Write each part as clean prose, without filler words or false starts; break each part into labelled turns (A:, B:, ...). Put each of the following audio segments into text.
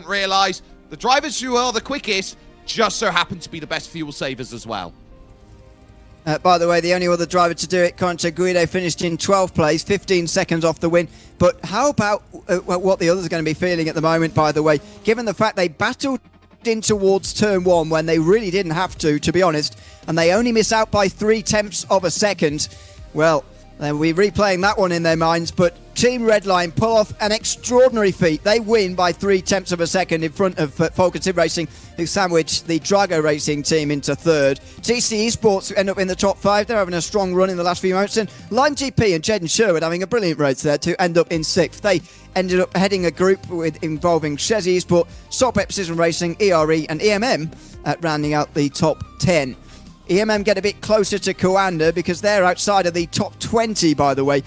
A: didn't realise the drivers who are the quickest just so happen to be the best fuel savers as well.
B: By the way, the only other driver to do it, Concha Guido, finished in 12th place, 15 seconds off the win. But how about what the others are going to be feeling at the moment, by the way, given the fact they battled in towards turn 1 when they really didn't have to be honest, and they only miss out by 0.3 of a second. Well, they'll be replaying that one in their minds, but Team Redline pull off an extraordinary feat. They win by 0.3 of a second in front of Falcon Sim Racing, who sandwiched the Drago Racing team into third. TC Esports end up in the top 5. They're having a strong run in the last few moments. And Lime GP and Jed Sherwood having a brilliant race there to end up in 6th. They ended up heading a group involving Shez Esport, Solpep Precision Racing, ERE and EMM, rounding out the top 10. EMM get a bit closer to Coanda because they're outside of the top 20, by the way,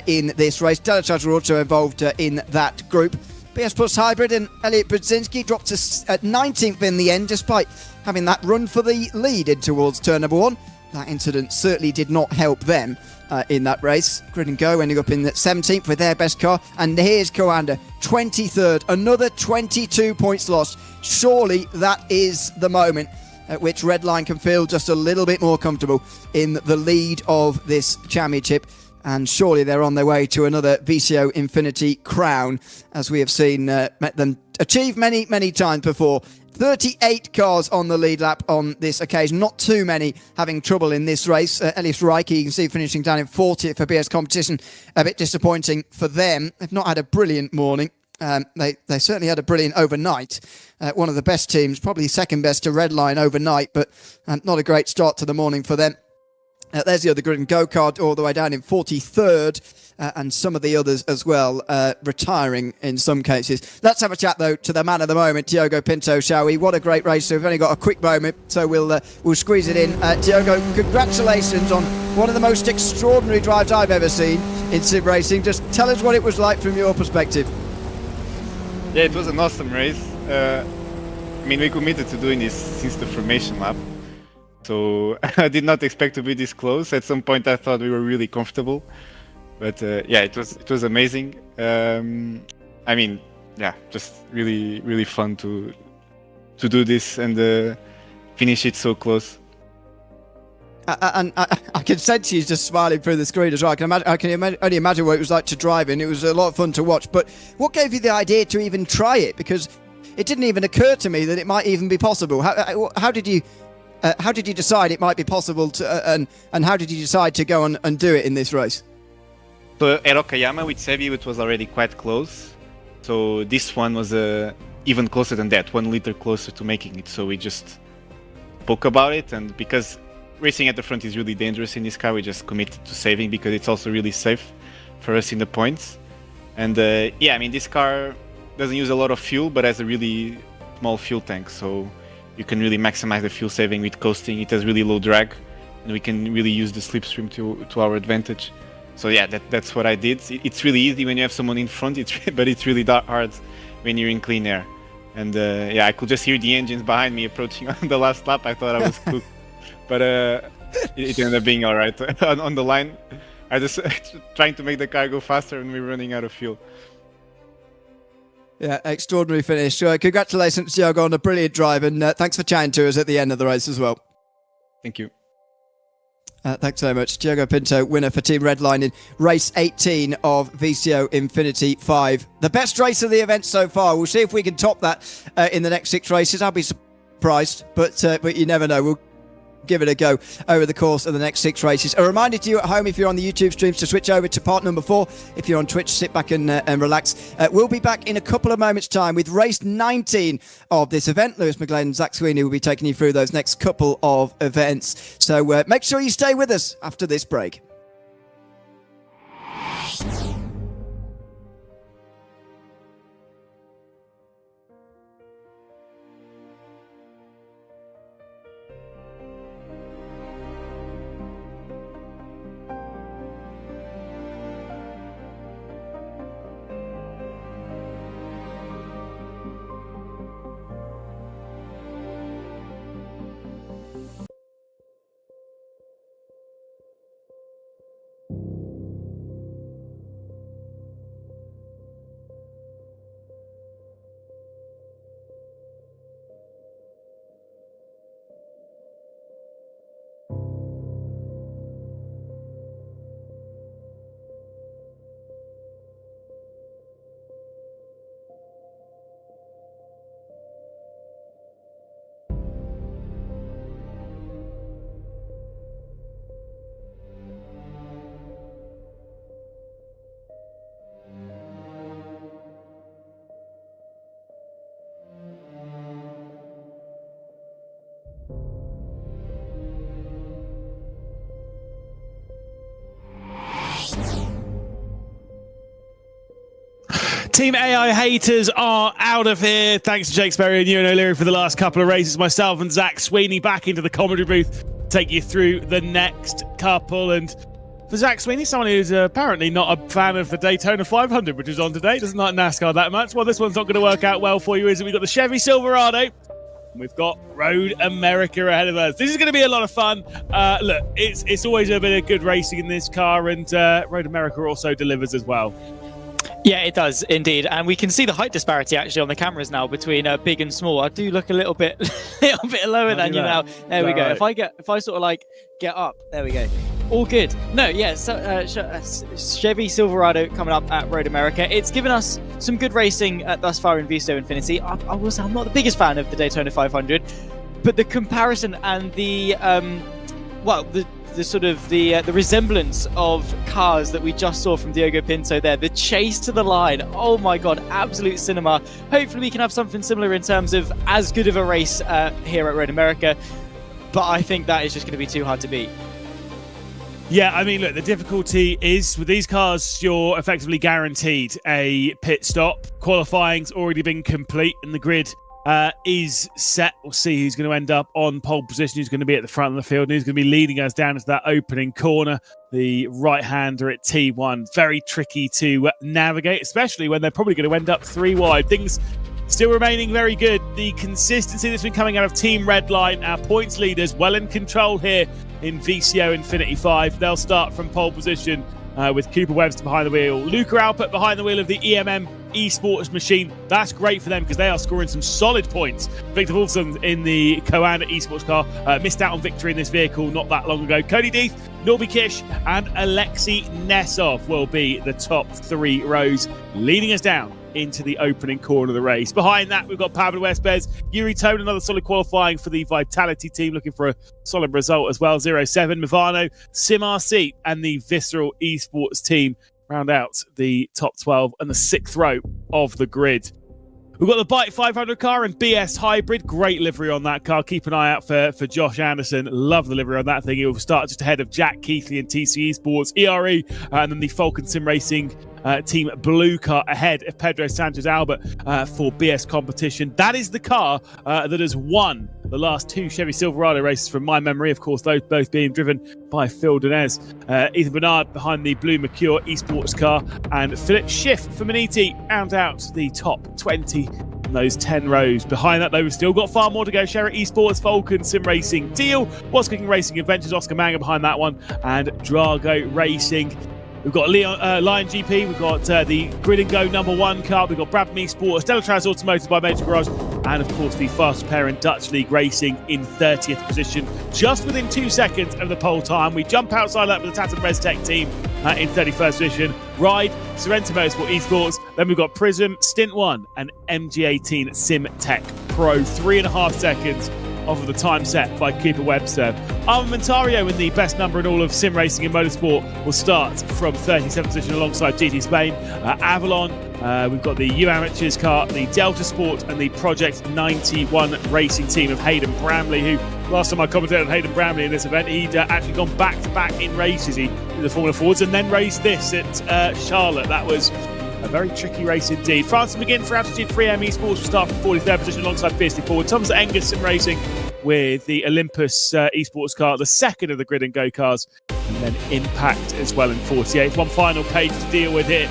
B: in this race. Delacharge were also involved in that group. BS Plus Hybrid and Elliot Brzezinski dropped to 19th in the end, despite having that run for the lead in towards turn number 1. That incident certainly did not help them in that race. Grid and Go ending up in 17th with their best car. And here's Coanda, 23rd, another 22 points lost. Surely that is the moment at which Redline can feel just a little bit more comfortable in the lead of this championship. And surely they're on their way to another VCO Infinity crown, as we have seen met them achieve many, many times before. 38 cars on the lead lap on this occasion. Not too many having trouble in this race. Elias Reike, you can see finishing down in 40th for BS Competition. A bit disappointing for them. They've not had a brilliant morning. They certainly had a brilliant overnight. One of the best teams, probably second best to Redline overnight, but not a great start to the morning for them. There's the other Grid and Go card all the way down in 43rd, and some of the others as well, retiring in some cases. Let's have a chat, though, to the man of the moment, Diogo Pinto, shall we? What a great race. So we've only got a quick moment, so we'll squeeze it in. Diogo, congratulations on one of the most extraordinary drives I've ever seen in sim racing. Just tell us what it was like from your perspective.
C: Yeah, it was an awesome race. I mean, we committed to doing this since the formation lap. So I did not expect to be this close. At some point I thought we were really comfortable. But yeah, it was amazing. I mean, yeah, just really, really fun to do this and finish it so close.
B: And I can sense he's just smiling through the screen as well. I can only imagine what it was like to drive in. It was a lot of fun to watch. But what gave you the idea to even try it? Because it didn't even occur to me that it might even be possible. How did you decide it might be possible to, and how did you decide to go and do it in this race?
C: So at Okayama with Sebi, it was already quite close. So this one was even closer than that, 1 liter closer to making it. So we just spoke about it, and because racing at the front is really dangerous in this car, we just committed to saving because it's also really safe for us in the points. And yeah, I mean, this car doesn't use a lot of fuel, but has a really small fuel tank. So you can really maximize the fuel saving with coasting. It has really low drag, and we can really use the slipstream to our advantage. So yeah, that's what I did. It's really easy when you have someone in front, but it's really hard when you're in clean air. And yeah, I could just hear the engines behind me approaching on the last lap. I thought I was cooked, but it ended up being all right. on the line, I just trying to make the car go faster, and we were running out of fuel.
B: Yeah, extraordinary finish. Congratulations, Diogo, on a brilliant drive, and thanks for chatting to us at the end of the race as well.
C: Thank you.
B: Thanks so much. Diogo Pinto, winner for Team Redline in race 18 of VCO Infinity 5. The best race of the event so far. We'll see if we can top that in the next 6 races. I'll be surprised, but you never know. We'll give it a go over the course of the next 6 races. A reminder to you at home, if you're on the YouTube streams, to switch over to part number 4. If you're on Twitch, sit back and relax. We'll be back in a couple of moments' time with race 19 of this event. Lewis McGlade and Zach Sweeney will be taking you through those next couple of events. So make sure you stay with us after this break.
D: Team AI haters are out of here. Thanks to Jake Sperry and Ewan O'Leary for the last couple of races. Myself and Zach Sweeney back into the commentary booth, take you through the next couple. And for Zach Sweeney, someone who's apparently not a fan of the Daytona 500, which is on today, doesn't like NASCAR that much. Well, this one's not going to work out well for you, is it? We've got the Chevy Silverado, and we've got Road America ahead of us. This is going to be a lot of fun. Look, it's always a bit of good racing in this car, and Road America also delivers as well.
E: Yeah, it does indeed, and we can see the height disparity actually on the cameras now between big and small. I do look a little bit lower than you now. There we go. Right. If I sort of like get up, there we go. All good. No, yeah. So Chevy Silverado coming up at Road America. It's given us some good racing thus far in VCO Infinity. I will say I'm not the biggest fan of the Daytona 500, but the comparison and the the resemblance of cars that we just saw from Diogo Pinto there, the chase to the line, oh my god, absolute cinema. Hopefully we can have something similar in terms of as good of a race here at Road America, but I think that is just going to be too hard to beat.
D: Yeah, I mean, look, the difficulty is with these cars, you're effectively guaranteed a pit stop. Qualifying's already been complete and the grid is set. We'll see who's going to end up on pole position, who's going to be at the front of the field, and who's going to be leading us down into that opening corner. The right-hander at T1. Very tricky to navigate, especially when they're probably going to end up 3 wide. Things still remaining very good. The consistency that's been coming out of Team Redline, our points leaders, well in control here in VCO Infinity 5. They'll start from pole position with Cooper Webster behind the wheel. Luca Alpert behind the wheel of the EMM Esports machine. That's great for them because they are scoring some solid points. Victor Wolfson in the Coanda Esports car missed out on victory in this vehicle not that long ago. Cody Deeth, Norby Kish and Alexei Nesov will be the top 3 rows, leading us down into the opening corner of the race. Behind that, we've got Pablo Espez, Yuri Tone, another solid qualifying for the Vitality team, looking for a solid result as well. 0-7, Movano, Sim RC, and the Visceral Esports team round out the top 12 and the 6th row of the grid. We've got the Bike 500 car and BS Hybrid. Great livery on that car. Keep an eye out for Josh Anderson. Love the livery on that thing. He will start just ahead of Jack Keithley and TC Esports, ERE, and then the Falcon Sim Racing Team Blue car ahead of Pedro Sanchez Albert for BS Competition. That is the car that has won the last 2 Chevy Silverado races from my memory. Of course, those both being driven by Phil Denez. Ethan Bernard behind the blue Mercure Esports car, and Philip Schiff for Maniti round out the top 20 in those 10 rows. Behind that, though, we've still got far more to go. Sherritt Esports, Falcon Sim Racing, Deal, What's Cooking Racing Adventures, Oscar Manga behind that one, and Drago Racing. We've got Lion GP, we've got the Grid and Go #1 car, we've got Brabham Esports, Stella Traz Automotive by Major Garage, and of course the fast pair in Dutch League Racing in 30th position, just within 2 seconds of the pole time. We jump outside that with the Tatum ResTech team in 31st position. Ride, Sorrento Motorsport Esports, then we've got Prism, Stint 1, and MG18 Sim Tech Pro, 3.5 seconds off of the time set by Cooper Webster. Armamentario in the best number in all of sim racing and motorsport will start from 37th position alongside GT Spain. Avalon, we've got the U Amateurs car, the Delta Sport, and the Project 91 racing team of Hayden Bramley, who last time I commentated on Hayden Bramley in this event, he'd actually gone back-to-back in races. He did the Formula Fords and then raced this at Charlotte. That was a very tricky race indeed. Francis McGinn for Altitude 3M Esports will start from 43rd position alongside Fiercely Forward. Thomas Engers Sim Racing with the Olympus Esports car, the second of the Grid and Go cars, and then Impact as well in 48th. One final page to deal with here,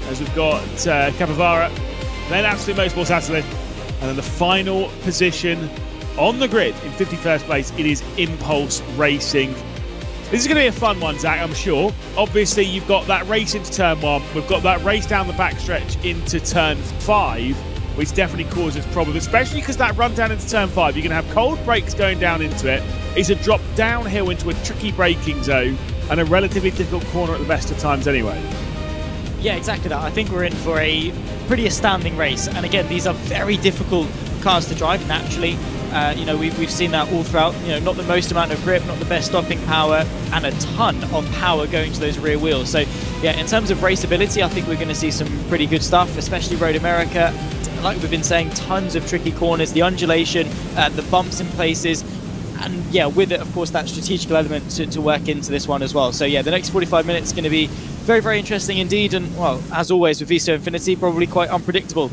D: as we've got Capivara, then Absolute Motorsports Athlete, and then the final position on the grid in 51st place, it is Impulse Racing. This is going to be a fun one, Zach, I'm sure. Obviously, you've got that race into turn 1. We've got that race down the backstretch into turn 5, which definitely causes problems, especially because that run down into turn 5, you're going to have cold brakes going down into it. It's a drop downhill into a tricky braking zone and a relatively difficult corner at the best of times anyway.
E: Yeah, exactly that. I think we're in for a pretty astounding race. And again, these are very difficult cars to drive naturally. We've seen that all throughout. Not the most amount of grip, not the best stopping power, and a ton of power going to those rear wheels. So, yeah, in terms of raceability, I think we're going to see some pretty good stuff, especially Road America. Like we've been saying, tons of tricky corners, the undulation, the bumps in places. And yeah, with it, of course, that strategical element to work into this one as well. So yeah, the next 45 minutes is going to be very, very interesting indeed. And, well, as always with VCO Infinity, probably quite unpredictable.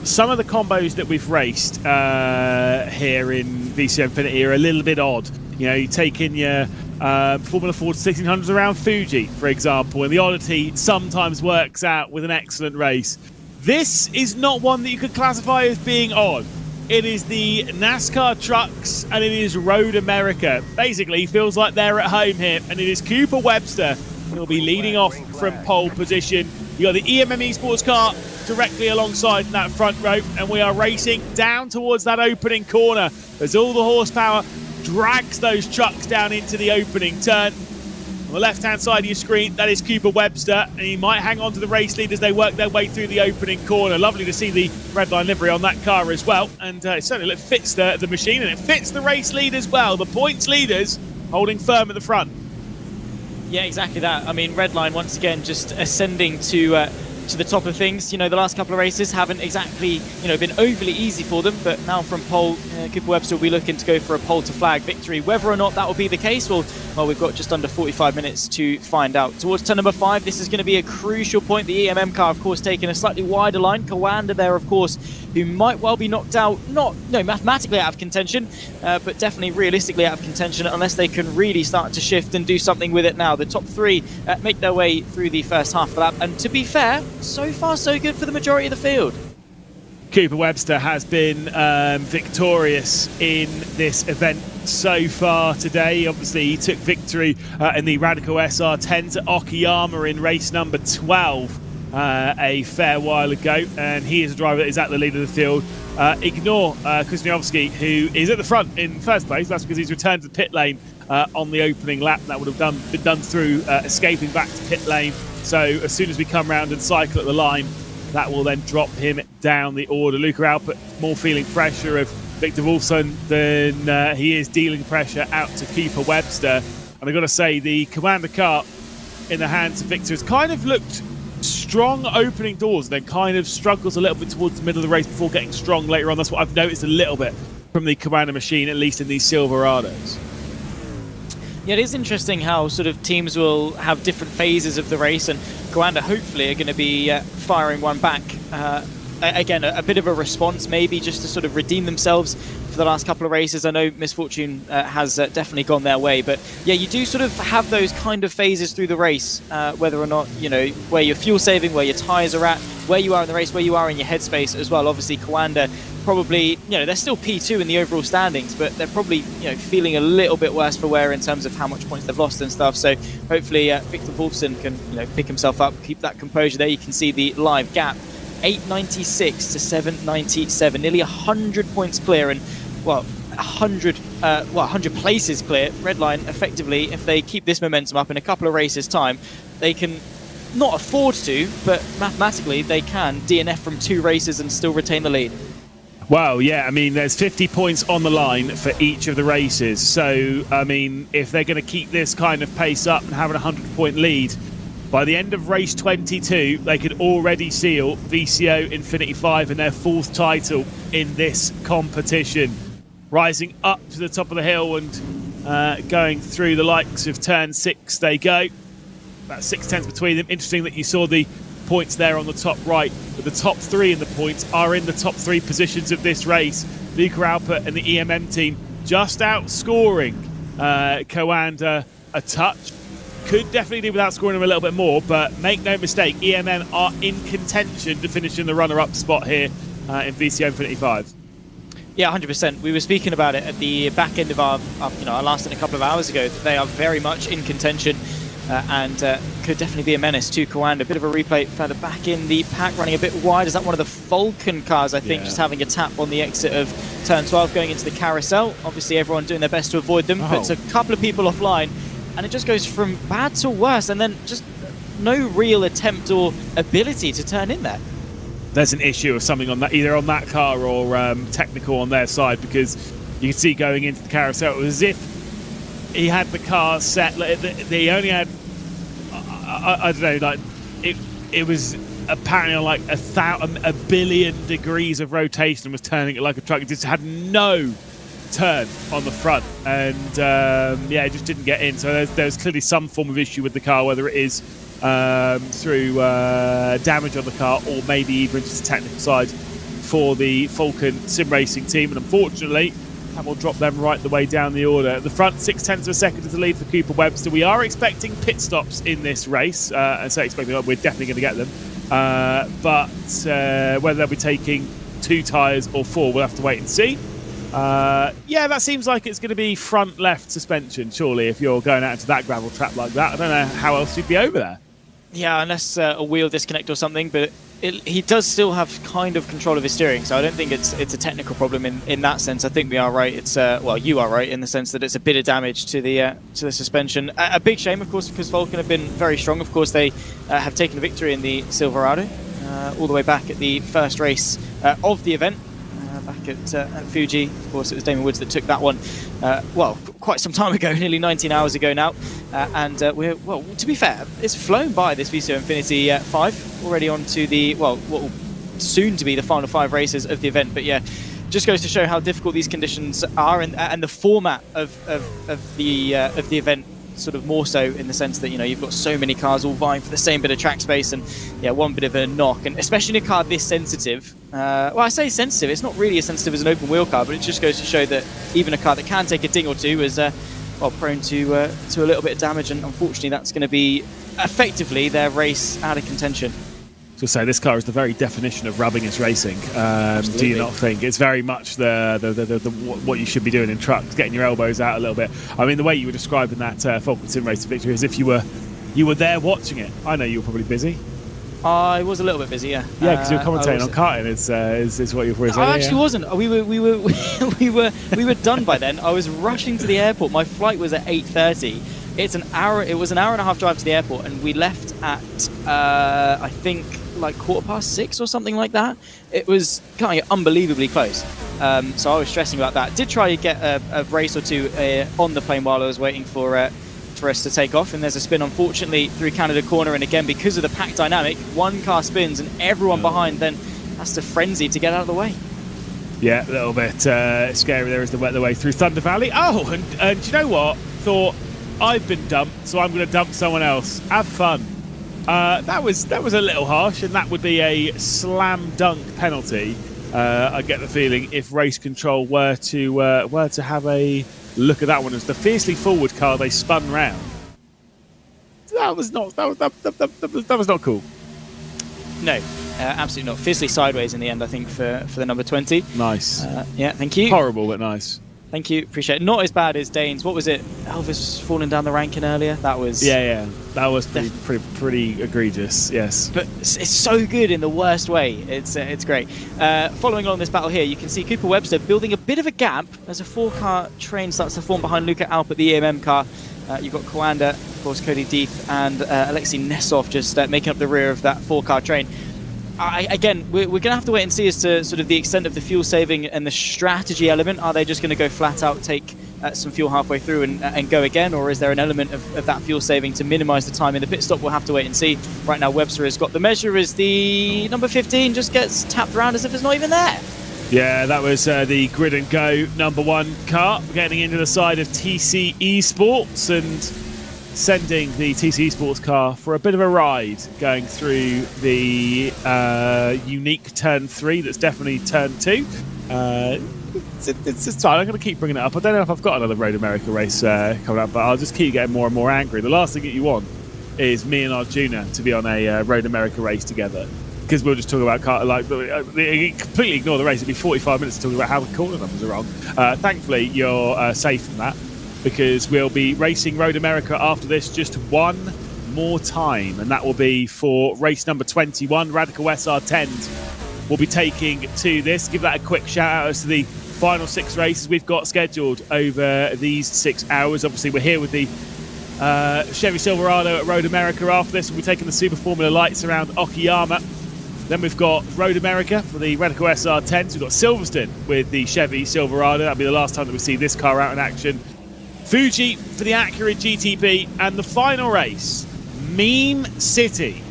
D: Some of the combos that we've raced here in VCO Infinity are a little bit odd. You know, you take in your Formula Ford 1600s around Fuji, for example, and the oddity sometimes works out with an excellent race. This is not one that you could classify as being odd. It is the NASCAR trucks and it is Road America. Basically, feels like they're at home here, and it is Cooper Webster who will be leading off from pole position. You got the Esports car directly alongside in that front row, and we are racing down towards that opening corner as all the horsepower drags those trucks down into the opening turn. On the left-hand side of your screen, that is Cooper Webster, and he might hang on to the race lead as they work their way through the opening corner. Lovely to see the red line livery on that car as well, and it certainly fits the machine, and it fits the race lead as well. The points leaders holding firm at the front.
E: Yeah, exactly that. I mean, Redline once again just ascending to the top of things. You know, the last couple of races haven't exactly, been overly easy for them, but now from pole, Cooper Webster will be looking to go for a pole to flag victory. Whether or not that will be the case, well, we've got just under 45 minutes to find out. Towards turn number 5, this is going to be a crucial point. The EMM car, of course, taking a slightly wider line. Kawanda there, of course, who might well be knocked out, not mathematically out of contention, but definitely realistically out of contention, unless they can really start to shift and do something with it now. The top 3 make their way through the first half of the lap, and to be fair, so far so good for the majority of the field.
D: Cooper Webster has been victorious in this event so far today. Obviously, he took victory in the Radical SR10 to Okayama in race number 12 a fair while ago, and he is a driver that is at the lead of the field. Ignore Kuzniowski, who is at the front in first place. That's because he's returned to the pit lane on the opening lap. That would have been done through escaping back to pit lane. So as soon as we come round and cycle at the line, that will then drop him down the order. Luca Alpert more feeling pressure of Victor Wolfson than he is dealing pressure out to Cooper Webster. And I've got to say, the Commander car in the hands of Victor has kind of looked strong opening doors, and then kind of struggles a little bit towards the middle of the race before getting strong later on. That's what I've noticed a little bit from the Commander machine, at least in these Silverados.
E: Yeah, it is interesting how sort of teams will have different phases of the race, and Kawanda hopefully are going to be firing one back. Again, a bit of a response maybe just to sort of redeem themselves for the last couple of races. I know Misfortune has definitely gone their way, but yeah, you do sort of have those kind of phases through the race, whether or not, where you're fuel saving, where your tyres are at, where you are in the race, where you are in your headspace as well. Obviously, Kawanda probably, they're still P2 in the overall standings, but they're probably, feeling a little bit worse for wear in terms of how much points they've lost and stuff. So hopefully Victor Wolfson can, pick himself up, keep that composure there. You can see the live gap. 896 to 797, nearly 100 points clear, and 100 places clear. Redline effectively, if they keep this momentum up in a couple of races time, they can not afford to, but mathematically they can DNF from 2 races and still retain the lead.
D: Well, yeah, I mean, there's 50 points on the line for each of the races. So, I mean, if they're going to keep this kind of pace up and have a 100-point lead, by the end of race 22, they could already seal VCO Infinity V and their 4th title in this competition. Rising up to the top of the hill and going through the likes of turn 6 they go. About 6/10 between them. Interesting that you saw the points there on the top right, but the top 3 in the points are in the top 3 positions of this race. Luca Alpert and the EMM team just outscoring Kawanda a touch. Could definitely do without scoring them a little bit more, but make no mistake, EMM are in contention to finish in the runner-up spot here in VCO Infinity V.
E: Yeah, 100%. We were speaking about it at the back end of our last in a couple of hours ago. That they are very much in contention and could definitely be a menace to Kawanda. A bit of a replay further back in the pack, running a bit wide. Is that one of the Falcon cars, I think, just having a tap on the exit of turn 12, going into the carousel. Obviously, everyone doing their best to avoid them, puts a couple of people offline, and it just goes from bad to worse, and then just no real attempt or ability to turn in there.
D: There's an issue of something on that, either on that car or technical on their side, because you can see going into the carousel, it was as if he had the car set. They only had, I don't know, like it was apparently on like a billion degrees of rotation and was turning it like a truck. It just had no turn on the front, and it just didn't get in. So there's clearly some form of issue with the car, whether it is through damage on the car, or maybe even just a technical side for the Falcon sim racing team. And unfortunately, that will drop them right the way down the order. At the front, 0.6 of a second is the lead for Cooper Webster. We are expecting pit stops in this race, and so we're definitely going to get them. But whether they'll be taking 2 tyres or 4, we'll have to wait and see. Yeah, that seems like it's going to be front left suspension, surely, if you're going out into that gravel trap like that. I don't know how else you'd be over there.
E: Yeah, unless a wheel disconnect or something, but he does still have kind of control of his steering, so I don't think it's a technical problem in that sense. I think we are right. It's well, you are right in the sense that it's a bit of damage to the suspension. A big shame, of course, because Vulcan have been very strong. Of course, they have taken a victory in the Silverado all the way back at the first race of the event. Back at Fuji. Of course, it was Damon Woods that took that one, well, quite some time ago, nearly 19 hours ago now. And we're, well, to be fair, it's flown by this VCO Infinity 5, already on to the, well, what will soon to be the final 5 races of the event. But yeah, just goes to show how difficult these conditions are, and the format of the event, sort of more so in the sense that, you know, you've got so many cars all vying for the same bit of track space, and yeah, one bit of a knock, and especially in a car this sensitive. Well, I say sensitive, it's not really as sensitive as an open wheel car, but it just goes to show that even a car that can take a ding or two is well, prone to a little bit of damage, and unfortunately that's going to be effectively their race out of contention.
D: To say, this car is the very definition of rubbing its racing. Do you not think it's very much the what you should be doing in trucks, getting your elbows out a little bit? I mean, the way you were describing that Falcon Sim Racer victory, as if you were there watching it. I know you were probably busy.
E: I was a little bit busy, yeah.
D: Yeah, because you were commentating on karting. Is what you were saying.
E: I actually wasn't. We were done by then. I was rushing to the airport. My flight was at 8:30. It's an hour. It was an hour and a half drive to the airport, and we left at I think like 6:15 or something like that. It was kind of unbelievably close. So I was stressing about that. Did try to get a race or two on the plane while I was waiting for us to take off, and there's a spin, unfortunately, through Canada Corner, and again, because of the pack dynamic, one car spins and everyone behind then has to frenzy to get out of the way. Yeah, a little bit scary there as they went the way through Thunder Valley. Oh, and you know what? Thought, I've been dumped, so I'm going to dump someone else. Have fun. That was a little harsh, and that would be a slam dunk penalty. I get the feeling if race control were to have a look at that one, as the fiercely forward car they spun round. That was not cool. No, absolutely not. Fiercely sideways in the end, I think, for the number 20. Nice. Yeah, thank you. Horrible, but nice. Thank you, appreciate it. Not as bad as Dane's. What was it? Elvis falling down the ranking earlier. That was that was pretty egregious. Yes, but it's so good in the worst way. It's great. Following along this battle here, you can see Cooper Webster building a bit of a gap as a 4-car train starts to form behind Luca Alp at the EMM car. You've got Kawanda, of course, Cody Deeth, and Alexei Nesov just making up the rear of that 4-car train. Again, we're going to have to wait and see as to sort of the extent of the fuel saving and the strategy element. Are they just going to go flat out, take some fuel halfway through and go again? Or is there an element of that fuel saving to minimise the time in the pit stop? We'll have to wait and see. Right now, Webster has got the measure as the number 15 just gets tapped around as if it's not even there. Yeah, that was the Grid and Go number 1 car getting into the side of TC Esports and sending the TC Esports car for a bit of a ride going through the unique turn 3 that's definitely turn 2. It's time. I'm going to keep bringing it up. I don't know if I've got another Road America race coming up, but I'll just keep getting more and more angry. The last thing that you want is me and Arjuna to be on a Road America race together, because we'll just talk about car, completely ignore the race. It'll be 45 minutes talking about how the corner numbers are wrong. Thankfully, you're safe from that, because we'll be racing Road America after this just one more time, and that will be for race number 21. Radical SR10s will be taking to this. Give that a quick shout out as to the final 6 races we've got scheduled over these 6 hours. Obviously, we're here with the Chevy Silverado at Road America. After this, we'll be taking the Super Formula Lights around Okayama. Then we've got Road America for the Radical SR10s. We've got Silverstone with the Chevy Silverado. That'll be the last time that we see this car out in action. Fuji for the Acura GTP, and the final race, Meme City.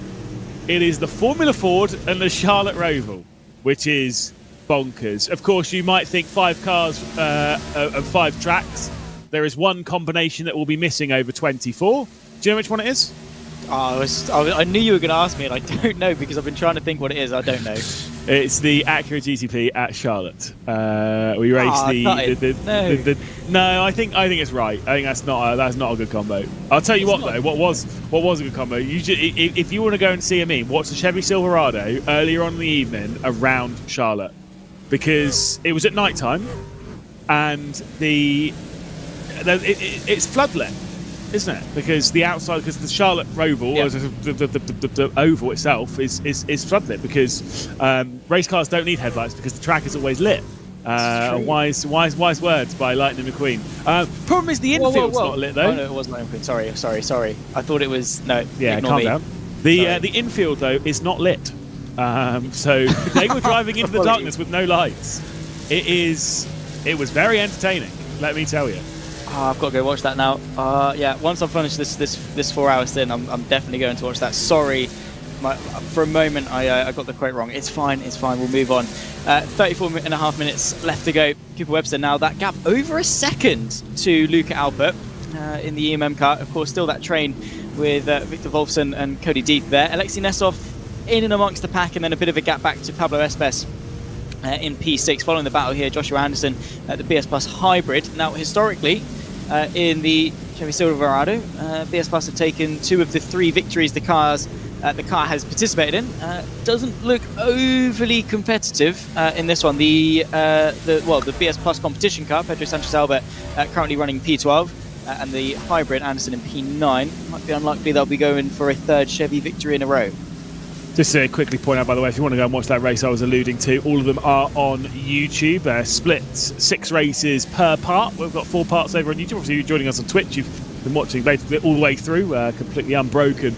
E: It is the Formula Ford and the Charlotte Roval, which is bonkers. Of course, you might think 5 cars and 5 tracks. There is one combination that will be missing over 24. Do you know which one it is? I knew you were going to ask me, and I don't know because I've been trying to think what it is. I don't know.
D: It's the Acura GTP at Charlotte. We raced No, I think it's right. I think that's not a good combo. I'll tell you what though. What was a good combo? If you want to go and see a meme, watch the Chevy Silverado earlier on in the evening around Charlotte, because it was at night time, and it's floodlit, isn't it? Because the outside, because the Charlotte Roval, the oval itself is floodlit, because race cars don't need headlights because the track is always lit. Wise words by Lightning McQueen. Problem is the infield's not lit though.
E: Oh no, it was Lightning McQueen. Sorry. I thought it was
D: Yeah, calm down. The infield though is not lit. So they were driving into the darkness with no lights. It was very entertaining, let me tell you.
E: I've got to go watch that now. Yeah, once I've finished this 4 hours in, I'm definitely going to watch that. Sorry, for a moment I got the quote wrong. It's fine. We'll move on. 34.5 minutes left to go. Cooper Webster now that gap over a second to Luca Alpert in the EMM car. Of course, still that train with Victor Wolfson and Cody Deeth there. Alexei Nesov in and amongst the pack, and then a bit of a gap back to Pablo Espes in P6. Following the battle here, Joshua Anderson at the BS Plus Hybrid. Now, historically, in the Chevy Silverado, BS Plus have taken 2 of the 3 victories the car has participated in. Doesn't look overly competitive in this one. The BS Plus competition car, Pedro Sanchez Albert currently running P12, and the hybrid Anderson in P9. Might be unlikely they'll be going for a 3rd Chevy victory in a row.
D: Just to quickly point out, by the way, if you want to go and watch that race I was alluding to, all of them are on YouTube. Split 6 races per part. We've got 4 parts over on YouTube. Obviously, you're joining us on Twitch. You've been watching basically all the way through, completely unbroken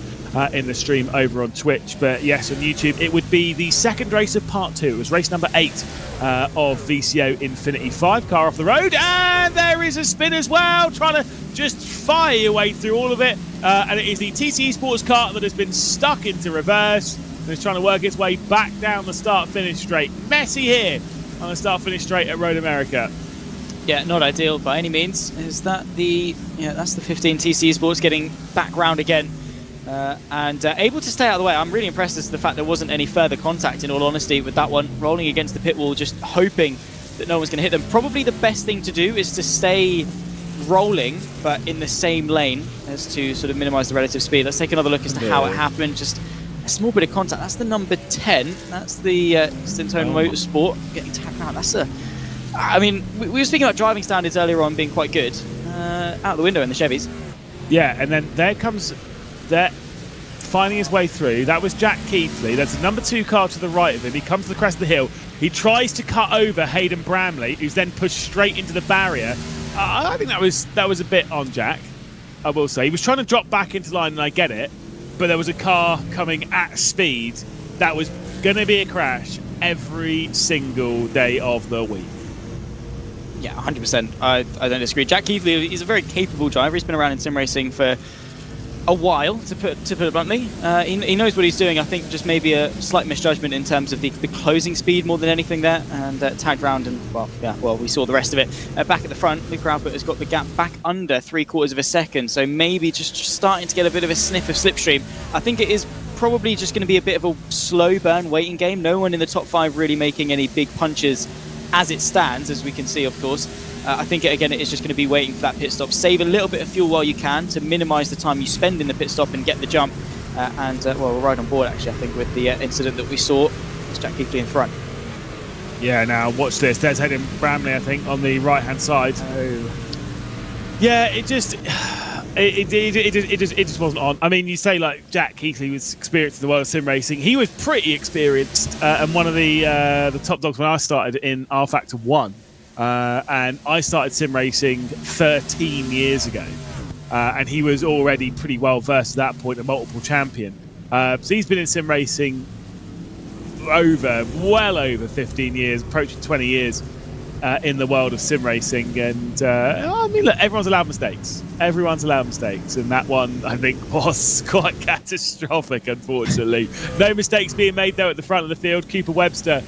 D: in the stream over on Twitch. But yes, on YouTube, it would be the 2nd race of part 2. It was race number 8 of VCO INFINITY V. Car off the road, and there is a spin as well, trying to just fire your way through all of it. And it is the TC Esports car that has been stuck into reverse. It's trying to work its way back down the start-finish straight. Messy here on the start-finish straight at Road America.
E: Yeah, not ideal by any means. Is that that's the 15 TC Esports getting back round again and able to stay out of the way. I'm really impressed as to the fact there wasn't any further contact, in all honesty, with that one. Rolling against the pit wall, just hoping that no one's going to hit them. Probably the best thing to do is to stay rolling, but in the same lane, as to sort of minimise the relative speed. Let's take another look as to how it happened. Just a small bit of contact. That's the number 10. That's the Stintone Motorsport getting tagged out. That's I mean, we were speaking about driving standards earlier on being quite good. Out the window in the Chevys.
D: Yeah, and then there comes that finding his way through. That was Jack Keithley. That's the number 2 car to the right of him. He comes to the crest of the hill. He tries to cut over Hayden Bramley, who's then pushed straight into the barrier. I think that was a bit on Jack, I will say. He was trying to drop back into line, and I get it, but there was a car coming at speed that was going to be a crash every single day of the week.
E: Yeah, 100%. I don't disagree. Jack Keithley, he's a very capable driver. He's been around in sim racing for a while, to put it bluntly. He knows what he's doing. I think just maybe a slight misjudgment in terms of the closing speed more than anything there, and tagged round, and we saw the rest of it. Back at the front, Luca Alpert has got the gap back under 3/4 of a second, so maybe just starting to get a bit of a sniff of slipstream. I think it is probably just going to be a bit of a slow burn waiting game. No one in the top 5 really making any big punches as it stands, as we can see, of course. I think, again, it is just going to be waiting for that pit stop. Save a little bit of fuel while you can to minimise the time you spend in the pit stop and get the jump. We're right on board, actually, I think, with the incident that we saw. It's Jack Keithley in front.
D: Yeah, now watch this. There's Hayden Bramley, I think, on the right-hand side.
E: Oh.
D: Yeah, it just wasn't on. I mean, you say like Jack Keithley was experienced in the world of sim racing. He was pretty experienced, and one of the top dogs when I started in R Factor 1. And I started sim racing 13 years ago, and he was already pretty well versed at that point, a multiple champion. So he's been in sim racing well over 15 years, approaching 20 years in the world of sim racing. And I mean, look, everyone's allowed mistakes. Everyone's allowed mistakes, and that one I think was quite catastrophic, unfortunately. No mistakes being made though at the front of the field. Cooper Webster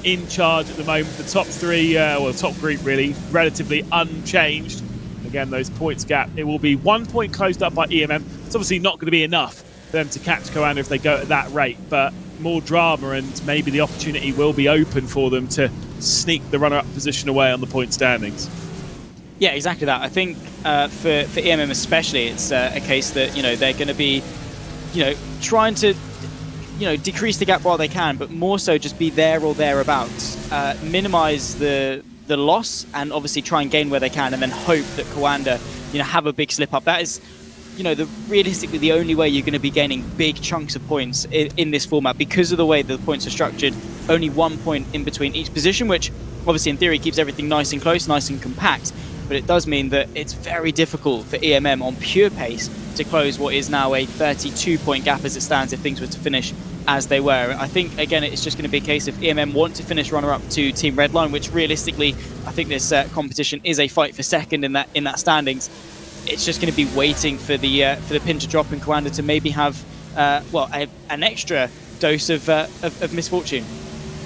D: in charge at the moment. The top 3, the top group really, relatively unchanged. Again, those points gap, it will be 1 point closed up by EMM. It's obviously not going to be enough for them to catch Coanda if they go at that rate, but more drama and maybe the opportunity will be open for them to sneak the runner-up position away on the point standings.
E: Yeah, exactly that. I think for EMM especially, it's a case that, you know, they're going to be, you know, trying to, you know, decrease the gap while they can, but more so just be there or thereabouts, minimize the loss, and obviously try and gain where they can, and then hope that Coanda, you know, have a big slip up. That is, you know, realistically the only way you're going to be gaining big chunks of points in this format, because of the way the points are structured. Only 1 point in between each position, which obviously in theory keeps everything nice and close, nice and compact. But it does mean that it's very difficult for EMM on pure pace to close what is now a 32-point gap as it stands if things were to finish as they were. I think, again, it's just going to be a case if EMM want to finish runner-up to Team Redline, which realistically, I think this competition is a fight for second in that standings. It's just going to be waiting for the pin to drop and Coanda to maybe have, well, an extra dose of misfortune.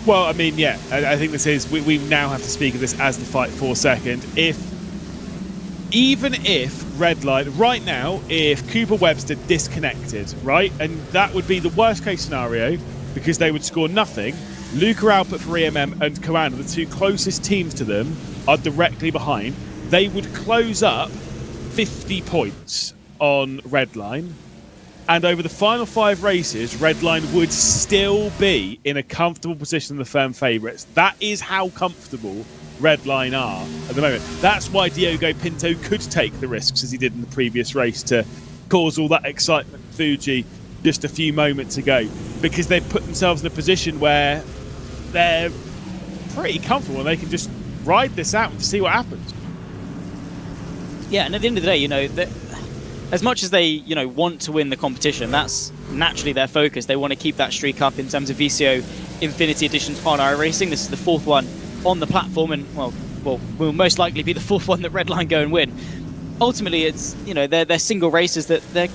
D: Well, I mean, yeah, I think this is, we now have to speak of this as the fight for second. Even if Redline, right now, if Cooper Webster disconnected, right, and that would be the worst case scenario because they would score nothing. Luca output for EMM and Coanda, the two closest teams to them, are directly behind. They would close up 50 points on Redline, and over the final 5 races, Redline would still be in a comfortable position in the firm favourites. That is how comfortable Redline are at the moment. That's why Diogo Pinto could take the risks as he did in the previous race to cause all that excitement at Fuji just a few moments ago, because they've put themselves in a position where they're pretty comfortable and they can just ride this out and see what happens.
E: Yeah, and at the end of the day, you know, as much as they, you know, want to win the competition, that's naturally their focus. They want to keep that streak up in terms of VCO Infinity editions on iRacing. This is the 4th one on the platform, and well, will most likely be the 4th one that Redline go and win. Ultimately, it's, you know, they're single races that they're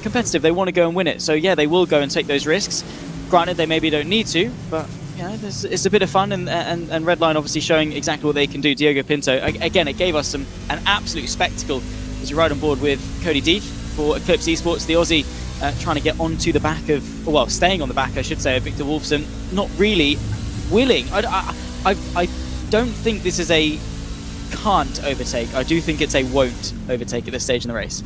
E: competitive. They want to go and win it. So yeah, they will go and take those risks. Granted, they maybe don't need to, but you know, it's a bit of fun, and Redline obviously showing exactly what they can do. Diogo Pinto, again, it gave us an absolute spectacle as you ride on board with Cody Deeth for Eclipse Esports, the Aussie, trying to get onto the back of, well, staying on the back, I should say, of Victor Wolfson. Not really willing. I don't think this is a can't overtake. I do think it's a won't overtake at this stage in the race.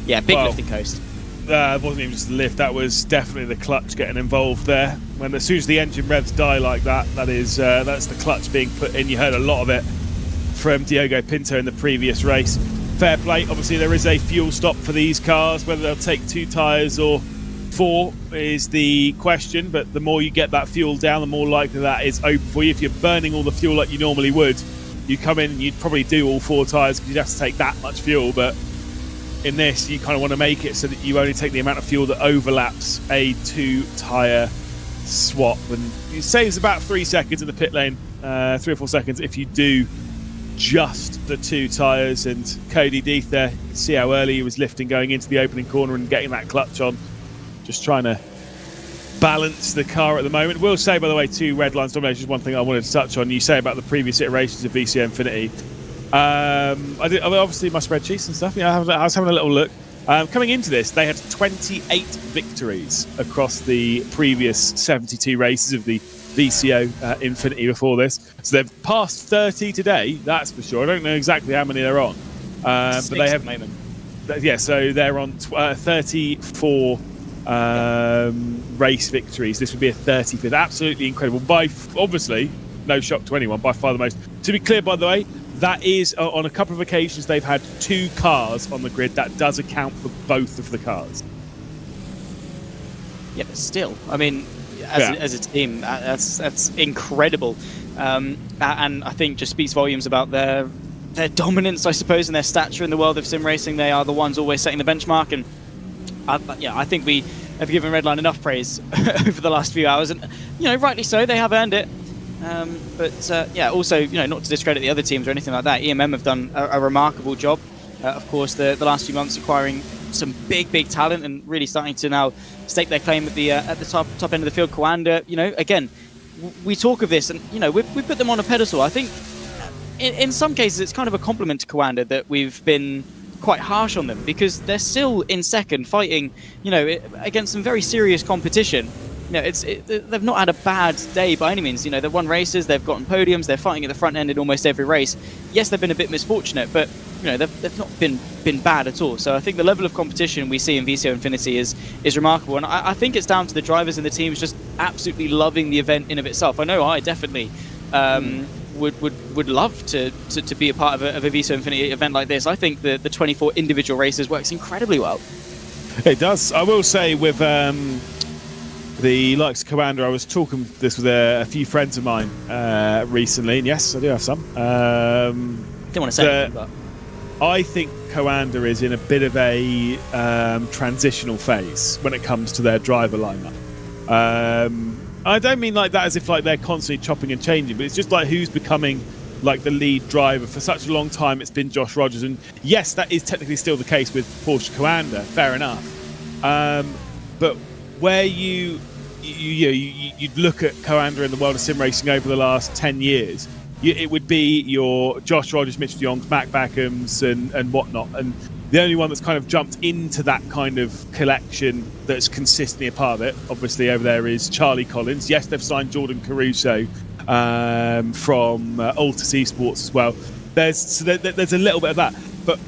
E: Yeah, big lifting coast.
D: It wasn't even just the lift, that was definitely the clutch getting involved there. When as soon as the engine revs die like that, that's the clutch being put in. You heard a lot of it from Diogo Pinto in the previous race. Fair play. Obviously there is a fuel stop for these cars. Whether they'll take 2 tyres or 4 is the question, but the more you get that fuel down, the more likely that is open for you. If you're burning all the fuel like you normally would, you come in and you'd probably do all 4 tyres because you'd have to take that much fuel, but in this you kind of want to make it so that you only take the amount of fuel that overlaps a 2 tyre swap, and it saves about 3 seconds in the pit lane, 3 or 4 seconds if you do just the 2 tyres. And Cody Deeth there, you can see how early he was lifting going into the opening corner and getting that clutch on, just trying to balance the car at the moment. We'll say, by the way, to Redline's domination is one thing I wanted to touch on. You say about the previous iterations of VCO Infinity. I mean, obviously my spreadsheets and stuff. Yeah, I was having a little look. Coming into this, they had 28 victories across the previous 72 races of the VCO Infinity before this. So they've passed 30 today, that's for sure. I don't know exactly how many they're on. But they have, yeah, so they're on 34 race victories. This would be a 35th. Absolutely incredible. By obviously, no shock to anyone, by far the most. To be clear, by the way, that is on a couple of occasions they've had 2 cars on the grid. That does account for both of the cars.
E: Yeah, but still, I mean, as a team, that's incredible, and I think just speaks volumes about their dominance, I suppose, and their stature in the world of sim racing. They are the ones always setting the benchmark, and I think we have given Redline enough praise over the last few hours, and you know, rightly so. They have earned it. But yeah, also, you know, not to discredit the other teams or anything like that, EMM have done a remarkable job. Of course, the last few months acquiring some big talent and really starting to now stake their claim at the top end of the field. Coanda, you know, again, we talk of this, and you know, we put them on a pedestal. I think in some cases it's kind of a compliment to Coanda that we've been quite harsh on them, because they're still in second, fighting, against some very serious competition. They've not had a bad day by any means. They've won races, they've gotten podiums, they're fighting at the front end in almost every race. Yes, they've been a bit misfortunate, but they've not been bad at all. So I think the level of competition we see in VCO Infinity is remarkable, and I think it's down to the drivers and the teams just absolutely loving the event in of itself. I know I definitely would love to be a part of a VCO Infinity event like this. I think the 24 individual races works incredibly well.
D: It does. I will say with the likes of Commander, I was talking this with a few friends of mine recently, and yes, I do have some.
E: Didn't want to say anything, but
D: I think Coanda is in a bit of a transitional phase when it comes to their driver lineup. I don't mean like that as if like they're constantly chopping and changing, but it's just like who's becoming like the lead driver. For such a long time, it's been Josh Rogers, and yes, that is technically still the case with Porsche Coanda. Fair enough, but where you'd look at Coanda in the world of sim racing over the last 10 years, it would be your Josh Rogers, Mitch de Jongs, Mac Backhams and whatnot. And the only one that's kind of jumped into that kind of collection that's consistently a part of it, obviously over there, is Charlie Collins. Yes, they've signed Jordan Caruso from Altus Esports as well. There's a little bit of that. But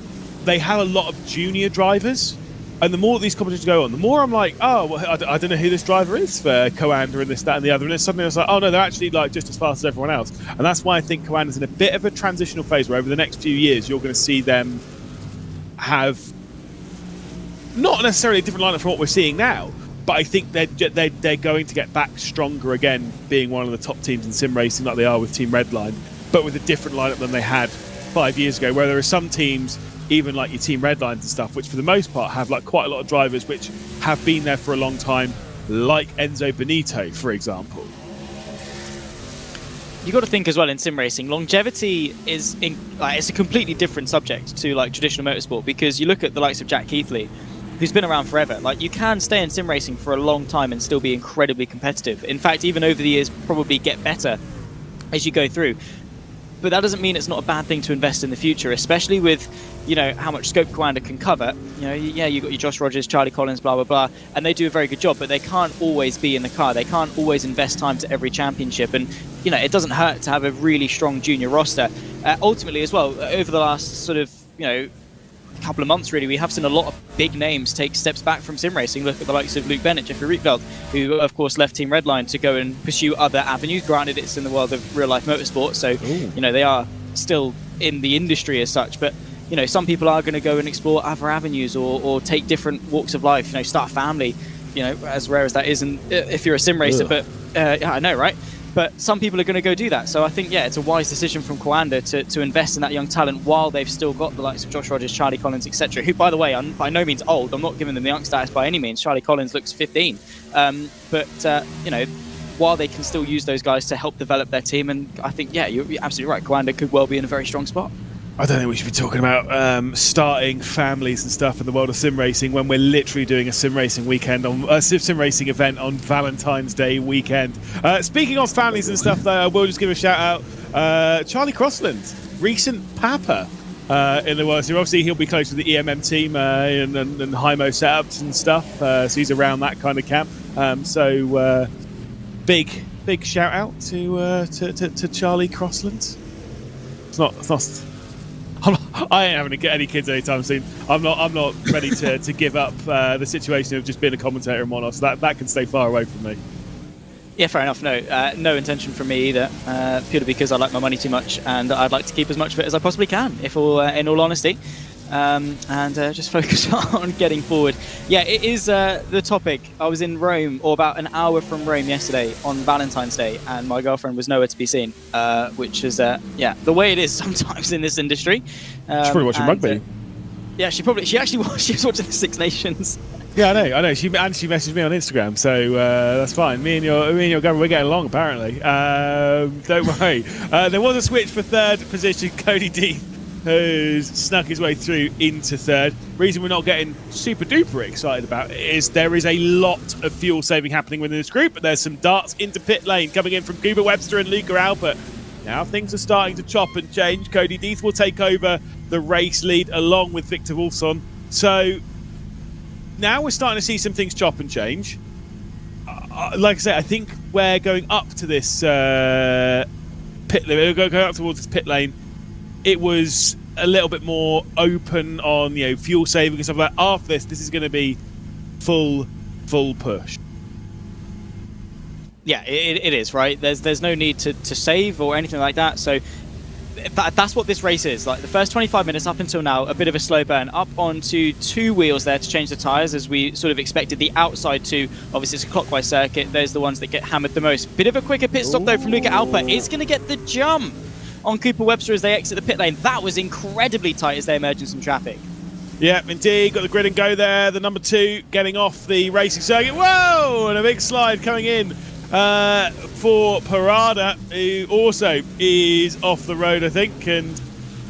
D: they have a lot of junior drivers. And the more these competitions go on, the more I'm like, oh, well, I don't know who this driver is for Coanda and this, that, and the other. And then suddenly I was like, oh no, they're actually like just as fast as everyone else. And that's why I think Coanda's in a bit of a transitional phase where over the next few years you're going to see them have not necessarily a different lineup from what we're seeing now, but I think they're going to get back stronger again, being one of the top teams in sim racing like they are with Team Redline, but with a different lineup than they had 5 years ago, where there are some teams, even like your Team Redlines and stuff, which for the most part have like quite a lot of drivers which have been there for a long time, like Enzo Benito, for example.
E: You got to think as well in sim racing, longevity is it's a completely different subject to like traditional motorsport, because you look at the likes of Jack Keithley, who's been around forever. Like, you can stay in sim racing for a long time and still be incredibly competitive. In fact, even over the years, probably get better as you go through. But that doesn't mean it's not a bad thing to invest in the future, especially with, how much scope Coanda can cover. You've got your Josh Rogers, Charlie Collins, blah, blah, blah, and they do a very good job, but they can't always be in the car. They can't always invest time to every championship. And, it doesn't hurt to have a really strong junior roster. Ultimately as well, over the last sort of, couple of months really, we have seen a lot of big names take steps back from sim racing. Look at the likes of Luke Bennett, Jeffrey Rietveld, who of course left Team Redline to go and pursue other avenues. Granted, it's in the world of real life motorsport, so they are still in the industry as such, but some people are going to go and explore other avenues or take different walks of life, start a family, as rare as that is, and if you're a sim racer. But I know, right? But some people are going to go do that. So I think, it's a wise decision from Coanda to invest in that young talent while they've still got the likes of Josh Rogers, Charlie Collins, etc., who, by the way, are by no means old. I'm not giving them the young status by any means. Charlie Collins looks 15. While they can still use those guys to help develop their team. And I think, you're absolutely right. Coanda could well be in a very strong spot.
D: I don't think we should be talking about starting families and stuff in the world of sim racing when we're literally doing a sim racing weekend on a sim racing event on Valentine's Day weekend. Speaking of families and stuff, though, I will just give a shout out. Charlie Crossland, recent Papa in the world. So obviously he'll be close to the EMM team and Hymo setups and stuff. So he's around that kind of camp. Big shout out to Charlie Crossland. It's not. I ain't having to get any kids anytime soon. I'm not ready to give up the situation of just being a commentator and whatnot. So that can stay far away from me.
E: Yeah, fair enough. No intention from me either. Purely because I like my money too much, and I'd like to keep as much of it as I possibly can, in all honesty. And just focus on getting forward. Yeah, it is the topic. I was in Rome, or about an hour from Rome yesterday on Valentine's Day, and my girlfriend was nowhere to be seen, which is, the way it is sometimes in this industry.
D: She's probably watching rugby.
E: She actually was. She was watching the Six Nations.
D: Yeah, I know. She messaged me on Instagram, so that's fine. Me and your girlfriend, we're getting along apparently. Don't worry. There was a switch for third position. Cody Deeth, who's snuck his way through into third. Reason we're not getting super duper excited about it is there is a lot of fuel saving happening within this group, but there's some darts into pit lane coming in from Cooper Webster and Luca Albert. Now things are starting to chop and change. Cody Deeth will take over the race lead along with Victor Wolfson. So now we're starting to see some things chop and change. Like I say, I think we're going up to this pit lane. We're going up towards this pit lane. It was a little bit more open on, you know, fuel saving and stuff like that. After this is going to be full push.
E: Yeah, it is, right? There's no need to save or anything like that. So that's what this race is. Like the first 25 minutes up until now, a bit of a slow burn. Up onto 2 wheels there to change the tyres, as we sort of expected. The outside 2, obviously it's a clockwise circuit. There's the ones that get hammered the most. Bit of a quicker pit stop though from Luca Alper. Is going to get the jump on Cooper Webster as they exit the pit lane. That was incredibly tight as they emerge in some traffic.
D: Yeah, indeed. Got the grid and go there. The number 2 getting off the racing circuit. Whoa! And a big slide coming in for Parada, who also is off the road, I think, and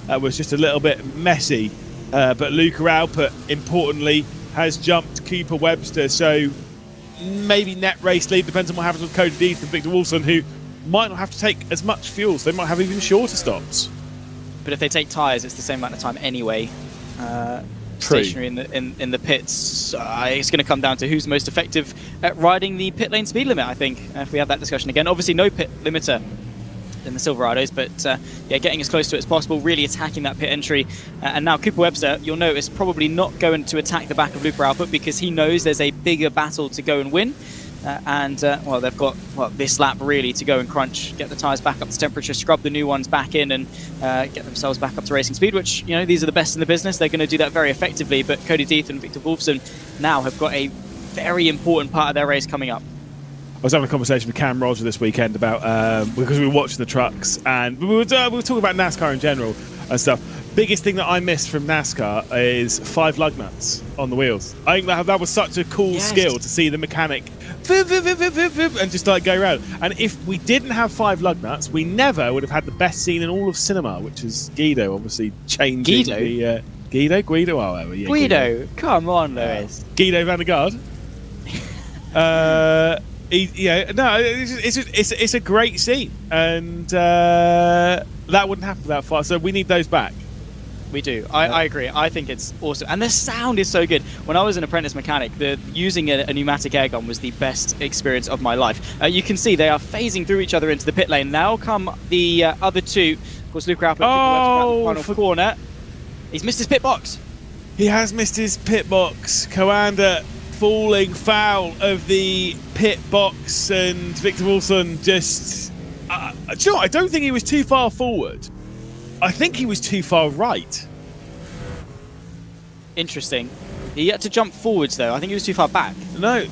D: that was just a little bit messy. But Luca Alpert, importantly, has jumped Cooper Webster, so maybe net race lead, depends on what happens with Cody Deeth and Victor Wolfson, who might not have to take as much fuel, so they might have even shorter stops.
E: But if they take tyres, it's the same amount of time anyway. Stationary in the pits. It's going to come down to who's most effective at riding the pit lane speed limit, I think, if we have that discussion again. Obviously no pit limiter in the Silverados, but yeah, getting as close to it as possible, really attacking that pit entry. And now Cooper Webster, you'll notice, probably not going to attack the back of Luca Alpert because he knows there's a bigger battle to go and win. Well, they've got this lap really to go and crunch, get the tyres back up to temperature, scrub the new ones back in, and get themselves back up to racing speed, which, you know, these are the best in the business. They're going to do that very effectively, but Cody Deeth and Victor Wolfson now have got a very important part of their race coming up.
D: I was having a conversation with Cam Roger this weekend about, because we were watching the trucks, and we were talking about NASCAR in general and stuff. Biggest thing that I missed from NASCAR is 5 lug nuts on the wheels. I think that was such a cool skill to see the mechanic and just like go around. And if we didn't have 5 lug nuts, we never would have had the best scene in all of cinema, which is Guido obviously changing the Guido, oh, yeah,
E: Guido, come on, Lewis.
D: Guido van der Gaard. It's a great scene, and that wouldn't happen that far. So we need those back.
E: We do. I agree. I think it's awesome. And the sound is so good. When I was an apprentice mechanic, using a pneumatic air gun was the best experience of my life. You can see they are phasing through each other into the pit lane. Now come the other 2. Of course, Luca Alpert in the final corner. He's missed his pit box.
D: He has missed his pit box. Coanda falling foul of the pit box, and Victor Wolfson just... do you know what? I don't think he was too far forward. I think he was too far right.
E: Interesting. He had to jump forwards, though. I think he was too far back.
D: No.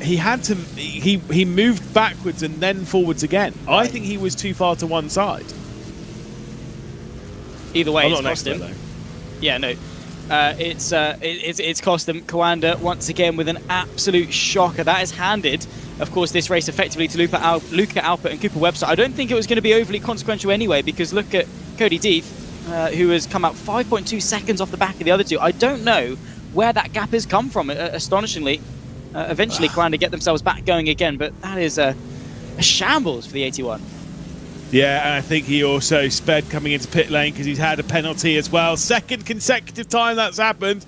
D: He had to... He moved backwards and then forwards again. Right. I think he was too far to one side.
E: Either way, it's cost him. Yeah, no. It's cost them. Coanda once again with an absolute shocker. That is handed, of course, this race effectively to Luca Alpert and Cooper Webster. I don't think it was going to be overly consequential anyway, because look at Cody Deeth, who has come out 5.2 seconds off the back of the other 2. I don't know where that gap has come from, astonishingly. Eventually, Coanda get themselves back going again, but that is a shambles for the 81.
D: Yeah, and I think he also sped coming into pit lane because he's had a penalty as well. Second consecutive time that's happened.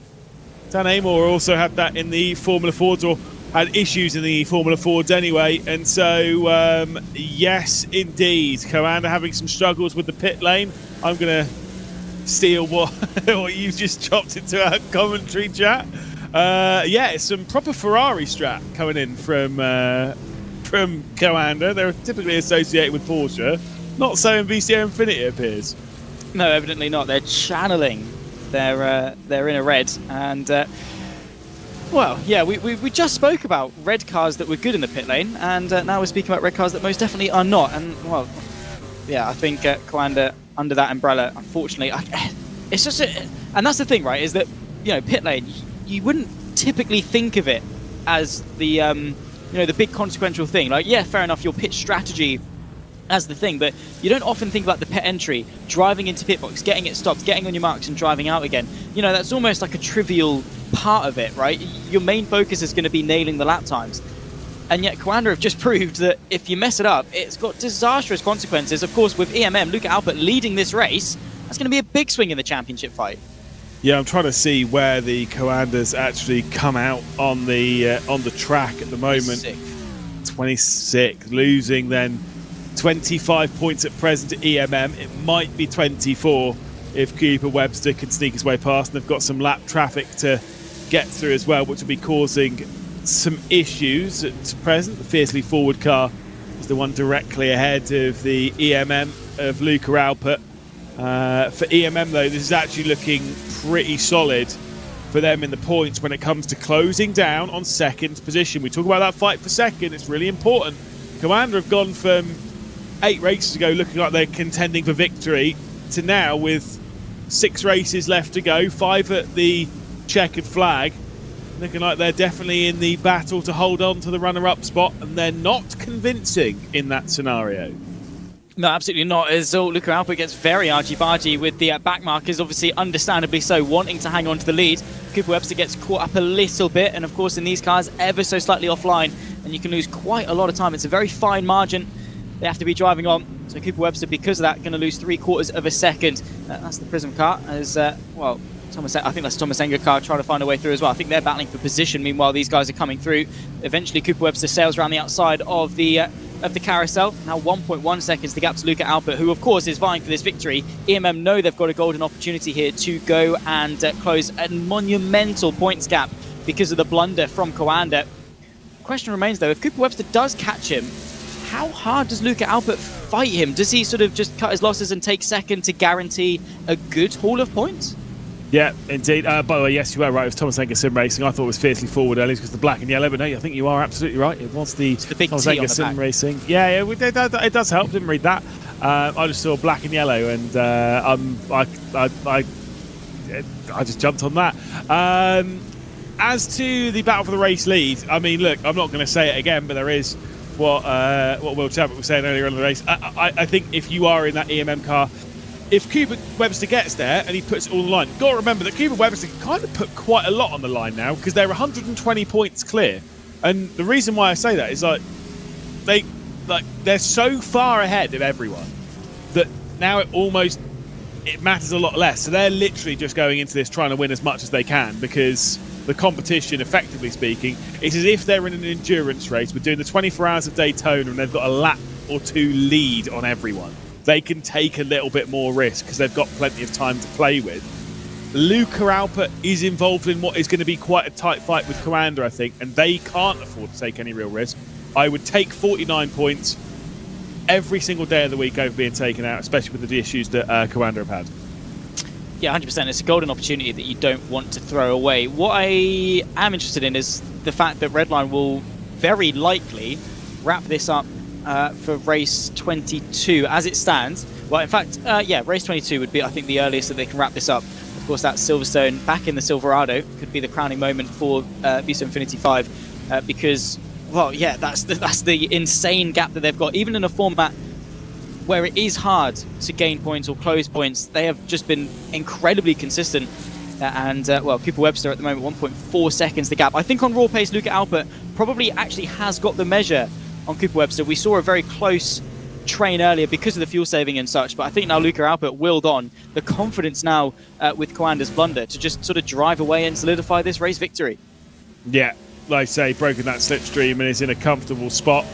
D: Dan Amor also had that in the Formula Fords, or had issues in the Formula Fords anyway. And so, yes, indeed, Coanda having some struggles with the pit lane. I'm going to steal what you just chopped into our commentary chat. Yeah, it's some proper Ferrari strat coming in from Coanda. They're typically associated with Porsche. Not so in VCO INFINITY, it appears.
E: No, evidently not. They're channeling their inner red. And, well, yeah, we just spoke about red cars that were good in the pit lane, and now we're speaking about red cars that most definitely are not. And, well, yeah, I think Coanda under that umbrella, unfortunately, it's just and that's the thing, right, is that, you know, pit lane, you wouldn't typically think of it as the the big consequential thing. Like, yeah, fair enough, your pit strategy as the thing, but you don't often think about the pit entry, driving into pit box, getting it stopped, getting on your marks and driving out again. You know, that's almost like a trivial part of it, right? Your main focus is going to be nailing the lap times. And yet Coanda have just proved that if you mess it up, it's got disastrous consequences. Of course, with EMM, Luca Alpert leading this race, That's going to be a big swing in the championship fight.
D: Yeah, I'm trying to see where the Coanders actually come out on the track at the moment. 26, losing then 25 points at present to EMM. It might be 24 if Cooper Webster can sneak his way past, and they've got some lap traffic to get through as well, which will be causing some issues at present. The fiercely forward car is the one directly ahead of the EMM of Luca Alpert. For EMM though, this is actually looking pretty solid for them in the points when it comes to closing down on second position. We talk about that fight for second, it's really important. Commander have gone from 8 races ago looking like they're contending for victory to now with 6 races left to go, 5 at the checkered flag, looking like they're definitely in the battle to hold on to the runner-up spot, and they're not convincing in that scenario.
E: No, absolutely not. As Luca Alpert gets very argy-bargy with the back markers, obviously understandably so, wanting to hang on to the lead. Cooper Webster gets caught up a little bit, and of course in these cars, ever so slightly offline, and you can lose quite a lot of time. It's a very fine margin they have to be driving on. So Cooper Webster, because of that, going to lose 3/4 of a second. That's the Prism car, as well. I think that's Thomas Enger car trying to find a way through as well. I think they're battling for position. Meanwhile, these guys are coming through. Eventually, Cooper Webster sails around the outside of the carousel. Now 1.1 seconds to gap to Luca Alpert, who of course is vying for this victory. EMM know they've got a golden opportunity here to go and close a monumental points gap because of the blunder from Coanda. Question remains though, if Cooper Webster does catch him, how hard does Luca Alpert fight him? Does he sort of just cut his losses and take second to guarantee a good haul of points?
D: Yeah, indeed. By the way, yes, you were right. It was Thomas Enger Sim Racing. I thought it was fiercely forward early because the black and yellow, but no, I think you are absolutely right. It was the
E: big
D: Thomas
E: T
D: Enger
E: on the
D: Sim
E: back.
D: Racing. Yeah, it does help. Didn't read that. I just saw black and yellow, and I just jumped on that. As to the battle for the race lead, I mean, look, I'm not going to say it again, but there is what Will Chadwick was saying earlier in the race. I think if you are in that EMM car, if Cooper Webster gets there and he puts it all on the line, you've got to remember that Cooper Webster can kind of put quite a lot on the line now because they're 120 points clear. And the reason why I say that is they're so far ahead of everyone that now it matters a lot less. So they're literally just going into this trying to win as much as they can because the competition, effectively speaking, is as if they're in an endurance race. We're doing the 24 hours of Daytona and they've got a lap or 2 lead on everyone. They can take a little bit more risk because they've got plenty of time to play with. Luca Alpert is involved in what is going to be quite a tight fight with Coanda, I think, and they can't afford to take any real risk. I would take 49 points every single day of the week over being taken out, especially with the issues that Coanda have had.
E: Yeah, 100%. It's a golden opportunity that you don't want to throw away. What I am interested in is the fact that Redline will very likely wrap this up for race 22 as it stands. Well, in fact, yeah, race 22 would be, I think, the earliest that they can wrap this up. Of course, that's Silverstone back in the Silverado. Could be the crowning moment for VCO INFINITY V because, well, yeah, that's the insane gap that they've got. Even in a format where it is hard to gain points or close points, they have just been incredibly consistent. Well, Cooper Webster at the moment, 1.4 seconds the gap. I think on raw pace, Luca Alpert probably actually has got the measure on Cooper Webster. We saw a very close train earlier because of the fuel saving and such, but I think now Luca Alpert willed on the confidence now with Coanda's blunder to just sort of drive away and solidify this race victory.
D: Yeah, like I say, broken that slipstream and is in a comfortable spot.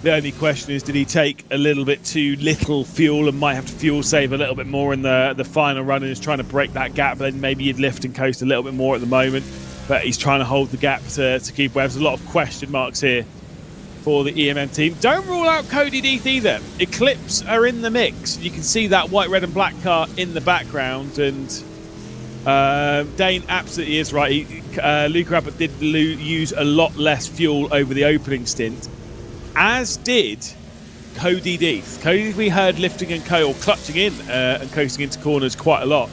D: The only question is, did he take a little bit too little fuel and might have to fuel save a little bit more in the final run and is trying to break that gap, then maybe he'd lift and coast a little bit more at the moment, but he's trying to hold the gap to keep Webbs. A lot of question marks here for the EMM team. Don't rule out Cody Death either. Eclipse are in the mix. You can see that white, red and black car in the background, and Dane absolutely is right. Luca Alpert did use a lot less fuel over the opening stint, as did Cody Death. Cody, we heard lifting and clutching in and coasting into corners quite a lot.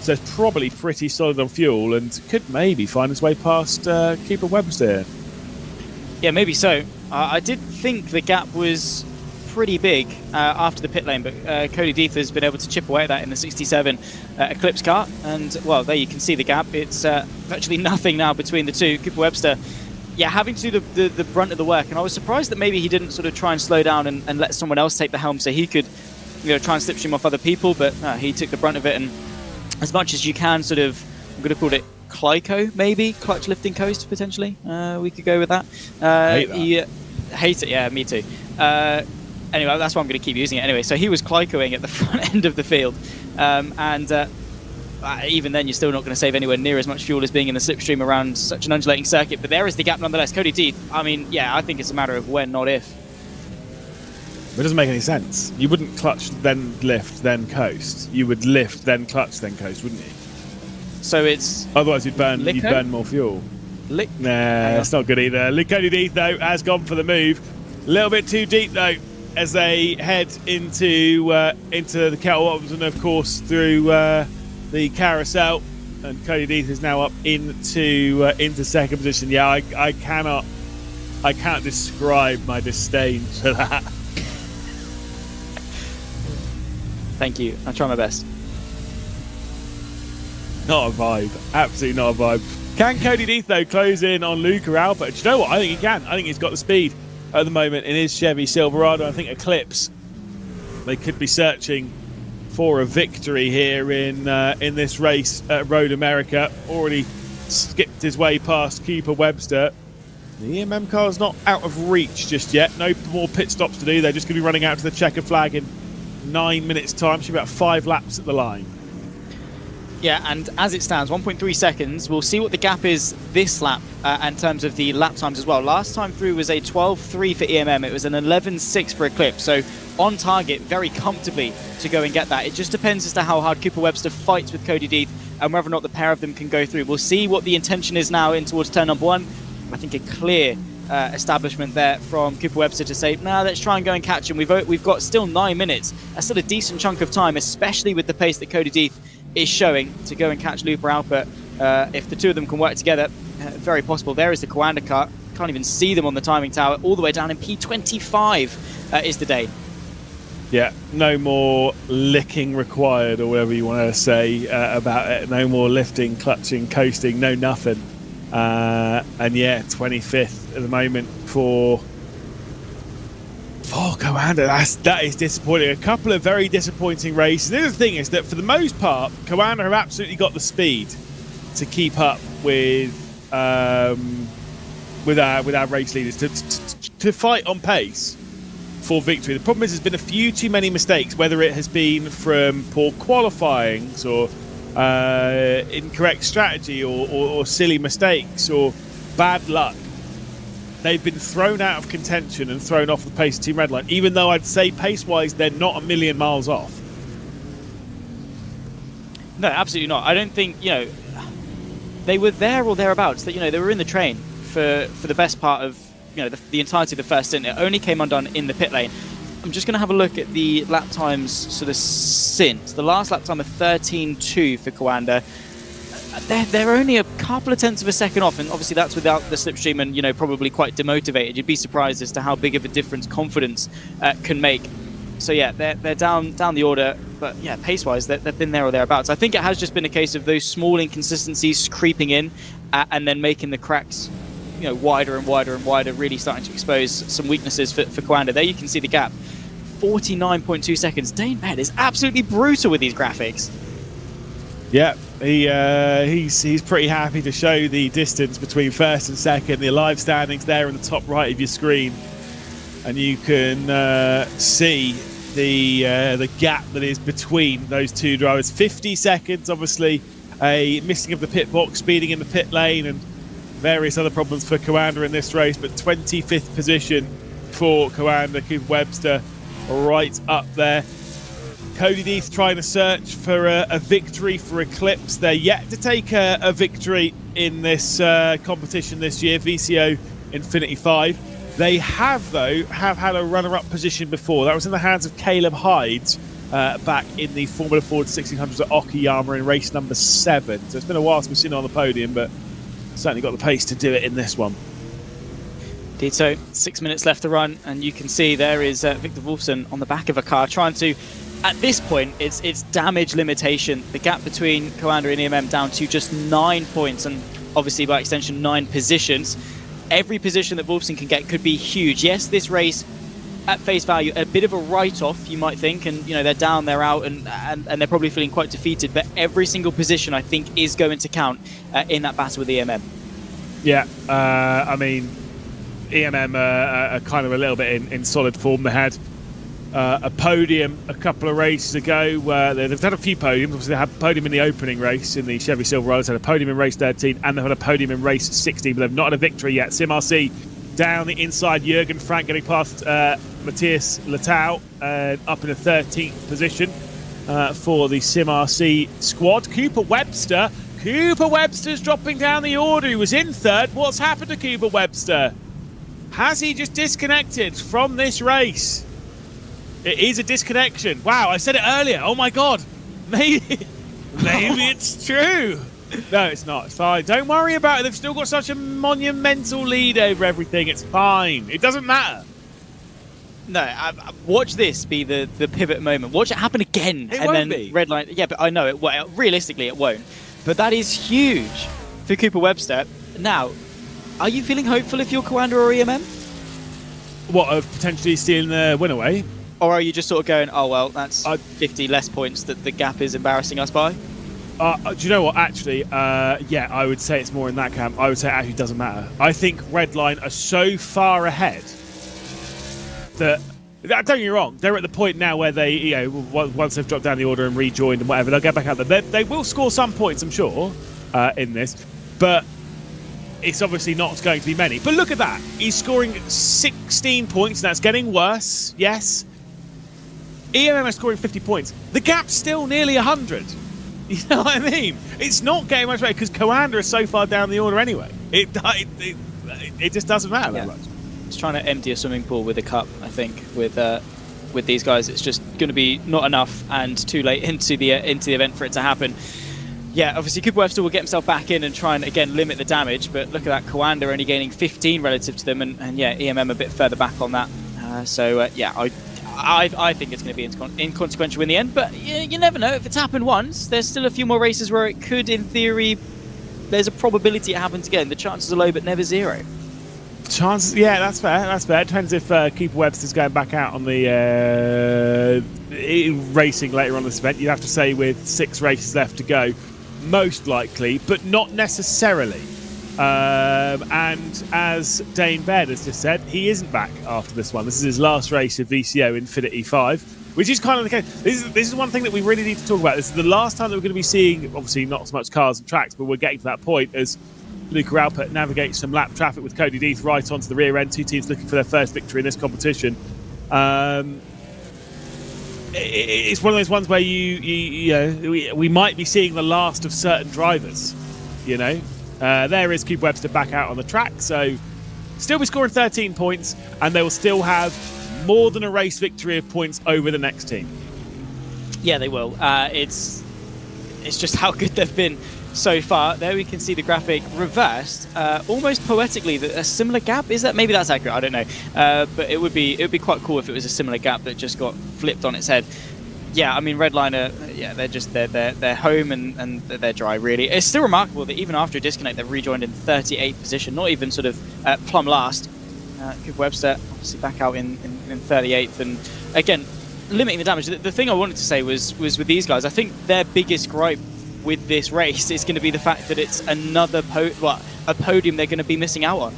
D: So it's probably pretty solid on fuel and could maybe find his way past Cooper Webster.
E: Yeah, maybe so. I did think the gap was pretty big after the pit lane, but Cody Death has been able to chip away at that in the 67 Eclipse car. And, well, there you can see the gap. It's virtually nothing now between the two. Cooper Webster, yeah, having to do the brunt of the work. And I was surprised that maybe he didn't sort of try and slow down and let someone else take the helm so he could try and slipstream off other people, but he took the brunt of it. And as much as you can sort of, I'm going to call it Clyco, maybe clutch lifting coast potentially. We could go with that.
D: Hate that.
E: He hate it, yeah, me too. Anyway, that's why I'm going to keep using it anyway. So he was Clycoing at the front end of the field, even then, you're still not going to save anywhere near as much fuel as being in the slipstream around such an undulating circuit. But there is the gap nonetheless. Cody Deeth, I mean, yeah, I think it's a matter of when, not if.
D: It doesn't make any sense. You wouldn't clutch, then lift, then coast. You would lift, then clutch, then coast, wouldn't you?
E: So it's...
D: Otherwise, you'd burn more fuel. Nah, it's not good either. Cody Deeth, though, has gone for the move. A little bit too deep, though, as they head into the kettle and, of course, through the carousel. And Cody Deeth is now up into second position. Yeah, I cannot describe my disdain for that.
E: Thank you. I'll try my best.
D: Not a vibe. Absolutely not a vibe. Can Cody Deeth, though, close in on Luca Alba? Do you know what? I think he can. I think he's got the speed at the moment in his Chevy Silverado. I think Eclipse, they could be searching for a victory here in this race at Road America. Already skipped his way past Cooper Webster. The EMM car's not out of reach just yet. No more pit stops to do. They're just going to be running out to the checker flag in 9 minutes' time. Should be about 5 laps at the line.
E: Yeah, and as it stands, 1.3 seconds. We'll see what the gap is this lap in terms of the lap times as well. Last time through was a 12.3 for EMM. It was an 11.6 for Eclipse. So on target very comfortably to go and get that. It just depends as to how hard Cooper Webster fights with Cody Deeth and whether or not the pair of them can go through. We'll see what the intention is now in towards turn number 1. I think a clear establishment there from Cooper Webster to say, nah, let's try and go and catch him. We've got still 9 minutes. That's still a decent chunk of time, especially with the pace that Cody Deeth is showing to go and catch Luca Alba. If the two of them can work together, very possible. There is the Coanda car. Can't even see them on the timing tower. All the way down in P25 is the day.
D: Yeah, no more licking required, or whatever you want to say about it. No more lifting, clutching, coasting, no nothing. And yeah, 25th at the moment for Coanda. That is disappointing. A couple of very disappointing races. The other thing is that for the most part, Coanda have absolutely got the speed to keep up with our race leaders to fight on pace for victory. The problem is there's been a few too many mistakes, whether it has been from poor qualifyings or incorrect strategy or silly mistakes or bad luck. They've been thrown out of contention and thrown off the pace team red line, even though I'd say pace-wise they're not a million miles off.
E: No, absolutely not. I don't think, they were there or thereabouts. That they were in the train for the best part of the entirety of the first stint. It only came undone in the pit lane. I'm just going to have a look at the lap times sort of since. The last lap time of 13.2 for Coanda. They're only a couple of tenths of a second off, and obviously that's without the slipstream and, probably quite demotivated. You'd be surprised as to how big of a difference confidence can make. So yeah, they're down the order, but yeah, pace-wise, they've been there or thereabouts. I think it has just been a case of those small inconsistencies creeping in and then making the cracks wider and wider and wider, really starting to expose some weaknesses for Coanda. There you can see the gap. 49.2 seconds. Dane Med is absolutely brutal with these graphics.
D: Yeah, he's pretty happy to show the distance between first and second. The live standings there in the top right of your screen, and you can see the gap that is between those two drivers. 50 seconds, obviously, a missing of the pit box, speeding in the pit lane, and various other problems for Coanda in this race. But 25th position for Coanda. Cooper Webster right up there. Cody Deeth trying to search for a victory for Eclipse. They're yet to take a victory in this competition this year, VCO INFINITY V. They have had a runner-up position before. That was in the hands of Caleb Hyde back in the Formula Ford 1600s at Okayama in race number 7. So it's been a while since we've seen it on the podium, but certainly got the pace to do it in this one.
E: Indeed so. 6 minutes left to run, and you can see there is Victor Wolfson on the back of a car trying to... At this point, it's damage limitation. The gap between Coanda and EMM down to just 9 points, and obviously by extension 9 positions. Every position that Wolfson can get could be huge. Yes, this race at face value, a bit of a write-off, you might think, and they're down, they're out, and they're probably feeling quite defeated. But every single position, I think, is going to count in that battle with EMM.
D: Yeah, I mean, EMM are kind of a little bit in solid form. They had a podium a couple of races ago. They've had a few podiums. Obviously, they had a podium in the opening race in the Chevy Silverado. They had a podium in race 13, and they've had a podium in race 16, but they've not had a victory yet. SimRC down the inside, Jürgen Frank getting past Matthias Letau, up in the 13th position for the SimRC squad. Cooper Webster's dropping down the order. He was in third. What's happened to Cooper Webster? Has he just disconnected from this race? It is a disconnection. Wow, I said it earlier. Oh my God. Maybe it's true. No, it's not. It's fine. Don't worry about it. They've still got such a monumental lead over everything. It's fine. It doesn't matter.
E: No, watch this be the pivot moment. Watch it happen again.
D: It
E: and
D: won't
E: then
D: be.
E: red line. Yeah, but I know it. Well, realistically, it won't. But that is huge for Cooper Webster. Now, are you feeling hopeful if you're Coanda or EMM? What,
D: of potentially stealing the win away?
E: Or are you just sort of going, oh, well, that's 50 less points that the gap is embarrassing us by?
D: Do you know what? Actually, yeah, I would say it's more in that camp. I would say it actually doesn't matter. I think Redline are so far ahead that, don't get me wrong, they're at the point now where they, once they've dropped down the order and rejoined and whatever, they'll get back out there. They will score some points, I'm sure, in this, but it's obviously not going to be many. But look at that. He's scoring 16 points. That's getting worse, yes. EMM is scoring 50 points. The gap's still nearly 100. You know what I mean? It's not getting much better because Coanda is so far down the order anyway. It just doesn't matter that much.
E: It's trying to empty a swimming pool with a cup, I think, with these guys. It's just going to be not enough and too late into the event for it to happen. Yeah, obviously Cooper Webster will get himself back in and try and, again, limit the damage, but look at that, Coanda only gaining 15 relative to them, and yeah, EMM a bit further back on that. Yeah, I think it's going to be inconsequential in the end, but you never know. If it's happened once, there's still a few more races where it could, in theory, there's a probability it happens again. The chances are low, but never zero.
D: Chances, yeah, that's fair. That's fair. It depends if Cooper Webster's going back out on the racing later on this event. You'd have to say with 6 races left to go, most likely, but not necessarily. And as Dane Baird has just said, he isn't back after this one. This is his last race of VCO INFINITY V, which is kind of the case. This is one thing that we really need to talk about. This is the last time that we're going to be seeing, obviously not so much cars and tracks, but we're getting to that point as Luca Alpert navigates some lap traffic with Cody Deeth right onto the rear end. 2 teams looking for their first victory in this competition. It's one of those ones where we might be seeing the last of certain drivers, There is Cooper Webster back out on the track, so still be scoring 13 points, and they will still have more than a race victory of points over the next team.
E: Yeah, they will. It's just how good they've been so far. There we can see the graphic reversed, almost poetically. A similar gap, is that? Maybe that's accurate. I don't know, but it would be quite cool if it was a similar gap that just got flipped on its head. Yeah, I mean, Redliner, yeah, they're home and they're dry, really. It's still remarkable that even after a disconnect, they've rejoined in 38th position, not even sort of plumb last. Cooper Webster, obviously back out in 38th, and again, limiting the damage. The thing I wanted to say was with these guys, I think their biggest gripe with this race is going to be the fact that it's another a podium they're going to be missing out on.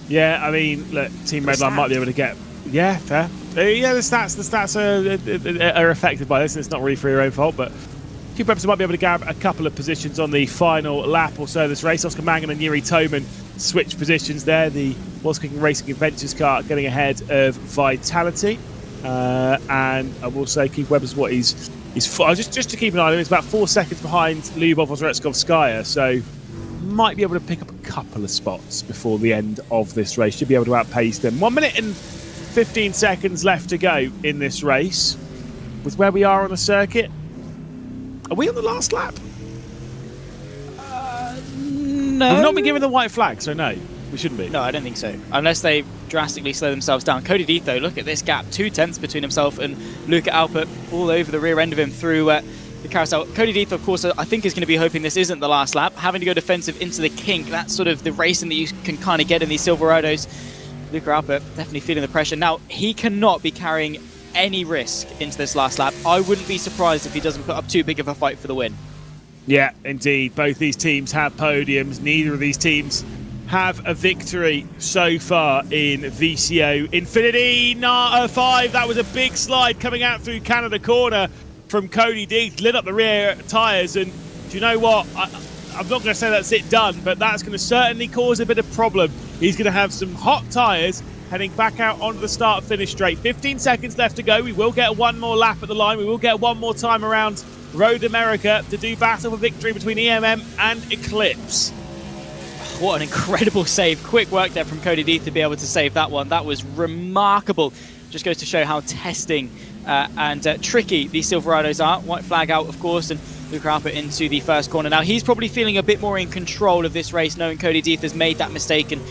D: Yeah, I mean, look, Team Redline might be able to get... Yeah, fair. Yeah, the stats are affected by this, and it's not really for your own fault, but Cooper Webster might be able to grab a couple of positions on the final lap or so of this race. Oscar Mangan and Yuri Toman switch positions there. The What's Cooking Racing Adventures car getting ahead of Vitality. And I will say Cooper Webster's just to keep an eye on him, it's about 4 seconds behind Lyubov Ozretskovskaya, so might be able to pick up a couple of spots before the end of this race. Should be able to outpace them. 1 minute and 15 seconds left to go in this race. With where we are on the circuit, are we on the last lap?
E: No.
D: We've not been given the white flag, so no, we shouldn't be.
E: No, I don't think so. Unless they drastically slow themselves down. Cody Deeth, though, look at this gap. 2/10 between himself and Luca Alpert, all over the rear end of him through the carousel. Cody Deeth, of course, I think is going to be hoping this isn't the last lap, having to go defensive into the kink. That's sort of the racing that you can kind of get in these Silverados. Luca Alpert definitely feeling the pressure. Now, he cannot be carrying any risk into this last lap. I wouldn't be surprised if he doesn't put up too big of a fight for the win.
D: Yeah, indeed. Both these teams have podiums. Neither of these teams have a victory so far in VCO Infinity V. That was a big slide coming out through Canada corner from Cody Deeth, lit up the rear tyres, and do you know what? I'm not going to say that's it done, but that's going to certainly cause a bit of problem. He's going to have some hot tyres heading back out onto the start-finish straight. 15 seconds left to go. We will get one more lap at the line. We will get one more time around Road America to do battle for victory between EMM and Eclipse.
E: What an incredible save. Quick work there from Cody Deeth to be able to save that one. That was remarkable. Just goes to show how testing and tricky these Silverados are. White flag out, of course, and Luca Alpert into the first corner. Now, he's probably feeling a bit more in control of this race, knowing Cody Deeth has made that mistake. And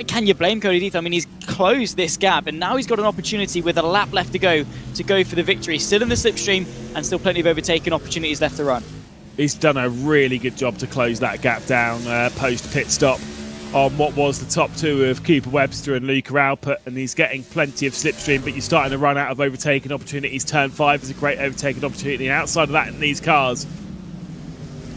E: can you blame Cody Deeth? I mean, he's closed this gap, and now he's got an opportunity with a lap left to go for the victory. Still in the slipstream, and still plenty of overtaking opportunities left to run.
D: He's done a really good job to close that gap down post-pit stop on what was the top two of Cooper Webster and Luca Alpert, and he's getting plenty of slipstream, but you're starting to run out of overtaking opportunities. Turn 5 is a great overtaking opportunity, and outside of that in these cars,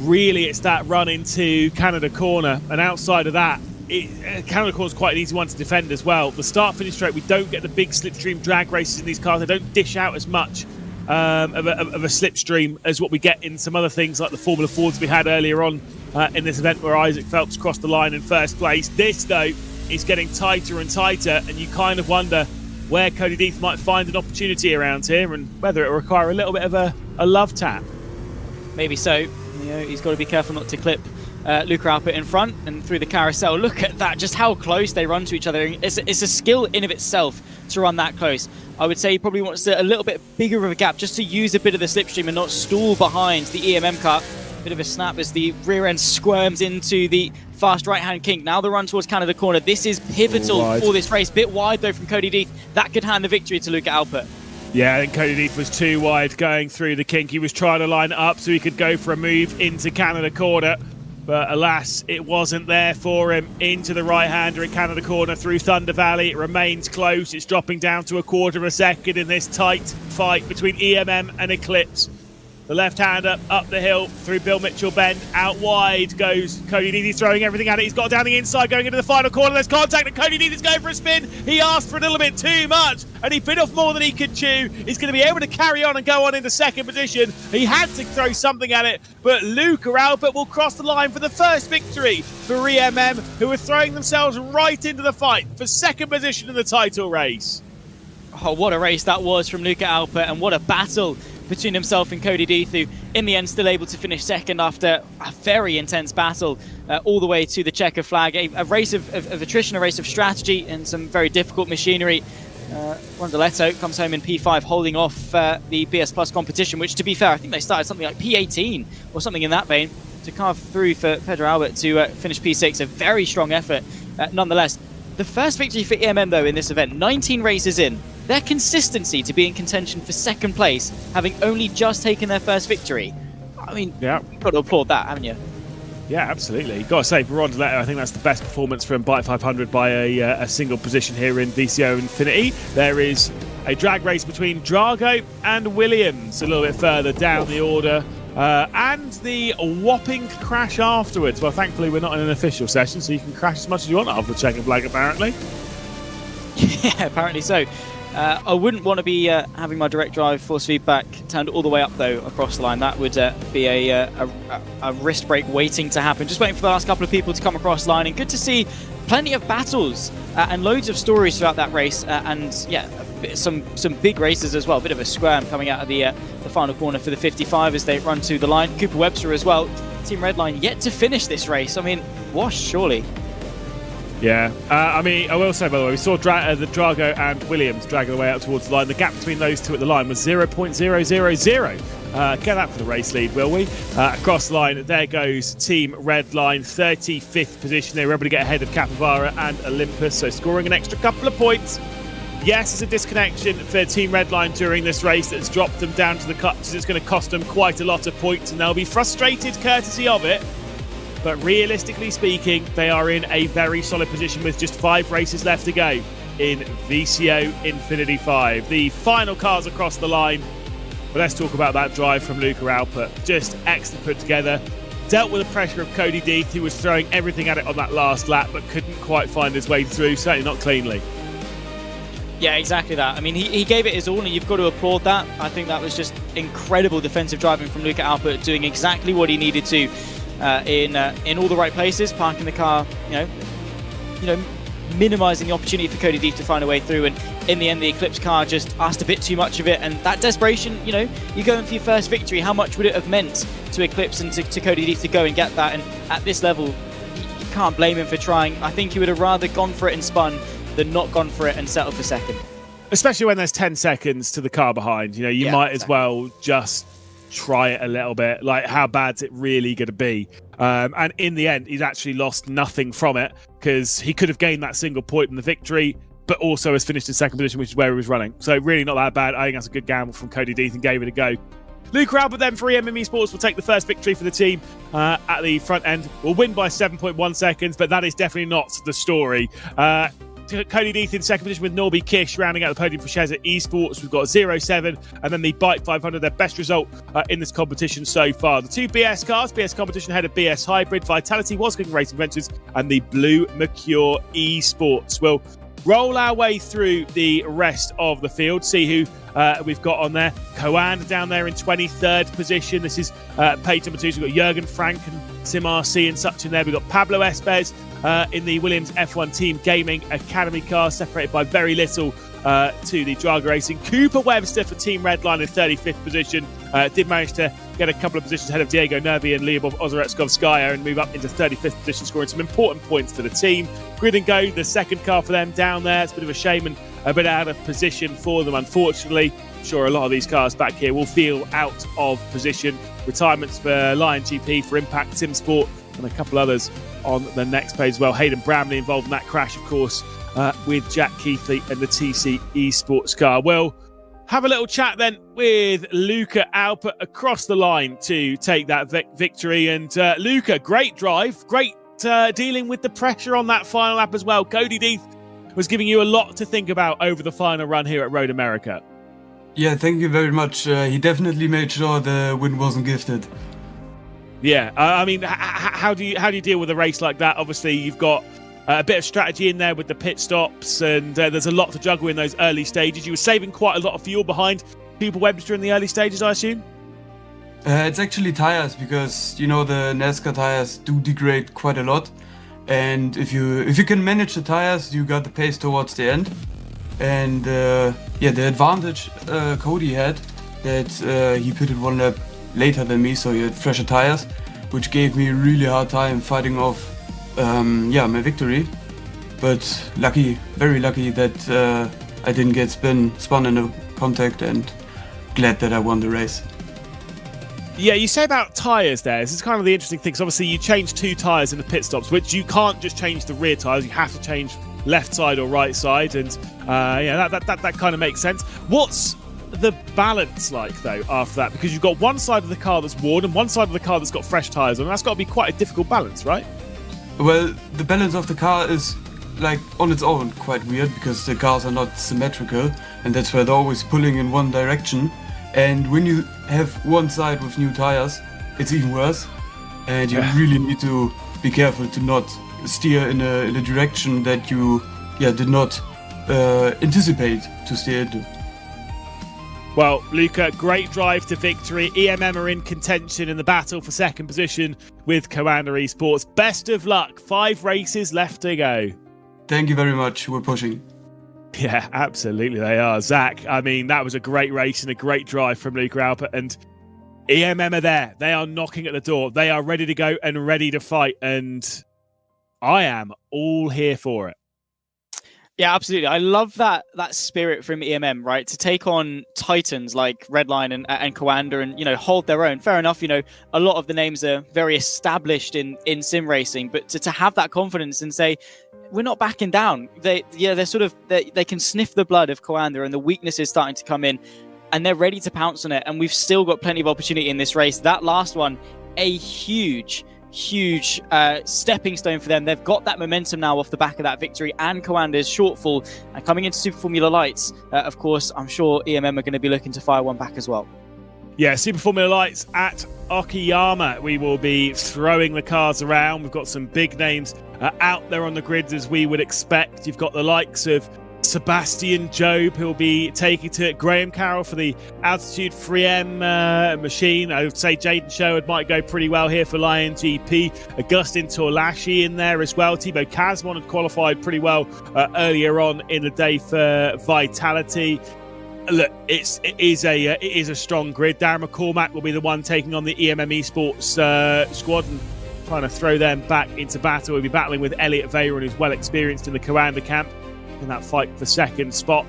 D: really it's that run into Canada corner, and outside of that, Canada corner is quite an easy one to defend as well. The start-finish straight, we don't get the big slipstream drag races in these cars. They don't dish out as much of a slipstream as what we get in some other things like the Formula Fords we had earlier on in this event where Isaac Phelps crossed the line in first place. This, though, is getting tighter and tighter, and you kind of wonder where Cody Deeth might find an opportunity around here and whether it will require a little bit of a love tap.
E: Maybe so. You know, he's got to be careful not to clip Luca Alpert in front and through the carousel. Look at that, just how close they run to each other. It's a skill in of itself to run that close. I would say he probably wants a little bit bigger of a gap just to use a bit of the slipstream and not stall behind the EMM car. Bit of a snap as the rear end squirms into the fast right-hand kink. Now the run towards Canada corner. This is pivotal for this race. Bit wide though from Cody Deeth. That could hand the victory to Luca Alpert.
D: Yeah, I think Cody Deeth was too wide going through the kink. He was trying to line it up so he could go for a move into Canada corner. But alas, it wasn't there for him. Into the right-hander at Canada corner through Thunder Valley. It remains close. It's dropping down to a quarter of a second in this tight fight between EMM and Eclipse. The left-hander up the hill through Bill Mitchell Bend. Out wide goes Cody Deeth. He's throwing everything at it. He's got down the inside going into the final corner. There's contact and Cody Deeth is going for a spin. He asked for a little bit too much and he bit off more than he could chew. He's going to be able to carry on and go on into second position. He had to throw something at it, but Luca Alpert will cross the line for the first victory for EMM, who are throwing themselves right into the fight for second position in the title race.
E: Oh, what a race that was from Luca Alpert, and what a battle between himself and Cody Deeth, who in the end still able to finish second after a very intense battle all the way to the checker flag. A race of attrition, a race of strategy and some very difficult machinery. Rondaletto comes home in P5 holding off the BS+ competition, which to be fair, I think they started something like P18 or something in that vein to carve through for Pedro Albert to finish P6. A very strong effort nonetheless. The first victory for EMM though in this event, 19 races in. Their consistency to be in contention for second place, having only just taken their first victory. I mean,
D: yeah,
E: you've got to applaud that, haven't you?
D: Yeah, absolutely. You've got to say, for Rondaletto, I think that's the best performance from Bike 500 by a single position here in VCO Infinity. There is a drag race between Drago and Williams a little bit further down the order. And the whopping crash afterwards. Well, thankfully, we're not in an official session, so you can crash as much as you want after the checker flag, apparently.
E: Yeah, apparently so. I wouldn't want to be having my direct drive force feedback turned all the way up, though, across the line. That would be a wrist break waiting to happen. Just waiting for the last couple of people to come across the line. And good to see plenty of battles and loads of stories throughout that race. And, yeah, some big races as well. A bit of a squirm coming out of the final corner for the 55 as they run to the line. Cooper Webster as well. Team Redline yet to finish this race. I mean, wash, surely.
D: Yeah, I mean, I will say, by the way, we saw the Drago and Williams dragging the way up towards the line. The gap between those two at the line was 0.000. Get that for the race lead, will we? Across the line, there goes Team Redline, 35th position. They were able to get ahead of Capivara and Olympus, so scoring an extra couple of points. Yes, it's a disconnection for Team Redline during this race that's dropped them down to the cuts. It's going to cost them quite a lot of points, and they'll be frustrated courtesy of it. but realistically speaking, they are in a very solid position with just 5 races left to go in VCO INFINITY V. The final cars across the line. But let's talk about that drive from Luca Alpert. Just excellent put together. Dealt with the pressure of Cody Deeth, who was throwing everything at it on that last lap, but couldn't quite find his way through, certainly not cleanly.
E: Yeah, exactly that. I mean, he gave it his all, and you've got to applaud that. I think that was just incredible defensive driving from Luca Alpert, doing exactly what he needed to in all the right places, parking the car, you know, minimising the opportunity for Cody Deeth to find a way through. And in the end, the Eclipse car just asked a bit too much of it. And that desperation, you know, you're going for your first victory. How much would it have meant to Eclipse and to Cody Deeth to go and get that? And at this level, you can't blame him for trying. I think he would have rather gone for it and spun than not gone for it and settled for second.
D: Especially when there's 10 seconds to the car behind. You know, you might as well just try it a little bit. Like, how bad's it really going to be? And in the end, he's actually lost nothing from it, because he could have gained that single point in the victory, but also has finished in second position, which is where he was running. So really not that bad. I think that's a good gamble from Cody Deeth and gave it a go. Luca Alpert then for EMM Esports will take the first victory for the team at the front end. Will win by 7.1 seconds, but that is definitely not the story. Cody Deeth in second position with Norby Kish rounding out the podium for Shezza Esports. We've got 0-7 and then the Bike 500, their best result in this competition so far. The 2 BS cars, BS Competition ahead of BS Hybrid, Vitality Was Cooking Racing Ventures, and the Blue Mercure Esports. We'll roll our way through the rest of the field, see who we've got on there. Coand down there in 23rd position. This is page number 2. So we've got Jürgen Frank and Sim RC and such in there. We've got Pablo Espez in the Williams F1 Team Gaming Academy car, separated by very little to the Draga Racing. Cooper Webster for Team Redline in 35th position. Did manage to get a couple of positions ahead of Diego Nervi and Lyubov Ozaretskovskaya and move up into 35th position, scoring some important points for the team. Grid and Go, the second car for them down there. It's a bit of a shame and a bit out of position for them, unfortunately. I'm sure a lot of these cars back here will feel out of position. Retirements for Lion GP, for Impact Sim Sport, and a couple others on the next page as well. Hayden Bramley involved in that crash, of course, with Jack Keithley and the TC Esports car. We'll have a little chat then with Luca Alpert across the line to take that victory. And Luca, great drive, great dealing with the pressure on that final lap as well. Cody Deeth was giving you a lot to think about over the final run here at Road America.
F: Yeah, thank you very much. He definitely made sure the win wasn't gifted.
D: Yeah, I mean, how do you deal with a race like that? Obviously, you've got a bit of strategy in there with the pit stops, and there's a lot to juggle in those early stages. You were saving quite a lot of fuel behind Cooper Webster in the early stages, I assume?
F: It's actually tires, because, you know, the NASCAR tires do degrade quite a lot. And if you can manage the tires, you got the pace towards the end. And yeah, the advantage Cody had, that he pitted one lap later than me, so he had fresher tires, which gave me a really hard time fighting off yeah, my victory. But lucky, very lucky that I didn't get spun in a contact, and glad that I won the race.
D: Yeah, you say about tyres there. This is kind of the interesting thing, because obviously you change 2 tyres in the pit stops, which you can't just change the rear tyres. You have to change left side or right side, and yeah, that kind of makes sense. What's the balance like, though, after that? Because you've got one side of the car that's worn and one side of the car that's got fresh tyres on. That's got to be quite a difficult balance, right?
F: Well, the balance of the car is, like, on its own quite weird, because the cars are not symmetrical, and that's why they're always pulling in one direction. And when you have one side with new tires, it's even worse, and you really need to be careful to not steer in a direction that you did not anticipate to steer into.
D: Well, Luca, great drive to victory. EMM are in contention in the battle for second position with Coanda Esports. Best of luck. 5 races left to go.
F: Thank you very much. We're pushing.
D: Yeah, absolutely they are. Zach, I mean, that was a great race and a great drive from Luca Alpert, and EMM are there. They are knocking at the door. They are ready to go and ready to fight, and I am all here for it.
E: Yeah, absolutely. I love that spirit from EMM, right? To take on titans like Redline and Coanda and, you know, hold their own. Fair enough, you know, a lot of the names are very established in sim racing, but to have that confidence and say, we're not backing down. They can sniff the blood of Coanda and the weakness is starting to come in, and they're ready to pounce on it. And we've still got plenty of opportunity in this race. That last one, a huge huge stepping stone for them. They've got that momentum now off the back of that victory and Coander's shortfall. And coming into Super Formula Lights, of course, I'm sure EMM are going to be looking to fire one back as well.
D: Yeah, Super Formula Lights at Okayama. We will be throwing the cars around. We've got some big names out there on the grids as we would expect. You've got the likes of Sebastian Job, who'll be taking to it. Graham Carroll for the Altitude 3M machine. I would say Jaden Sherwood might go pretty well here for Lion GP. Augustin Torlashi in there as well. Thibaut Casmon had qualified pretty well earlier on in the day for Vitality. Look, it is a strong grid. Darren McCormack will be the one taking on the EMM Esports squad and trying to throw them back into battle. We'll be battling with Elliot Veyron, who's well experienced in the Coander camp in that fight for second spot.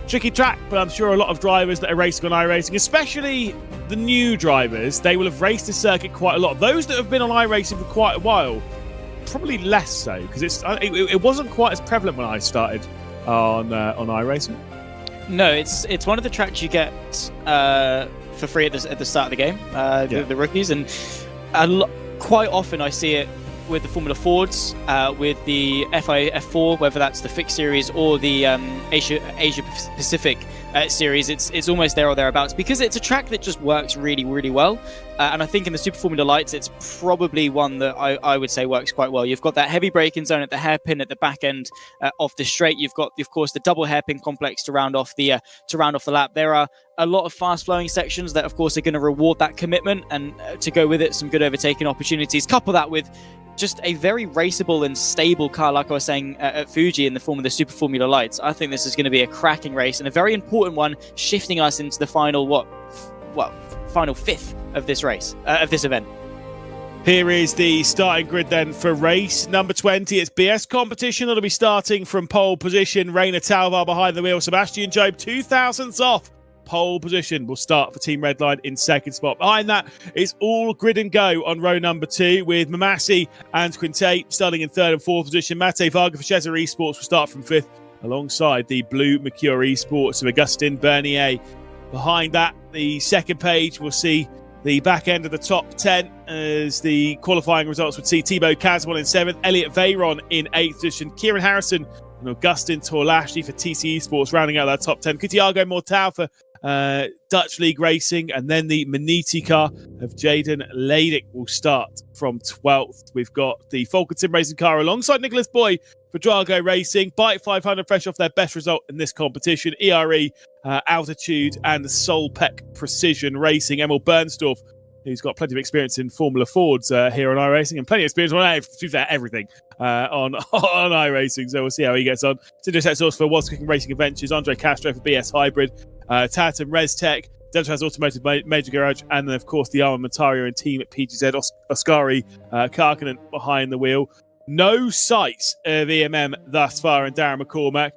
D: Tricky track, but I'm sure a lot of drivers that are racing on iRacing, especially the new drivers, they will have raced the circuit quite a lot. Those that have been on iRacing for quite a while, probably less so, because it wasn't quite as prevalent when I started on iRacing.
E: No, it's one of the tracks you get for free at the start of the game, the rookies, and quite often I see it with the Formula Fords, with the FI F4, whether that's the fixed series or the Asia Pacific series. It's almost there or thereabouts because it's a track that just works really, really well. And I think in the Super Formula Lights, it's probably one that I would say works quite well. You've got that heavy braking zone at the hairpin at the back end of the straight. You've got, of course, the double hairpin complex to round off the lap. There are a lot of fast-flowing sections that, of course, are going to reward that commitment, and to go with it, some good overtaking opportunities. Couple that with just a very raceable and stable car, like I was saying at Fuji in the form of the Super Formula Lights. I think this is going to be a cracking race and a very important one, shifting us into the final fifth of this race, of this event.
D: Here is the starting grid then for race number 20. It's BS competition that'll be starting from pole position. Rainer Talvar behind the wheel. Sebastian Job 2,000ths off. Pole position will start for Team Redline in second spot. Behind that is all grid and go on row number 2 with Mamasi and Quinte starting in third and fourth position. Mate Varga for Cesar Esports will start from fifth alongside the blue Mercure Esports of Augustin Bernier. Behind that, the second page, we'll see the back end of the top 10 as the qualifying results would see Thibaut Casmon in 7th, Elliot Veyron in 8th position, Kieran Harrison and Augustin Torlashi for TC Esports rounding out that top 10, Kutiago Mortal for Dutch League Racing, and then the Maniti car of Jaden Ladick will start from 12th. We've got the Falcon Sim Racing car alongside Nicholas Boy for Drago Racing, Bite 500 fresh off their best result in this competition, ERE, Altitude and Solpec Precision Racing. Emil Bernsdorf, who's got plenty of experience in Formula Fords here on iRacing and plenty of experience on everything on iRacing, so we'll see how he gets on. Cinder Tech Source for What's Cooking Racing Adventures, Andre Castro for BS Hybrid, Tatum ResTech, Delta Automotive Major Garage, and then of course the Armamentario and team at PGZ, Oskari Karkinen behind the wheel. No sights of EMM thus far, and Darren McCormack.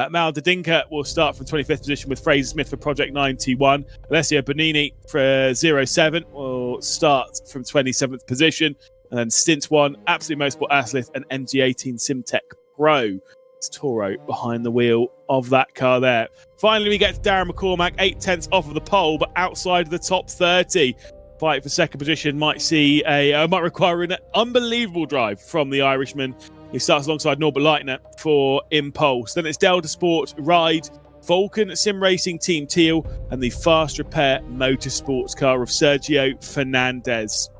D: Mal Dadinka will start from 25th position with Fraser Smith for Project 91. Alessio Bonini for 07 will start from 27th position. And then Stint 1, Absolute Motorsport Athlete, and MG18 Simtech Pro. It's Toro behind the wheel of that car there. Finally, we get to Darren McCormack, 8/10 off of the pole, but outside of the top 30. Fight for second position might require an unbelievable drive from the Irishman. He starts alongside Norbert Leitner for Impulse. Then it's Delta Sport, Ride, Vulcan Sim Racing Team Teal, and the Fast Repair Motorsports car of Sergio Fernandez.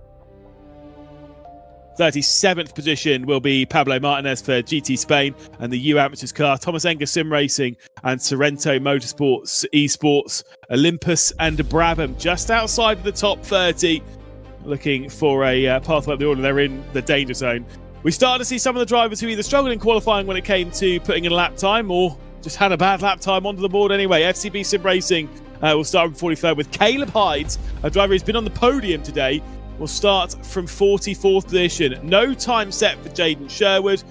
D: 37th position will be Pablo Martinez for GT Spain and the U Amateurs car, Thomas Enger Sim Racing and Sorrento Motorsports Esports, Olympus and Brabham just outside of the top 30, looking for a pathway up the order. They're in the danger zone. We started to see some of the drivers who either struggled in qualifying when it came to putting in a lap time or just had a bad lap time onto the board anyway. FCB Sim Racing will start from 43rd with Caleb Hyde, a driver who's been on the podium today, will start from 44th position. No time set for Jaden Sherwood,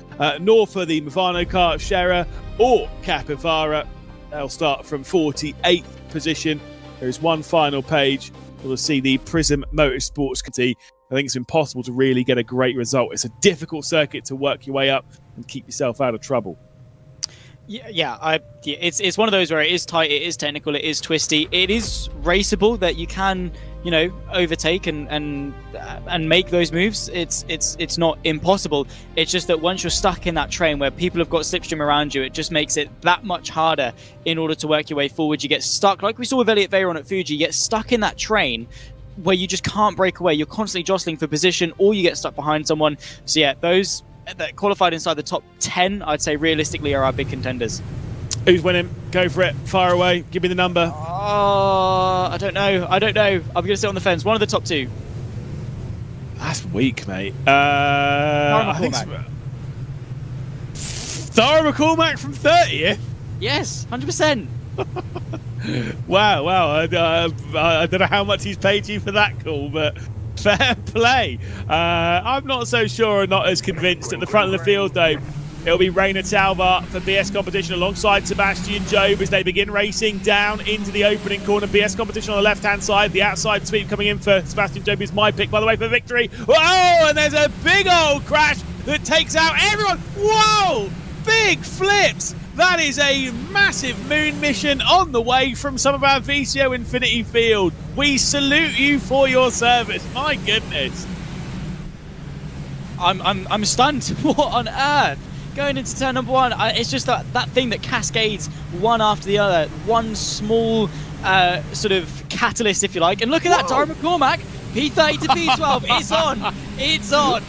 D: nor for the Movano car, Scherer or Capivara. They'll start from 48th position. There is one final page. We'll see the Prism Motorsports Committee. I think it's impossible to really get a great result. It's a difficult circuit to work your way up and keep yourself out of trouble. It's one of those where it is tight, it is technical, it is twisty, it is raceable, that you can
E: you know, overtake and make those moves. It's not impossible. It's just that once you're stuck in that train where people have got slipstream around you, it just makes it that much harder in order to work your way forward. You get stuck, like we saw with Elliott Veyron at Fuji, you get stuck in that train where you just can't break away. You're constantly jostling for position, or you get stuck behind someone. So yeah, those that qualified inside the top 10, I'd say realistically are our big contenders.
D: Who's winning? Go for it. Fire away. Give me the number.
E: I don't know. I'm going to sit on the fence. One of the top 2.
D: That's weak, mate. I think Dara McCormack from 30th?
E: Yes, 100%.
D: Wow. I don't know how much he's paid you for that call, but fair play. I'm not so sure or not as convinced. At the front of the field, though, it'll be Rainer Talbot for BS Competition alongside Sebastian Job as they begin racing down into the opening corner. BS Competition on the left-hand side. The outside sweep coming in for Sebastian Job is my pick, by the way, for victory. Whoa! And there's a big old crash that takes out everyone. Whoa! Big flips. That is a massive moon mission on the way from some of our VCO Infinity field. We salute you for your service. My goodness.
E: I'm stunned. What on earth? Going into turn number 1, it's just that thing that cascades one after the other. One small sort of catalyst, if you like. And look at that, Dara McCormack, P30 to P12. It's on. It's on.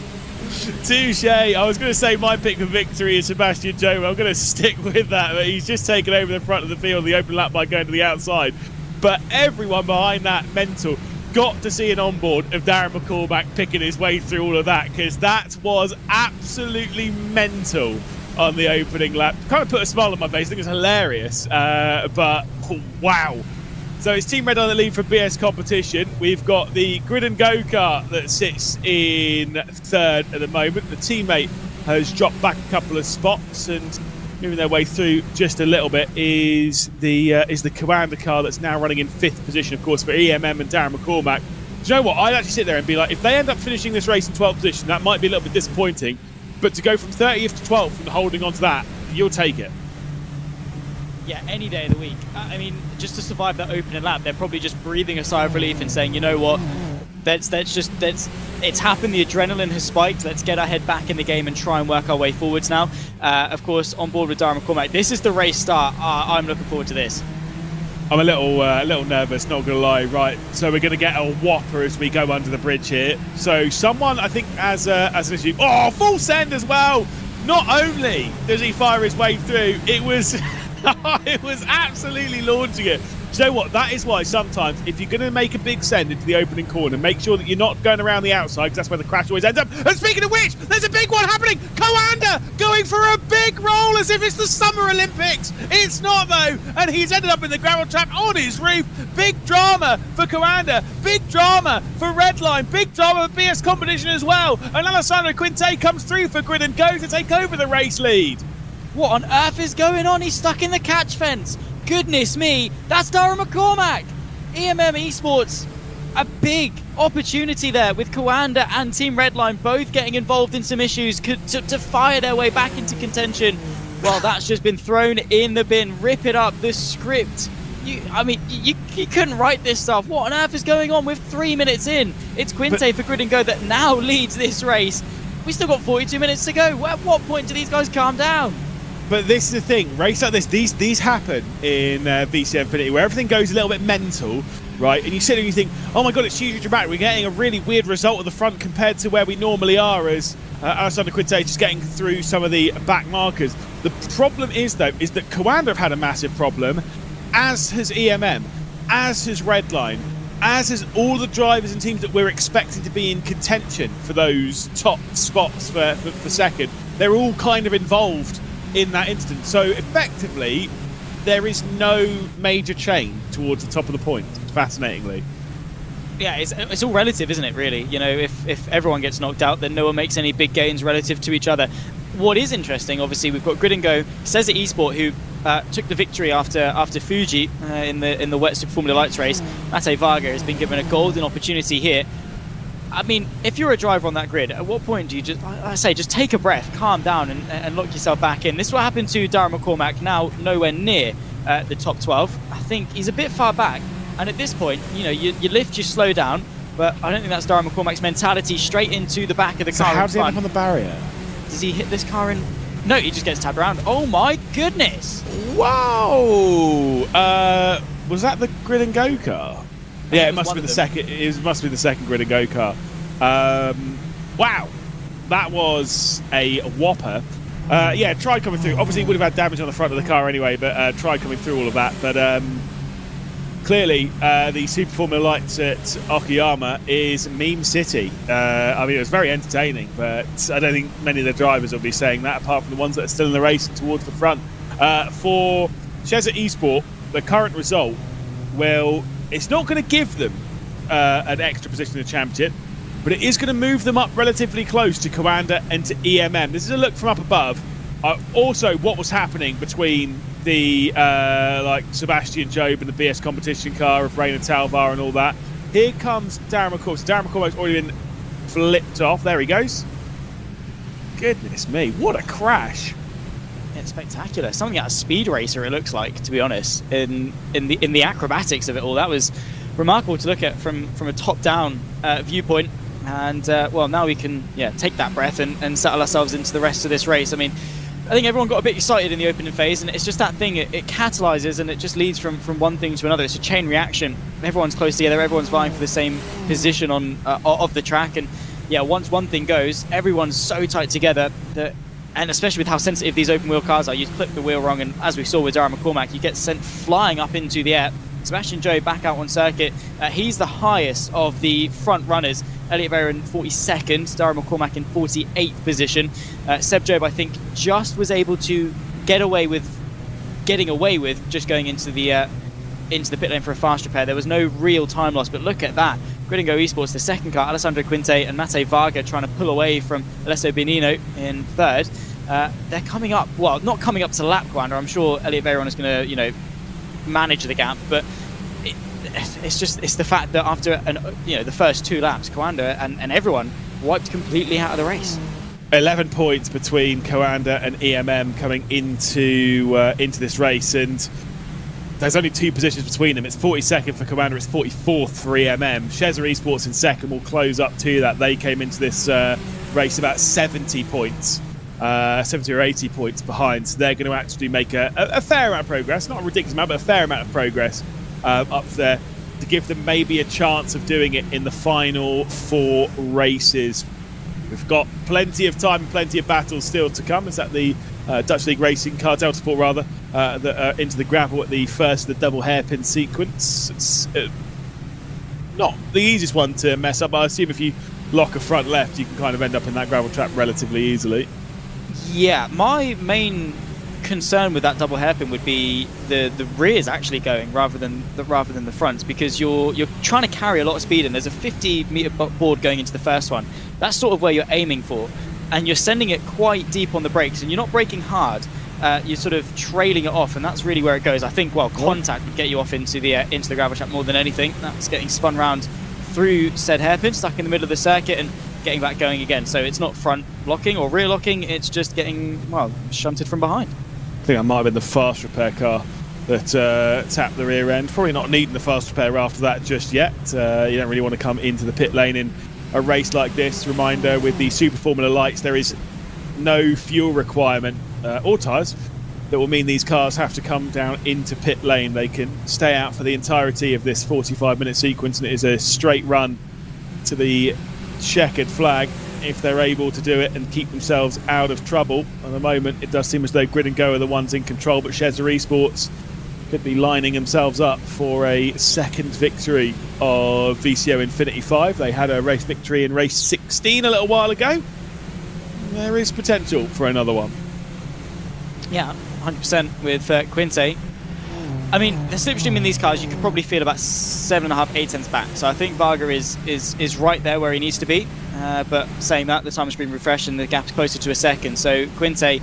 D: Touche. I was going to say my pick for victory is Sebastian Job. I'm going to stick with that, but he's just taken over the front of the field, the open lap, by going to the outside. But everyone behind that mental. Got to see an onboard of Darren McCormack picking his way through all of that, because that was absolutely mental on the opening lap. Kind of put a smile on my face. I think it's hilarious, but wow. So it's Team Red on the lead for BS Competition. We've got the Grid and Go kart that sits in 3rd at the moment. The teammate has dropped back a couple of spots, and moving their way through just a little bit is the Commander car that's now running in 5th position, of course, for EMM and Darren McCormack. Do you know what? I'd actually sit there and be like, if they end up finishing this race in 12th position, that might be a little bit disappointing, but to go from 30th to 12th and holding on to that, you'll take it.
E: Yeah, any day of the week. I mean, just to survive that opening lap, they're probably just breathing a sigh of relief and saying, you know what, it's happened, the adrenaline has spiked, let's get our head back in the game and try and work our way forwards now. Of course, on board with Darren McCormack, this is the race start. I'm looking forward to this.
D: I'm a little nervous, not gonna lie. Right, so we're gonna get a whopper as we go under the bridge here. So someone, I think, as an issue, full send as well. Not only does he fire his way through, it was it was absolutely launching it. Do you know what? That is why sometimes, if you're going to make a big send into the opening corner, make sure that you're not going around the outside, because that's where the crash always ends up. And speaking of which, there's a big one happening. Coanda going for a big roll as if it's the Summer Olympics. It's not, though. And he's ended up in the gravel trap on his roof. Big drama for Coanda. Big drama for Redline. Big drama for BS Competition as well. And Alessandro Quinte comes through for Grid and Go to take over the race lead.
E: What on earth is going on? He's stuck in the catch fence. Goodness me, that's Dara McCormack. EMM Esports, a big opportunity there with Coanda and Team Redline both getting involved in some issues to fire their way back into contention. Well, that's just been thrown in the bin. Rip it up, the script. You couldn't write this stuff. What on earth is going on with 3 minutes in? It's Quinte for Grid and Go that now leads this race. We still got 42 minutes to go. At what point do these guys calm down?
D: But this is the thing, race like this, these happen in VCO Infinity, where everything goes a little bit mental, right? And you sit there and you think, oh my god, it's hugely dramatic. We're getting a really weird result at the front compared to where we normally are, as Alessandro Quinte just getting through some of the back markers. The problem is, though, is that Coanda have had a massive problem, as has EMM, as has Redline, as has all the drivers and teams that we're expecting to be in contention for those top spots for second. They're all kind of involved in that instance. So effectively, there is no major chain towards the top of the point, fascinatingly.
E: Yeah, it's all relative, isn't it, really? You know, if everyone gets knocked out, then no one makes any big gains relative to each other. What is interesting, obviously, we've got Grid and Go, Cesar Esport, who took the victory after Fuji in the Wet Super Formula Lights race. Mate Varga has been given a golden opportunity here. I mean, if you're a driver on that grid, at what point do you just take a breath, calm down, and lock yourself back in? This is what happened to Darren McCormack, now nowhere near the top 12. I think he's a bit far back. And at this point, you know, you lift, you slow down, but I don't think that's Darren McCormack's mentality. Straight into the back of the
D: So
E: car.
D: how did he end up on the barrier?
E: Does he hit this car in? No, he just gets tabbed around. Oh my goodness!
D: Whoa! Was that the grid and go car? Yeah,
E: it
D: it
E: was
D: must
E: one
D: be
E: of
D: the
E: them.
D: second. It must be the second grid and go car. Wow, that was a whopper. Yeah, tried coming through. Obviously, it would have had damage on the front of the car anyway, but tried coming through all of that. But clearly, the Super Formula Lights at Okayama is meme city. I mean, it was very entertaining, but I don't think many of the drivers will be saying that, apart from the ones that are still in the race and towards the front. For Cheza Esports, the current result, well, it's not going to give them an extra position in the championship, but it is going to move them up relatively close to Coanda and to EMM. This is a look from up above. Also, what was happening between the like Sebastian Job and the BS competition car of Rain and Talvar and all that. Here comes Darren McCormack. Darren McCormack's already been flipped off. There he goes. Goodness me, what a crash!
E: It's spectacular. Something out of Speed Racer, it looks like, to be honest. In the acrobatics of it all, that was remarkable to look at from a top-down viewpoint. And well, now we can take that breath and settle ourselves into the rest of this race. I mean, I think everyone got a bit excited in the opening phase, and it's just that thing. It catalyzes, and it just leads from one thing to another. It's a chain reaction. Everyone's close together. Everyone's vying for the same position on of the track, and yeah, once one thing goes, everyone's so tight together that. And especially with how sensitive these open wheel cars are, you clip the wheel wrong, and as we saw with Darren McCormack, you get sent flying up into the air. Sebastian Joe back out on circuit. He's the highest of the front runners. Elliot Vera in 42nd, Darren McCormack in 48th position. Seb Job, I think, just was able to getting away with just going into the pit lane for a fast repair. There was no real time loss, but look at that. Grid and Go Esports, the second car, Alessandro Quinte and Matej Varga trying to pull away from Alessio Benino in third. They're coming up, well, not coming up to lap Coanda. I'm sure Elliot Veyron is going to, manage the gap, but it's the fact that after the first 2 laps, Coanda and everyone wiped completely out of the race.
D: 11 points between Coanda and EMM coming into this race, and there's only 2 positions between them. It's 42nd for Coanda, it's 44th for EMM. Cheza Esports in second will close up to that. They came into this race about 70 points. 70 or 80 points behind, so they're going to actually make a fair amount of progress, not a ridiculous amount, but a fair amount of progress up there to give them maybe a chance of doing it in the final 4 races. We've got plenty of time, plenty of battles still to come. Is that the Dutch League Racing car, Delta Sport rather, that are into the gravel at the first of the double hairpin sequence. It's not the easiest one to mess up, but I assume if you lock a front left, you can kind of end up in that gravel trap relatively easily.
E: Yeah, my main concern with that double hairpin would be the rears actually going rather than the fronts, because you're trying to carry a lot of speed, and there's a 50-meter board going into the first one. That's sort of where you're aiming for, and you're sending it quite deep on the brakes, and you're not braking hard. You're sort of trailing it off, and that's really where it goes. I think, well, contact would get you off into the gravel trap more than anything. That's getting spun round through said hairpin, stuck in the middle of the circuit, and getting back going again. So it's not front locking or rear locking, it's just getting, well, shunted from behind.
D: I think that might have been the fast repair car that tapped the rear end. Probably not needing the fast repair after that just yet. You don't really want to come into the pit lane in a race like this. Reminder, with the Super Formula Lights, there is no fuel requirement or tyres that will mean these cars have to come down into pit lane. They can stay out for the entirety of this 45-minute sequence, and it is a straight run to the checkered flag if they're able to do it and keep themselves out of trouble. At the moment, it does seem as though Grid and Go are the ones in control, but Cheza Esports could be lining themselves up for a second victory of VCO INFINITY V. They had a race victory in race 16 a little while ago. There is potential for another one.
E: Yeah, 100% with Quinte. I mean, the slipstream in these cars, you could probably feel about 7.5, 8 tenths back. So I think Varga is right there where he needs to be. But saying that, the time has been refreshed and the gap's closer to a second. So Quinte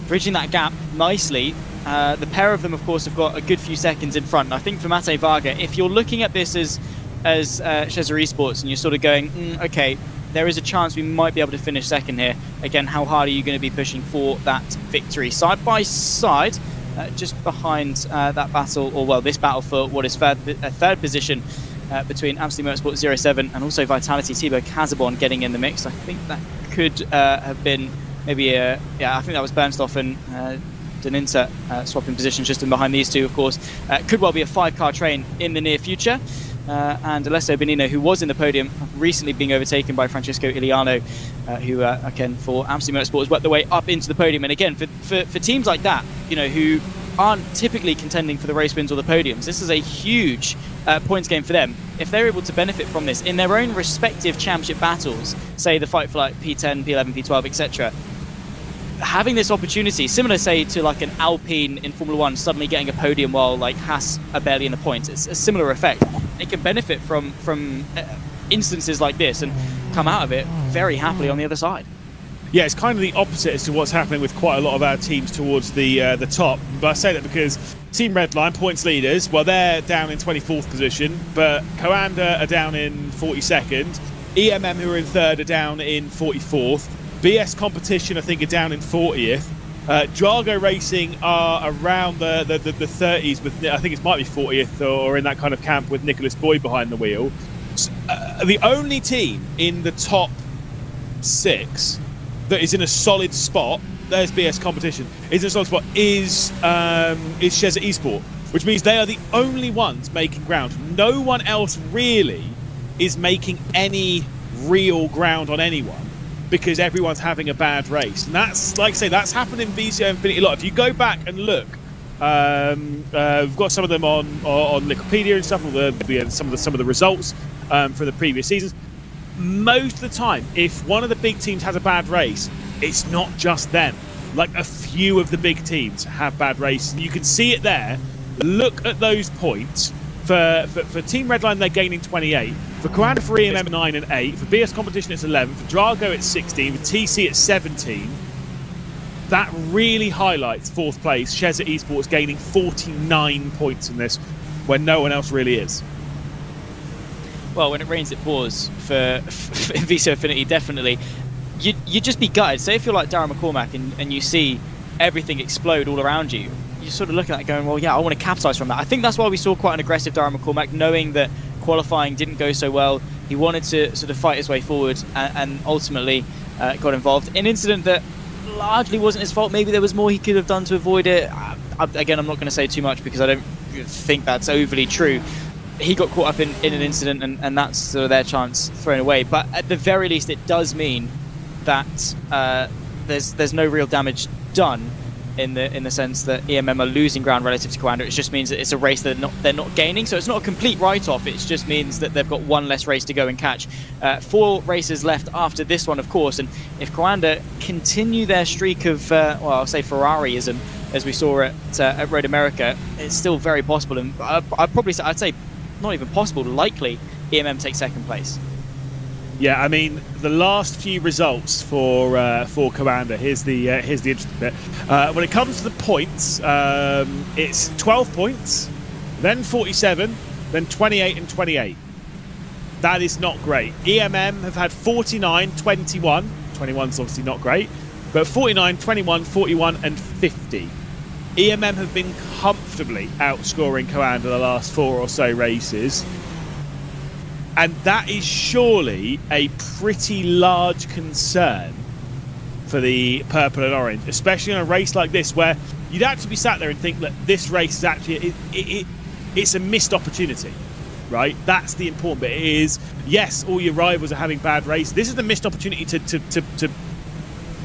E: bridging that gap nicely. The pair of them, of course, have got a good few seconds in front. And I think for Matej Varga, if you're looking at this as Cheza Esports and you're sort of going, okay, there is a chance we might be able to finish second here. Again, how hard are you going to be pushing for that victory? Side by side, just behind that battle, or well, this battle for what is a third position between Absolute Motorsport 07 and also Vitality. Thibaut Casabon getting in the mix. I think that could have been maybe I think that was Bernstoff and Deninter swapping positions just in behind these two, of course. Could well be a 5-car train in the near future. And Alessio Benino, who was in the podium, recently being overtaken by Francesco Iliano, who, again, for Absolute Motorsport, has worked their way up into the podium. And again, for teams like that, you know, who aren't typically contending for the race wins or the podiums, this is a huge points game for them. If they're able to benefit from this in their own respective championship battles, say the fight for like P10, P11, P12, etc., having this opportunity, similar, say, to like an Alpine in Formula 1 suddenly getting a podium while like Haas are barely in the points, it's a similar effect. They can benefit from instances like this and come out of it very happily on the other side.
D: Yeah, it's kind of the opposite as to what's happening with quite a lot of our teams towards the top. But I say that because Team Redline, points leaders, well, they're down in 24th position, but Coanda are down in 42nd. EMM, who are in 3rd, are down in 44th. BS Competition, I think, are down in 40th. Drago Racing are around the 30s, with I think it might be 40th or in that kind of camp with Nicholas Boyd behind the wheel. The only team in the top 6 that is in a solid spot, there's BS Competition, is in a solid spot, is Sheza Esports, which means they are the only ones making ground. No one else really is making any real ground on anyone, because everyone's having a bad race. And that's, like I say, that's happened in VCO Infinity a lot. If you go back and look, we've got some of them on Wikipedia and stuff, some of the results for the previous seasons. Most of the time, if one of the big teams has a bad race, it's not just them. Like, a few of the big teams have bad races. You can see it there. Look at those points. For Team Redline, they're gaining 28. For Coanda, for EMM, 9 and 8. For BS Competition, it's 11. For Drago, it's 16. For TC, it's 17. That really highlights 4th place. Sheza Esports gaining 49 points in this, when no one else really is.
E: Well, when it rains, it pours for VCO Infinity, definitely. You'd just be gutted. Say if you're like Darren McCormack and you see everything explode all around you, you're sort of looking at it going, well, yeah, I want to capitalise from that. I think that's why we saw quite an aggressive Darren McCormack, knowing that qualifying didn't go so well. He wanted to sort of fight his way forward and ultimately got involved in an incident that largely wasn't his fault. Maybe there was more he could have done to avoid it. Again, I'm not going to say too much because I don't think that's overly true. He got caught up in an incident, and that's sort of their chance thrown away. But at the very least, it does mean that there's no real damage done in the sense that EMM are losing ground relative to Coanda. It just means that it's a race that they're not gaining. So it's not a complete write-off. It just means that they've got one less race to go and catch. 4 races left after this one, of course. And if Coanda continue their streak of, well, I'll say Ferrariism, as we saw at Road America, it's still very possible. And I'd say not even possible, likely EMM takes 2nd place.
D: Yeah, I mean, the last few results for Coanda, here's the interesting bit. When it comes to the points, it's 12 points, then 47, then 28 and 28. That is not great. EMM have had 49, 21. 21's obviously not great, but 49, 21, 41 and 50. EMM have been comfortably outscoring Coanda the last 4 or so races. And that is surely a pretty large concern for the purple and orange, especially in a race like this, where you'd actually be sat there and think that this race is actually it's a missed opportunity, right? That's the important bit. It is, yes, all your rivals are having bad races. This is the missed opportunity to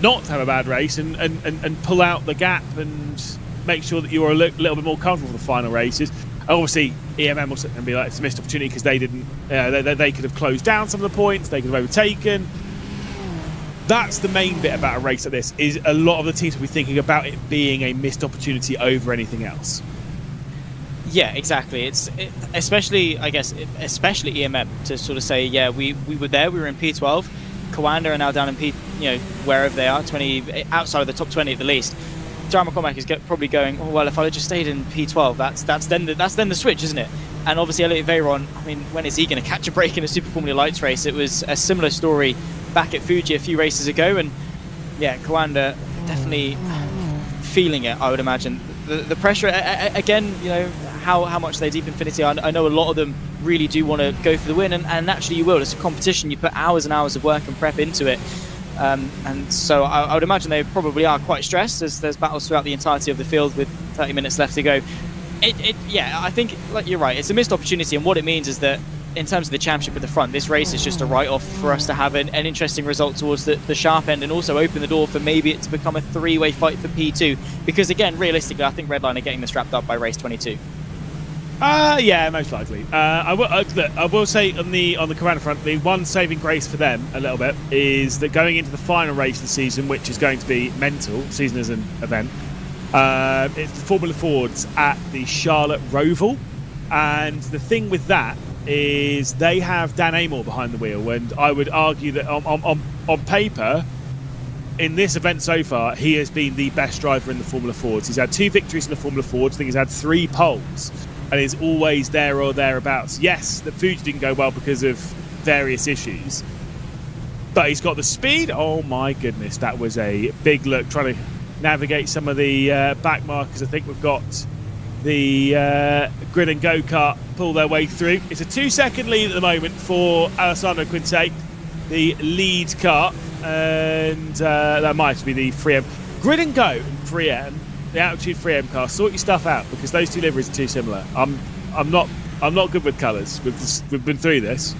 D: not have a bad race and pull out the gap and make sure that you're a little bit more comfortable for the final races. Obviously, EMM will sit there and be like, it's a missed opportunity because they didn't. They could have closed down some of the points. They could have overtaken. That's the main bit about a race like this. Is a lot of the teams will be thinking about it being a missed opportunity over anything else.
E: Yeah, exactly. Especially EMM to sort of say, yeah, we were there. We were in P12. Coanda are now down in wherever they are, 20 outside of the top 20 at the least. Darren McCormack is probably going, oh, well, if I had just stayed in P12, that's then the switch, isn't it? And obviously Elliot Veyron, I mean, when is he going to catch a break in a Super Formula Lights race? It was a similar story back at Fuji a few races ago, and yeah, Coanda definitely feeling it, I would imagine. the pressure again, you know, how much they deep Infinity. I know a lot of them really do want to go for the win, and naturally you will. It's a competition. You put hours and hours of work and prep into it, and so I would imagine they probably are quite stressed as there's battles throughout the entirety of the field with 30 minutes left to go. Yeah, I think like you're right. It's a missed opportunity, and what it means is that in terms of the championship at the front, this race is just a write-off for us to have an interesting result towards the sharp end, and also open the door for maybe it to become a three-way fight for P2. Because again, realistically, I think Redline are getting this wrapped up by race 22.
D: Yeah, most likely. I will say on the Commander front, the one saving grace for them a little bit is that going into the final race of the season, which is going to be mental, season as an event, it's the Formula Fords at the Charlotte Roval, and the thing with that is they have Dan Amor behind the wheel, and I would argue that on paper, in this event so far, he has been the best driver in the Formula Fords. He's had 2 victories in the Formula Fords. I think he's had 3 poles, and is always there or thereabouts. Yes, the Fuji didn't go well because of various issues, but he's got the speed. Oh my goodness, that was a big look, trying to navigate some of the back markers. I think we've got the grid and go-kart pull their way through. It's a 2-second lead at the moment for Alessandro Quinte, the lead car, and that might be the 3M. Grid and go and 3M, the Altitude 3M car, sort your stuff out, because those two liveries are too similar. I'm not good with colours. We've been through this.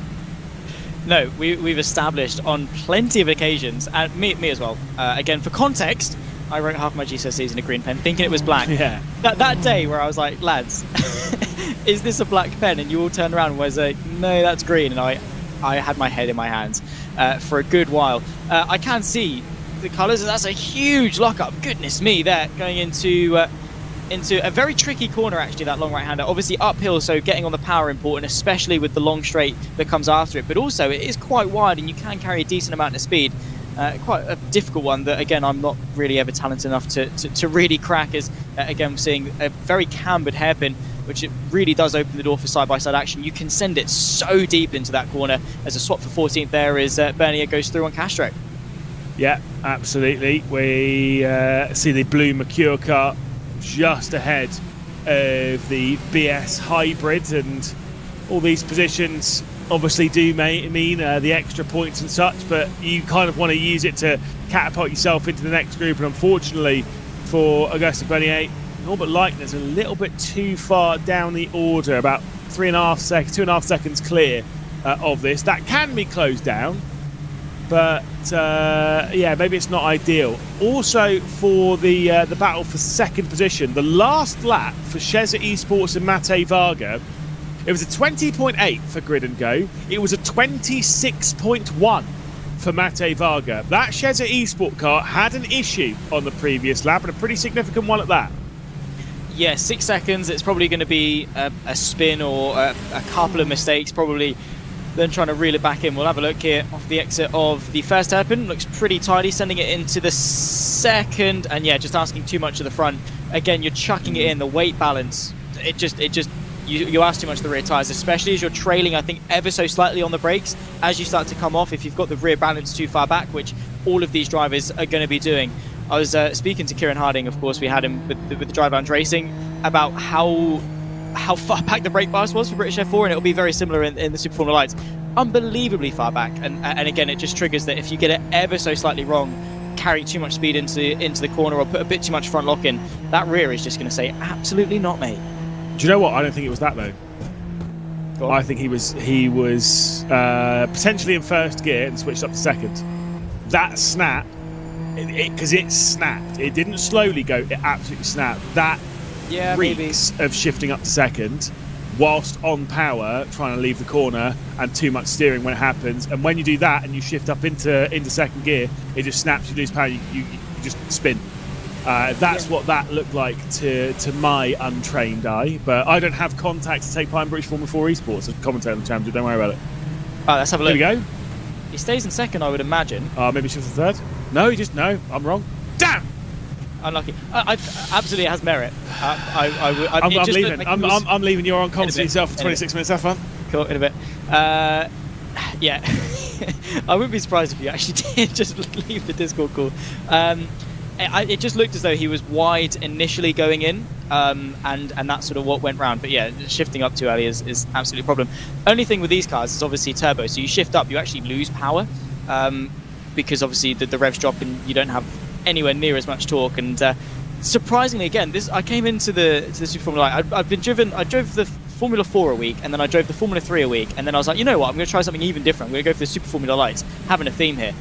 E: No, we've established on plenty of occasions, and me as well. Again, for context, I wrote half my GCSEs in a green pen, thinking it was black.
D: Yeah.
E: That day where I was like, lads, is this a black pen? And you all turned around and was like, no, that's green. And I had my head in my hands for a good while. I can see the colours, and that's a huge lockup. Goodness me, there going into a very tricky corner, actually, that long right-hander. Obviously uphill, so getting on the power important, especially with the long straight that comes after it. But also, it is quite wide, and you can carry a decent amount of speed. Quite a difficult one that, again, I'm not really ever talented enough to really crack, as, again, we're seeing a very cambered hairpin, which it really does open the door for side-by-side action. You can send it so deep into that corner, as a swap for 14th there as Bernier goes through on Castro.
D: Yeah, absolutely. We see the blue Mercure car just ahead of the BS hybrid, and all these positions obviously do mean the extra points and such, but you kind of want to use it to catapult yourself into the next group. And unfortunately for Auguste Bernier, Norbert Leichner's a little bit too far down the order, about 2.5 seconds clear of this. That can be closed down, but yeah, maybe it's not ideal. Also, for the battle for second position, the last lap for Sheza Esports and Mate Varga, it was a 20.8 for Grid and Go. It was a 26.1 for Mate Varga. That Sheza Esport car had an issue on the previous lap, and a pretty significant one at that.
E: Yeah, 6 seconds. It's probably going to be a spin or a couple of mistakes, probably then trying to reel it back in. We'll have a look here off the exit of the first hairpin. Looks pretty tidy, sending it into the second, and yeah, just asking too much of the front. Again, you're chucking it in, the weight balance. You ask too much of the rear tyres, especially as you're trailing, I think, ever so slightly on the brakes as you start to come off, if you've got the rear balance too far back, which all of these drivers are going to be doing. I was speaking to Kieran Harding, of course, we had him with the Drive Lounge Racing, about how far back the brake bias was for British F4, and it'll be very similar in the Super Formula Lights. Unbelievably far back, and again, it just triggers that if you get it ever so slightly wrong, carry too much speed into the corner or put a bit too much front lock in, that rear is just going to say, absolutely not, mate.
D: Do you know what? I don't think it was that, though. I think he was potentially in first gear and switched up to second. That snap, because it snapped. It didn't slowly go, it absolutely snapped. That reeks of shifting up to second whilst on power, trying to leave the corner, and too much steering when it happens. And when you do that and you shift up into second gear, it just snaps, you lose power, you just spin. That's what that looked like to my untrained eye, but I don't have contacts to take part in British Formula 4 Esports as commentator on the championship. Don't worry about it.
E: Let's have a look.
D: Here we go.
E: He stays in second, I would imagine.
D: Maybe she's the third. No, I'm wrong. Damn.
E: Unlucky. Absolutely has merit.
D: I'm leaving.
E: Like
D: I'm leaving. You're on comms to yourself for 26 minutes. Have fun.
E: Cool. In a bit. Yeah. I wouldn't be surprised if you actually did just leave the Discord call. it just looked as though he was wide initially going in, and that's sort of what went round. But yeah, shifting up too early is absolutely a problem. Only thing with these cars is obviously turbo, so you shift up, you actually lose power, because obviously the revs drop and you don't have anywhere near as much torque. And surprisingly, again, I came into the Super Formula Light. I drove the Formula 4 a week, and then I drove the Formula 3 a week, and then I was like, you know what, I'm going to try something even different. I'm going to go for the Super Formula Lights, having a theme here.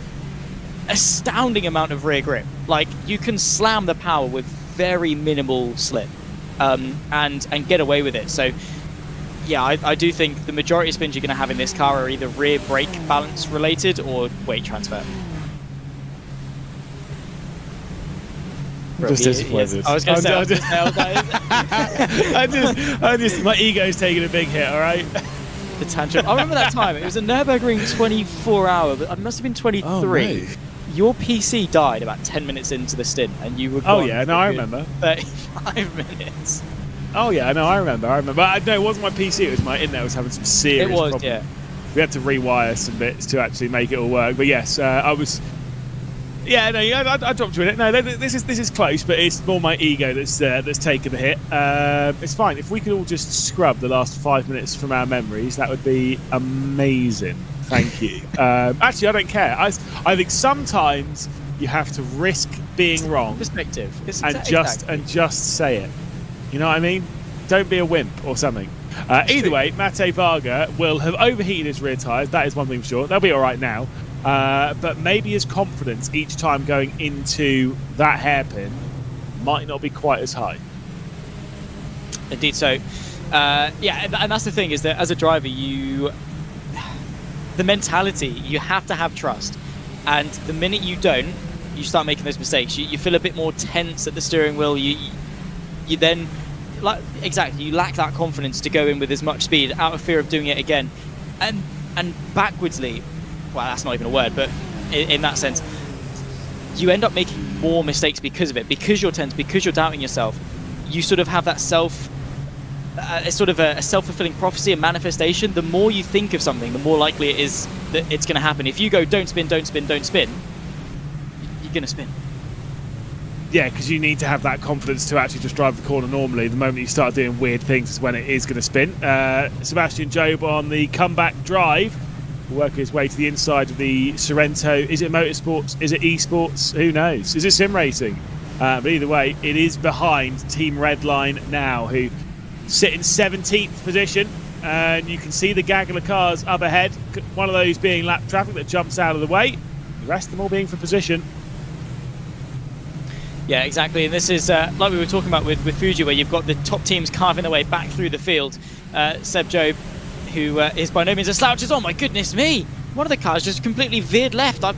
E: Astounding amount of rear grip. Like, you can slam the power with very minimal slip, and get away with it. So yeah, I do think the majority of spins you're going to have in this car are either rear brake balance related or weight transfer.
D: I'm just disappointed.
E: I was going to say,
D: I just, my ego's taking a big hit, all right?
E: The tantrum. I remember that time. It was a Nürburgring 24 hour, but it must have been 23.
D: Oh, no.
E: Your PC died about 10 minutes into the stint, and you were
D: Oh,
E: gone
D: yeah,
E: for
D: no, I
E: a good
D: remember.
E: 35 minutes.
D: Oh, yeah, no, I remember. No, it wasn't my PC, it was my internet was having some serious problems.
E: Yeah.
D: We had to rewire some bits to actually make it all work. But yes, I was... Yeah, no, I dropped you in it. No, this is close, but it's more my ego that's taken the hit. It's fine. If we could all just scrub the last 5 minutes from our memories, that would be amazing. Thank you. Actually, I don't care. I think sometimes you have to risk being wrong.
E: Perspective.
D: And just say it. You know what I mean? Don't be a wimp or something. Either way, Mate Varga will have overheated his rear tyres. That is one thing for sure. They'll be all right now. But maybe his confidence each time going into that hairpin might not be quite as high.
E: Indeed so. Yeah, and that's the thing, is that as a driver, the mentality, you have to have trust. And the minute you don't, you start making those mistakes. You feel a bit more tense at the steering wheel. You then, you lack that confidence to go in with as much speed out of fear of doing it again. And backwardsly, well, that's not even a word, but in that sense, you end up making more mistakes because of it, because you're tense, because you're doubting yourself. You sort of have that a self-fulfilling prophecy, a manifestation. The more you think of something, the more likely it is that it's going to happen. If you go, don't spin, don't spin, don't spin, you're going to spin.
D: Yeah, because you need to have that confidence to actually just drive the corner normally. The moment you start doing weird things is when it is going to spin. Sebastian Job on the comeback drive, working his way to the inside of the Sorrento. Is it motorsports? Is it esports? Who knows? Is it sim racing? But either way, it is behind Team Redline now, who sit in 17th position. And you can see the gaggle of cars up ahead. One of those being lap traffic that jumps out of the way. The rest of them all being for position.
E: Yeah, exactly. And this is like we were talking about with Fuji, where you've got the top teams carving their way back through the field. Seb Job, who is by no means a slouch, is, oh my goodness me, one of the cars just completely veered left. That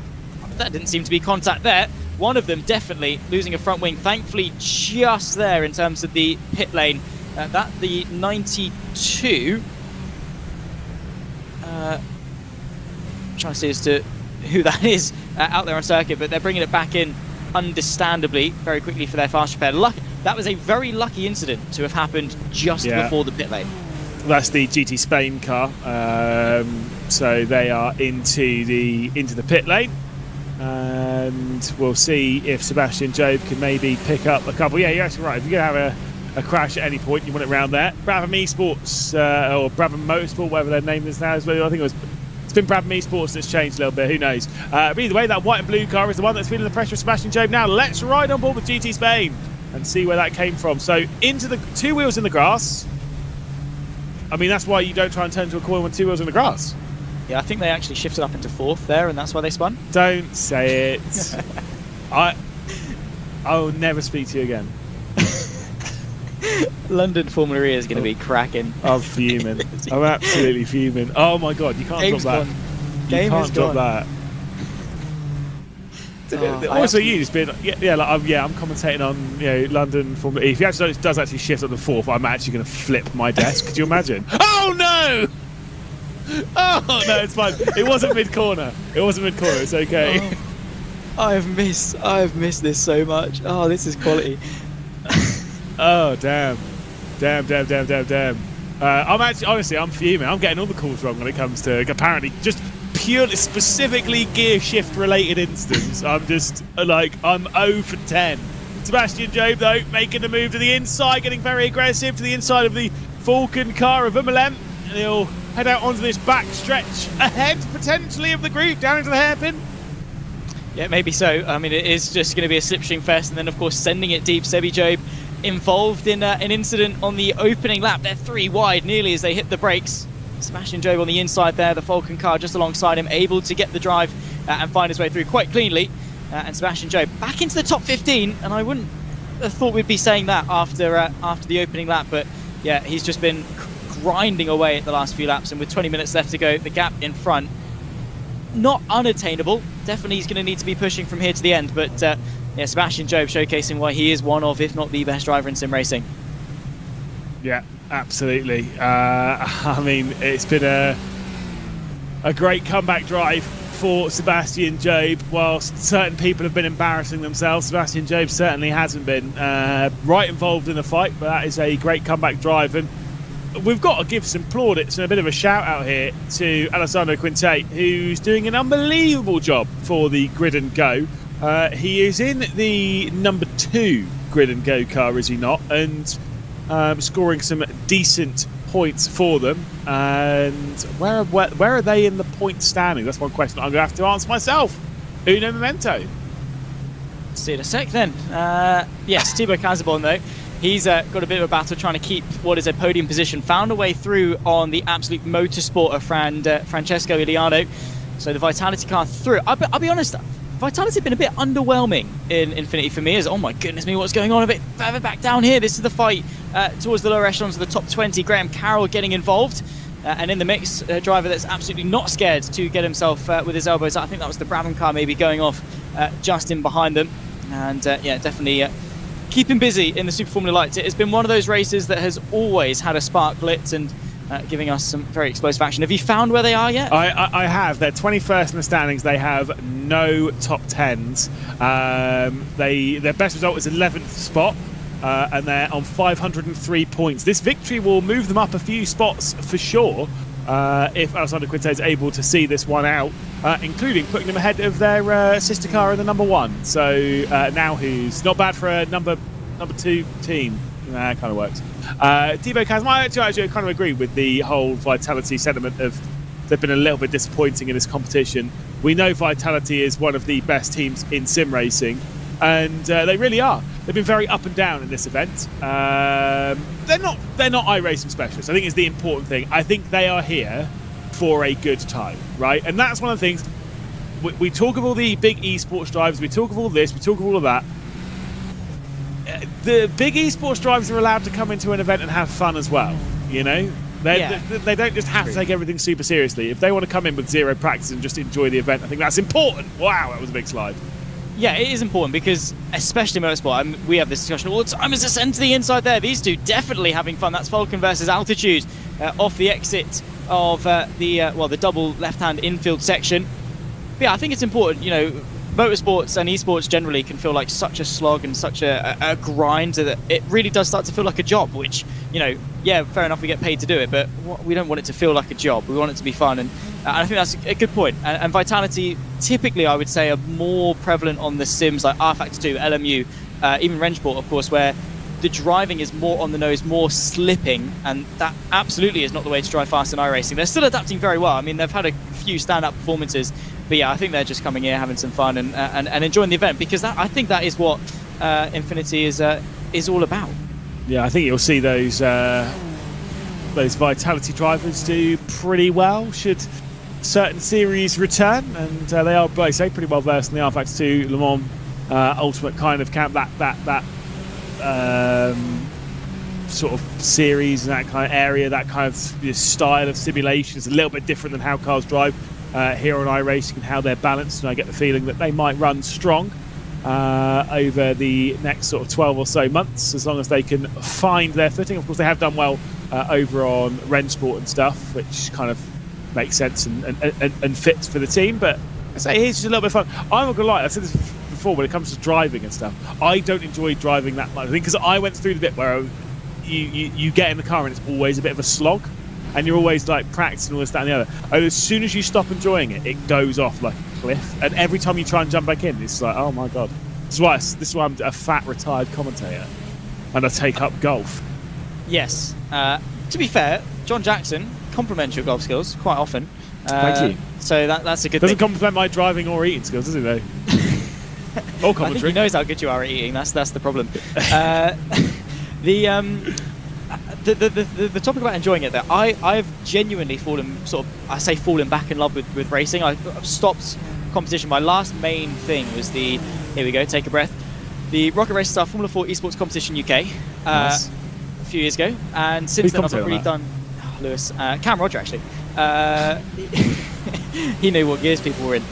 E: didn't seem to be contact there. One of them definitely losing a front wing, thankfully just there in terms of the pit lane. That the 92. Trying to see as to who that is out there on circuit, but they're bringing it back in understandably very quickly for their fast repair. That was a very lucky incident to have happened just before the pit lane.
D: That's the GT Spain car, so they are into the pit lane, and we'll see if Sebastian Job can maybe pick up a couple. Yeah, you're actually right. If you're going to have a crash at any point, you want it around there. Brabham Esports or Brabham Motorsport, whatever their name is now, I think it's been Brabham Esports that's changed a little bit. Who knows? But either way, that white and blue car is the one that's feeling the pressure of Sebastian Job. Now let's ride on board with GT Spain and see where that came from. So into the two wheels in the grass. I mean, that's why you don't try and turn to a corner when two wheels in the grass.
E: Yeah, I think they actually shifted up into fourth there, and that's why they spun.
D: Don't say it. I will never speak to you again.
E: London Formula E is going to be cracking.
D: I'm fuming. I'm absolutely fuming. Oh my god, you can't
E: Game's
D: drop that.
E: Game
D: you can't
E: is
D: drop
E: gone.
D: that. Also, you just been I'm commentating on London Formula E. If he actually does actually shift on the fourth, I'm actually going to flip my desk. Could you imagine? Oh no! Oh no, it's fine. It wasn't mid corner. It's okay.
E: Oh, I have missed this so much. Oh, this is quality.
D: Oh damn. I'm actually, honestly, I'm fuming. I'm getting all the calls wrong when it comes to apparently just purely, specifically gear shift related instance, I'm just like, I'm 0 for 10. Sebastian Job, though, making the move to the inside, getting very aggressive to the inside of the Falcon car of Umalem. And he'll head out onto this back stretch ahead, potentially, of the group, down into the hairpin.
E: Yeah, maybe so. I mean, it is just going to be a slipstream fest, and then, of course, sending it deep. Sebi Job involved in an incident on the opening lap. They're 3 wide, nearly as they hit the brakes. Sebastian Job on the inside there, the Falcon car just alongside him, able to get the drive and find his way through quite cleanly. And Sebastian Job back into the top 15, and I wouldn't have thought we'd be saying that after the opening lap, but yeah, he's just been grinding away at the last few laps, and with 20 minutes left to go, the gap in front, not unattainable. Definitely he's going to need to be pushing from here to the end, but yeah, Sebastian Job showcasing why he is one of, if not the best driver in sim racing.
D: Yeah, absolutely. I mean, it's been a great comeback drive for Sebastian Job. Whilst certain people have been embarrassing themselves, Sebastian Job certainly hasn't been. Right involved in the fight, but that is a great comeback drive. And we've got to give some plaudits and a bit of a shout out here to Alessandro Quintet, who's doing an unbelievable job for the Grid and Go. He is in the number 2 Grid and Go car, is he not? And scoring some decent points for them. And where are they in the point standing? That's one question I'm going to have to answer myself. Uno momento.
E: See you in a sec then. Yes, Thibaut Casabon though, he's got a bit of a battle trying to keep what is a podium position. Found a way through on the absolute motorsport of Francesco Iliano. So the Vitality car through. I'll be honest, Vitality have been a bit underwhelming in Infinity for me. As oh my goodness me, what's going on a bit further back down here? This is the fight towards the lower echelons of the top 20. Graham Carroll getting involved. And in the mix, a driver that's absolutely not scared to get himself with his elbows. I think that was the Brabham car maybe going off just in behind them. And yeah, definitely keeping busy in the Super Formula Lights. It has been one of those races that has always had a spark lit and giving us some very explosive action. Have you found where they are yet?
D: I have. They're 21st in the standings. They have no top 10s. Their best result is 11th spot. And they're on 503 points. This victory will move them up a few spots for sure if Alessandro Quintet is able to see this one out, including putting them ahead of their sister car in the number 1. So now who's not bad for a number 2 team. That kind of works. Thibaut Casabon, I actually kind of agree with the whole Vitality sentiment of they've been a little bit disappointing in this competition. We know Vitality is one of the best teams in sim racing, and they really are. They've been very up and down in this event. They're not iRacing specialists. I think is the important thing. I think they are here for a good time, right? And that's one of the things. We talk of all the big esports drivers. We talk of all this. We talk of all of that. The big esports drivers are allowed to come into an event and have fun as well. You know, they don't just have to take everything super seriously. If they want to come in with zero practice and just enjoy the event, I think that's important. Wow, that was a big slide.
E: Yeah, it is important because, especially motorsport, we have this discussion all the time. Is ascend to the inside there? These two definitely having fun. That's Falcon versus Altitude off the exit of the double left-hand infield section. But yeah, I think it's important. You know, motorsports and esports generally can feel like such a slog and such a grind that it really does start to feel like a job. Which, you know, yeah, fair enough, we get paid to do it, but we don't want it to feel like a job. We want it to be fun, and I think that's a good point. And Vitality, typically, I would say, are more prevalent on the sims like rFactor 2, LMU, even Rennsport, of course, where the driving is more on the nose, more slipping, and that absolutely is not the way to drive fast in iRacing. They're still adapting very well. I mean, they've had a few stand-up performances, but yeah, I think they're just coming here, having some fun and enjoying the event, because I think that is what Infinity is all about. Yeah, I think you'll see those Vitality drivers do pretty well should certain series return, and they are, like I say, pretty well versed in the rFactor 2 Le Mans Ultimate kind of camp, that sort of series and that kind of area, that kind of style of simulation is a little bit different than how cars drive here on iRacing and how they're balanced, and I get the feeling that they might run strong over the next sort of 12 or so months, as long as they can find their footing. Of course, they have done well over on Rennsport and stuff, which kind of makes sense and fits for the team. But I say here's just a little bit of fun. I'm not gonna lie, I said this before, when it comes to driving and stuff, I don't enjoy driving that much. I think because I went through the bit where you get in the car and it's always a bit of a slog.
D: and you're always like practicing all this, that, and the other. And as soon as you stop enjoying it, it goes off like a cliff. And every time you try and jump back in, it's like, oh my god. This is why I'm a fat retired commentator, and I take up golf.
E: Yes. To be fair, John Jackson compliments your golf skills quite often.
D: Thank you.
E: So that's a good
D: Doesn't
E: thing.
D: compliment my driving or eating skills, does it though? Or
E: I think
D: commentary.
E: he knows how good you are at eating. That's the problem. The topic about enjoying it, there, I've genuinely fallen back in love with racing. I've stopped competition. My last main thing was here we go, take a breath, the Rocket Race Star Formula 4 Esports Competition UK
D: Nice.
E: a few years ago, and since then I've not really done Lewis, Cam Roger actually. He knew what gears people were in.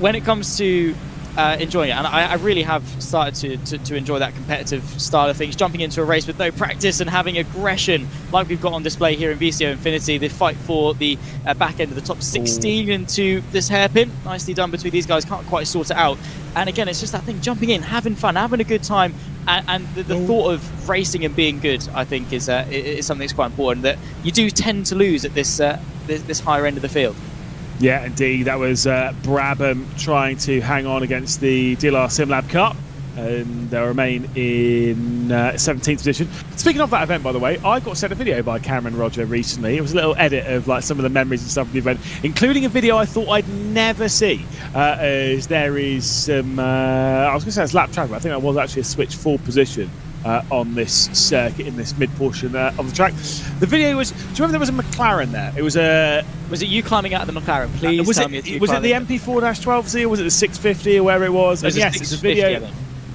E: When it comes to enjoying it, and I really have started to enjoy that competitive style of things, jumping into a race with no practice and having aggression like we've got on display here in VCO Infinity. The fight for the back end of the top 16 into this hairpin, nicely done between these guys, can't quite sort it out. And again, it's just that thing, jumping in, having fun, having a good time, and the thought of racing and being good, I think, is something that's quite important, that you do tend to lose at this higher end of the field.
D: Yeah, indeed. That was Brabham trying to hang on against the DLR SimLab Cup, and they'll remain in 17th position. Speaking of that event, by the way, I got sent a video by Cameron Roger recently. It was a little edit of like some of the memories and stuff of the event, including a video I thought I'd never see. As there is some, I was going to say it's lap track, but I think that was actually a switch full position on this circuit in this mid portion of the track. The video was, do you remember there was a McLaren there? It was a...
E: Was it you climbing out of the McLaren? Please tell me it's you.
D: Was it the MP4-12C or was it the 650 or wherever it was?
E: It was
D: and yes, it's a video.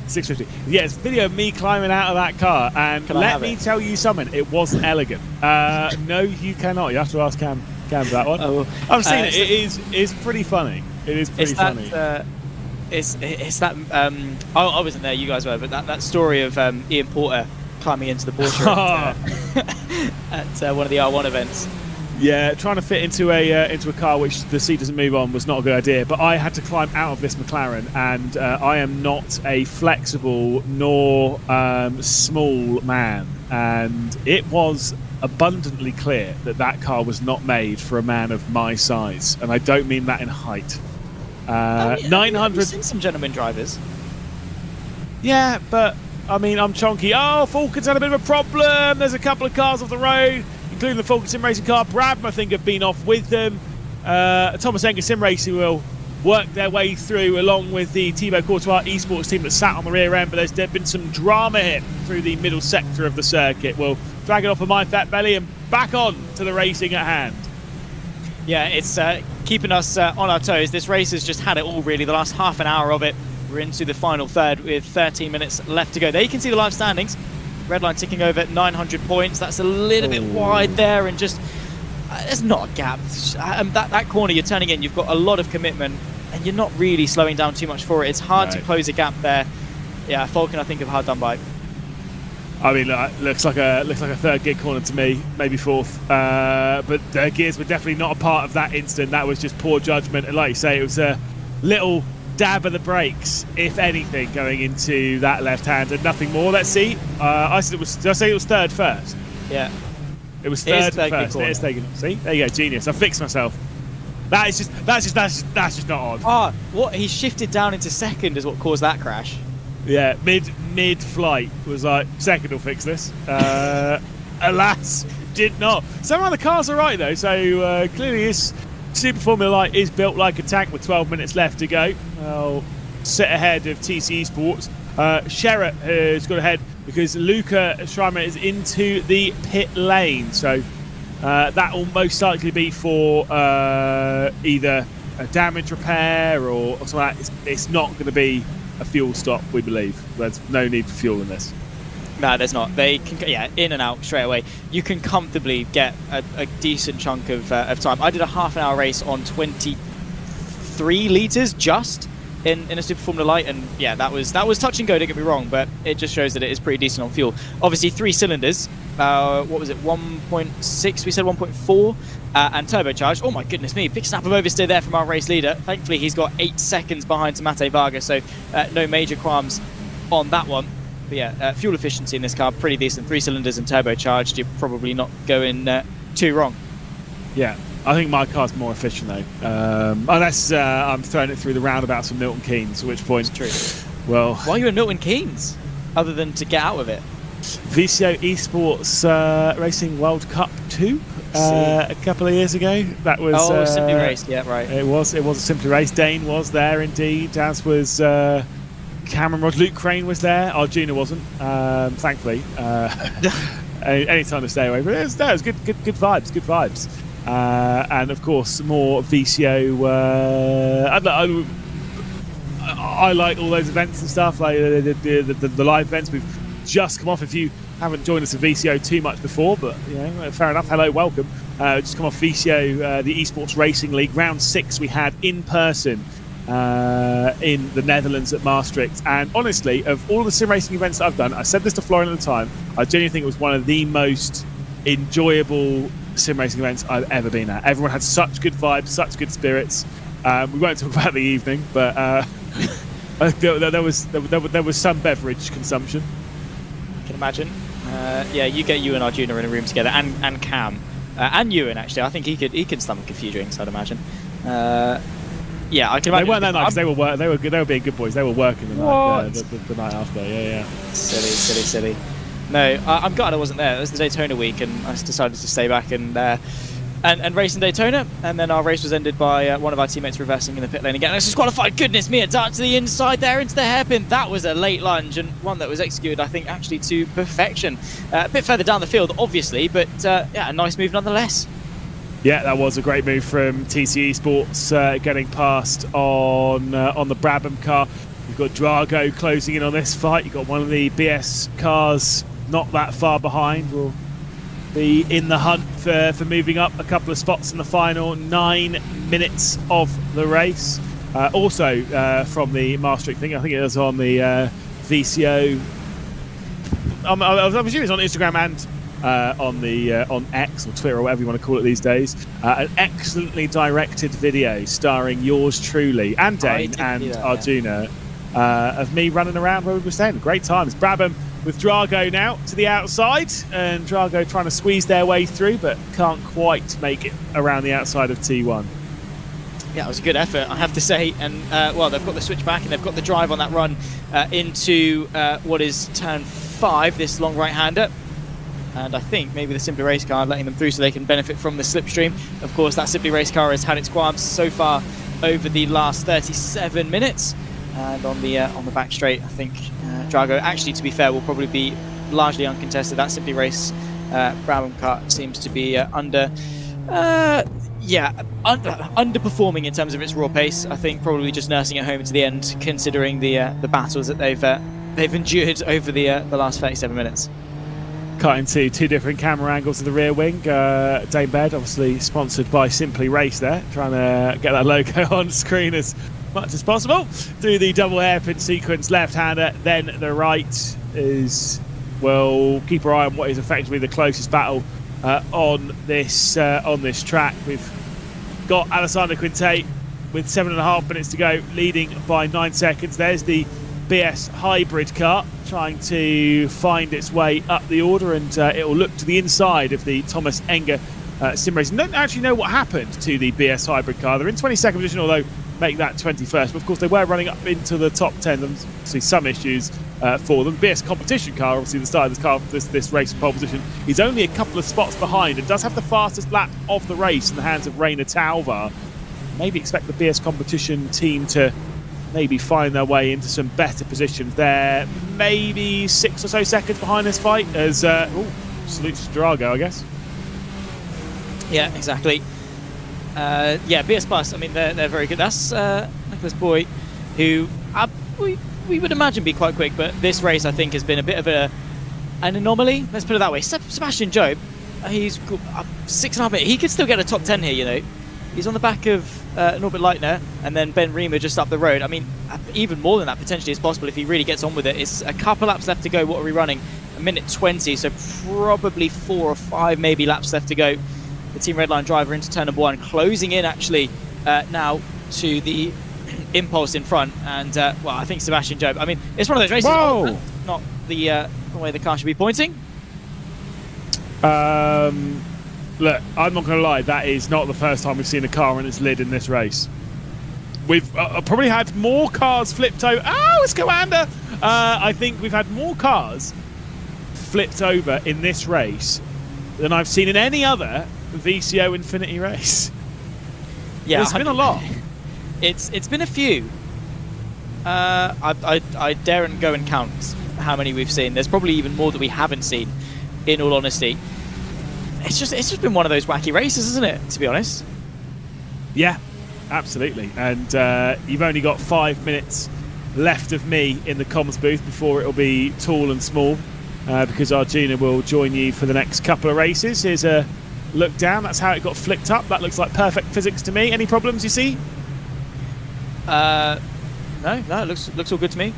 D: 650. Yeah, it's a video of me climbing out of that car, and let me tell you something, it wasn't elegant. No, you cannot. You have to ask Cam for that one. Oh, I've seen it. It's pretty funny. It is pretty funny.
E: It's that I wasn't there, you guys were, but that story of Ian Porter climbing into the Porsche at one of the R1 events.
D: Yeah, trying to fit into a car which the seat doesn't move on was not a good idea. But I had to climb out of this McLaren, and I am not a flexible nor small man, and it was abundantly clear that car was not made for a man of my size, and I don't mean that in height. 900.
E: We've seen some gentleman drivers.
D: Yeah, but I mean, I'm chonky. Oh, Falcon's had a bit of a problem. There's a couple of cars off the road, including the Falcon Sim Racing car. Brabham, I think, have been off with them. Thomas Enger Sim Racing will work their way through along with the Thibaut Courtois Esports team that sat on the rear end, but there's been some drama here through the middle sector of the circuit. We'll drag it off of my fat belly and back on to the racing at hand.
E: Yeah, it's keeping us on our toes. This race has just had it all, really. The last half an hour of it, we're into the final third with 13 minutes left to go. There you can see the live standings. Red line ticking over at 900 points. That's a little bit wide there, and just there's not a gap. That corner you're turning in, you've got a lot of commitment, and you're not really slowing down too much for it. It's hard to close a gap there. Yeah, Falcon, I think, of hard done by.
D: I mean, looks like a third gear corner to me, maybe fourth. But their gears were definitely not a part of that incident. That was just poor judgment, and like you say, it was a little dab of the brakes, if anything, going into that left hand, and nothing more. Let's see. I said it was. Did I say it was third first?
E: Yeah,
D: it was third first. It is taken. See, there you go, genius. I fixed myself. That's just not on.
E: Ah, what? He shifted down into second is what caused that crash.
D: Yeah, mid-flight was like, second will fix this. Alas, did not. Somehow the cars are right though, so clearly his Super Formula Light is built like a tank with 12 minutes left to go. I'll sit ahead of TC Esports. Sherratt has got ahead because Luca Schreimer is into the pit lane, so that will most likely be for either a damage repair or something like that. It's not going to be a fuel stop, we believe. There's no need for fuel in this.
E: No, there's not. They can, in and out straight away. You can comfortably get a decent chunk of time. I did a half an hour race on 23 litres just in a Super Formula Light, and yeah, that was touch and go, don't get me wrong, but it just shows that it is pretty decent on fuel. Obviously 3 cylinders, what was it, 1.6, we said 1.4, and turbocharged. Oh my goodness me, big snap of oversteer there from our race leader. Thankfully he's got 8 seconds behind Tamate Varga, so no major qualms on that one. But yeah, fuel efficiency in this car, pretty decent. 3 cylinders and turbocharged, you're probably not going too wrong.
D: Yeah, I think my car's more efficient though. Unless I'm throwing it through the roundabouts from Milton Keynes, at which point,
E: True.
D: well,
E: Why are you in Milton Keynes, other than to get out of it?
D: VCO Esports Racing World Cup 2 a couple of years ago. That was
E: Simply Raced. Yeah, right.
D: It was a Simply Race. Dane was there indeed, as was Cameron Rod. Luke Crane was there. Arjuna wasn't, thankfully. Any time to stay away, but it was good vibes. And of course, more VCO. I like all those events and stuff, like the live events. We've just come off. If you haven't joined us at VCO too much before, but you know, fair enough. Hello, welcome. Just come off VCO, the Esports Racing League round 6. We had in person in the Netherlands at Maastricht, and honestly, of all the sim racing events that I've done, I said this to Florian at the time, I genuinely think it was one of the most enjoyable sim racing events I've ever been at. Everyone had such good vibes, such good spirits. We won't talk about the evening, but there was some beverage consumption.
E: I can imagine. Yeah, you get you and Arjuna in a room together, and Cam, and Ewan actually. I think he could stomach a few drinks, I'd imagine. Yeah, I can imagine.
D: They weren't that night because they were being good boys. They were working the night after. Yeah.
E: Silly. No, I'm glad I wasn't there. It was the Daytona week, and I decided to stay back and race in Daytona. And then our race was ended by one of our teammates reversing in the pit lane again. It's disqualified. Goodness me! A dart to the inside there into the hairpin. That was a late lunge, and one that was executed, I think, actually to perfection. A bit further down the field, obviously, but yeah, a nice move nonetheless.
D: Yeah, that was a great move from TC Esports, getting past on the Brabham car. You've got Drago closing in on this fight. You've got one of the BS cars not that far behind. Will be in the hunt for moving up a couple of spots in the final 9 minutes of the race. Also from the Maastricht thing, I think it was on the VCO. I'm assuming it's on Instagram and on X or Twitter or whatever you want to call it these days. An excellently directed video starring yours truly and Dane and Arjuna of me running around where we were staying. Great times. Brabham with Drago now to the outside, and Drago trying to squeeze their way through but can't quite make it around the outside of T1.
E: Yeah, it was a good effort, I have to say. And well, they've got the switch back and they've got the drive on that run into what is turn 5, this long right-hander. And I think maybe the Simply Race car letting them through so they can benefit from the slipstream. Of course, that Simply Race car has had its qualms so far over the last 37 minutes. And on the back straight, I think Drago, actually, to be fair, will probably be largely uncontested. That Simply Race Brabham car seems to be underperforming in terms of its raw pace. I think probably just nursing it home to the end, considering the battles that they've endured over the last 37 minutes.
D: Cut into 2 different camera angles of the rear wing. Dane Baird, obviously sponsored by Simply Race there, trying to get that logo on screen as much as possible. Do the double hairpin sequence, left-hander, then the right is, well, keep our eye on what is effectively the closest battle on this track. We've got Alessandro Quinte with 7.5 minutes to go, leading by 9 seconds. There's the BS hybrid car trying to find its way up the order, and it will look to the inside of the Thomas Enger sim racing. Don't actually know what happened to the BS hybrid car. They're in 22nd position, although make that 21st. But of course, they were running up into the top 10. There's obviously some issues for them. BS competition car, obviously the start of this car, this race in pole position, is only a couple of spots behind and does have the fastest lap of the race in the hands of Rainer Talvar. Maybe expect the BS competition team to maybe find their way into some better positions. They're maybe 6 or so seconds behind this fight as salutes to Drago, I guess.
E: Yeah, exactly. Yeah, BS Plus, I mean, they're very good. That's Nicholas Boy, who we would imagine be quite quick, but this race, I think, has been a bit of an anomaly. Let's put it that way. Sebastian Job, he's 6.5 minutes. He could still get a top 10 here, you know. He's on the back of Norbert Leitner and then Ben Riemer just up the road. I mean, even more than that potentially is possible if he really gets on with it. It's a couple laps left to go. What are we running? 1:20, so probably 4 or 5 maybe laps left to go. The Team Redline driver into turn number 1, closing in actually now to the Impulse in front. And, well, I think Sebastian Job, I mean, it's one of those races.
D: Whoa.
E: Not the way the car should be pointing.
D: look, I'm not going to lie, that is not the first time we've seen a car on its lid in this race. We've probably had more cars flipped over. Oh, it's Commander! I think we've had more cars flipped over in this race than I've seen in any other VCO Infinity race.
E: Yeah,
D: there's been a lot.
E: It's been a few. I daren't go and count how many we've seen. There's probably even more that we haven't seen, in all honesty. It's just been one of those wacky races, isn't it, to be honest?
D: Yeah, absolutely. And you've only got 5 minutes left of me in the comms booth before it'll be tall and small, because Arjuna will join you for the next couple of races. Here's a look down. That's how it got flicked up. That looks like perfect physics to me. Any problems you see?
E: No, it looks all good to me.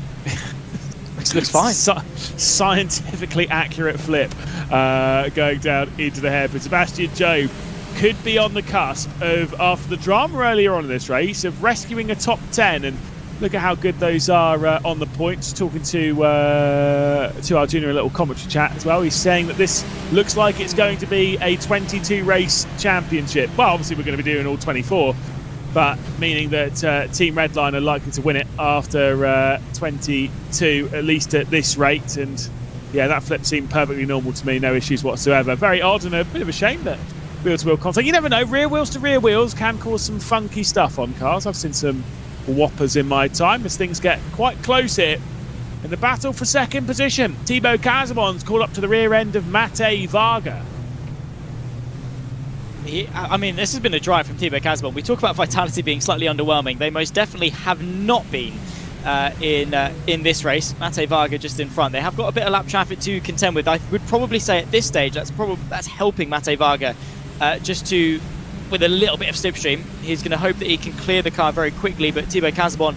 E: looks fine.
D: Scientifically accurate flip going down into the hairpin. Sebastian Joe could be on the cusp of, after the drama earlier on in this race, of rescuing a top 10. And look at how good those are on the points. Talking to Arjuna, a little commentary chat as well. He's saying that this looks like it's going to be a 22 race championship. Well, obviously we're going to be doing all 24. But meaning that Team Redline are likely to win it after 22, at least at this rate. And yeah, that flip seemed perfectly normal to me, no issues whatsoever. Very odd and a bit of a shame that wheel-to-wheel contact. You never know, rear wheels to rear wheels can cause some funky stuff on cars. I've seen some whoppers in my time as things get quite close here. In the battle for second position, Thibaut Casabon's called up to the rear end of Matej Varga.
E: I mean, this has been a drive from Thibaut Casabon. We talk about Vitality being slightly underwhelming. They most definitely have not been in this race. Matej Varga just in front. They have got a bit of lap traffic to contend with. I would probably say at this stage that's helping Matej Varga with a little bit of slipstream. He's going to hope that he can clear the car very quickly, but Thibaut Casabon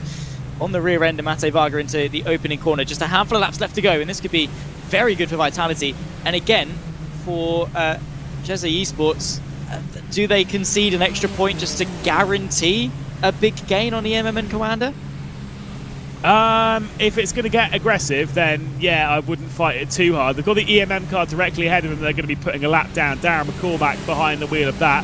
E: on the rear end of Matej Varga into the opening corner. Just a handful of laps left to go, and this could be very good for Vitality. And again, for Jesse Esports, do they concede an extra point just to guarantee a big gain on EMM and Commander?
D: If it's going to get aggressive, then yeah, I wouldn't fight it too hard. They've got the EMM car directly ahead of them. They're going to be putting a lap down. Darren McCormack behind the wheel of that,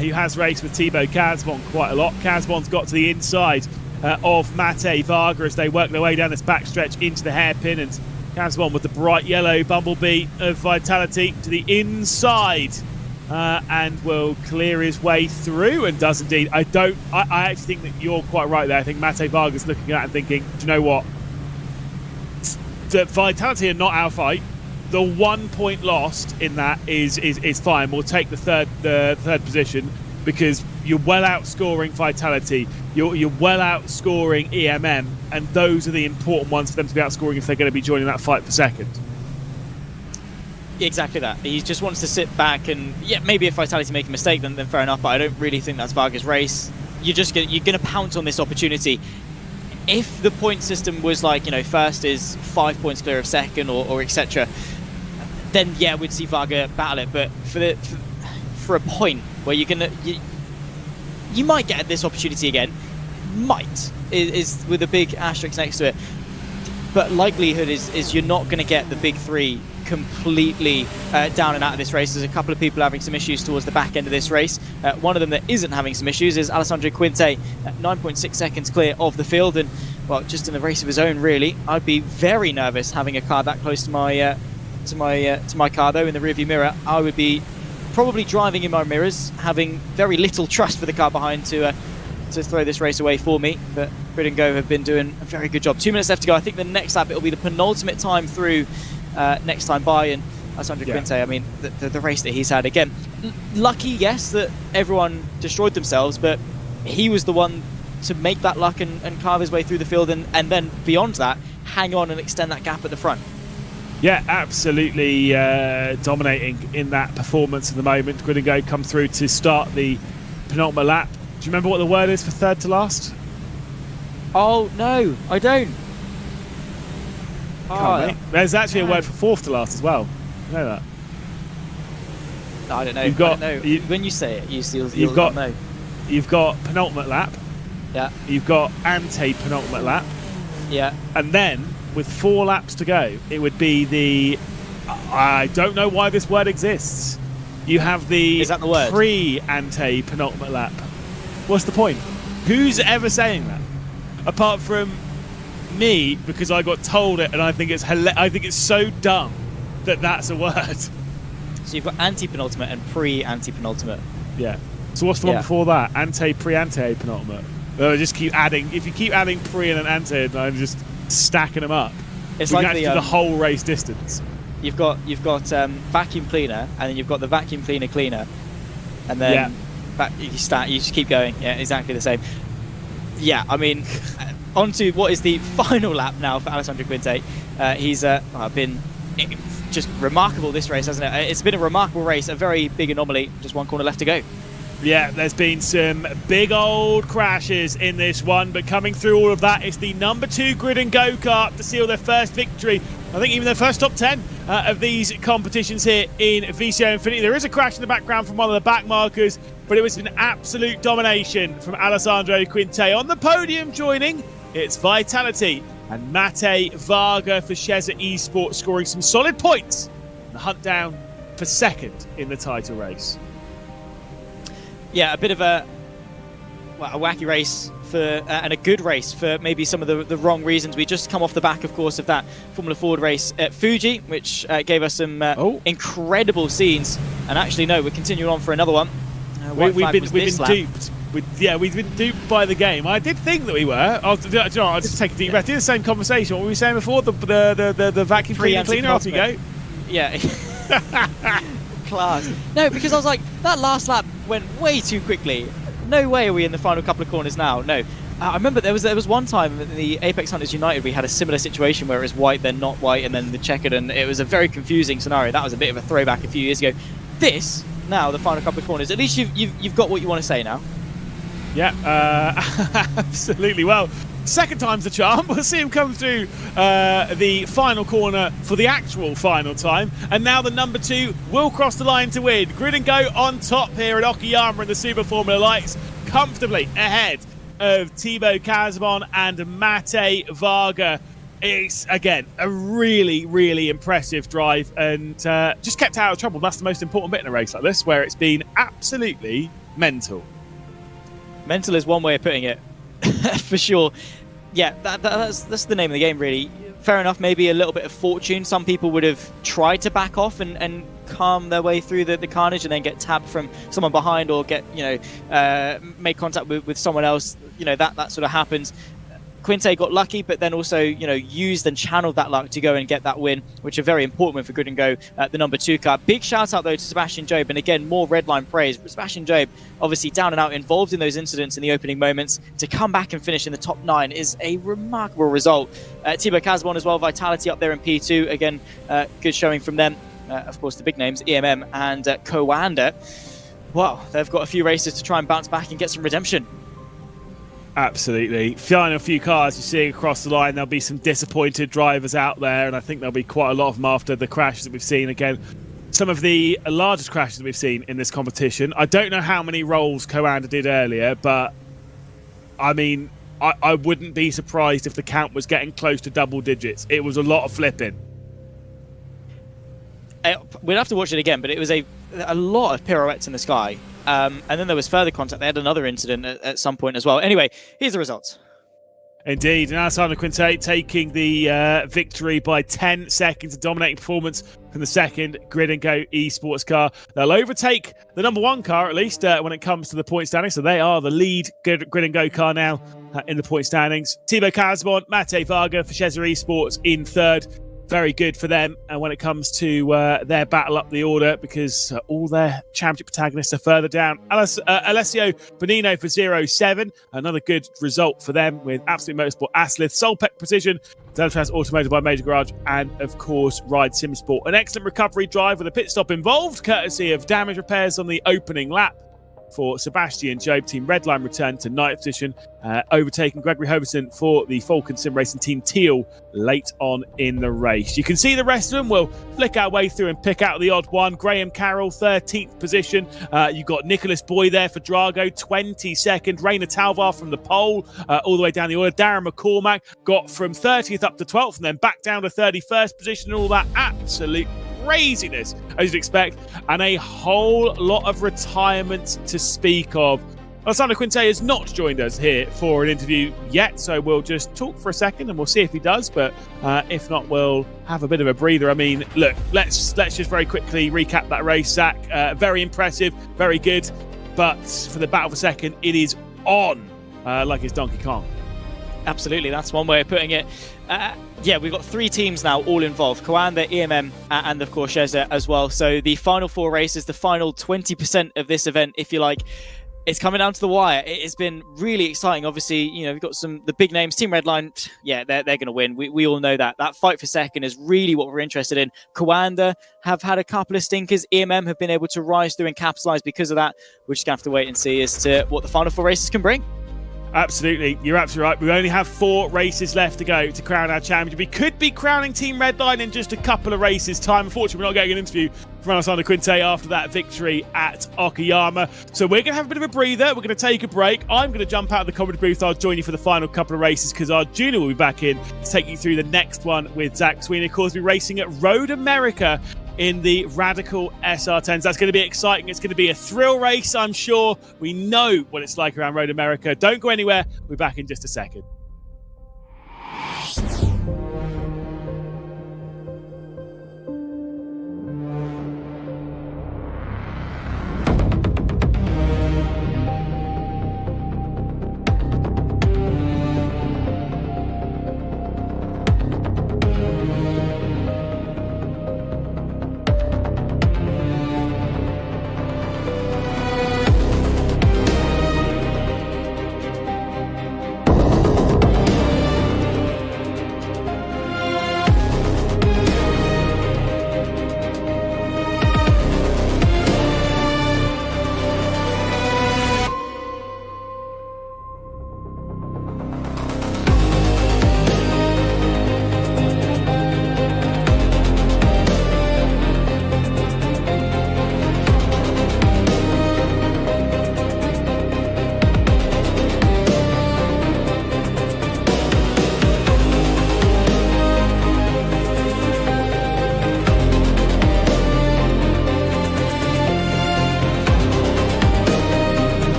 D: who has raced with Thibaut Casabon quite a lot. Casabon's got to the inside of Matej Varga as they work their way down this backstretch into the hairpin, and Casabon with the bright yellow bumblebee of Vitality to the inside. And will clear his way through, and does indeed. I actually think that you're quite right there. I think Matej Varga's looking at it and thinking, do you know what? The Vitality are not our fight. The 1 point lost in that is fine. We'll take the third position because you're well outscoring Vitality. You're well outscoring EMM, and those are the important ones for them to be outscoring if they're going to be joining that fight for second.
E: Exactly that. He just wants to sit back and, yeah, maybe if Vitality make a mistake, then fair enough, but I don't really think that's Varga's race. You're going to pounce on this opportunity. If the point system was like, you know, first is 5 points clear of second or etc., then yeah, we'd see Varga battle it. But for a point where you might get this opportunity again, might is with a big asterisk next to it. But likelihood is you're not going to get the big three completely down and out of this race. There's a couple of people having some issues towards the back end of this race. One of them that isn't having some issues is Alessandro Quinte, 9.6 seconds clear of the field, and well, just in a race of his own, really. I'd be very nervous having a car that close to my car, though. In the rearview mirror, I would be probably driving in my mirrors, having very little trust for the car behind to throw this race away for me. But Grid and Go have been doing a very good job. 2 minutes left to go. I think the next lap it'll be the penultimate time through next time by, and Alessandro Quinte, I mean, the race that he's had, again, lucky, yes, that everyone destroyed themselves, but he was the one to make that luck and carve his way through the field, and then beyond that, hang on and extend that gap at the front.
D: Yeah, absolutely dominating in that performance at the moment. Grid and Go come through to start the penultimate lap. Do you remember what the word is for third to last?
E: Oh, no, I don't.
D: There's actually a word for fourth to last as well. You know that?
E: No, I don't know.
D: You've got,
E: when you say it,
D: you've got
E: know.
D: You've got penultimate lap.
E: Yeah.
D: You've got ante-penultimate lap.
E: Yeah.
D: And then, with 4 laps to go, it would be the... I don't know why this word exists. You have the,
E: Is that the word?
D: pre-ante penultimate lap. What's the point? Who's ever saying that? Apart from me, because I got told it, and I think it's so dumb that that's a word.
E: So you've got anti-penultimate and pre-anti-penultimate.
D: Yeah. So what's the one before that? Ante, pre-ante, penultimate. Just keep adding. If you keep adding pre and an ante, and I'm just stacking them up.
E: It's
D: we
E: like
D: can actually do the whole race distance.
E: You've got vacuum cleaner, and then you've got the vacuum cleaner, and then you just keep going. Yeah, exactly the same. Yeah, I mean, on to what is the final lap now for Alessandro Quinte. He's been just remarkable this race, hasn't it? It's been a remarkable race, a very big anomaly. Just one corner left to go.
D: Yeah, there's been some big old crashes in this one, but coming through all of that, it's the number 2 grid and go-kart to seal their first victory. I think even their first top 10 of these competitions here in VCO Infinity. There is a crash in the background from one of the back markers, but it was an absolute domination from Alessandro Quinte. On the podium joining, it's Vitality and Mate Varga for Sheza Esports, scoring some solid points and the hunt down for second in the title race.
E: Yeah, a bit of a wacky race and a good race for maybe some of the wrong reasons. We just come off the back, of course, of that Formula Ford race at Fuji, which gave us some incredible scenes. And actually, no, we're continuing on for another one.
D: We've been duped. We've been duped by the game. I did think that we were. I'll just take a deep breath. Do the same conversation. What were we saying before? The vacuum cleaner. Off you go.
E: Yeah. Class. No, because I was like, that last lap went way too quickly. No way are we in the final couple of corners now. No. I remember there was one time in the Apex Hunters United we had a similar situation where it was white, then not white, and then the checkered, and it was a very confusing scenario. That was a bit of a throwback a few years ago. This, now, the final couple of corners, at least you've got what you want to say now.
D: Yeah, absolutely. Well, second time's the charm. We'll see him come through the final corner for the actual final time. And now the number 2 will cross the line to win. Grid and Go on top here at Okayama in the Super Formula Lights, comfortably ahead of Thibaut Casbon and Mate Varga. It's, again, a really, really impressive drive and just kept out of trouble. That's the most important bit in a race like this, where it's been absolutely mental.
E: Mental is one way of putting it, for sure. Yeah, that's the name of the game, really. Fair enough, maybe a little bit of fortune. Some people would have tried to back off and calm their way through the carnage and then get tapped from someone behind or get, make contact with someone else. That sort of happens. Quinte got lucky, but then also, used and channeled that luck to go and get that win, which are very important for Grid and Go, the number 2 car. Big shout out though to Sebastian Job, and again, more red line praise. But Sebastian Job, obviously down and out, involved in those incidents in the opening moments. To come back and finish in the top 9 is a remarkable result. Thibaut Casbon as well, Vitality up there in P2. Again, good showing from them. Of course, the big names, EMM and Coanda. Well, they've got a few races to try and bounce back and get some redemption.
D: Absolutely. Final few cars you're seeing across the line. There'll be some disappointed drivers out there, and I think there'll be quite a lot of them after the crashes that we've seen. Again, some of the largest crashes that we've seen in this competition. I don't know how many rolls Coanda did earlier, but I mean, I wouldn't be surprised if the count was getting close to double digits. It was a lot of flipping.
E: We'll have to watch it again, but it was a lot of pirouettes in the sky. And then there was further contact. They had another incident at some point as well. Anyway, here's the results.
D: Indeed, and Alessandro Quinte taking the victory by 10 seconds, a dominating performance from the second Grid and Go Esports car. They'll overtake the number 1 car, at least, when it comes to the point standings. So they are the lead Grid and Go car now in the point standings. Thibaut Casbon, Mate Varga for Sheza Esports in third. Very good for them when it comes to their battle up the order, because all their championship protagonists are further down. Alessio Bonino for 0-7. Another good result for them with Absolute Motorsport, Aslith, Solpec Precision, Deltras Automotive by Major Garage, and of course Ride Simsport. An excellent recovery drive with a pit stop involved, courtesy of damage repairs on the opening lap for Sebastian Job. Team Redline returned to 9th position, overtaking Gregory Hoverson for the Falcon Sim Racing Team Teal late on in the race. You can see the rest of them. We'll flick our way through and pick out the odd one. Graham Carroll, 13th position. You've got Nicholas Boy there for Drago, 22nd. Rainer Talvar from the pole, all the way down the order. Darren McCormack got from 30th up to 12th and then back down to 31st position. And all that absolute craziness, as you'd expect, and a whole lot of retirements to speak of. Alessandro Quinte has not joined us here for an interview yet, so we'll just talk for a second and we'll see if he does, but if not, we'll have a bit of a breather. I mean, look, let's just very quickly recap that race, Zach. Very impressive, very good, but for the battle for second, it is on like it's Donkey Kong.
E: Absolutely, that's one way of putting it. Yeah, we've got 3 teams now all involved. Coanda, EMM, and of course Sheza as well. So the final 4 races, the final 20% of this event, if you like, it's coming down to the wire. It has been really exciting. Obviously, you know, we've got the big names. Team Redline, yeah, they're going to win. We all know that. That fight for second is really what we're interested in. Coanda have had a couple of stinkers. EMM have been able to rise through and capitalize because of that. We're just going to have to wait and see as to what the final 4 races can bring.
D: Absolutely, you're absolutely right. We only have 4 races left to go to crown our champion. We could be crowning Team Redline in just a couple of races' time. Unfortunately, we're not getting an interview from Alessandro Quinte after that victory at Okayama. So we're going to have a bit of a breather. We're going to take a break. I'm going to jump out of the commentary booth. I'll join you for the final couple of races because our junior will be back in to take you through the next one with Zach Sweeney. Of course, we'll be racing at Road America in the Radical SR10s. That's going to be exciting. It's going to be a thrill race, I'm sure. We know what it's like around Road America. Don't go anywhere. We'll be back in just a second.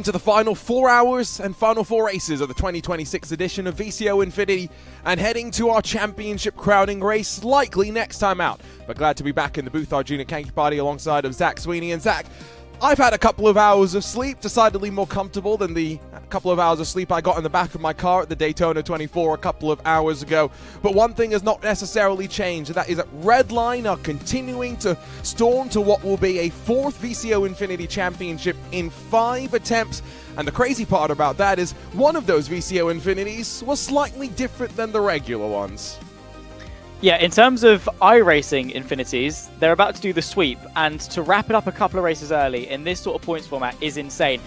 G: into the final 4 hours and final 4 races of the 2026 edition of VCO Infinity and heading to our championship crowning race, likely next time out. But glad to be back in the booth, our junior Kanky party alongside of Zach Sweeney. And Zach, I've had a couple of hours of sleep, decidedly more comfortable than the couple of hours of sleep I got in the back of my car at the Daytona 24 a couple of hours ago. But one thing has not necessarily changed, and that is that Redline are continuing to storm to what will be a 4th VCO Infinity Championship in 5 attempts. And the crazy part about that is one of those VCO Infinities was slightly different than the regular ones.
E: Yeah, in terms of iRacing Infinities, they're about to do the sweep, and to wrap it up a couple of races early in this sort of points format is insane.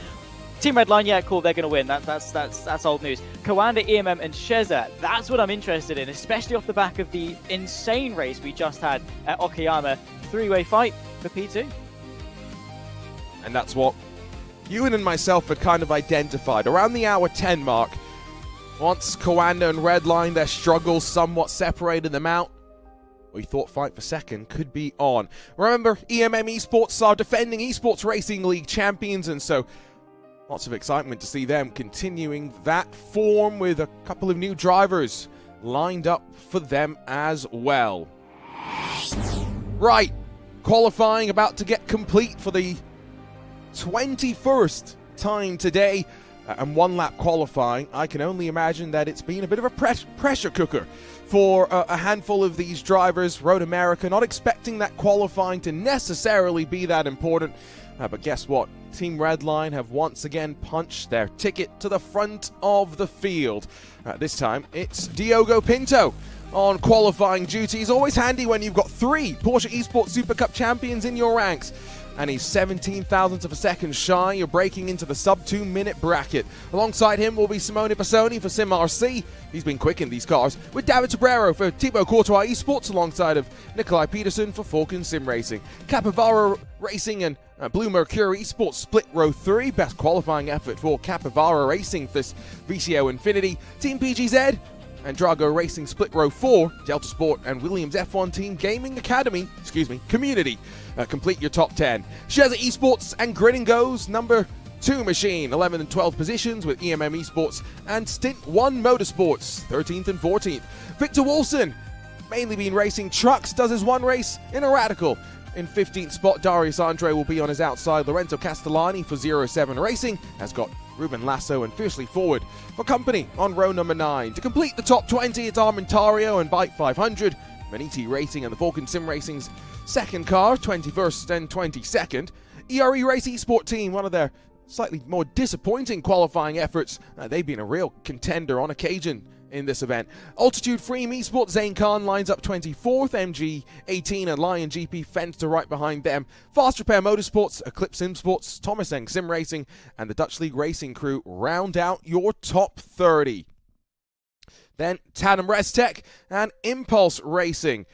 E: Team Redline, yeah, cool, they're going to win. That's old news. Coanda, EMM, and Sheza, that's what I'm interested in, especially off the back of the insane race we just had at Okayama. 3-way fight for P2.
G: And that's what Ewan and myself had kind of identified around the hour 10 mark. Once Coanda and Redline, their struggles somewhat separated them out, we thought fight for second could be on. Remember, EMM Esports are defending Esports Racing League champions, and so lots of excitement to see them continuing that form with a couple of new drivers lined up for them as well. Right, qualifying about to get complete for the 21st time today, and one lap qualifying. I can only imagine that it's been a bit of a pressure cooker for a handful of these drivers. Road America not expecting that qualifying to necessarily be that important, but guess what? Team Redline have once again punched their ticket to the front of the field. This time it's Diogo Pinto on qualifying duties. Always handy when you've got 3 Porsche Esports Super Cup champions in your ranks. And he's 17 thousandths of a second shy. You're breaking into the sub 2 minute bracket. Alongside him will be Simone Passoni for Sim RC. He's been quick in these cars. With David Sobrero for Thibaut Courtois Esports, alongside of Nikolai Peterson for Falcon Sim Racing. Capivara Racing and Blue Mercury Esports split row 3. Best qualifying effort for Capivara Racing for this VCO Infinity. Team PGZ and Drago Racing split row 4, Delta Sport and Williams F1 Team Gaming Academy, Community, complete your top 10. Sheza Esports and Grid & Go's number 2 machine, 11th and 12th positions with EMM Esports and Stint 1 Motorsports, 13th and 14th. Victor Wilson, mainly been racing trucks, does his one race in a Radical. In 15th spot, Darius Andre will be on his outside. Lorenzo Castellani for 07 Racing has got Ruben Lasso and Fiercely Forward for company on row number 9. To complete the top 20, it's Armentario and Bike 500. Maniti Racing and the Falcon Sim Racing's second car, 21st and 22nd. ERE Race Esport Team, one of their slightly more disappointing qualifying efforts. They've been a real contender on occasion in this event. Altitude Freem Esports, Zane Khan lines up 24th, MG18 and Lion GP Fenster right behind them. Fast Repair Motorsports, Eclipse Sim Sports, Thomas Eng Sim Racing and the Dutch League Racing Crew round out your top 30. Then Tandem Restech and Impulse Racing,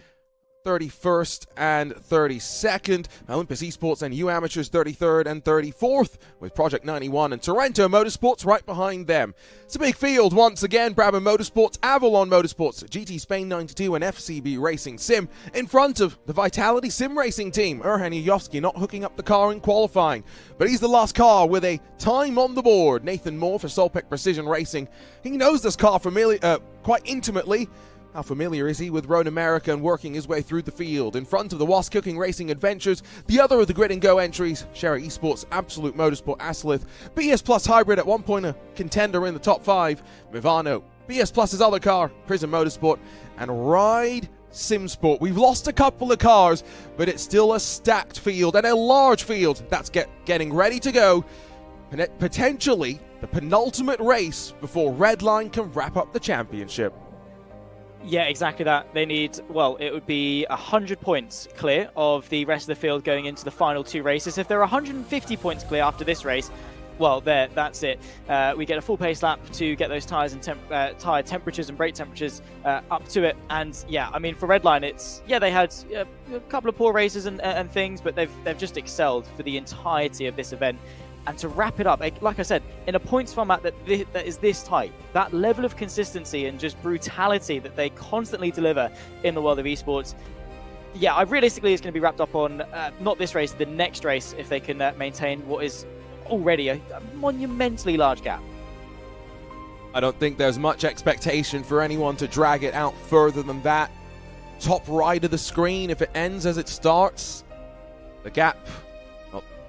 G: 31st and 32nd. Olympus Esports and U Amateurs 33rd and 34th, with Project 91 and Torrento Motorsports right behind them. It's a big field once again. Brabham Motorsports, Avalon Motorsports, GT Spain 92 and FCB Racing Sim in front of the Vitality Sim Racing team. Erhan Yovsky not hooking up the car in qualifying, but he's the last car with a time on the board. Nathan Moore for Solpec Precision Racing. He knows this car quite intimately. How familiar is he with Road America and working his way through the field? In front of the Was Cooking Racing Adventures, the other of the Grid & Go entries, Sherry Esports, Absolute Motorsport, Aslith, BS Plus Hybrid at one point a contender in the top 5, Mivano, BS Plus's other car, Prism Motorsport, and Ride SimSport. We've lost a couple of cars, but it's still a stacked field and a large field that's getting ready to go. And potentially the penultimate race before Redline can wrap up the championship.
E: Yeah, exactly that. They need, well, it would be 100 points clear of the rest of the field going into the final 2 races. If they're 150 points clear after this race, well, that's it. We get a full pace lap to get those tyres and tyre temperatures and brake temperatures up to it. And yeah, I mean, for Redline, it's, yeah, they had a couple of poor races and things, but they've just excelled for the entirety of this event. And to wrap it up, like I said, in a points format that is this tight, that level of consistency and just brutality that they constantly deliver in the world of esports, yeah, realistically it's going to be wrapped up on not this race, the next race, if they can maintain what is already a monumentally large gap.
G: I don't think there's much expectation for anyone to drag it out further than that. Top right of the screen, if it ends as it starts, the gap...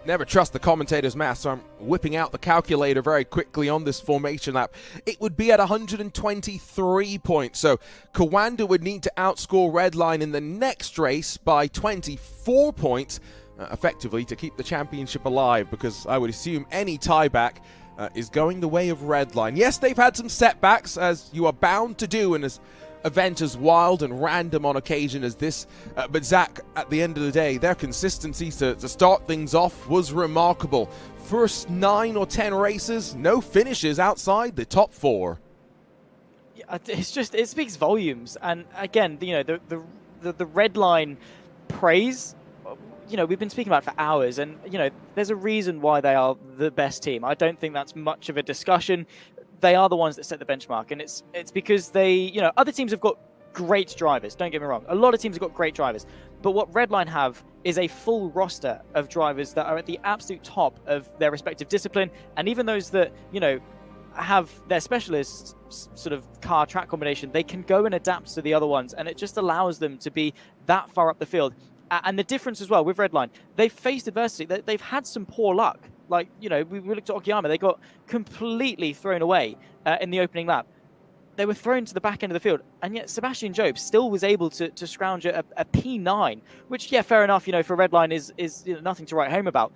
G: Never trust the commentator's math, so I'm whipping out the calculator very quickly on this formation lap. It would be at 123 points, so Kawanda would need to outscore Redline in the next race by 24 points, effectively to keep the championship alive, because I would assume any tieback is going the way of Redline. Yes, they've had some setbacks, as you are bound to do in this event as wild and random on occasion as this, but Zach, at the end of the day, their consistency to start things off was remarkable. First 9 or 10 races, no finishes outside the top 4.
E: Yeah, it's just, it speaks volumes. And again, you know, the Redline praise you know, we've been speaking about it for hours, and, you know, there's a reason why they are the best team. I don't think that's much of a discussion. They are the ones that set the benchmark, and it's because they, you know, other teams have got great drivers, don't get me wrong. A lot of teams have got great drivers. But what Redline have is a full roster of drivers that are at the absolute top of their respective discipline, and even those that, you know, have their specialist sort of car track combination, they can go and adapt to the other ones, and it just allows them to be that far up the field. And the difference as well with Redline, they've faced adversity. They've had some poor luck. Like, you know, we looked at Okayama, they got completely thrown away in the opening lap. They were thrown to the back end of the field, and yet Sebastian Job still was able to scrounge a P9, which, yeah, fair enough, you know, for Redline is you know, nothing to write home about.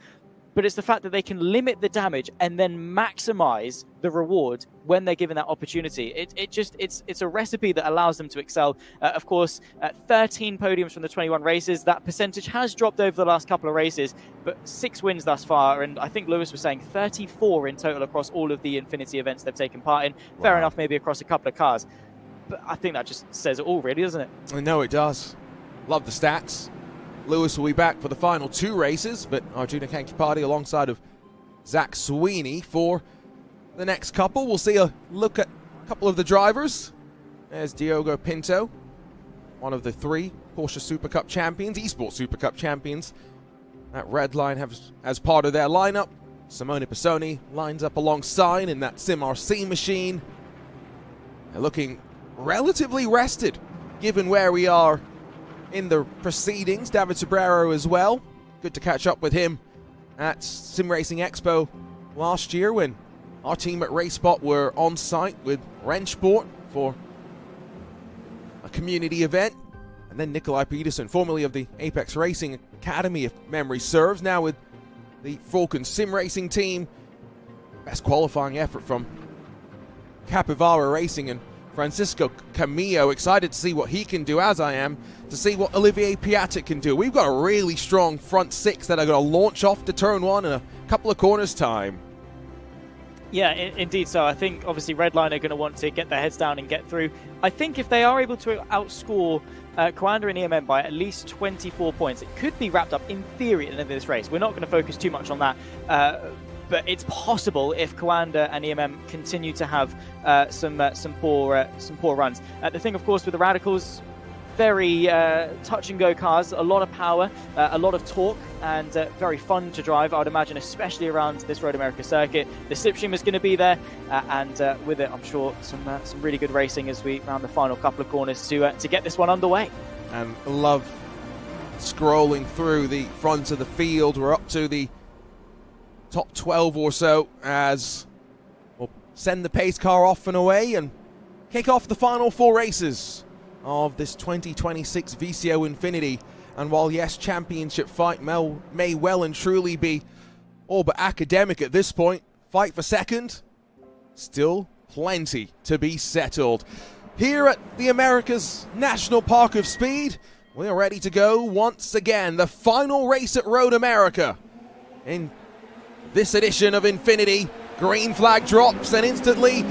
E: But it's the fact that they can limit the damage and then maximize the reward when they're given that opportunity. It's a recipe that allows them to excel. Of course, 13 podiums from the 21 races. That percentage has dropped over the last couple of races, but 6 wins thus far. And I think Lewis was saying 34 in total across all of the Infinity events they've taken part in. Fair enough, maybe across a couple of cars. But I think that just says it all, really, doesn't it?
G: I know it does. Love the stats. Lewis will be back for the final 2 races, but Arjuna Kankipati alongside of Zach Sweeney for the next couple. We'll see a look at a couple of the drivers. There's Diogo Pinto, one of the 3 Porsche Super Cup champions, Esports Super Cup champions. That Redline has as part of their lineup. Simone Pisoni lines up alongside in that Sim RC machine. They're looking relatively rested, given where we are in the proceedings. David Sobrero as well. Good to catch up with him at Sim Racing Expo last year when our team at RaceSpot were on site with Rennsport for a community event. And then Nikolai Peterson, formerly of the Apex Racing Academy, if memory serves, now with the Falcon Sim Racing team. Best qualifying effort from Capivara Racing and Francisco Camillo. Excited to see what he can do, as I am, to see what Olivier Piatek can do. We've got a really strong front 6 that are going to launch off to turn 1 in a couple of corners' time.
E: Yeah, indeed. So I think obviously Redline are going to want to get their heads down and get through. I think if they are able to outscore Coanda and EMM by at least 24 points, it could be wrapped up in theory at the end of this race. We're not going to focus too much on that. But it's possible if Coanda and EMM continue to have some poor runs. The thing, of course, with the Radicals, very touch-and-go cars, a lot of power, a lot of torque, and very fun to drive, I would imagine, especially around this Road America circuit. The slipstream is going to be there, and with it, I'm sure, some really good racing as we round the final couple of corners to get this one underway.
G: And love scrolling through the front of the field. We're up to the top 12 or so as we'll send the pace car off and away and kick off the final 4 races of this 2026 VCO Infinity. And while, yes, championship fight may well and truly be all but academic at this point, fight for second, still plenty to be settled. Here at the America's National Park of Speed, we are ready to go once again. The final race at Road America in this edition of Infinity. Green flag drops, and instantly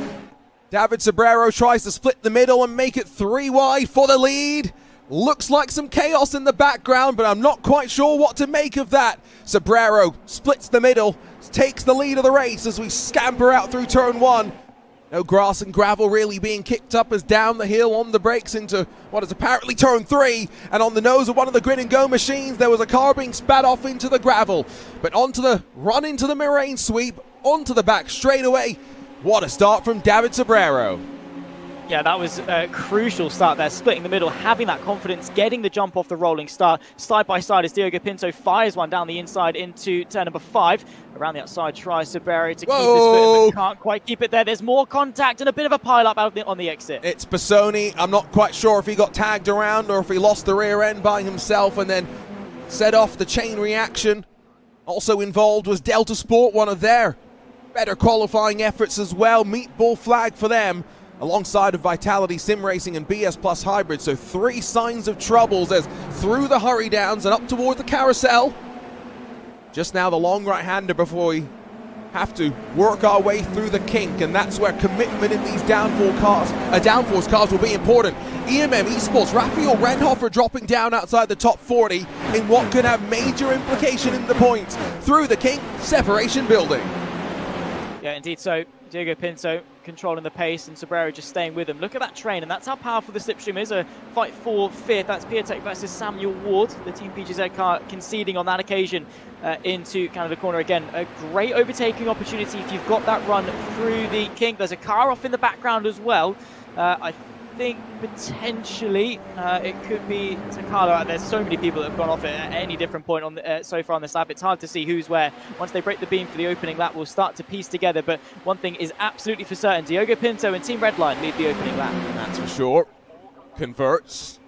G: David Sobrero tries to split the middle and make it 3 wide for the lead. Looks like some chaos in the background, but I'm not quite sure what to make of that. Sobrero splits the middle, takes the lead of the race as we scamper out through turn 1. No grass and gravel really being kicked up as down the hill on the brakes into what is apparently turn 3, and on the nose of one of the grid and go machines there was a car being spat off into the gravel, but onto the run into the moraine sweep, onto the back straightaway. What a start from David Sobrero.
E: Yeah, that was a crucial start there, splitting the middle, having that confidence, getting the jump off the rolling start. Side by side as Diogo Pinto fires one down the inside into turn number 5. Around the outside, tries Sobrero to keep his foot, but can't quite keep it there. There's more contact and a bit of a pile-up out on the exit.
G: It's Pisoni. I'm not quite sure if he got tagged around or if he lost the rear end by himself and then set off the chain reaction. Also involved was Delta Sport, one of their better qualifying efforts as well. Meatball flag for them, alongside of Vitality Sim Racing and BS Plus Hybrid. So 3 signs of troubles as through the hurry downs and up towards the carousel. Just now the long right-hander before we have to work our way through the kink, and that's where commitment in these downforce cars will be important. EMM Esports, Raphael Renhofer dropping down outside the top 40 in what could have major implication in the points. Through the kink, separation building.
E: Yeah, indeed. So Diego Pinto controlling the pace and Sobrero just staying with him. Look at that train, and that's how powerful the slipstream is. A fight for fifth. That's Piatek versus Samuel Ward. The Team PGZ car conceding on that occasion into kind of the corner again. A great overtaking opportunity if you've got that run through the kink. There's a car off in the background as well. I think potentially it could be Takalo. There's so many people that have gone off at any different point on the, so far on this lap. It's hard to see who's where. Once they break the beam for the opening lap, we'll start to piece together. But one thing is absolutely for certain: Diogo Pinto and Team Redline lead the opening lap.
G: That's for sure. Converts.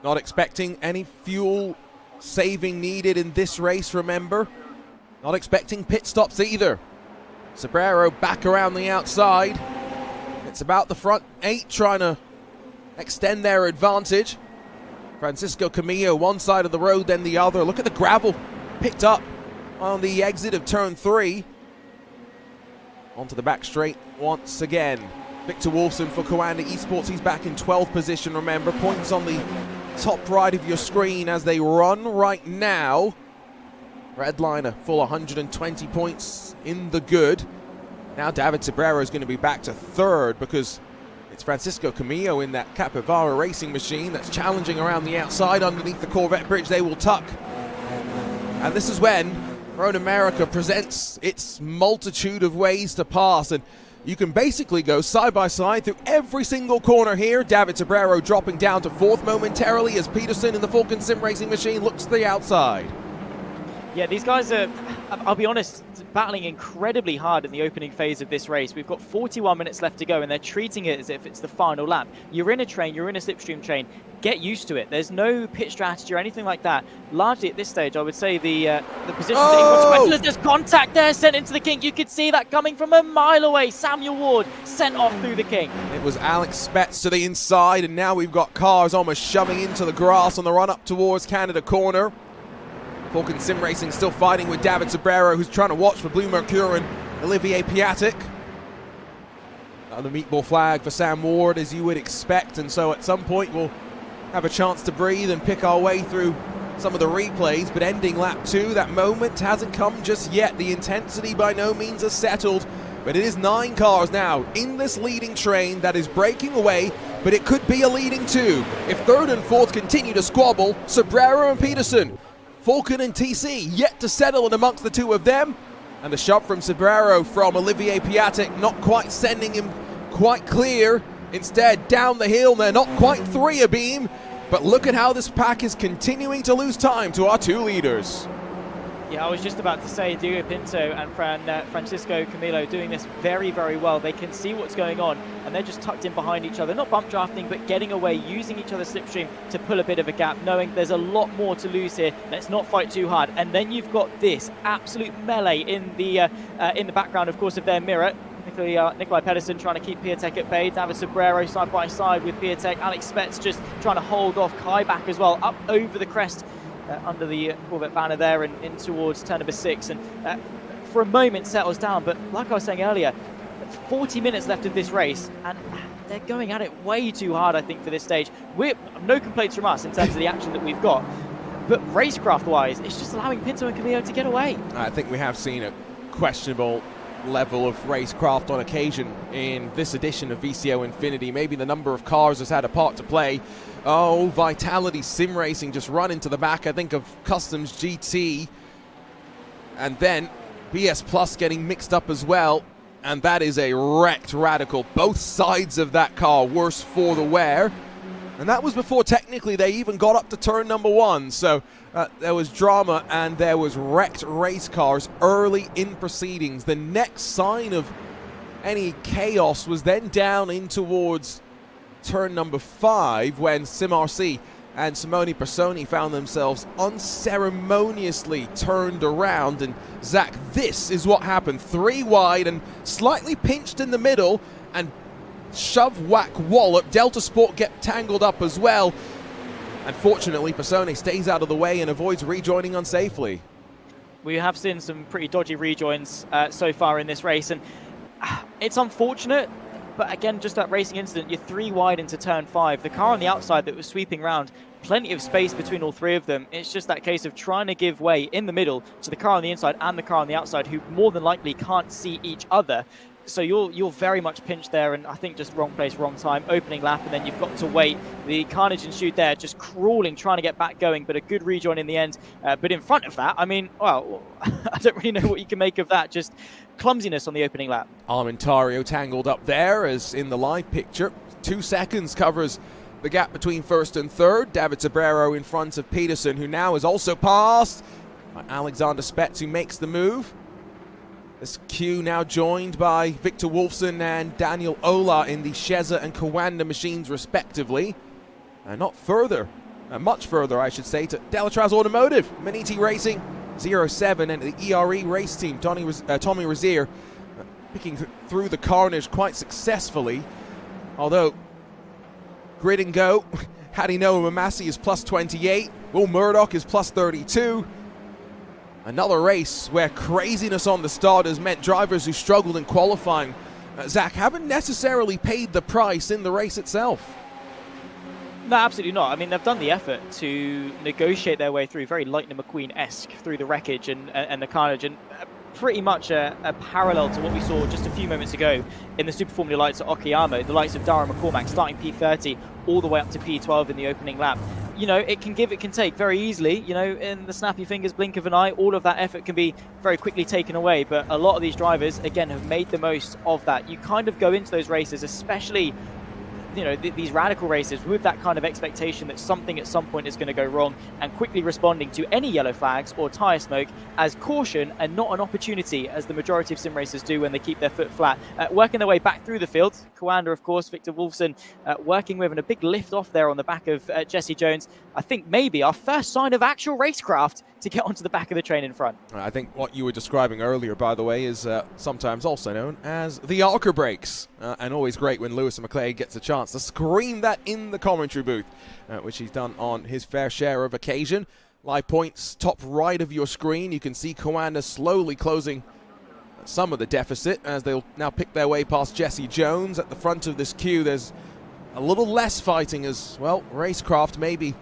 G: Not expecting any fuel saving needed in this race, remember. Not expecting pit stops either. Sobrero back around the outside. It's about the front 8 trying to extend their advantage. Francisco Camillo one side of the road, then the other. Look at the gravel picked up on the exit of turn 3. Onto the back straight once again. Victor Wolfson for Coanda Esports. He's back in 12th position, remember. Points on the top right of your screen as they run right now. Redliner full 120 points in the good. Now David Sobrero is going to be back to 3rd because it's Francisco Camillo in that Capivara racing machine that's challenging around the outside underneath the Corvette bridge. They will tuck. And this is when Road America presents its multitude of ways to pass. And you can basically go side by side through every single corner here. David Sobrero dropping down to 4th momentarily as Peterson in the Falcon Sim racing machine looks to the outside.
E: Yeah, these guys are, I'll be honest, battling incredibly hard in the opening phase of this race. We've got 41 minutes left to go, and they're treating it as if it's the final lap. You're in a train, you're in a slipstream train. Get used to it. There's no pit strategy or anything like that. Largely at this stage, I would say the positions are inconsequential. There's contact there, sent into the kink. You could see that coming from a mile away. Samuel Ward sent off through the kink.
G: It was Alex Spetz to the inside, and now we've got cars almost shoving into the grass on the run up towards Canada Corner. Falcon Sim Racing still fighting with David Sobrero, who's trying to watch for Blue Mercure and Olivier Piatek. Another meatball flag for Sam Ward, as you would expect, and so at some point we'll have a chance to breathe and pick our way through some of the replays, but ending lap 2, that moment hasn't come just yet. The intensity by no means has settled, but it is 9 cars now in this leading train that is breaking away, but it could be a leading 2. If 3rd and 4th continue to squabble, Sobrero and Peterson, Falcon and TC yet to settle in amongst the two of them, and the shot from Sobrero from Olivier Piatek not quite sending him quite clear. Instead, down the hill, they're not quite 3 abeam, but look at how this pack is continuing to lose time to our 2 leaders.
E: Yeah, I was just about to say Diego Pinto and Francisco Camillo doing this very, very well. They can see what's going on, and they're just tucked in behind each other, not bump drafting, but getting away, using each other's slipstream to pull a bit of a gap, knowing there's a lot more to lose here. Let's not fight too hard. And then you've got this absolute melee in the background, of course, of their mirror. Nikolai Pedersen trying to keep Piatek at bay. David Sobrero side by side with Piatek. Alex Spetz just trying to hold off Kai back as well, up over the crest under the Corvette banner there and in towards turn number 6. And for a moment settles down. But like I was saying earlier, 40 minutes left of this race, and they're going at it way too hard, I think, for this stage. No complaints from us in terms of the action that we've got. But racecraft-wise, it's just allowing Pinto and Camillo to get away.
G: I think we have seen a questionable level of racecraft on occasion in this edition of VCO Infinity. Maybe the number of cars has had a part to play. Oh, Vitality Sim Racing just run into the back, I think, of Customs GT. And then BS Plus getting mixed up as well. And that is a wrecked Radical. Both sides of that car worse for the wear. And that was before technically they even got up to turn number 1. So there was drama and there was wrecked race cars early in proceedings. The next sign of any chaos was then down in towards turn number 5 when SimRC and Simone Personi found themselves unceremoniously turned around. And Zach, this is what happened. 3 wide and slightly pinched in the middle, and shove, whack, wallop. Delta Sport get tangled up as well. Unfortunately, Persone stays out of the way and avoids rejoining unsafely.
E: We have seen some pretty dodgy rejoins so far in this race, and it's unfortunate. But again, just that racing incident, you're 3 wide into turn 5. The car on the outside that was sweeping round, plenty of space between all 3 of them. It's just that case of trying to give way in the middle to the car on the inside and the car on the outside, who more than likely can't see each other. So you're very much pinched there, and I think just wrong place, wrong time, opening lap, and then you've got to wait. The carnage ensued there, just crawling, trying to get back going, but a good rejoin in the end. But in front of that, I mean, well, I don't really know what you can make of that. Just clumsiness on the opening lap.
G: Armentario tangled up there as in the live picture. 2 seconds covers the gap between first and third. David Sobrero in front of Peterson, who now is also passed by Alexander Spetz, who makes the move. This queue now joined by Victor Wolfson and Daniel Ola in the Sheza and Kawanda machines respectively. And not further, much further I should say, to Delatraz Automotive, Maniti Racing 07 and the ERE race team, Tommy Razier picking through the carnage quite successfully. Although, grid and go, Hadi Noah Mamasi is plus 28, Will Murdoch is plus 32. Another race where craziness on the start has meant drivers who struggled in qualifying, Zach, haven't necessarily paid the price in the race itself.
E: No, absolutely not. I mean, they've done the effort to negotiate their way through, very Lightning McQueen-esque, through the wreckage and the carnage, and pretty much a parallel to what we saw just a few moments ago in the Super Formula Lights at Okayama, the likes of Darren McCormack starting P30 all the way up to P12 in the opening lap. You know, it can give, it can take very easily, you know, in the snappy fingers, blink of an eye, all of that effort can be very quickly taken away. But a lot of these drivers, again, have made the most of that. You kind of go into those races, especially, you know, these radical races, with that kind of expectation that something at some point is going to go wrong, and quickly responding to any yellow flags or tyre smoke as caution and not an opportunity, as the majority of sim racers do when they keep their foot flat. Working their way back through the field, Kawanda, of course, Victor Wolfson working with, and a big lift off there on the back of Jesse Jones. I think maybe our first sign of actual racecraft to get onto the back of the train in front.
G: I think what you were describing earlier, by the way, is sometimes also known as the Arca brakes, and always great when Lewis and McClay gets a chance to scream that in the commentary booth, which he's done on his fair share of occasion. Live points, top right of your screen, you can see Kawanda slowly closing some of the deficit as they'll now pick their way past Jesse Jones. At the front of this queue, there's a little less fighting as, well, racecraft maybe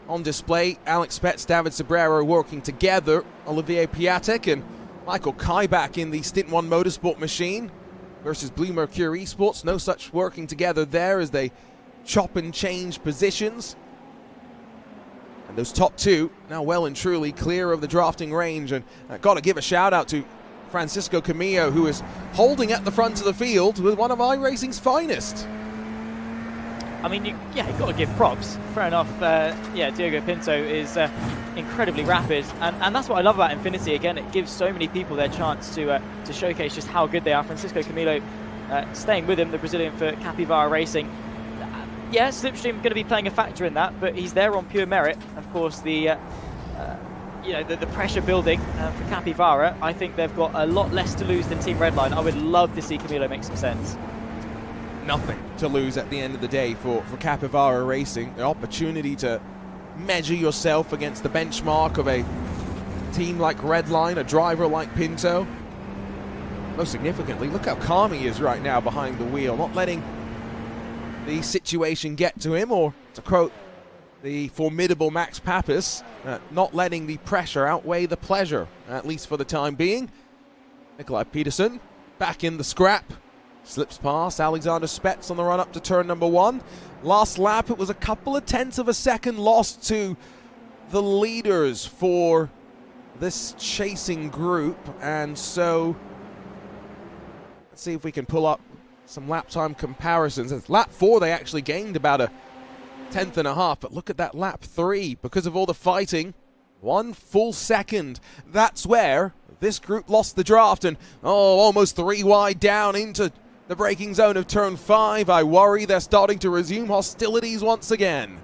G: on display. Alex Spetz, David Sobrero working together. Olivier Piatek and Michael Kaibach in the Stint 1 Motorsport machine versus Blue Mercury Esports. No such working together there as they chop and change positions. And those top two now well and truly clear of the drafting range. And got to give a shout out to Francisco Camillo, who is holding at the front of the field with one of iRacing's finest.
E: I mean, you've got to give props. Fair enough. Diogo Pinto is incredibly rapid, and that's what I love about Infinity. Again, it gives so many people their chance to showcase just how good they are. Francisco Camillo staying with him, the Brazilian for Capivara Racing. Slipstream going to be playing a factor in that, but he's there on pure merit. Of course, the pressure building for Capivara, I think they've got a lot less to lose than Team Redline. I would love to see Camillo make some sense.
G: Nothing to lose at the end of the day for Capivara Racing. The opportunity to measure yourself against the benchmark of a team like Redline, a driver like Pinto. Most significantly, look how calm he is right now behind the wheel, not letting the situation get to him, or to quote the formidable Max Pappas, not letting the pressure outweigh the pleasure, at least for the time being. Nikolai Peterson back in the scrap. Slips past Alexander Spetz on the run up to turn number 1. Last lap, it was a couple of tenths of a second lost to the leaders for this chasing group. And so, let's see if we can pull up some lap time comparisons. At lap 4, they actually gained about a tenth and a half. But look at that lap 3. Because of all the fighting, 1 full second. That's where this group lost the draft. And, almost 3 wide down into the braking zone of turn 5. I worry they're starting to resume hostilities once again.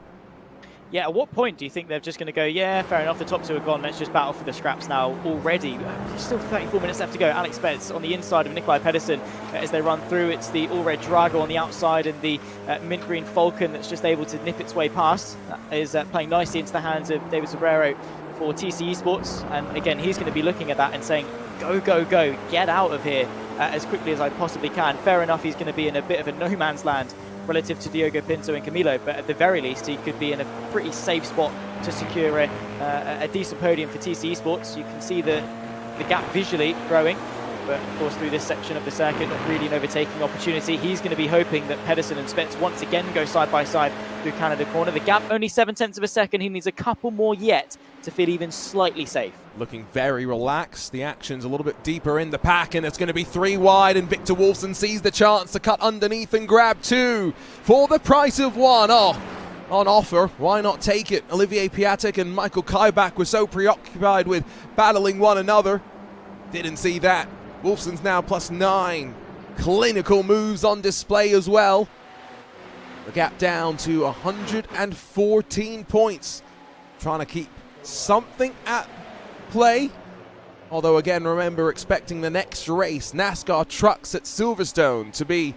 E: Yeah, at what point do you think they're just going to go, yeah, fair enough, the top 2 are gone, let's just battle for the scraps now already? There's still 34 minutes left to go. Alex Spetz on the inside of Nikolai Pedersen as they run through. It's the all-red Drago on the outside and the mint-green Falcon that's just able to nip its way past. That is playing nicely into the hands of David Sobrero for TC Esports, and again, he's going to be looking at that and saying, go, go, go, get out of here as quickly as I possibly can. Fair enough, he's going to be in a bit of a no man's land relative to Diogo Pinto and Camilo, but at the very least, he could be in a pretty safe spot to secure a decent podium for TC Esports. You can see the gap visually growing, but of course through this section of the circuit, not really an overtaking opportunity. He's going to be hoping that Pedersen and Spets once again go side by side through Canada corner. The gap only 0.7 of a second. He needs a couple more yet to feel even slightly safe.
G: Looking very relaxed. The action's a little bit deeper in the pack, and it's going to be 3 wide, and Victor Wolfson sees the chance to cut underneath and grab 2 for the price of 1. Oh, on offer, why not take it? Olivier Piatek and Michael Kaibach were so preoccupied with battling one another. Didn't see that. Wolfson's now +9. Clinical moves on display as well. The gap down to 114 points. Trying to keep something at play. Although again, remember, expecting the next race, NASCAR trucks at Silverstone, to be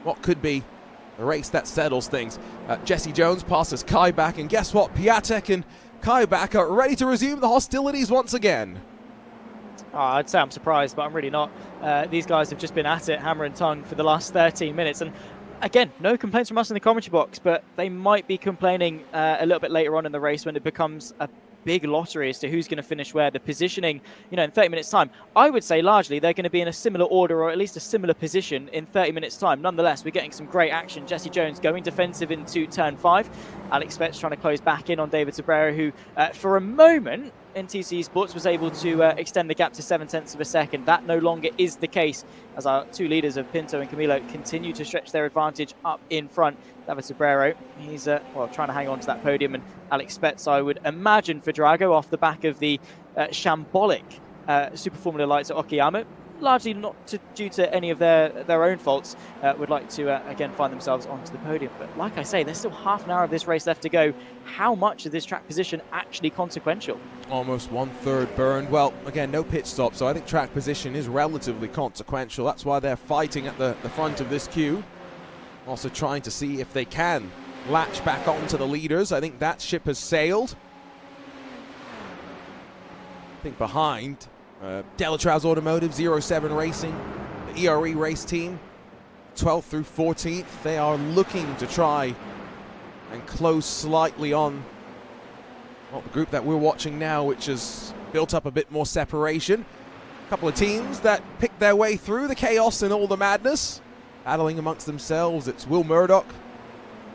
G: what could be the race that settles things. Jesse Jones passes Kaibach, and guess what? Piatek and Kaibach are ready to resume the hostilities once again.
E: Oh, I'd say I'm surprised, but I'm really not. These guys have just been at it, hammer and tongue, for the last 13 minutes. And again, no complaints from us in the commentary box, but they might be complaining a little bit later on in the race when it becomes a big lottery as to who's going to finish where. The positioning, in 30 minutes time, I would say largely they're going to be in a similar order, or at least a similar position in 30 minutes time. Nonetheless, we're getting some great action. Jesse Jones going defensive into turn 5. Alex Spets trying to close back in on David Sobrero, who for a moment in TC Esports was able to extend the gap to 0.7 of a second. That no longer is the case, as our 2 leaders of Pinto and Camilo continue to stretch their advantage up in front. David Sobrero, he's trying to hang on to that podium, and Alex Spets, I would imagine, for Drago, off the back of the shambolic Super Formula lights at Okayama, largely not due to any of their own faults, would like to again find themselves onto the podium. But like I say, there's still half an hour of this race left to go. How much of this track position actually consequential?
G: Almost 1/3 burned. Well, again, no pit stop, so I think track position is relatively consequential. That's why they're fighting at the front of this queue. Also trying to see if they can latch back onto the leaders. I think that ship has sailed. I think behind Delatrouse Automotive, 07 Racing, the ERE race team, 12th through 14th. They are looking to try and close slightly on the group that we're watching now, which has built up a bit more separation. A couple of teams that picked their way through the chaos and all the madness, battling amongst themselves. It's Will Murdoch,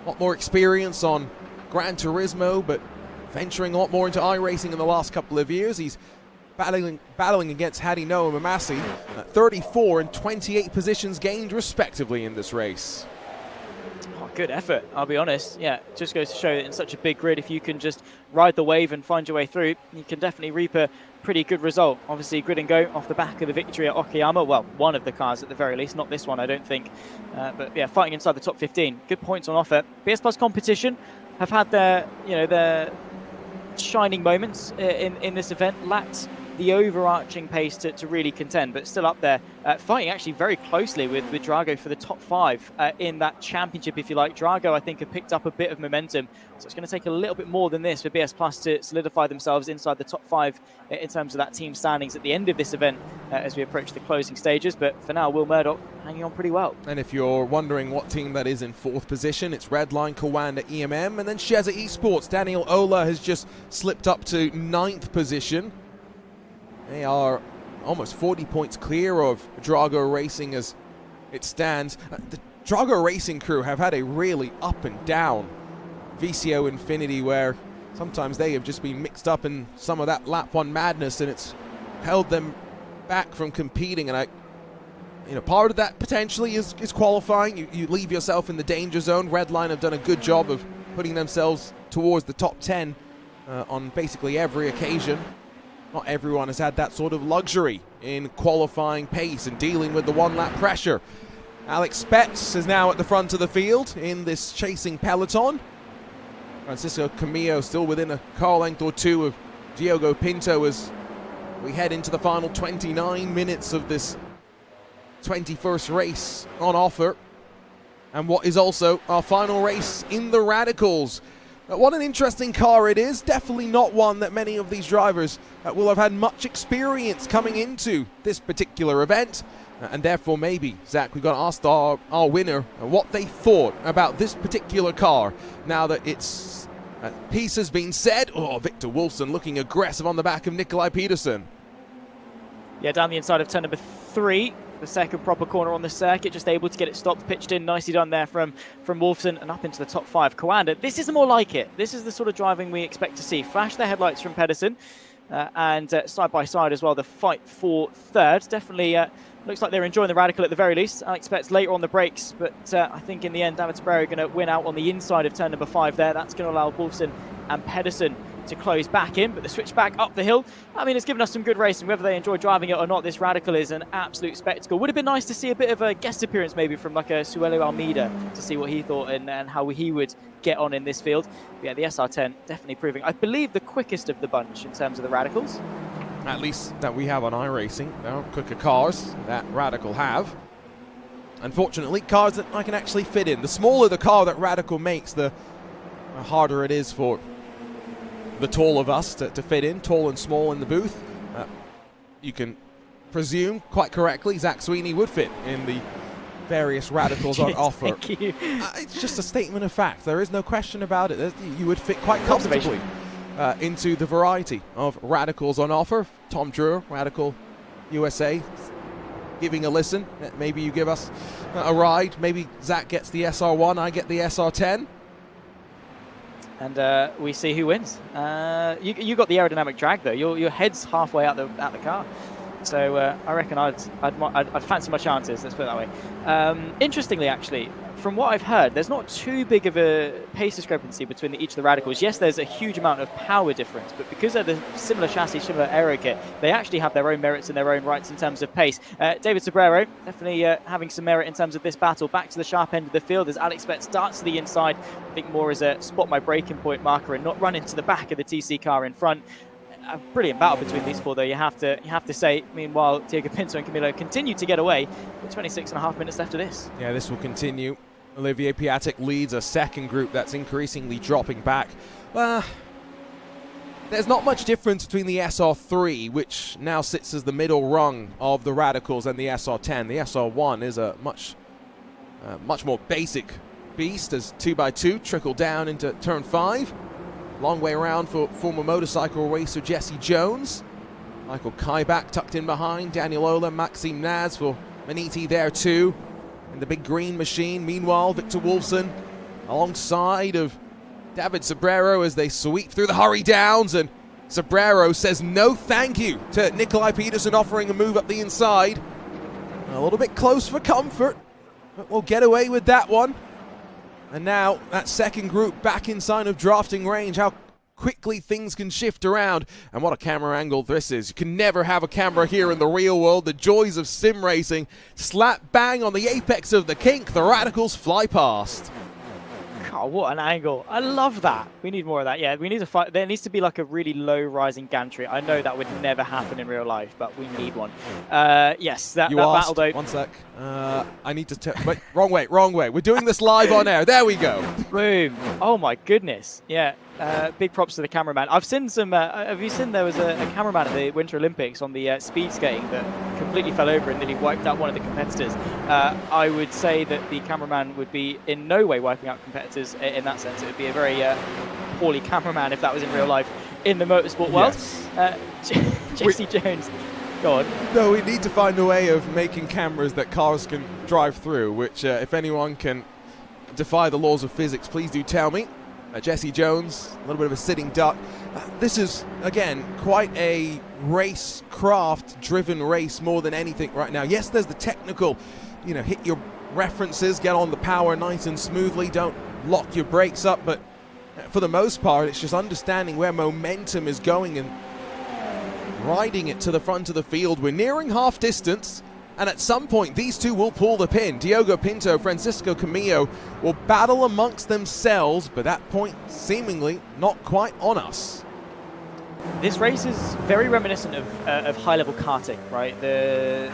G: a lot more experience on Gran Turismo, but venturing a lot more into iRacing in the last couple of years. He's battling against Hadi Noah Mamasi, 34 and 28 positions gained respectively in this race.
E: Oh, good effort, I'll be honest. Yeah, it just goes to show that in such a big grid, if you can just ride the wave and find your way through, you can definitely reap a pretty good result. Obviously, Grid and Go off the back of the victory at Okayama. Well, one of the cars at the very least, not this one, I don't think. But yeah, fighting inside the top 15. Good points on offer. BS+ Competition have had their shining moments in this event. Lacked the overarching pace to really contend, but still up there, fighting actually very closely with Drago for the top 5 in that championship, if you like. Drago, I think, have picked up a bit of momentum, so it's going to take a little bit more than this for BS+ to solidify themselves inside the top 5 in terms of that team standings at the end of this event as we approach the closing stages. But for now, Will Murdoch hanging on pretty well.
G: And if you're wondering what team that is in 4th position, it's Redline Kawanda EMM, and then Sheza Esports. Daniel Ola has just slipped up to 9th position. They are almost 40 points clear of Drago Racing as it stands. The Drago Racing crew have had a really up and down VCO Infinity, where sometimes they have just been mixed up in some of that lap 1 madness, and it's held them back from competing. And part of that potentially is qualifying. You leave yourself in the danger zone. Redline have done a good job of putting themselves towards the top 10 on basically every occasion. Not everyone has had that sort of luxury in qualifying pace and dealing with the 1-lap pressure. Alex Spets is now at the front of the field in this chasing peloton. Francisco Camillo still within a car length or 2 of Diogo Pinto as we head into the final 29 minutes of this 21st race on offer. And what is also our final race in the Radicals. What an interesting car it is. Definitely not one that many of these drivers will have had much experience coming into this particular event. And therefore, maybe, Zach, we've got to ask our winner what they thought about this particular car now that its piece has been said. Oh, Victor Wolfson looking aggressive on the back of Nikolai Peterson.
E: Yeah, down the inside of turn number 3. The second proper corner on the circuit, just able to get it stopped, pitched in, nicely done there from Wolfson, and up into the top 5. Coanda, this is more like it. This is the sort of driving we expect to see. Flash the headlights from Pedersen, and side by side as well, the fight for third. Definitely looks like they're enjoying the Radical at the very least. I expect later on the brakes, but I think in the end, David Sobrero going to win out on the inside of turn number 5 there. That's going to allow Wolfson and Pedersen to close back in, but the switch back up the hill, I mean, it's given us some good racing. Whether they enjoy driving it or not, this Radical is an absolute spectacle. Would have been nice to see a bit of a guest appearance maybe from like a Suelo Almeida to see what he thought and how he would get on in this field. But yeah, the SR10 definitely proving, I believe, the quickest of the bunch in terms of the Radicals.
G: At least that we have on iRacing. There are quicker cars that Radical have. Unfortunately, cars that I can actually fit in. The smaller the car that Radical makes, the harder it is for the tall of us to fit in, tall and small in the booth. You can presume quite correctly Zach Sweeney would fit in the various Radicals on offer.
E: Thank you.
G: It's just a statement of fact. There is no question about it. You would fit quite comfortably into the variety of Radicals on offer. Tom Drewer, Radical USA, giving a listen. Maybe you give us a ride. Maybe Zach gets the SR1, I get the SR10.
E: And we see who wins. You got the aerodynamic drag though. Your head's halfway out the car, so I reckon I'd fancy my chances. Let's put it that way. Interestingly, actually, from what I've heard, there's not too big of a pace discrepancy between each of the Radicals. Yes, there's a huge amount of power difference, but because they're the similar chassis, similar aero kit, they actually have their own merits and their own rights in terms of pace. David Sobrero definitely having some merit in terms of this battle. Back to the sharp end of the field as Alex Betts starts to the inside. I think more as a spot my breaking point marker and not run into the back of the TC car in front. A brilliant battle between these four, though, you have to say. Meanwhile, Diego Pinto and Camilo continue to get away with 26.5 minutes left of this.
G: Yeah, this will continue. Olivier Piatek leads a second group that's increasingly dropping back. There's not much difference between the SR3, which now sits as the middle rung of the Radicals, and the SR10. The SR1 is a much more basic beast as 2x2 trickle down into turn 5. Long way around for former motorcycle racer Jesse Jones. Michael Kaibach tucked in behind. Daniel Ola, Maxime Naz for Maniti there too. And the big green machine. Meanwhile, Victor Wolfson alongside of David Sobrero as they sweep through the hurry downs. And Sobrero says no thank you to Nikolai Peterson, offering a move up the inside. A little bit close for comfort, but we'll get away with that one. And now that second group back inside of drafting range. How quickly things can shift around. And what a camera angle this is. You can never have a camera here in the real world. The joys of sim racing. Slap bang on the apex of the kink. The Radicals fly past.
E: God, what an angle. I love that. We need more of that. Yeah, we need to fight. There needs to be like a really low rising gantry. I know that would never happen in real life, but we need one. Yes, that battle though.
G: One sec. I need to wait, wrong way. We're doing this live on air. There we go.
E: Boom. Oh my goodness. Yeah. Big props to the cameraman. I've seen some. Have you seen there was a cameraman at the Winter Olympics on the speed skating that completely fell over and nearly wiped out one of the competitors? I would say that the cameraman would be in no way wiping out competitors in that sense. It would be a very poorly cameraman if that was in real life in the motorsport world. Yes. Jesse Jones. Go on.
G: No, we need to find a way of making cameras that cars can drive through, which if anyone can defy the laws of physics, please do tell me. Jesse Jones, a little bit of a sitting duck. This is, again, quite a racecraft-driven race more than anything right now. Yes, there's the technical, hit your references, get on the power nice and smoothly, don't lock your brakes up, but for the most part, it's just understanding where momentum is going and riding it to the front of the field. We're nearing half distance. And at some point, these two will pull the pin. Diogo Pinto, Francisco Camillo will battle amongst themselves, but that point seemingly not quite on us.
E: This race is very reminiscent of high-level karting, right? That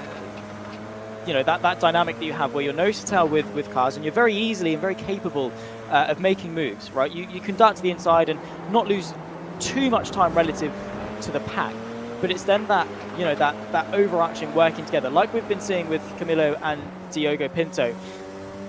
E: dynamic that you have where you're nose to tail with cars, and you're very easily and very capable of making moves, right? You can dart to the inside and not lose too much time relative to the pack, but it's then that, you know, that overarching working together, like we've been seeing with Camilo and Diogo Pinto.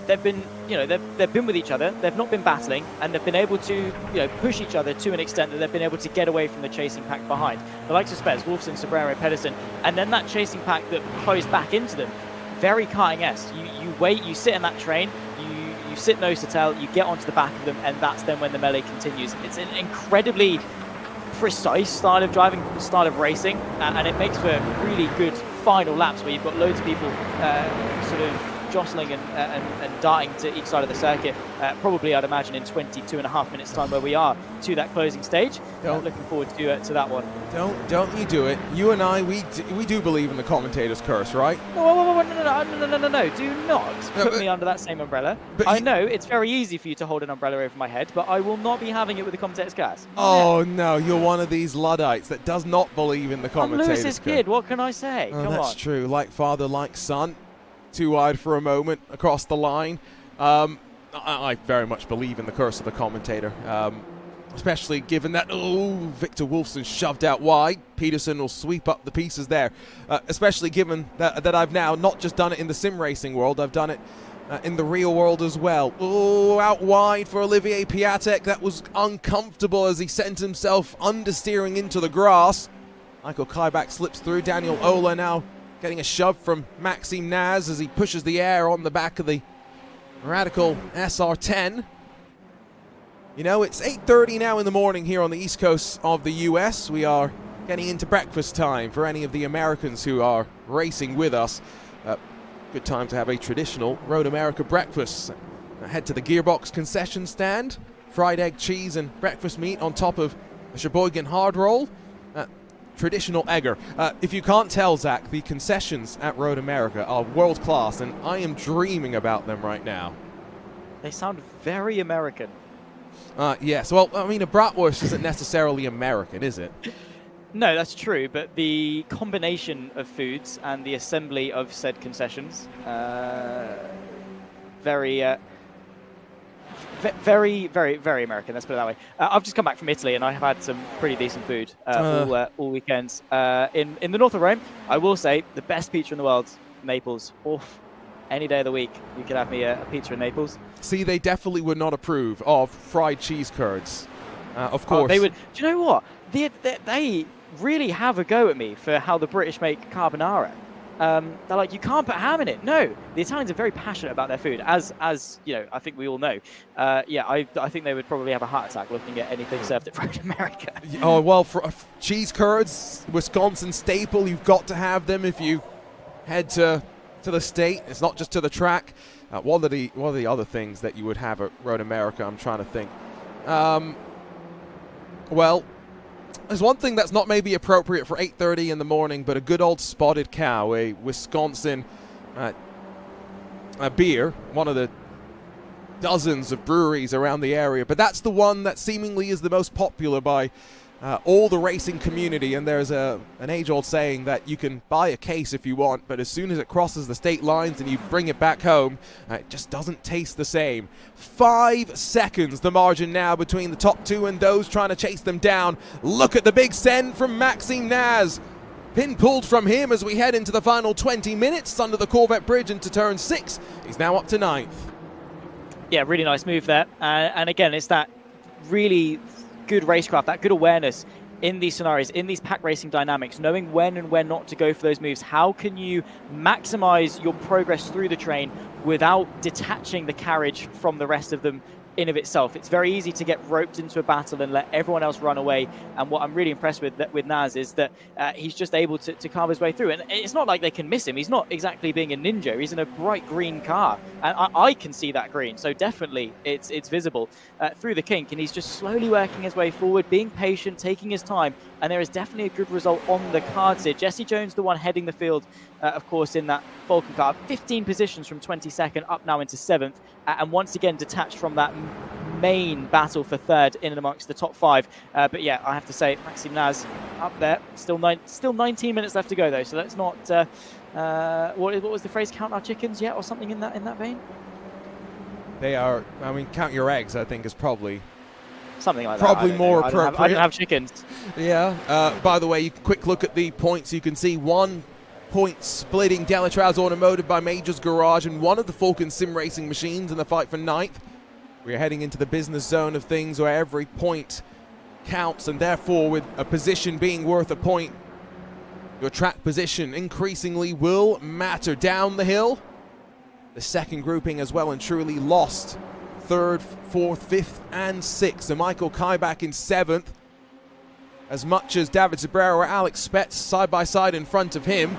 E: They've been, you know, they've been with each other. They've not been battling, and they've been able to, you know, push each other to an extent that they've been able to get away from the chasing pack behind. The likes of Spez, Wolfson, Sobrero, Pedersen, and then that chasing pack that closed back into them. Very cutting-esque. You wait, you sit in that train, you sit nose to tail, you get onto the back of them, and that's then when the melee continues. It's an incredibly precise style of driving, style of racing, and it makes for really good final laps where you've got loads of people sort of jostling and darting to each side of the circuit, probably I'd imagine in 22.5 minutes time where we are to that closing stage. Looking forward to that one.
G: Don't you do it. You and I, we do believe in the commentator's curse, right?
E: No, do not put me under that same umbrella. I know it's very easy for you to hold an umbrella over my head, but I will not be having it with the commentator's curse.
G: Oh no, you're one of these Luddites that does not believe in the commentator's curse.
E: I'm Lewis's kid, what can I say? Come
G: that's
E: on.
G: true, like father, like son. Too wide for a moment across the line. I very much believe in the curse of the commentator, especially given that, Victor Wolfson shoved out wide. Peterson will sweep up the pieces there, especially given that I've now not just done it in the sim racing world, I've done it in the real world as well. Out wide for Olivier Piatek. That was uncomfortable as he sent himself understeering into the grass. Michael Kaibach slips through. Daniel Ola now getting a shove from Maxime Naz as he pushes the air on the back of the Radical SR10. You know, it's 8:30 now in the morning here on the east coast of the US. We are getting into breakfast time for any of the Americans who are racing with us. Good time to have a traditional Road America breakfast. Head to the Gearbox concession stand. Fried egg, cheese and breakfast meat on top of a Sheboygan hard roll. Traditional egger. If you can't tell, Zach, the concessions at Road America are world class, and I am dreaming about them right now.
E: They sound very American.
G: Yes, well, I mean, a bratwurst isn't necessarily American, is it?
E: No, that's true, but the combination of foods and the assembly of said concessions, very American, let's put it that way. I've just come back from Italy and I have had some pretty decent food all weekends. In the north of Rome, I will say, the best pizza in the world, Naples. Oof. Any day of the week, you could have me a pizza in Naples.
G: See, they definitely would not approve of fried cheese curds. Of course.
E: They would. Do you know what? They really have a go at me for how the British make carbonara. They're like, you can't put ham in it. No, the Italians are very passionate about their food, as you know, I think we all know. I think they would probably have a heart attack looking at anything served at Road America.
G: Oh, well, for cheese curds, Wisconsin staple, you've got to have them if you head to the state. It's not just to the track. What are the other things that you would have at Road America? I'm trying to think. Well, there's one thing that's not maybe appropriate for 8:30 in the morning, but a good old spotted cow, a Wisconsin beer, one of the dozens of breweries around the area. But that's the one that seemingly is the most popular by all the racing community. And there's an age-old saying that you can buy a case if you want, but as soon as it crosses the state lines and you bring it back home, it just doesn't taste the same. 5 seconds the margin now between the top two and those trying to chase them down. Look at the big send from Maxime Naz. Pin pulled from him as we head into the final 20 minutes under the Corvette Bridge into turn 6. He's now up to 9th.
E: Yeah, really nice move there. And again, it's that really good racecraft, that good awareness in these scenarios, in these pack racing dynamics, knowing when and when not to go for those moves. How can you maximize your progress through the train without detaching the carriage from the rest of them in of itself? It's very easy to get roped into a battle and let everyone else run away. And what I'm really impressed with Naz is that he's just able to carve his way through. And it's not like they can miss him. He's not exactly being a ninja. He's in a bright green car. And I can see that green. So definitely it's visible through the kink. And he's just slowly working his way forward, being patient, taking his time. And there is definitely a good result on the cards here. Jesse Jones, the one heading the field, of course, in that Falcon car. 15 positions from 22nd, up now into 7th. And once again, detached from that main battle for 3rd in and amongst the top 5. But yeah, I have to say, Maxime Naz up there. Still 19 minutes left to go, though. So let's not... what was the phrase? Count our chickens yet? Or something in that vein?
G: They are, I mean, count your eggs, I think, is probably
E: Something like
G: probably
E: that.
G: more
E: I
G: appropriate.
E: don't have chickens.
G: Yeah. By the way, quick look at the points. You can see 1 point splitting Delatrouse Automotive by Major's Garage and one of the Falcon Sim Racing machines in the fight for 9th. We're heading into the business zone of things where every point counts, and therefore with a position being worth a point, your track position increasingly will matter. Down the hill, the second grouping as well and truly lost. 3rd, 4th, 5th, and 6th. So Michael Kaibach in 7th. As much as David Zabrera or Alex Spetz side by side in front of him.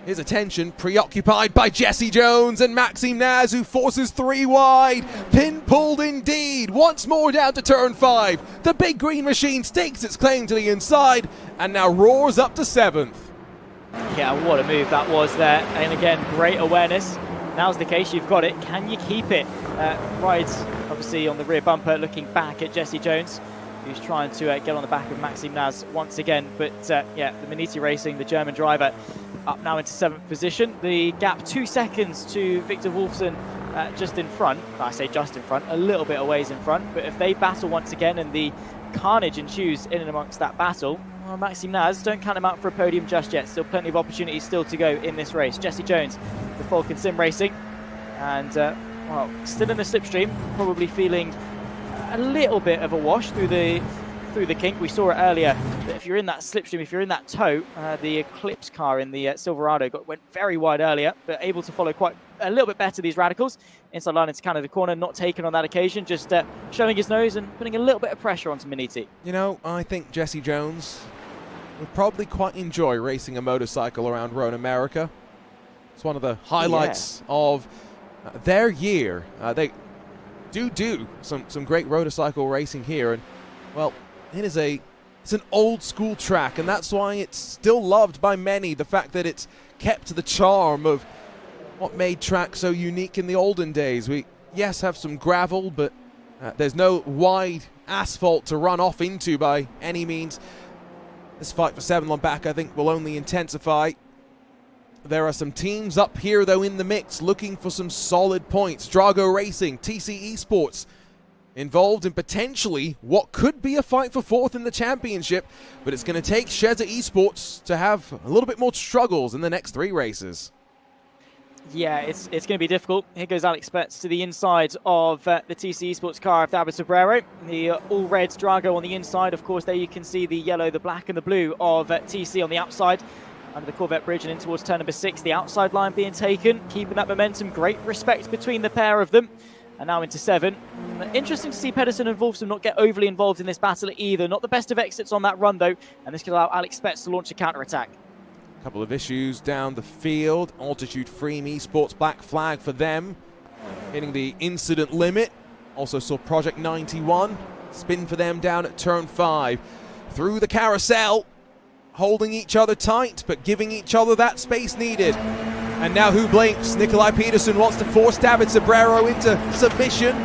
G: His attention preoccupied by Jesse Jones and Maxime Naz, who forces 3 wide. Pin pulled indeed. Once more down to turn 5. The big green machine stakes its claim to the inside and now roars up to 7th.
E: Yeah, what a move that was there. And again, great awareness. Now's the case, you've got it. Can you keep it? Rides, obviously, on the rear bumper, looking back at Jesse Jones, who's trying to get on the back of Maxime Naz once again. But yeah, the Miniti Racing, the German driver, up now into 7th position. The gap 2 seconds to Victor Wolfson just in front. I say just in front, a little bit a ways in front. But if they battle once again and the carnage ensues in and amongst that battle, well, Maxime Naz, don't count him out for a podium just yet. Still plenty of opportunities still to go in this race. Jesse Jones, the Falcon Sim Racing, and well, still in the slipstream, probably feeling a little bit of a wash through the kink. We saw it earlier that if you're in that slipstream, if you're in that tow, the Eclipse car in the Silverado went very wide earlier, but able to follow quite a little bit better these radicals. Inside line into Canada corner, not taken on that occasion, just showing his nose and putting a little bit of pressure onto Miniti.
G: You know, I think Jesse Jones would probably quite enjoy racing a motorcycle around Road America. It's one of the highlights of their year. They do some great motorcycle racing here, and well, it's an old school track, and that's why it's still loved by many. The fact that it's kept the charm of what made track so unique in the olden days. We, yes, have some gravel, but there's no wide asphalt to run off into by any means. This fight for 7th on back, I think, will only intensify. There are some teams up here, though, in the mix, looking for some solid points. Drago Racing, TC Esports, involved in potentially what could be a fight for 4th in the championship, but it's going to take Sheza Esports to have a little bit more struggles in the next 3 races.
E: Yeah, it's going to be difficult. Here goes Alex Spetz to the inside of the TC Esports car of David Sobrero. The all-red Drago on the inside. Of course, there you can see the yellow, the black and the blue of TC on the outside. Under the Corvette bridge and in towards turn number 6. The outside line being taken, keeping that momentum. Great respect between the pair of them. And now into 7. Interesting to see Pedersen and Wolfson not get overly involved in this battle either. Not the best of exits on that run, though. And this could allow Alex Spetz to launch a counter-attack.
G: Couple of issues down the field. Altitude Freem Esports, black flag for them. Hitting the incident limit. Also saw Project 91. Spin for them down at turn 5. Through the carousel. Holding each other tight, but giving each other that space needed. And now who blinks? Nikolai Peterson wants to force David Sobrero into submission.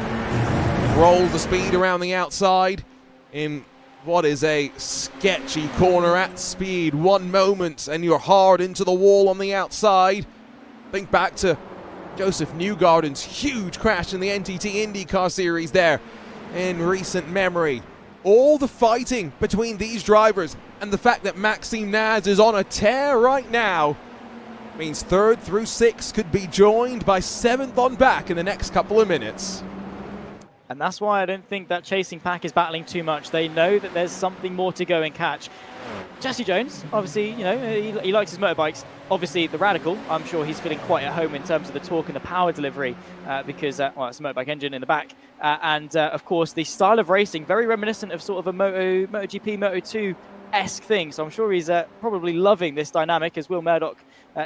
G: Rolls the speed around the outside in what is a sketchy corner at speed. One moment and you're hard into the wall on the outside. Think back to Joseph Newgarden's huge crash in the NTT IndyCar Series there in recent memory. All the fighting between these drivers and the fact that Maxime Naz is on a tear right now means 3rd through 6th could be joined by 7th on back in the next couple of minutes.
E: And that's why I don't think that chasing pack is battling too much. They know that there's something more to go and catch. Jesse Jones, obviously, you know, he likes his motorbikes. Obviously, the Radical, I'm sure he's feeling quite at home in terms of the torque and the power delivery because, well, it's a motorbike engine in the back. Of course, the style of racing, very reminiscent of sort of a MotoGP, Moto2-esque thing. So I'm sure he's probably loving this dynamic as Will Murdoch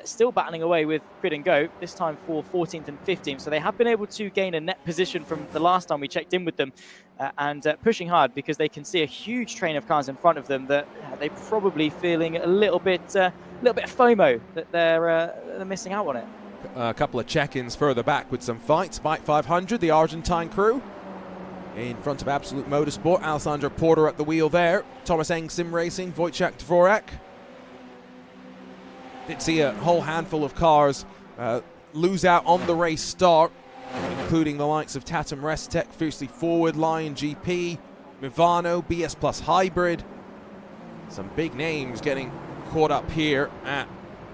E: still battling away with Grid and Go, this time for 14th and 15th. So they have been able to gain a net position from the last time we checked in with them and pushing hard because they can see a huge train of cars in front of them that they're probably feeling a little bit of FOMO that they're missing out on it.
G: A couple of check-ins further back with some fights. Bike 500, the Argentine crew. In front of Absolute Motorsport, Alessandro Porter at the wheel there. Thomas Eng Sim Racing, Wojciech Dvorak. Did see a whole handful of cars lose out on the race start. including the likes of Tatum Restek, Fiercely Forward, Lion GP, Mivano, BS Plus Hybrid. Some big names getting caught up here at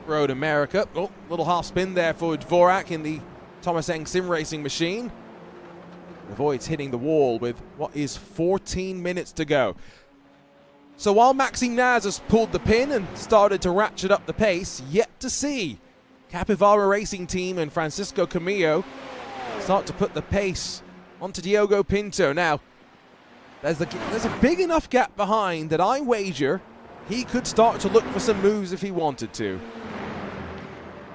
G: Road America. Oh, little half spin there for Dvorak in the Thomas Eng sim racing machine. Avoids hitting the wall with what is 14 minutes to go. So while Maxime Naz has pulled the pin and started to ratchet up the pace, yet to see Capivara Racing Team and Francisco Camillo start to put the pace onto Diogo Pinto. Now, there's a big enough gap behind that I wager he could start to look for some moves if he wanted to.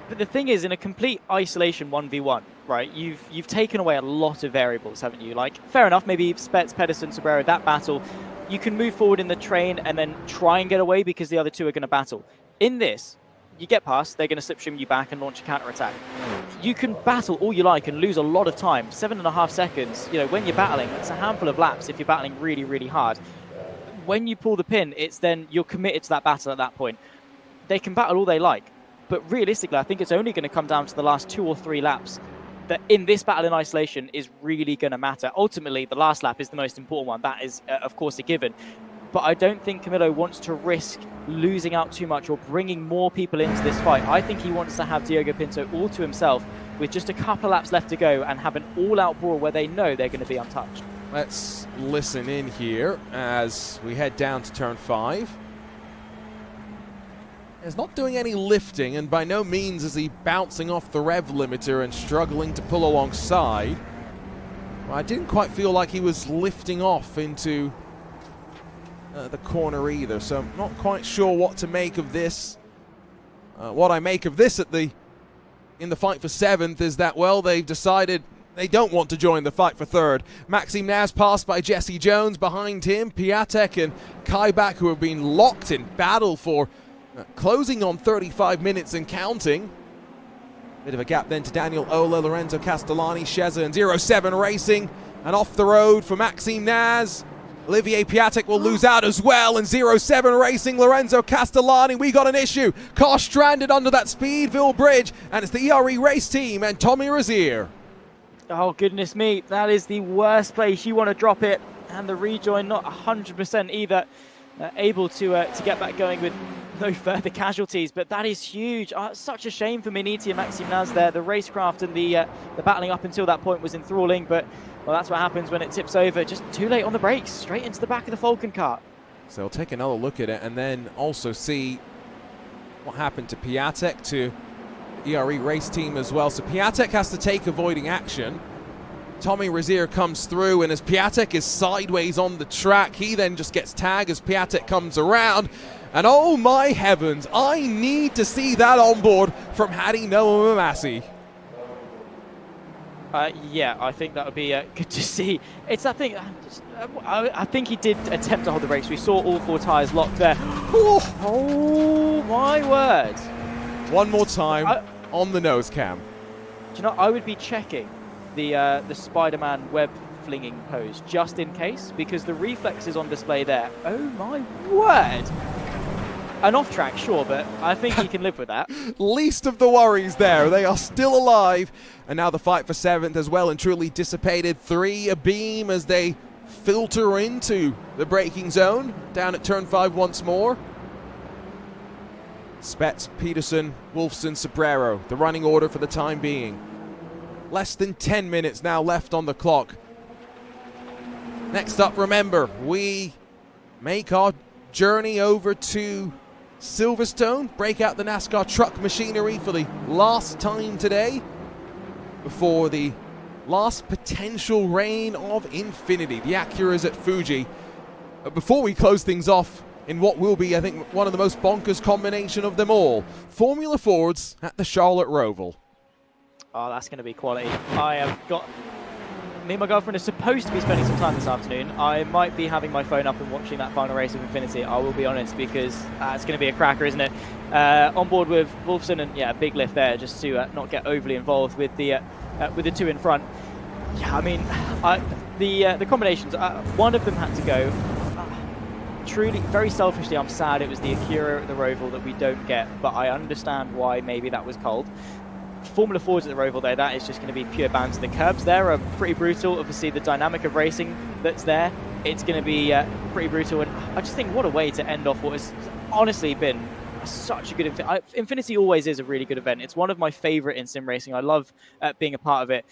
E: But the thing is, in a complete isolation 1v1, right, you've taken away a lot of variables, haven't you? Like, fair enough, maybe Spets, Pedersen, Sobrero, that battle, you can move forward in the train and then try and get away because the other two are going to battle. In this, you get past, they're going to slipstream you back and launch a counter-attack. You can battle all you like and lose a lot of time. 7.5 seconds, you know, when you're battling, it's a handful of laps if you're battling really, really hard. When you pull the pin, it's then you're committed to that battle at that point. They can battle all they like, but realistically, I think it's only going to come down to the last 2 or 3 laps that in this battle in isolation is really going to matter. Ultimately, the last lap is the most important one. That is, of course, a given. But I don't think Camillo wants to risk losing out too much or bringing more people into this fight. I think he wants to have Diogo Pinto all to himself with just a couple of laps left to go and have an all-out brawl where they know they're going to be untouched.
G: Let's listen in here as we head down to turn 5. He's not doing any lifting, and by no means is he bouncing off the rev limiter and struggling to pull alongside. Well, I didn't quite feel like he was lifting off into the corner either, so I'm not quite sure what to make of this. What I make of this in the fight for 7th is that, well, they've decided they don't want to join the fight for 3rd. Maxime Naz passed by Jesse Jones. Behind him, Piatek and Kaibak, who have been locked in battle for closing on 35 minutes and counting. Bit of a gap then to Daniel Ola, Lorenzo Castellani, Sheza, and 07 Racing. And off the road for Maxime Naz. Olivier Piatek will lose out as well, and 07 Racing, Lorenzo Castellani. We got an issue. Car stranded under that Speedville bridge, and it's the ERE race team and Tommy Razier.
E: Oh, goodness me. That is the worst place you want to drop it. And the rejoin not 100% either. Able to get back going with no further casualties, but that is huge. Such a shame for Miniti and Maxime Naz there. The racecraft and the battling up until that point was enthralling, but well, that's what happens when it tips over. Just too late on the brakes, straight into the back of the Falcon cart.
G: So we'll take another look at it and then also see what happened to Piatek, to the ERE race team as well. So Piatek has to take avoiding action. Tommy Razier comes through, and as Piatek is sideways on the track, he then just gets tagged as Piatek comes around. And oh my heavens, I need to see that onboard from Hadi Noah Mamasi.
E: Yeah, I think that would be good to see. It's that thing, I think he did attempt to hold the brakes. We saw all 4 tyres locked there. Oh my word.
G: One more time on the nose cam.
E: Do you know, I would be checking the Spider-Man web flinging pose just in case, because the reflex is on display there. Oh my word. An off track, sure, but I think he can live with that.
G: Least of the worries there. They are still alive. And now the fight for 7th has well and truly dissipated. 3 abeam as they filter into the braking zone. Down at turn 5 once more. Spets, Peterson, Wolfson, Sobrero. The running order for the time being. Less than 10 minutes now left on the clock. Next up, remember, we make our journey over to Silverstone, break out the NASCAR truck machinery for the last time today before the last potential reign of Infinity. The Acuras at Fuji. But before we close things off in what will be, I think, one of the most bonkers combination of them all, Formula Fords at the Charlotte Roval.
E: Oh, that's going to be quality. I have got... Me and my girlfriend are supposed to be spending some time this afternoon. I might be having my phone up and watching that final race of Infinity, I will be honest, because it's going to be a cracker, isn't it? On board with Wolfson, and yeah, big lift there just to not get overly involved with the 2 in front. Yeah, I mean, the combinations, one of them had to go. Truly, very selfishly, I'm sad it was the Acura at the Roval that we don't get, but I understand why maybe that was cold. Formula Fords at the Roval, though, that is just going to be pure banter. The curbs there are pretty brutal. Obviously, the dynamic of racing that's there, it's going to be pretty brutal. And I just think what a way to end off what has honestly been such a good event. Infinity always is a really good event. It's one of my favorite in sim racing. I love being a part of it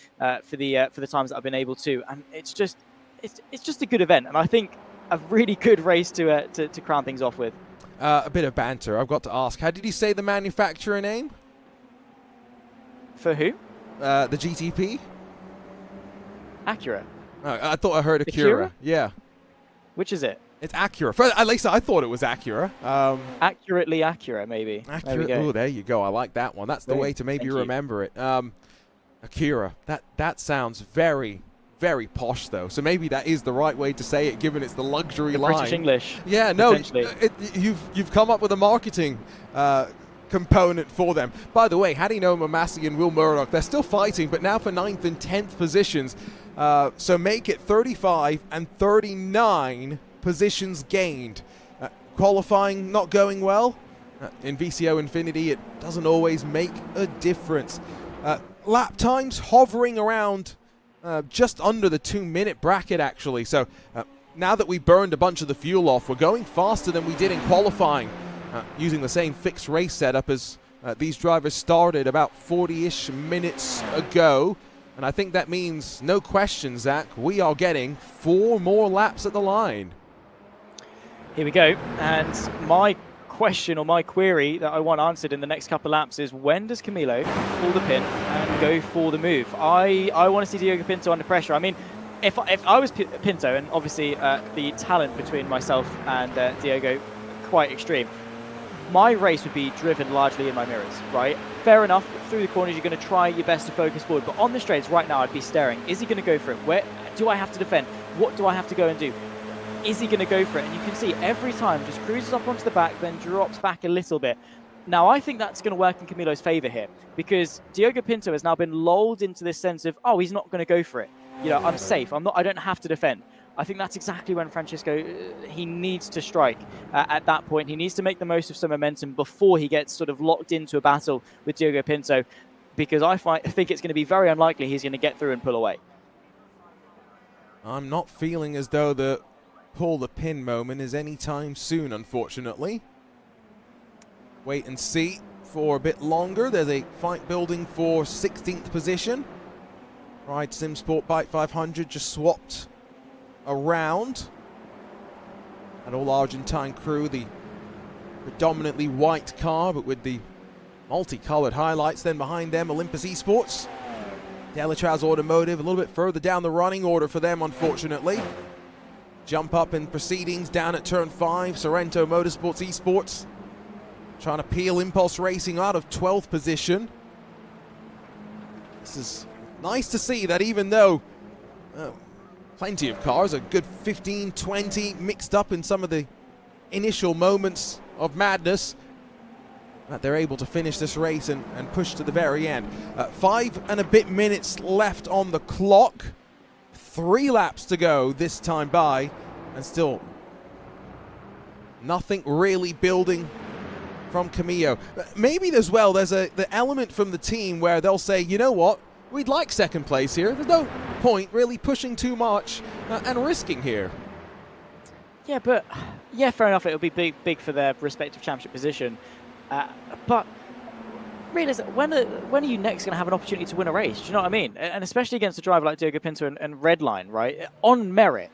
E: for the times that I've been able to, and it's just a good event. And I think a really good race to crown things off with.
G: A bit of banter. I've got to ask, how did you say the manufacturer name?
E: For who?
G: The GTP?
E: Acura.
G: Oh, I thought I heard Acura.
E: Acura?
G: Yeah.
E: Which is it?
G: It's Acura. At least I thought it was Acura.
E: Accurately Acura, maybe.
G: Acura. Oh, there you go. I like that one. That's the way to maybe remember it. Akira. That sounds very, very posh, though. So maybe that is the right way to say it, given it's the luxury line.
E: British English.
G: Yeah, no. You've come up with a marketing component for them. By the way, Hadinoma, Massey, and Will Murdoch, they're still fighting, but now for 9th and 10th positions. So make it 35 and 39 positions gained. Qualifying not going well. In VCO Infinity, it doesn't always make a difference. Lap times hovering around just under the 2-minute bracket, actually. So now that we burned a bunch of the fuel off, we're going faster than we did in qualifying, using the same fixed race setup as these drivers started about 40-ish minutes ago. And I think that means, no question, Zach, we are getting 4 more laps at the line.
E: Here we go. And my question or my query that I want answered in the next couple of laps is, when does Camilo pull the pin and go for the move? I want to see Diogo Pinto under pressure. I mean, if I was Pinto, and obviously the talent between myself and Diogo quite extreme, my race would be driven largely in my mirrors, right? Fair enough, through the corners you're going to try your best to focus forward, but on the straights right now I'd be staring. Is he going to go for it? Where do I have to defend? What do I have to go and do? Is he going to go for it? And you can see every time just cruises up onto the back, then drops back a little bit. Now I think that's going to work in Camilo's favor here, because Diogo Pinto has now been lulled into this sense of, oh, he's not going to go for it. You know, I'm safe. I don't have to defend. I think that's exactly when Francisco, he needs to strike at that point. He needs to make the most of some momentum before he gets sort of locked into a battle with Diogo Pinto, because I think it's going to be very unlikely he's going to get through and pull away.
G: I'm not feeling as though the pull the pin moment is anytime soon, unfortunately. Wait and see for a bit longer. There's a fight building for 16th position. Ride Sim Sport Bike 500 just swapped around. An all Argentine crew, the predominantly white car, but with the multicolored highlights. Then behind them, Olympus Esports. Delatraz Automotive, a little bit further down the running order for them, unfortunately. Jump up in proceedings down at turn 5. Sorrento Motorsports Esports trying to peel Impulse Racing out of 12th position. This is nice to see that, even though plenty of cars, a good 15, 20 mixed up in some of the initial moments of madness, that they're able to finish this race and push to the very end. 5 and a bit minutes left on the clock. 3 laps to go this time by, and still nothing really building from Camillo. Maybe as well, there's the element from the team where they'll say, you know what, we'd like second place here. There's no point really pushing too much and risking here.
E: Yeah, but yeah, fair enough. It'll be big for their respective championship position. But realize, when are you next going to have an opportunity to win a race? Do you know what I mean? And especially against a driver like Diogo Pinto and Redline, right? On merit.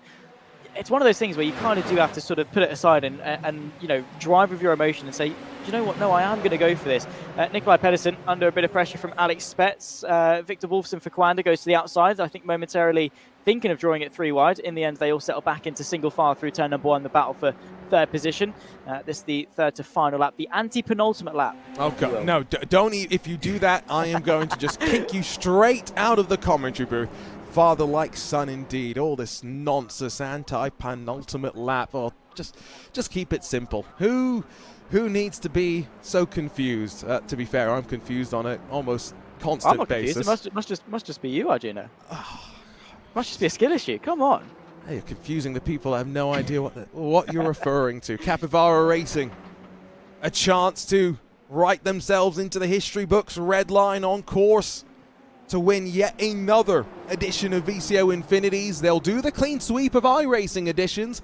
E: It's one of those things where you kind of do have to sort of put it aside and you know, drive with your emotion and say, you know what, no, I am going to go for this. Nikolai Pedersen under a bit of pressure from Alex Spets. Victor Wolfson for Coanda goes to the outside, I think momentarily thinking of drawing it 3 wide. In the end, they all settle back into single file through turn number 1, the battle for 3rd position. This is the 3rd to final lap, the anti-penultimate lap. Oh, God,
G: no, don't. If you do that, I am going to just kick you straight out of the commentary booth. Father like son indeed. All this nonsense, anti-penultimate lap. Oh, just keep it simple. Who needs to be so confused? To be fair, I'm confused on an almost constant
E: I'm not
G: basis.
E: Confused. It must just be you, Arjuna. Must just be a skill issue. Come on.
G: Hey, you're confusing the people. I have no idea what you're referring to. Capivara Racing, a chance to write themselves into the history books. Redline on course to win yet another edition of VCO Infinities. They'll do the clean sweep of iRacing editions.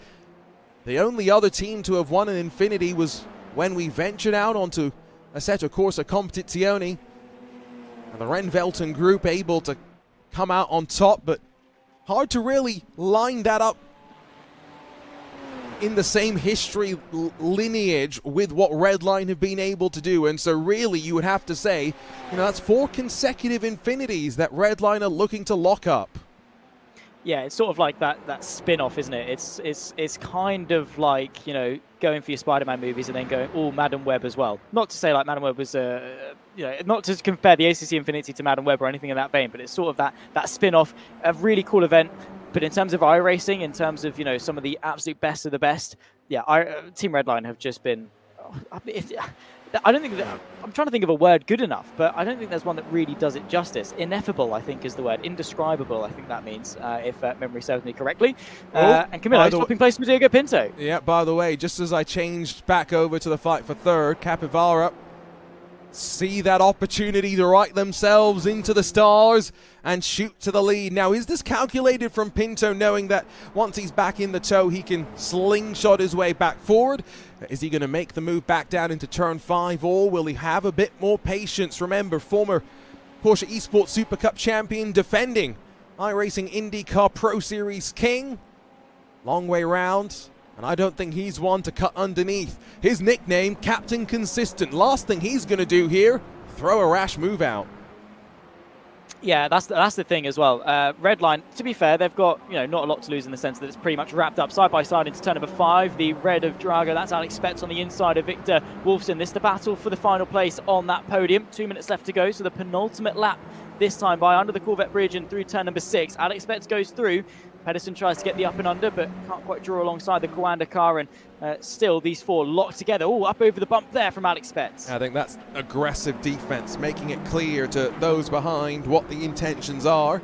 G: The only other team to have won an Infinity was when we ventured out onto Assetto Corsa Competizione. And the Renvelton group able to come out on top, but hard to really line that up in the same history lineage with what Redline have been able to do. And so really you would have to say, you know, that's 4 consecutive Infinities that Redline are looking to lock up.
E: Yeah, it's sort of like that spin-off, isn't it? It's kind of like, you know, going for your Spider-Man movies and then going, oh, Madam Web as well. Not to say like Madam Web was, you know, not to compare the ACC Infinity to Madam Web or anything in that vein, but it's sort of that spin-off, a really cool event. But in terms of iRacing, in terms of, you know, some of the absolute best of the best, yeah, Team Redline have just been... I don't think that... I'm trying to think of a word good enough, but I don't think there's one that really does it justice. Ineffable, I think, is the word. Indescribable, I think that means, if memory serves me correctly. And Camilo swapping place with Diego Pinto.
G: Yeah, by the way, just as I changed back over to the fight for third, Capivara see that opportunity to write themselves into the stars and shoot to the lead. Now, is this calculated from Pinto, knowing that once he's back in the tow, he can slingshot his way back forward? Is he going to make the move back down into turn 5, or will he have a bit more patience? Remember, former Porsche Esports Super Cup champion, defending iRacing IndyCar Pro Series king. Long way round. And I don't think he's one to cut underneath. His nickname, Captain Consistent. Last thing he's going to do here, throw a rash move out.
E: Yeah, that's the thing as well. Redline, to be fair, they've got, you know, not a lot to lose in the sense that it's pretty much wrapped up side by side into turn number 5. The red of Drago, that's Alex Spetz on the inside of Victor Wolfson. This is the battle for the final place on that podium. 2 minutes left to go, so the penultimate lap this time by under the Corvette bridge and through turn number 6. Alex Spetz goes through. Pedersen tries to get the up and under, but can't quite draw alongside the Coanda car, and still these 4 locked together. Oh, up over the bump there from Alex Spetz.
G: I think that's aggressive defense, making it clear to those behind what the intentions are.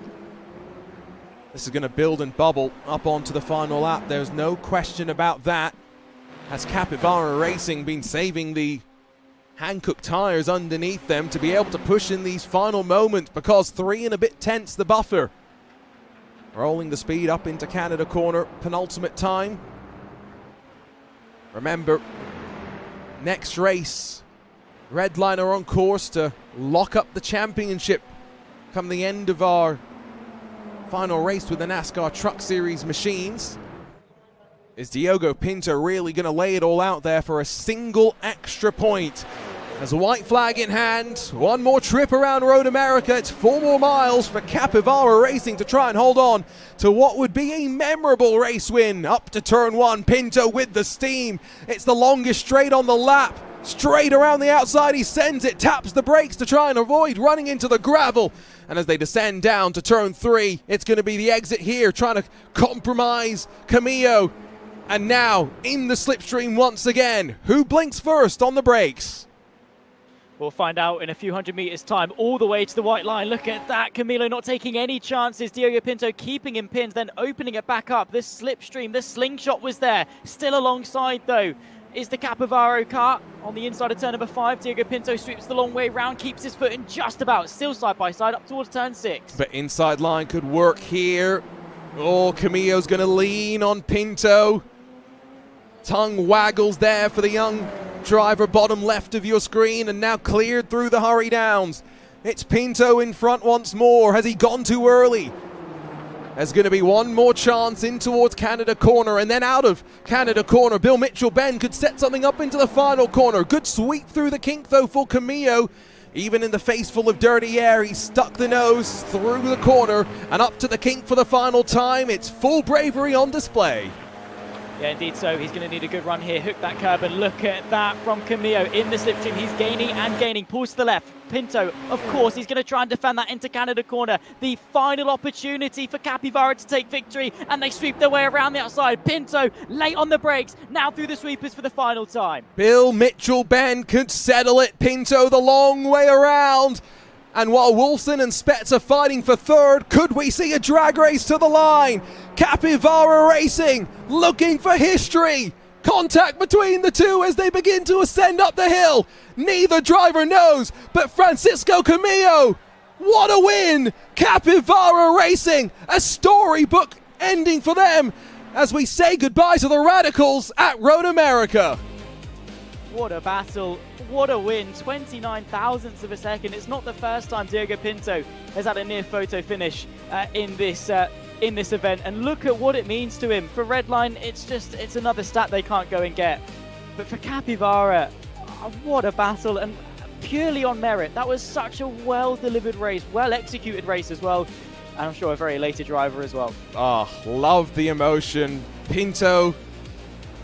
G: This is going to build and bubble up onto the final lap. There's no question about that. Has Capivara Racing been saving the Hankook tires underneath them to be able to push in these final moments, because 3 and a bit tenths the buffer. Rolling the speed up into Canada corner, penultimate time. Remember, next race, Redline are on course to lock up the championship come the end of our final race with the NASCAR Truck Series machines. Is Diogo Pinto really going to lay it all out there for a single extra point? As a white flag in hand, one more trip around Road America. It's 4 more miles for Capivara Racing to try and hold on to what would be a memorable race win. Up to turn 1, Pinto with the steam. It's the longest straight on the lap. Straight around the outside, he sends it, taps the brakes to try and avoid running into the gravel. And as they descend down to turn 3, it's going to be the exit here, trying to compromise Camillo. And now in the slipstream once again. Who blinks first on the brakes?
E: We'll find out in a few hundred meters time, all the way to the white line. Look at that, Camilo not taking any chances. Diogo Pinto keeping him pinned, then opening it back up. This slipstream, this slingshot was there. Still alongside though is the Capivara car on the inside of turn number 5. Diogo Pinto sweeps the long way round, keeps his foot in just about, still side by side up towards turn 6.
G: But inside line could work here. Oh, Camillo's going to lean on Pinto. Tongue waggles there for the young driver, bottom left of your screen, and now cleared through the hurry downs. It's Pinto in front once more. Has he gone too early? There's going to be one more chance in towards Canada corner, and then out of Canada corner, Bill Mitchell-Ben could set something up into the final corner. Good sweep through the kink though for Camillo. Even in the face full of dirty air, he stuck the nose through the corner and up to the kink for the final time. It's full bravery on display.
E: Yeah, indeed so. He's going to need a good run here. Hook that curb, and look at that from Camillo in the slipstream. He's gaining and gaining. Pulls to the left. Pinto, of course, he's going to try and defend that into Canada corner. The final opportunity for Capivara to take victory, and they sweep their way around the outside. Pinto late on the brakes, now through the sweepers for the final time.
G: Bill Mitchell-Ben could settle it. Pinto the long way around. And while Wolfson and Spetz are fighting for third, could we see a drag race to the line? Capivara Racing looking for history. Contact between the two as they begin to ascend up the hill. Neither driver knows, but Francisco Camillo, what a win! Capivara Racing, a storybook ending for them as we say goodbye to the Radicals at Road America.
E: What a battle, what a win, 29 thousandths of a second. It's not the first time Diego Pinto has had a near photo finish in this event, and look at what it means to him. For Redline, it's another stat they can't go and get. But for Capivara, what a battle, and purely on merit. That was such a well-delivered race, well-executed race as well, and I'm sure a very elated driver as well.
G: Oh, love the emotion. Pinto,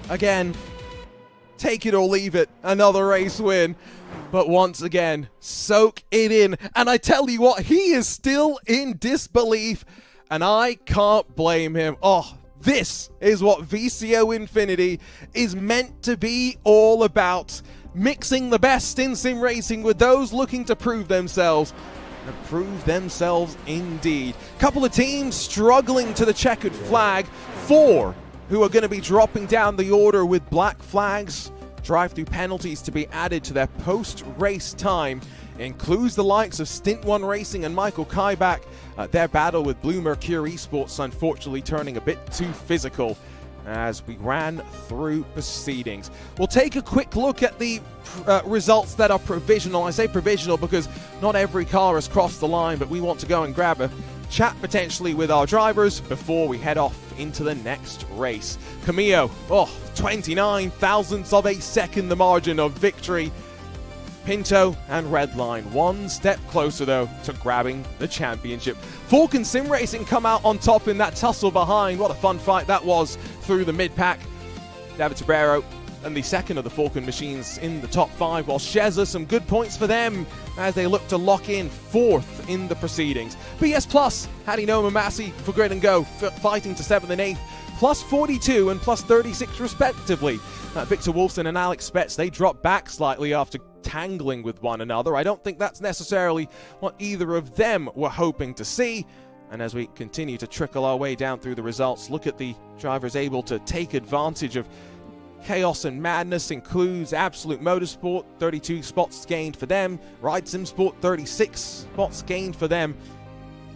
G: again, take it or leave it, another race win. But once again, soak it in. And I tell you what, he is still in disbelief, and I can't blame him. Oh, this is what VCO Infinity is meant to be all about. Mixing the best in sim racing with those looking to prove themselves. And prove themselves indeed. Couple of teams struggling to the checkered flag. 4 who are going to be dropping down the order with black flags. Drive-through penalties to be added to their post-race time. Includes the likes of Stint 1 Racing and Michael Kaibach. Their battle with Blue Mercury Esports unfortunately turning a bit too physical as we ran through proceedings. We'll take a quick look at the results that are provisional. I say provisional because not every car has crossed the line, but we want to go and grab a chat potentially with our drivers before we head off into the next race. Camillo, 29 thousandths of a second the margin of victory. Pinto and Redline one step closer though to grabbing the championship. Falcon Sim Racing come out on top in that tussle behind. What a fun fight that was through the mid-pack. David Tabrero and the second of the Falcon machines in the top 5, while Sheza, some good points for them as they look to lock in 4th in the proceedings. BS+, Hadinoma Massey for Grid and Go, fighting to 7th and 8th, plus 42 and plus 36 respectively. Victor Wolfson and Alex Spetz, they drop back slightly after tangling with one another. I don't think that's necessarily what either of them were hoping to see. And as we continue to trickle our way down through the results, look at the drivers able to take advantage of chaos and madness. Includes Absolute Motorsport, 32 spots gained for them. Ride Sim Sport, 36 spots gained for them.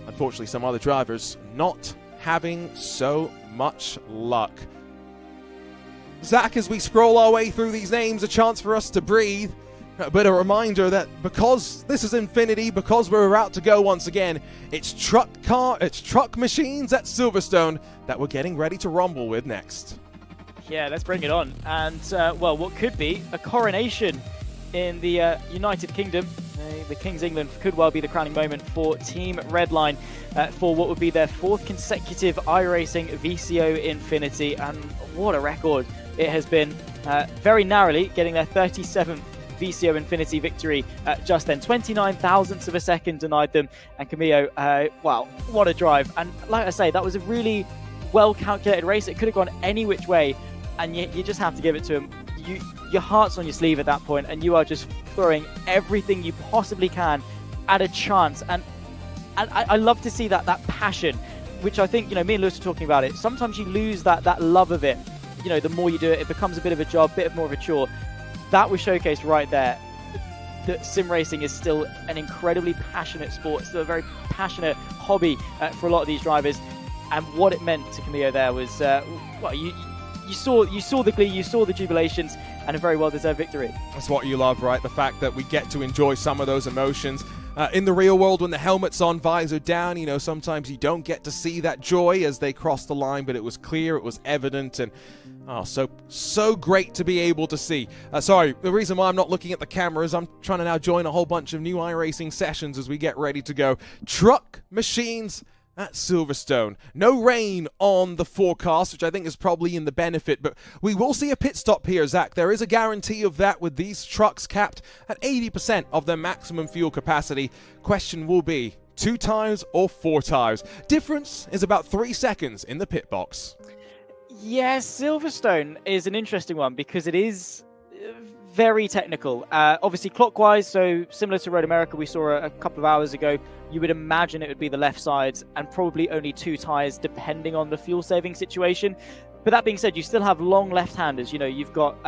G: Unfortunately, some other drivers not having so much luck. Zach, as we scroll our way through these names, a chance for us to breathe. But a reminder that because this is Infinity, because we're about to go once again, it's truck machines at Silverstone that we're getting ready to rumble with next.
E: Yeah, let's bring it on. And, well, what could be a coronation in the United Kingdom. The King's England could well be the crowning moment for Team Redline for what would be their 4th consecutive iRacing VCO Infinity. And what a record it has been. Very narrowly getting their 37th VCO Infinity victory just then. 29 thousandths of a second denied them. And Camillo, wow, what a drive. And like I say, that was a really well-calculated race. It could have gone any which way, and yet you just have to give it to him. Your heart's on your sleeve at that point, and you are just throwing everything you possibly can at a chance. And I love to see that passion, which I think, me and Lewis were talking about it. Sometimes you lose that love of it. The more you do it, it becomes a bit of a job, bit more of a chore. That was showcased right there. That sim racing is still an incredibly passionate sport, still a very passionate hobby for a lot of these drivers. And what it meant to Camillo there was, well, you saw the glee, you saw the jubilations, and a very well-deserved victory.
G: That's what you love, right? The fact that we get to enjoy some of those emotions. In the real world, when the helmet's on, visor down, sometimes you don't get to see that joy as they cross the line, but it was clear, it was evident, and so great to be able to see. Sorry, the reason why I'm not looking at the cameras, I'm trying to now join a whole bunch of new iRacing sessions as we get ready to go. Truck machines at Silverstone. No rain on the forecast, which I think is probably in the benefit, but we will see a pit stop here, Zach. There is a guarantee of that with these trucks capped at 80% of their maximum fuel capacity. Question will be 2 tires or 4 tires. Difference is about 3 seconds in the pit box.
E: Yes, Silverstone is an interesting one because it is very technical. Obviously clockwise, so similar to Road America we saw a couple of hours ago, you would imagine it would be the left side and probably only 2 tires depending on the fuel saving situation. But that being said, you still have long left-handers. You know, you've got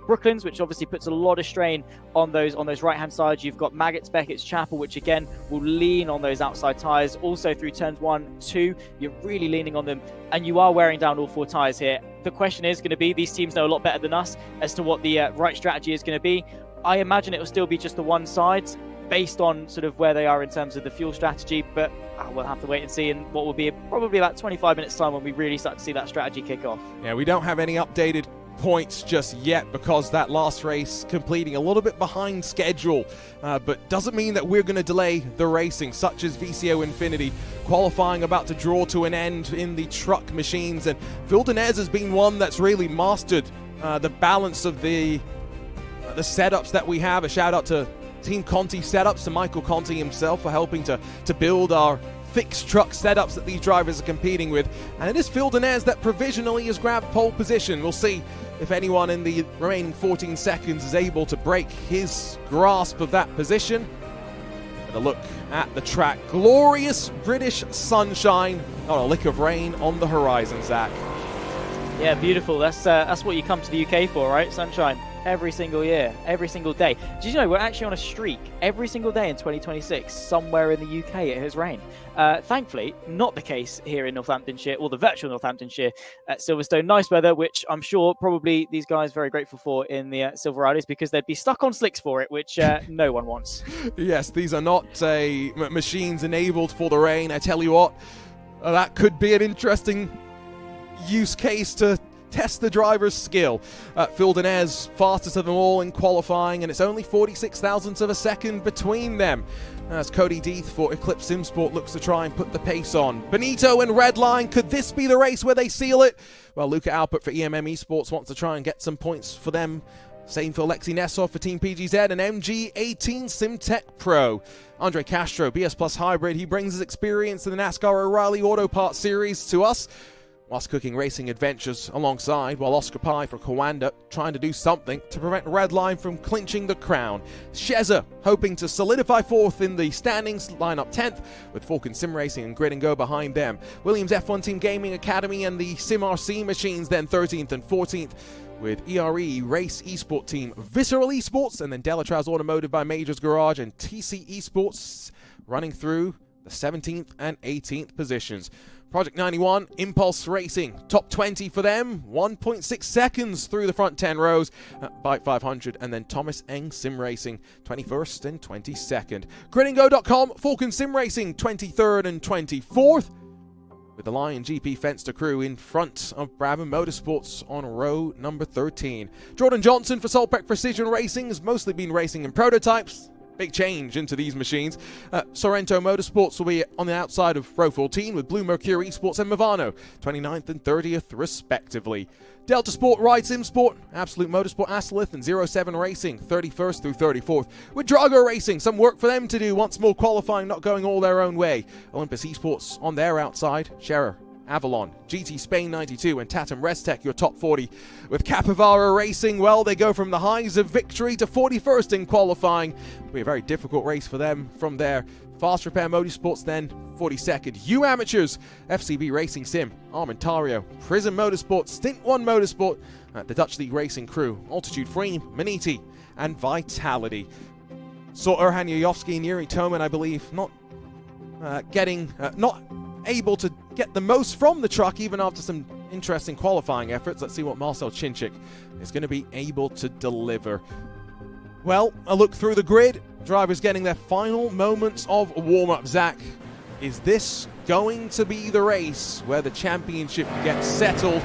E: Brooklands, which obviously puts a lot of strain on those right-hand sides. You've got Maggots, Beckett's, Chapel, which again will lean on those outside tyres. Also through turns 1, 2, you're really leaning on them, and you are wearing down all 4 tyres here. The question is going to be, these teams know a lot better than us as to what the right strategy is going to be. I imagine it will still be just the one side, based on sort of where they are in terms of the fuel strategy, but we'll have to wait and see in what will be probably about 25 minutes time when we really start to see that strategy kick off.
G: Yeah, we don't have any updated points just yet because that last race completing a little bit behind schedule, but doesn't mean that we're going to delay the racing, such as VCO Infinity qualifying about to draw to an end in the truck machines, and Vildenez has been one that's really mastered the balance of the setups that we have. A shout out to Team Conti setups, to Michael Conti himself for helping to build our fixed truck setups that these drivers are competing with. And it is Vildenez that provisionally has grabbed pole position. We'll see if anyone in the remaining 14 seconds is able to break his grasp of that position. And a look at the track. Glorious British sunshine, not a lick of rain on the horizon, Zach.
E: Yeah, beautiful. That's what you come to the UK for, right? Sunshine. Every single year, every single day. Did you know we're actually on a streak every single day in 2026? Somewhere in the UK it has rained. Thankfully, not the case here in Northamptonshire, or the virtual Northamptonshire at Silverstone. Nice weather, which I'm sure probably these guys are very grateful for in the Silverados, because they'd be stuck on slicks for it, which no one wants.
G: Yes, these are not machines enabled for the rain. I tell you what, that could be an interesting use case to test the driver's skill. Vildenez, fastest of them all in qualifying, and it's only 46 thousandths of a second between them. As Cody Deeth for Eclipse Simsport looks to try and put the pace on. Benito and Redline, could this be the race where they seal it? Well, Luca Alpert for EMM Esports wants to try and get some points for them. Same for Alexei Nesov for Team PGZ and MG18 Simtech Pro. Andre Castro, BS Plus Hybrid, he brings his experience in the NASCAR O'Reilly Auto Parts Series to us, whilst cooking racing adventures alongside, while Oscar Pye for Coanda trying to do something to prevent Redline from clinching the crown. Sheza hoping to solidify 4th in the standings, line up 10th, with Falcon Sim Racing and Grid and Go behind them. Williams F1 Team Gaming Academy and the Sim RC machines then 13th and 14th, with ERE Race Esport Team Visceral Esports, and then Delatraz Automotive by Majors Garage and TC Esports running through the 17th and 18th positions. Project 91, Impulse Racing, top 20 for them, 1.6 seconds through the front 10 rows, Bike 500, and then Thomas Eng Sim Racing, 21st and 22nd. Gridandgo.com, Falcon Sim Racing, 23rd and 24th, with the Lion GP Fenster crew in front of Brabham Motorsports on row number 13. Jordan Johnson for Solpec Precision Racing has mostly been racing in prototypes. Big change into these machines. Sorrento Motorsports will be on the outside of row 14 with Blue Mercury Esports and Movano, 29th and 30th respectively. Delta Sport, Ride Sim Sport, Absolute Motorsport, Aslith and 07 Racing, 31st through 34th. With Drago Racing, some work for them to do, once more qualifying not going all their own way. Olympus Esports on their outside, Scherer, Avalon, GT Spain 92 and Tatum Restec your top 40. With Capivara Racing, well, they go from the highs of victory to 41st in qualifying. It'll be a very difficult race for them from there. Fast Repair Motorsports then 42nd. U Amateurs, FCB Racing Sim, Armentario, Prism Motorsport, Stint 1 Motorsport, the Dutch League Racing Crew, Altitude Frame, Maniti and Vitality. So Erhan Yayovsky and Yuri Toman, I believe, not able to get the most from the truck even after some interesting qualifying efforts. Let's see what Marcel Chinchik is going to be able to deliver. Well, a look through the grid. Drivers getting their final moments of warm-up. Zach, is this going to be the race where the championship gets settled?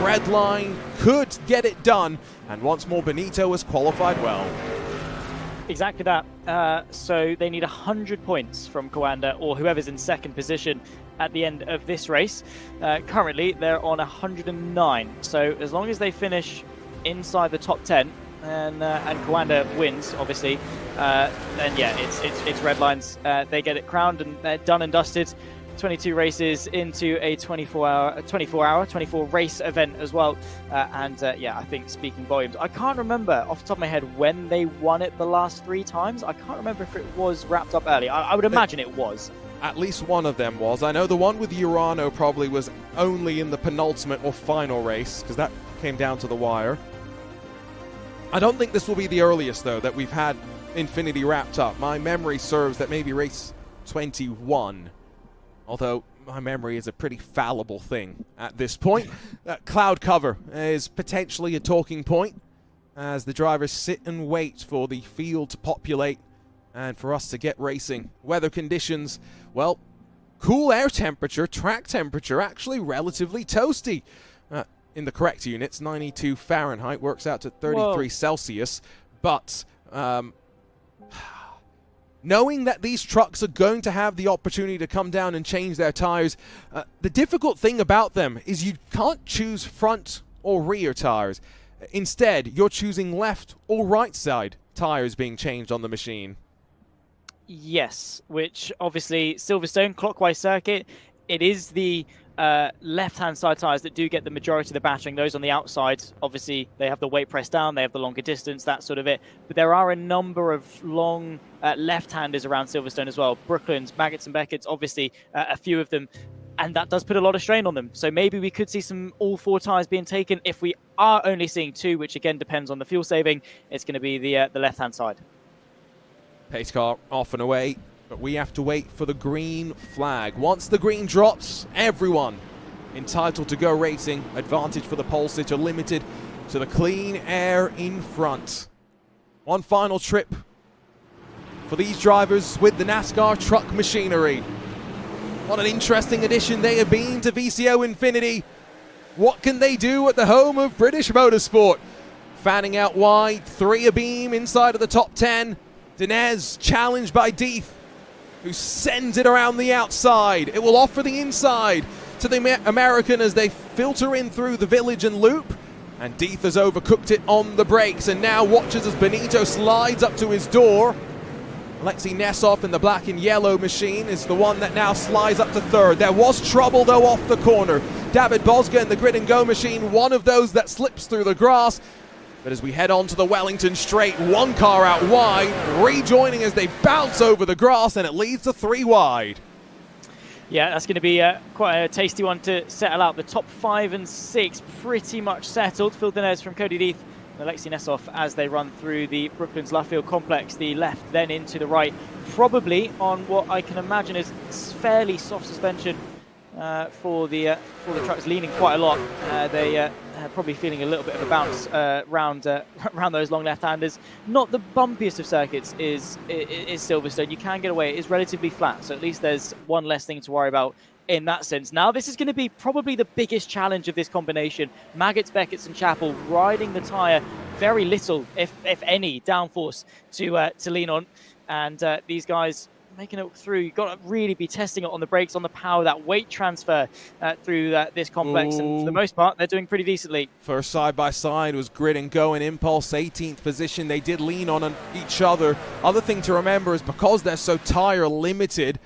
G: Redline could get it done, and once more Benito has qualified well.
E: Exactly that. So they need 100 points from Coanda or whoever's in second position at the end of this race. Currently, they're on 109. So as long as they finish inside the top 10 and Coanda wins, obviously, then yeah, it's Redlines. They get it crowned and they're done and dusted. 22 races into a 24 race event as well. Yeah, I think speaking volumes. I can't remember off the top of my head when they won it the last 3 times. I can't remember if it was wrapped up early. I would imagine it was.
G: At least one of them was. I know the one with Urano probably was only in the penultimate or final race, because that came down to the wire. I don't think this will be the earliest, though, that we've had Infinity wrapped up. My memory serves that maybe race 21, although my memory is a pretty fallible thing at this point. Cloud cover is potentially a talking point as the drivers sit and wait for the field to populate and for us to get racing. Weather conditions, well, cool air temperature, track temperature, actually relatively toasty. In the correct units, 92 Fahrenheit works out to 33
E: Whoa.
G: Celsius. But knowing that these trucks are going to have the opportunity to come down and change their tires, the difficult thing about them is you can't choose front or rear tires. Instead, you're choosing left or right side tires being changed on the machine.
E: Yes, which obviously Silverstone clockwise circuit, it is the left-hand side tyres that do get the majority of the battering. Those on the outside, obviously, they have the weight pressed down, they have the longer distance, that sort of it. But there are a number of long left-handers around Silverstone as well. Brooklands, Maggots and Beckett's, obviously, a few of them. And that does put a lot of strain on them. So maybe we could see some all four tyres being taken. If we are only seeing two, which again depends on the fuel saving, it's going to be the left-hand side.
G: Pace car off and away, but we have to wait for the green flag. Once the green drops, everyone entitled to go racing. Advantage for the pole sitter limited to the clean air in front. One final trip for these drivers with the NASCAR truck machinery. What an interesting addition they have been to VCO Infinity. What can they do at the home of British motorsport? Fanning out wide, 3 abeam inside of the top 10. Dinez challenged by Deeth, who sends it around the outside. It will offer the inside to the American as they filter in through the village and loop. And Deeth has overcooked it on the brakes and now watches as Benito slides up to his door. Alexei Nesov in the black and yellow machine is the one that now slides up to third. There was trouble though off the corner. David Bosga in the grid and go machine, one of those that slips through the grass. But as we head on to the Wellington straight, one car out wide, rejoining as they bounce over the grass, and it leads to 3 wide.
E: Yeah, that's going to be quite a tasty one to settle out. The top 5 and 6 pretty much settled. Phil Dinez from Cody Deeth and Alexei Nesov as they run through the Brooklands Luffield complex, the left then into the right, probably on what I can imagine is fairly soft suspension for the trucks, leaning quite a lot. They are probably feeling a little bit of a bounce round those long left-handers. Not the bumpiest of circuits is Silverstone. You can get away. It is relatively flat, so at least there's one less thing to worry about in that sense. Now this is going to be probably the biggest challenge of this combination. Maggots, Beckett's and Chappell riding the tyre very little, if any, downforce to lean on. And these guys making it through. You've got to really be testing it on the brakes, on the power, that weight transfer through this complex. And for the most part, they're doing pretty decently.
G: First side-by-side was Grid and Go and Impulse, 18th position. They did lean on each other. Other thing to remember is because they're so tire limited,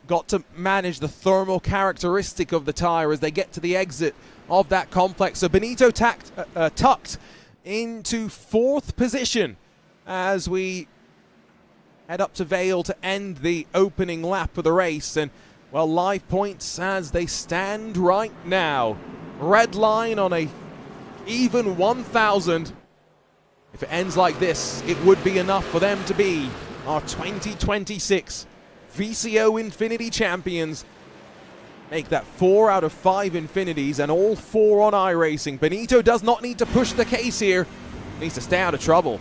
G: got to manage the thermal characteristic of the tire as they get to the exit of that complex. So Benito tucked into 4th position as we head up to Vale to end the opening lap of the race. And, well, live points as they stand right now. Red line on a even 1,000. If it ends like this, it would be enough for them to be our 2026 VCO Infinity champions. Make that 4 out of 5 Infinities and all 4 on iRacing. Benito does not need to push the case here. Needs to stay out of trouble.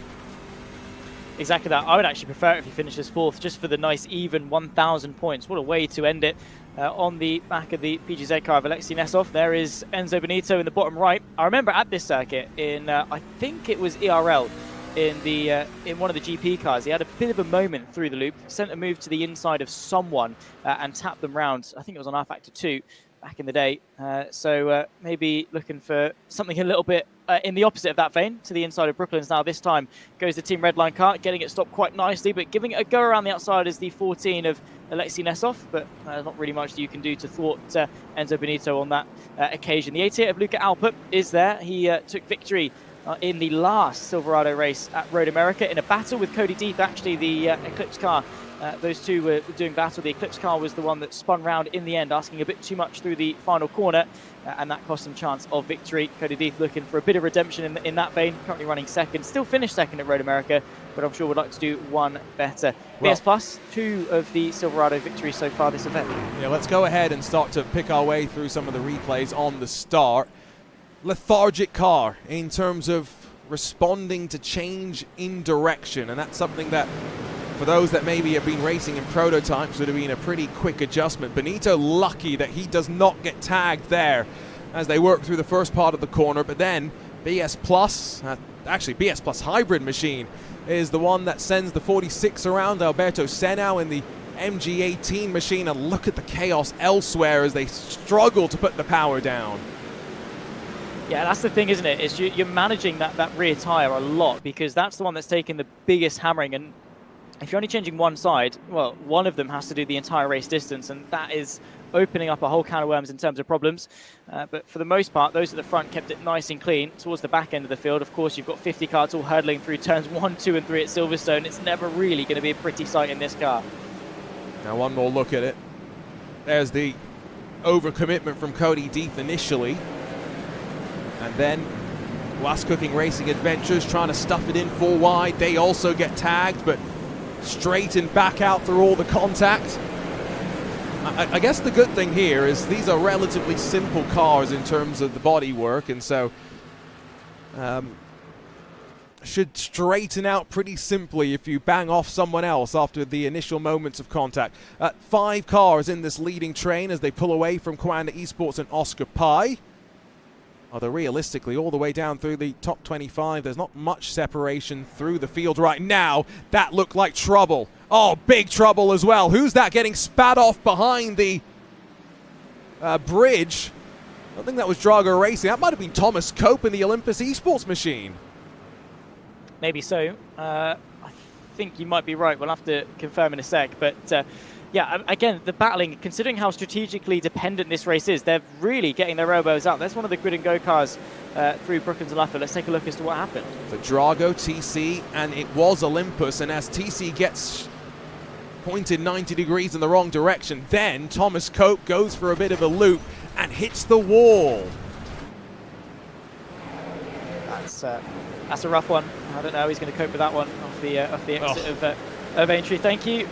E: Exactly that. I would actually prefer it if he finishes 4th, just for the nice even 1,000 points. What a way to end it. On the back of the PGZ car of Alexei Nesov, there is Enzo Benito in the bottom right. I remember at this circuit in, I think it was ERL, in one of the GP cars, he had a bit of a moment through the loop, sent a move to the inside of someone and tapped them round. I think it was on R-Factor 2 back in the day. So maybe looking for something a little bit in the opposite of that vein, to the inside of Brooklands. Now this time goes the Team Redline car, getting it stopped quite nicely, but giving it a go around the outside is the 14 of Alexei Nesov, but not really much you can do to thwart Enzo Benito on that occasion. The 88 of Luca Alpert is there. He took victory in the last Silverado race at Road America in a battle with Cody Deeth, actually the Eclipse car those two were doing battle. The Eclipse car was the one that spun round in the end, asking a bit too much through the final corner, and that cost them chance of victory. Cody Deeth looking for a bit of redemption in that vein, currently running second, still finished second at Road America, but I'm sure would like to do one better.
G: Well,
E: BS Plus, 2 of the Silverado victories so far this event.
G: Yeah, let's go ahead and start to pick our way through some of the replays on the start. Lethargic car in terms of responding to change in direction, and that's something that, for those that maybe have been racing in prototypes, would have been a pretty quick adjustment. Benito lucky that he does not get tagged there as they work through the first part of the corner, but then BS Plus, actually BS Plus hybrid machine, is the one that sends the 46 around Alberto Senau in the MG18 machine, and look at the chaos elsewhere as they struggle to put the power down.
E: Yeah, that's the thing, isn't it? Is you're managing that rear tyre a lot, because that's the one that's taking the biggest hammering, and if you're only changing one side, well, one of them has to do the entire race distance, and that is opening up a whole can of worms in terms of problems. But for the most part, those at the front kept it nice and clean. Towards the back end of the field, of course, you've got 50 cars all hurdling through turns 1, 2, and 3 at Silverstone. It's never really going to be a pretty sight in this car.
G: Now one more look at it. There's the overcommitment from Cody Deeth initially. And then Last Cooking Racing Adventures trying to stuff it in 4 wide. They also get tagged, but straighten back out through all the contact. I guess the good thing here is these are relatively simple cars in terms of the bodywork, and so should straighten out pretty simply if you bang off someone else after the initial moments of contact. 5 cars in this leading train as they pull away from Coanda Esports and Oscar Pai. Although realistically, all the way down through the top 25, there's not much separation through the field right now. That looked like trouble. Oh, big trouble as well. Who's that getting spat off behind the bridge? I don't think that was Drago Racing. That might have been Thomas Cope in the Olympus Esports machine.
E: Maybe so. I think you might be right. We'll have to confirm in a sec. But yeah, again, the battling, considering how strategically dependent this race is, they're really getting their elbows out. That's one of the grid and go cars through Brooklands and Luffer. Let's take a look as to what happened.
G: The Drago, TC, and it was Olympus. And as TC gets pointed 90 degrees in the wrong direction, then Thomas Cope goes for a bit of a loop and hits the wall.
E: That's a rough one. I don't know how he's going to cope with that one off the exit of entry. Thank you.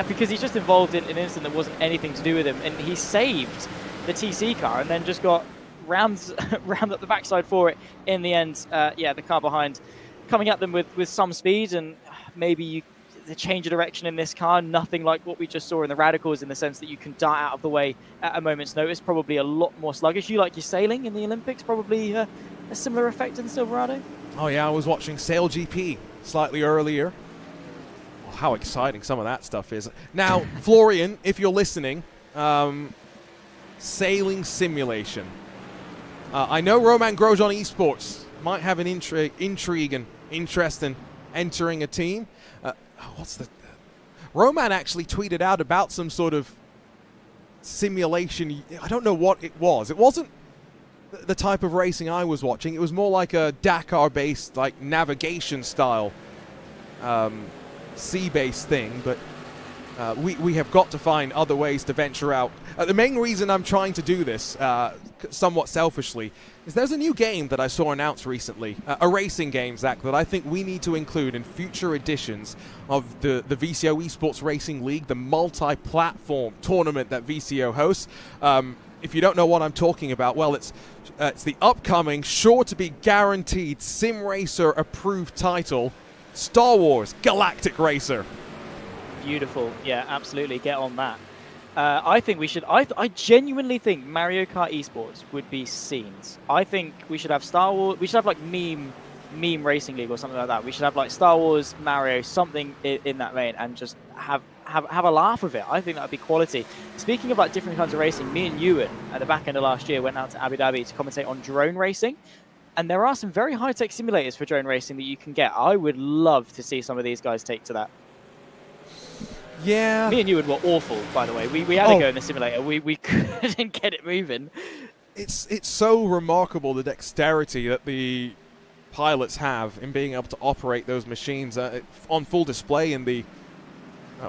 E: Because he's just involved in an incident that wasn't anything to do with him, and he saved the TC car and then just got rammed up the backside for it in the end. Yeah, the car behind coming at them with some speed, and maybe the change of direction in this car, nothing like what we just saw in the Radicals, in the sense that you can dart out of the way at a moment's notice. Probably a lot more sluggish. You like your sailing in the Olympics, probably a similar effect in Silverado.
G: Oh yeah, I was watching Sail GP slightly earlier. Well, how exciting some of that stuff is. Now, Florian, if you're listening, sailing simulation. I know Roman Grosjean Esports might have an intrigue and interest in entering a team. Roman actually tweeted out about some sort of simulation. I don't know what it was. It wasn't the type of racing I was watching. It was more like a Dakar-based, like, navigation style sea-based thing, but we have got to find other ways to venture out. The main reason I'm trying to do this, somewhat selfishly, is there's a new game that I saw announced recently, a racing game, Zach, that I think we need to include in future editions of the VCO Esports Racing League, the multi-platform tournament that VCO hosts. If you don't know what I'm talking about, well, it's the upcoming, sure-to-be guaranteed Sim Racer approved title, Star Wars Galactic Racer.
E: Beautiful. Yeah, absolutely. Get on that. I think we should. I genuinely think Mario Kart Esports would be scenes. I think we should have Star Wars. We should have like meme racing league or something like that. We should have like Star Wars, Mario, something in that vein, and just have a laugh with it. I think that would be quality. Speaking about different kinds of racing, me and Ewan at the back end of last year went out to Abu Dhabi to commentate on drone racing. And there are some very high-tech simulators for drone racing that you can get. I would love to see some of these guys take to that.
G: Yeah.
E: Me and Ewan were awful, by the way. We had to go in the simulator. We couldn't get it moving.
G: It's so remarkable, the dexterity that the pilots have in being able to operate those machines on full display in the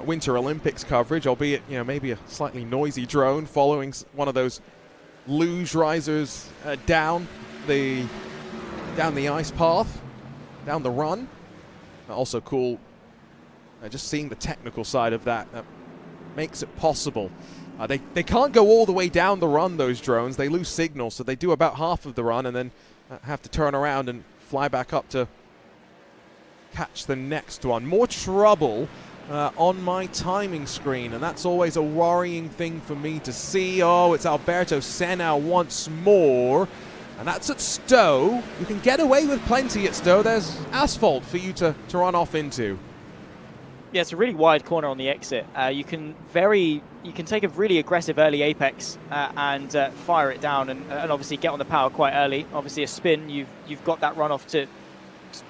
G: Winter Olympics coverage, albeit, you know, maybe a slightly noisy drone following one of those luge risers down the ice path, down the run. Also cool, just seeing the technical side of that. That makes it possible. They can't go all the way down the run, those drones. They lose signal, so they do about half of the run and then have to turn around and fly back up to catch the next one. More trouble on my timing screen, and that's always a worrying thing for me to see. Oh, it's Alberto Senna once more, and that's at Stowe. You can get away with plenty at Stowe. There's asphalt for you to run off into.
E: Yeah, it's a really wide corner on the exit. You can take a really aggressive early apex and fire it down, and obviously get on the power quite early. Obviously, a spin, you've got that runoff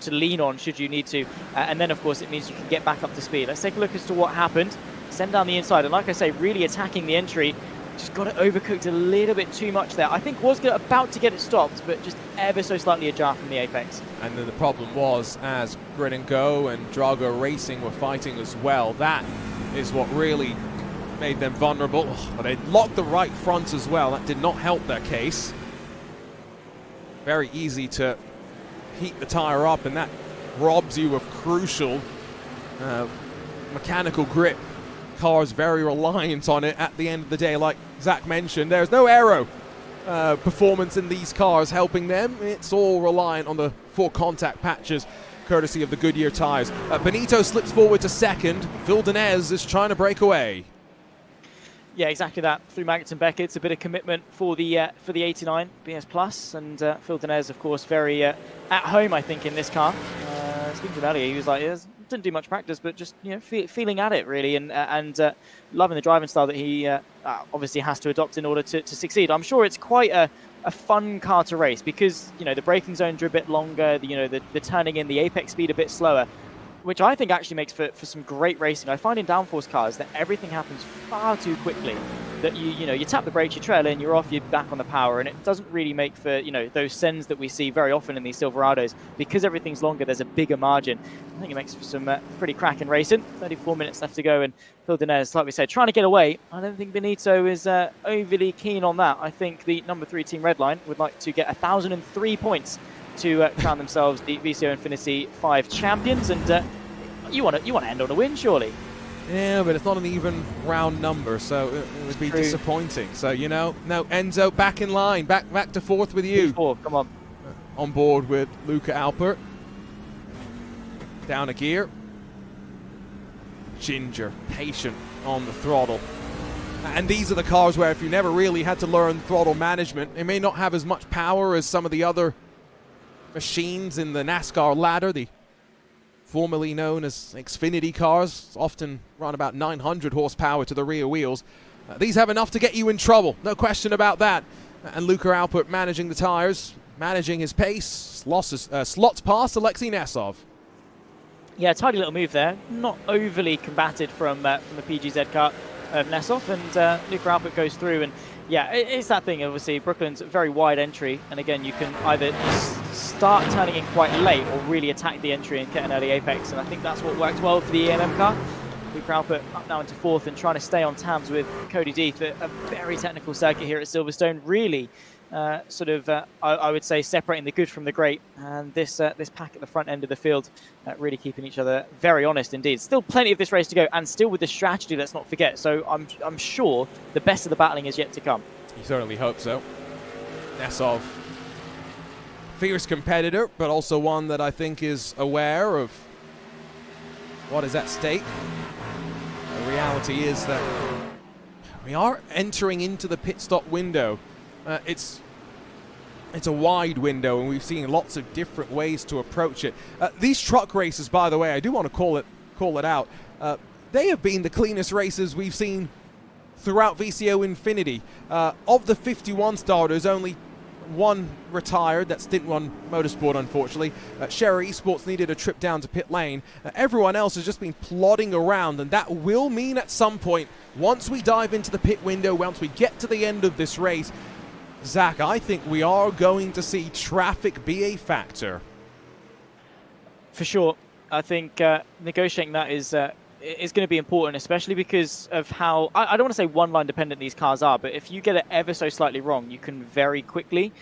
E: to lean on should you need to, and then of course it means you can get back up to speed. Let's take a look as to what happened. Send down the inside, and like I say, really attacking the entry. Just got it overcooked a little bit too much there. I think was about to get it stopped, but just ever so slightly ajar from the apex.
G: And then the problem was, as Grid and Go and Drago Racing were fighting as well, that is what really made them vulnerable. But they locked the right front as well. That did not help their case. Very easy to heat the tire up, and that robs you of crucial mechanical grip. Cars very reliant on it at the end of the day. Like Zach mentioned, there's no aero performance in these cars helping them. It's all reliant on the 4 contact patches, courtesy of the Goodyear tires. Benito slips forward to second. Phil Denez is trying to break away.
E: Yeah, exactly that. Through Magnussen and Beckett's a bit of commitment for the 89 BS+, and Phil Denez, of course, very at home, I think, in this car. Speaking to him earlier, he was like, didn't do much practice, but just, you know, feeling at it really, and loving the driving style that he obviously has to adopt in order to succeed. I'm sure it's quite a fun car to race because, you know, the braking zones are a bit longer, the turning in, the apex speed a bit slower, which I think actually makes for some great racing. I find in downforce cars that everything happens far too quickly. That you tap the brakes, you trail in, you're off, you're back on the power, and it doesn't really make for, you know, those sends that we see very often in these Silverados. Because everything's longer, there's a bigger margin. I think it makes for some pretty cracking racing. 34 minutes left to go, and Phil Denez, like we said, trying to get away. I don't think Benito is overly keen on that. I think the number 3 team Redline would like to get 1,003 points to crown themselves the VCO Infinity 5 champions, and you want to end on a win, surely.
G: Yeah, but it's not an even round number, so it would be disappointing. So, you know, no, Enzo back in line, back to 4th with you.
E: P4, come on.
G: On board with Luca Alpert. Down a gear. Ginger, patient on the throttle. And these are the cars where if you never really had to learn throttle management, they may not have as much power as some of the other machines in the NASCAR ladder, the formerly known as Xfinity cars, often run about 900 horsepower to the rear wheels. These have enough to get you in trouble, no question about that. And Luca Alpert managing the tires, managing his pace, slots past Alexei Nesov.
E: Yeah, tidy little move there. Not overly combated from the PGZ car of Nesov, and Luca Alpert goes through, and yeah, it's that thing, obviously. Brooklyn's a very wide entry, and again, you can either start turning in quite late or really attack the entry and get an early apex, and I think that's what worked well for the EMM car. Luca Alpert up now into 4th and trying to stay on tabs with Cody Deeth, a very technical circuit here at Silverstone, really I would say separating the good from the great, and this pack at the front end of the field really keeping each other very honest indeed. Still plenty of this race to go, and still with the strategy, let's not forget, so I'm sure the best of the battling is yet to come.
G: You certainly hope so. Nesov, fierce competitor, but also one that I think is aware of what is at stake. The reality is that we are entering into the pit stop window. It's a wide window, and we've seen lots of different ways to approach it. These truck races, by the way, I do want to call it out. They have been the cleanest races we've seen throughout VCO Infinity. Of the 51 starters, only one retired. That's Stint One Motorsport, unfortunately. Sherry Esports needed a trip down to pit lane. Everyone else has just been plodding around, and that will mean at some point, once we dive into the pit window, once we get to the end of this race, Zach, I think we are going to see traffic be a factor.
E: For sure. I think negotiating that is is going to be important, especially because of how, I don't want to say one-line dependent these cars are, but if you get it ever so slightly wrong, you can very quickly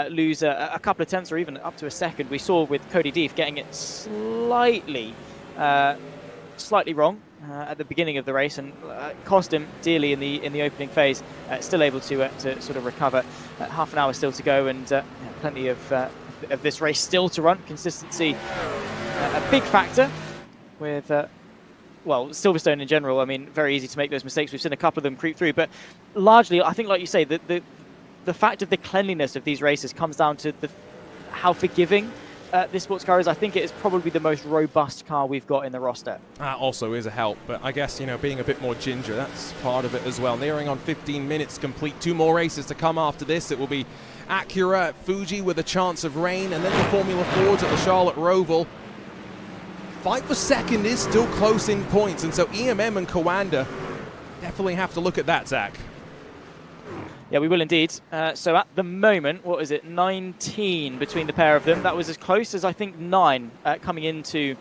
E: lose a couple of tenths or even up to a second. We saw with Cody Deef getting it slightly wrong at the beginning of the race, and cost him dearly in the opening phase. Still able to sort of recover. Half an hour still to go, and plenty of this race still to run. Consistency, a big factor with, well, Silverstone in general. I mean, very easy to make those mistakes. We've seen a couple of them creep through, but largely, I think, like you say, the fact of the cleanliness of these races comes down to how forgiving this sports car is. I think it is probably the most robust car we've got in the roster.
G: That also is a help, but I guess, being a bit more ginger, that's part of it as well. Nearing on 15 minutes complete. 2 more races to come after this. It will be Acura at Fuji with a chance of rain, and then the Formula Fords at the Charlotte Roval. Fight for second is still close in points, and so EMM and Kawanda definitely have to look at that, Zach.
E: Yeah, we will indeed. So at the moment, what is it, 19 between the pair of them. That was as close as, I think, 9 coming into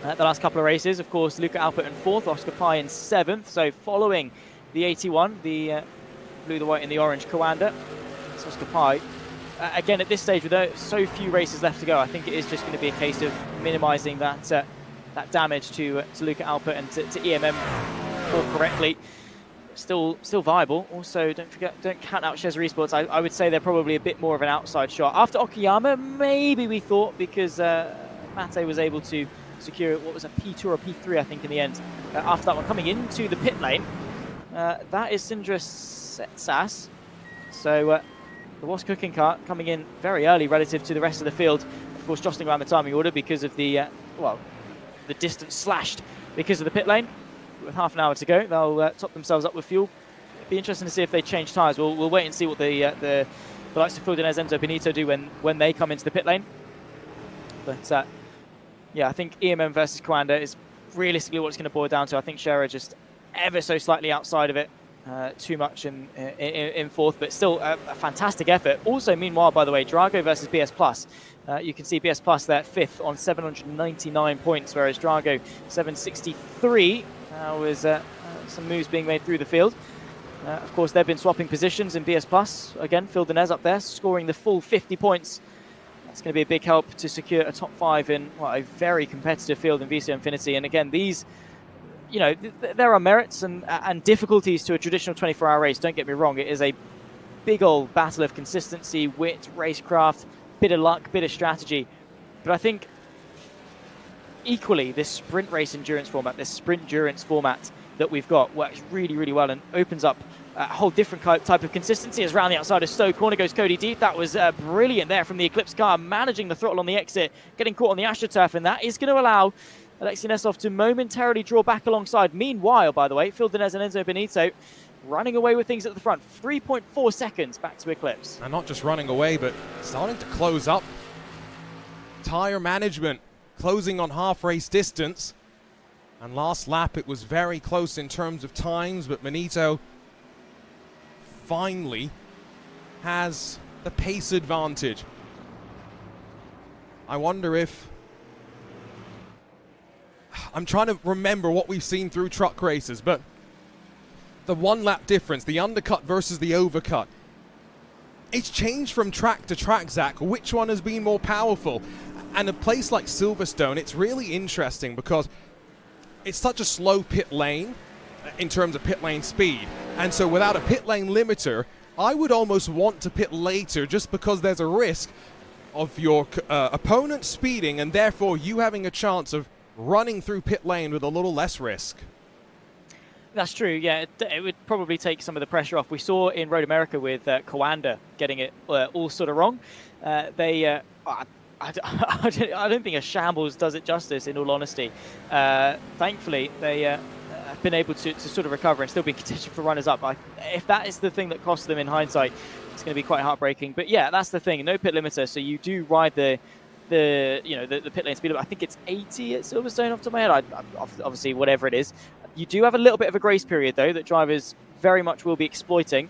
E: the last couple of races. Of course, Luca Alpert in 4th, Oscar Pai in 7th. So following the 81, the blue, the white, and the orange Kawanda, it's Oscar Pai. Again, at this stage, with so few races left to go, I think it is just going to be a case of minimising that damage to Luca Alpert and to EMM more correctly. Still viable. Also, don't count out Chesser Esports. I would say they're probably a bit more of an outside shot. After Okayama, maybe we thought, because Mate was able to secure, what was a P2 or a P3, I think, in the end. After that one, coming into the pit lane, that is Sindra Sass. So the Was Cooking car coming in very early relative to the rest of the field. Of course, jostling around the timing order because of the, the distance slashed because of the pit lane. With half an hour to go, they'll top themselves up with fuel. It'd be interesting to see if they change tyres. We'll wait and see what the likes of Fuldenez, Enzo Benito do when they come into the pit lane. But yeah, I think EMM versus Kawanda is realistically what it's going to boil down to. I think Scherer just ever so slightly outside of it, too much in 4th, but still a fantastic effort. Also, meanwhile, by the way, Drago versus BS+. You can see BS+ there 5th on 799 points, whereas Drago 763. Was some moves being made through the field. Of course, they've been swapping positions in BS+. Again, Phil Denez up there, scoring the full 50 points. That's going to be a big help to secure a top 5 in a very competitive field in VCO Infinity. And again, these, there are merits and difficulties to a traditional 24-hour race. Don't get me wrong. It is a big old battle of consistency, wit, racecraft, bit of luck, bit of strategy. But I think equally, this sprint race endurance format, this sprint endurance format that we've got works really, really well and opens up a whole different type of consistency. As round the outside of Stowe corner goes Cody Deef. That was brilliant there from the Eclipse car, managing the throttle on the exit, getting caught on the AstroTurf, and that is going to allow Alexei Nesov to momentarily draw back alongside. Meanwhile, by the way, Phil Denez and Enzo Benito running away with things at the front. 3.4 seconds back to Eclipse.
G: And not just running away, but starting to close up. Tyre management closing on half race distance, and last lap it was very close in terms of times, but Benito finally has the pace advantage. I wonder if, I'm trying to remember what we've seen through truck races, but the 1 lap difference, the undercut versus the overcut, it's changed from track to track, Zach. Which one has been more powerful? And a place like Silverstone, it's really interesting because it's such a slow pit lane in terms of pit lane speed. And so without a pit lane limiter, I would almost want to pit later just because there's a risk of your opponent speeding and therefore you having a chance of running through pit lane with a little less risk.
E: That's true, yeah. It would probably take some of the pressure off. We saw in Road America with Kawanda getting it all sort of wrong. I don't think a shambles does it justice, in all honesty. Thankfully, they have been able to sort of recover and still be in contention for runners-up. If that is the thing that costs them in hindsight, it's going to be quite heartbreaking. But yeah, that's the thing. No pit limiter, so you do ride the pit lane speed limit. I think it's 80 at Silverstone off the top of my head. Obviously, whatever it is. You do have a little bit of a grace period, though, that drivers very much will be exploiting.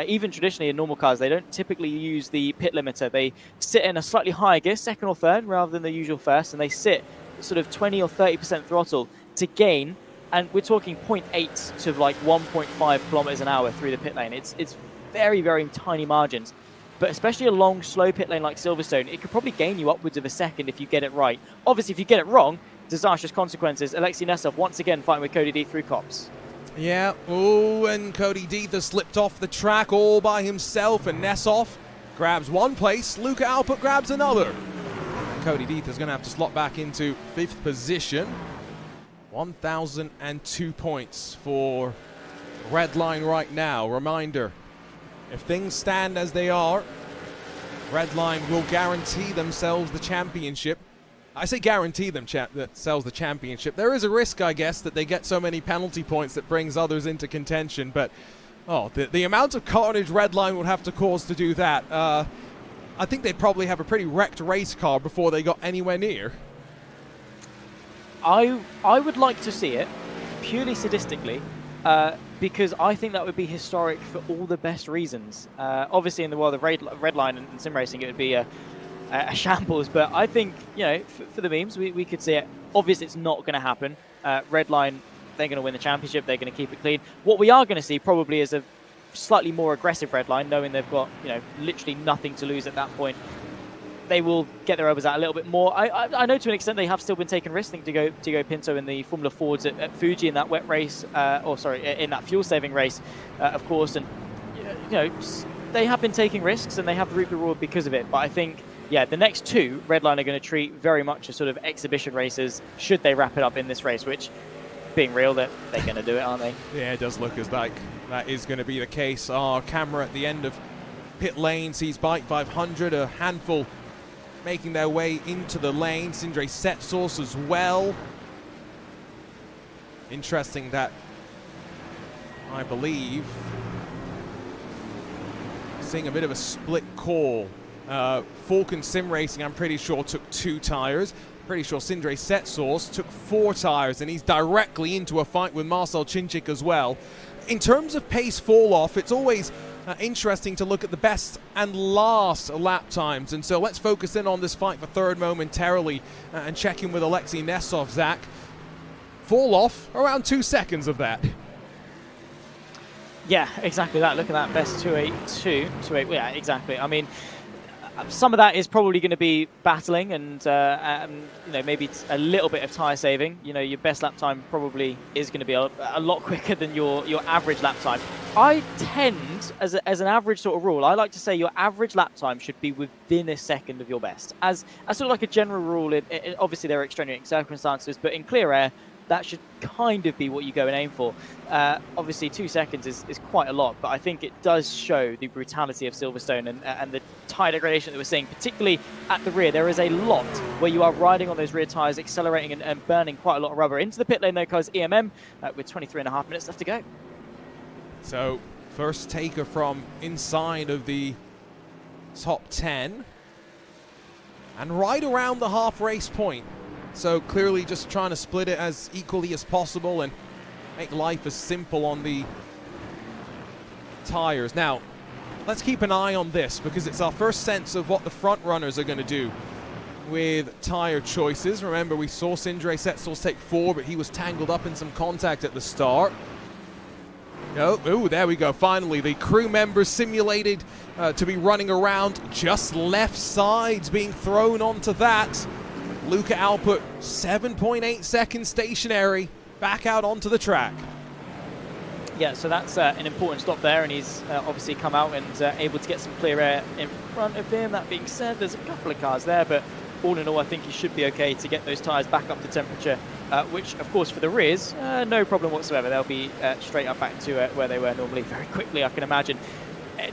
E: Even traditionally in normal cars, they don't typically use the pit limiter. They sit in a slightly higher gear, 2nd or 3rd, rather than the usual 1st, and they sit sort of 20 or 30% throttle to gain and we're talking 0.8 to like 1.5 kilometers an hour through the pit lane. It's very, very tiny margins. But especially a long, slow pit lane like Silverstone, it could probably gain you upwards of a second if you get it right. Obviously, if you get it wrong, disastrous consequences. Alexei Nesov once again fighting with Cody D through cops.
G: Yeah, oh, and Cody Deeth has slipped off the track all by himself, and Nesov grabs one place, Luca Alpert grabs another. And Cody Deeth is going to have to slot back into 5th position. 1,002 points for Red Line right now. Reminder, if things stand as they are, Red Line will guarantee themselves the championship. I say guarantee themselves the championship. There is a risk, I guess, that they get so many penalty points that brings others into contention, but the amount of carnage Red Line would have to cause to do that, I think they'd probably have a pretty wrecked race car before they got anywhere near.
E: I would like to see it, purely sadistically, because I think that would be historic for all the best reasons. Obviously, in the world of Red Line and sim racing, it would be a shambles, but I think, you know, for the memes, we could see it. Obviously, it's not going to happen. Red Line, they're going to win the championship. They're going to keep it clean. What we are going to see probably is a slightly more aggressive Red Line, knowing they've got, you know, literally nothing to lose at that point. They will get their elbows out a little bit more. I know to an extent they have still been taking risks. I think to go Pinto in the Formula Fords at Fuji in that wet race, in that fuel-saving race, of course. And you know, they have been taking risks and they have reaped the reward because of it. But I think, yeah, the next two Red Line are going to treat very much as sort of exhibition races should they wrap it up in this race. Which, being real, that they're going to do it, aren't they?
G: Yeah, it does look as like that is going to be the case. Our camera at the end of pit lane sees Bike 500, a handful making their way into the lane. Sindre Setsource as well. Interesting that I believe seeing a bit of a split call. Falcon Sim Racing, I'm pretty sure, took 2 tires. Pretty sure Sindre Setsource took 4 tires, and he's directly into a fight with Marcel Cinchik as well. In terms of pace fall off, it's always interesting to look at the best and last lap times, and so let's focus in on this fight for third momentarily and check in with Alexei Nesov. Zach, fall off around 2 seconds of that.
E: Yeah, exactly that. Look at that, best 2.82. Yeah, exactly. I mean, some of that is probably going to be battling and you know, maybe a little bit of tyre saving. You know, your best lap time probably is going to be a lot quicker than your average lap time. I tend, as an average sort of rule, I like to say your average lap time should be within a second of your best. As sort of like a general rule, obviously there are extenuating circumstances, but in clear air, that should kind of be what you go and aim for. Obviously, 2 seconds is quite a lot, but I think it does show the brutality of Silverstone and the tyre degradation that we're seeing, particularly at the rear. There is a lot where you are riding on those rear tyres, accelerating and burning quite a lot of rubber. Into the pit lane, though, goes EMM with 23.5 minutes left to go.
G: So, first taker from inside of the top 10. And right around the half race point. So clearly just trying to split it as equally as possible and make life as simple on the tires. Now, let's keep an eye on this because it's our first sense of what the front runners are going to do with tire choices. Remember, we saw Sindre Setsource take 4, but he was tangled up in some contact at the start. Oh, there we go. Finally, the crew members simulated to be running around just left sides, being thrown onto that. Luca Alpert, 7.8 seconds stationary, back out onto the track.
E: Yeah, so that's an important stop there, and he's obviously come out and able to get some clear air in front of him. That being said, there's a couple of cars there, but all in all, I think he should be okay to get those tyres back up to temperature, which, of course, for the rears, no problem whatsoever. They'll be straight up back to where they were normally very quickly, I can imagine.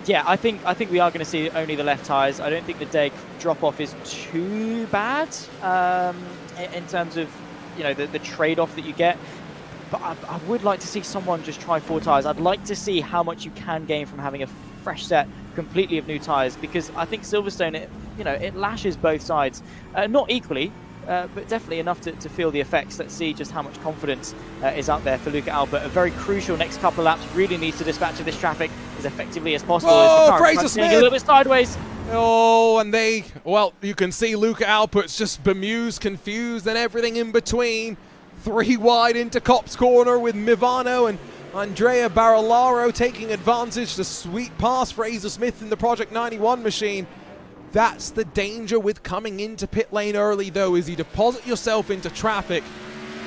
E: Yeah, I think we are going to see only the left tyres. I don't think the deg drop-off is too bad in terms of, you know, the trade-off that you get. But I would like to see someone just try 4 tyres. I'd like to see how much you can gain from having a fresh set completely of new tyres, because I think Silverstone, it lashes both sides. Not equally, but definitely enough to feel the effects. Let's see just how much confidence is out there for Luca Alpert. A very crucial next couple of laps. Really needs to dispatch of this traffic as effectively as possible.
G: Oh, Fraser Smith!
E: A little bit sideways.
G: Oh, and you can see Luca Alpert's just bemused, confused, and everything in between. 3 wide into Cop's corner with Mivano and Andrea Barillaro taking advantage. The sweet pass, Fraser Smith in the Project 91 machine. That's the danger with coming into pit lane early, though, is you deposit yourself into traffic.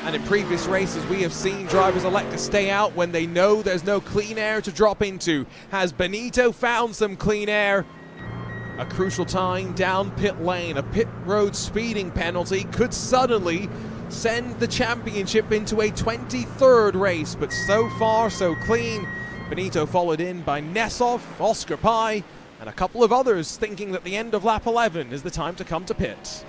G: And in previous races, we have seen drivers elect to stay out when they know there's no clean air to drop into. Has Benito found some clean air? A crucial time down pit lane. A pit road speeding penalty could suddenly send the championship into a 23rd race, but so far so clean. Benito followed in by Nesov, Oscar Pai, and a couple of others thinking that the end of lap 11 is the time to come to pit.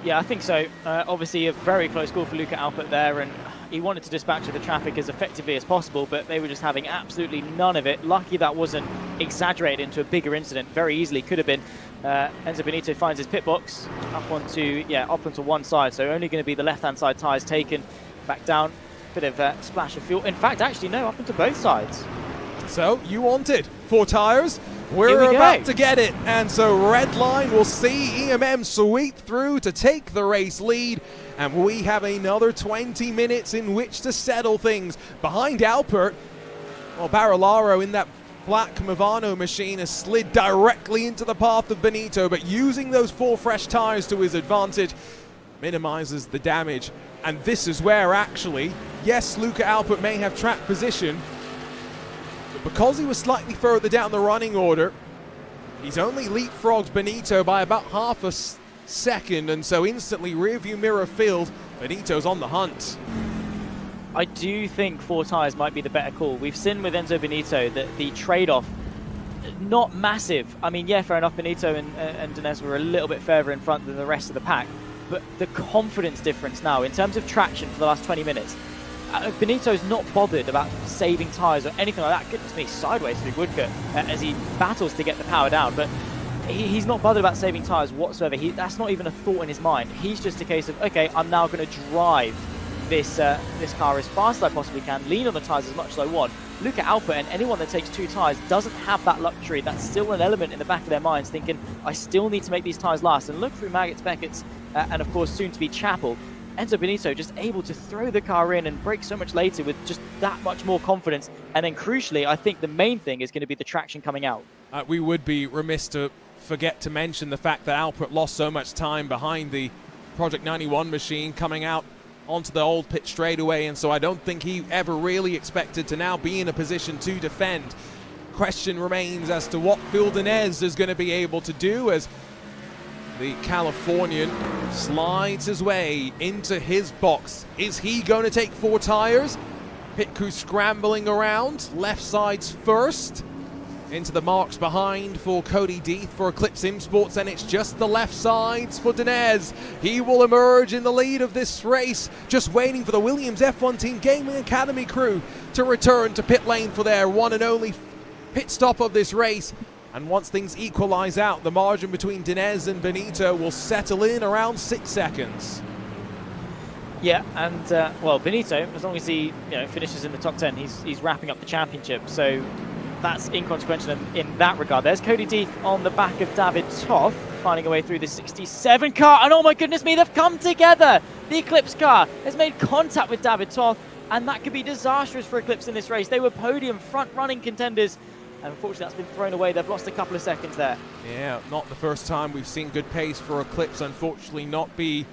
E: Yeah, I think so. Obviously, a very close call for Luca Alpert there, and he wanted to dispatch the traffic as effectively as possible, but they were just having absolutely none of it. Lucky that wasn't exaggerated into a bigger incident. Very easily could have been. Enzo Benito finds his pit box up onto one side, so only going to be the left-hand side tyres taken back down. Bit of a splash of fuel. In fact, actually, no, up onto both sides.
G: So, you wanted 4 tyres. We're about to get it, and so red line will see EMM sweep through to take the race lead, and we have another 20 minutes in which to settle things. Behind Alpert, well, Barillaro in that black Movano machine has slid directly into the path of Benito, but using those 4 fresh tyres to his advantage minimizes the damage. And this is where actually, yes, Luca Alpert may have track position, because he was slightly further down the running order, he's only leapfrogged Benito by about half a second, and so instantly rearview mirror filled, Benito's on the hunt.
E: I do think 4 tyres might be the better call. We've seen with Enzo Benito that the trade-off, not massive. I mean, yeah, fair enough, Benito and Denez were a little bit further in front than the rest of the pack, but the confidence difference now, in terms of traction for the last 20 minutes, Benito's not bothered about saving tyres or anything like that. Goodness me, sideways through Woodcut as he battles to get the power down. But he's not bothered about saving tyres whatsoever. That's not even a thought in his mind. He's just a case of, okay, I'm now going to drive this car as fast as I possibly can, lean on the tyres as much as I want. Luca Alpert and anyone that takes 2 tyres doesn't have that luxury. That's still an element in the back of their minds, thinking, I still need to make these tyres last. And look through Maggots, Beckett's, and of course soon to be Chapel. Enzo Benito just able to throw the car in and brake so much later with just that much more confidence. And then crucially, I think the main thing is going to be the traction coming out.
G: We would be remiss to forget to mention the fact that Alpert lost so much time behind the Project 91 machine coming out onto the old pit straightaway, and so I don't think he ever really expected to now be in a position to defend. Question remains as to what Phil Denez is going to be able to do as the Californian slides his way into his box. Is he going to take 4 tyres? Pit crew scrambling around. Left sides first. Into the marks behind for Cody Deeth for Eclipse Imports, and it's just the left sides for Denez. He will emerge in the lead of this race, just waiting for the Williams F1 Team Gaming Academy crew to return to pit lane for their one and only pit stop of this race. And once things equalize out, the margin between Denez and Benito will settle in around 6 seconds.
E: Yeah, and well, Benito, as long as he finishes in the top 10, he's wrapping up the championship. So that's inconsequential in that regard. There's Cody Deeth on the back of David Toth, finding a way through the 67 car. And oh my goodness me, they've come together. The Eclipse car has made contact with David Toth, and that could be disastrous for Eclipse in this race. They were podium front-running contenders. And unfortunately, that's been thrown away. They've lost a couple of seconds there.
G: Yeah, not the first time we've seen good pace for Eclipse, unfortunately, not be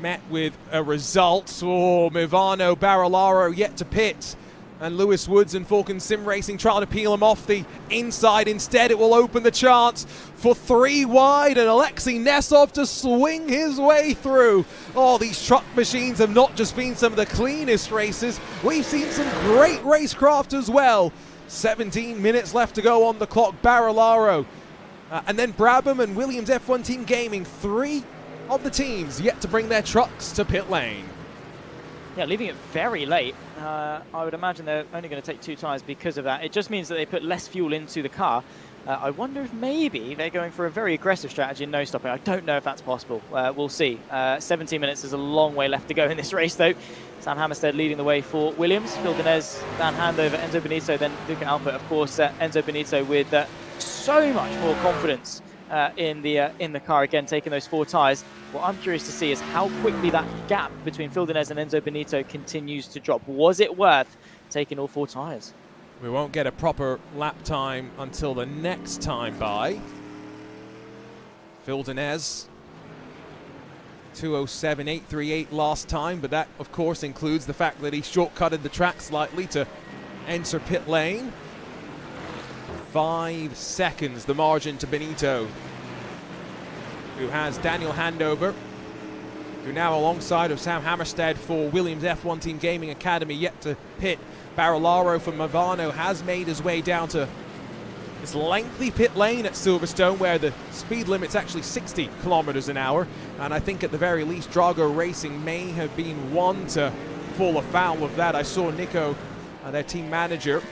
G: met with a result. Oh, Mivano, Barillaro yet to pit. And Lewis Woods and Falcon Sim Racing trying to peel him off the inside. Instead, it will open the chance for 3 wide and Alexei Nesov to swing his way through. Oh, these truck machines have not just been some of the cleanest races. We've seen some great racecraft as well. 17 minutes left to go on the clock. Barillaro and then Brabham and Williams F1 Team Gaming, 3 of the teams yet to bring their trucks to pit lane.
E: Yeah, leaving it very late. I would imagine they're only going to take 2 tyres because of that. It just means that they put less fuel into the car. I wonder if maybe they're going for a very aggressive strategy and no stopping. I don't know if that's possible. We'll see. 17 minutes is a long way left to go in this race, though. Sam Hammerstead leading the way for Williams. Phil Denez, Dan Handover, Enzo Benito, then Luca Alpert. Of course, Enzo Benito with so much more confidence in the car again, taking those 4 tyres. What I'm curious to see is how quickly that gap between Phil Denez and Enzo Benito continues to drop. Was it worth taking all 4 tyres?
G: We won't get a proper lap time until the next time by. Phil Denez, 2:07.838 last time, but that, of course, includes the fact that he shortcutted the track slightly to enter pit lane. 5 seconds, the margin to Benito, who has Daniel Handover, who now alongside of Sam Hammerstead for Williams F1 Team Gaming Academy, yet to pit. Barolaro from Movano has made his way down to this lengthy pit lane at Silverstone, where the speed limit's actually 60 kilometers an hour, and I think at the very least Drago Racing may have been one to fall afoul of that. I saw Nico, their team manager,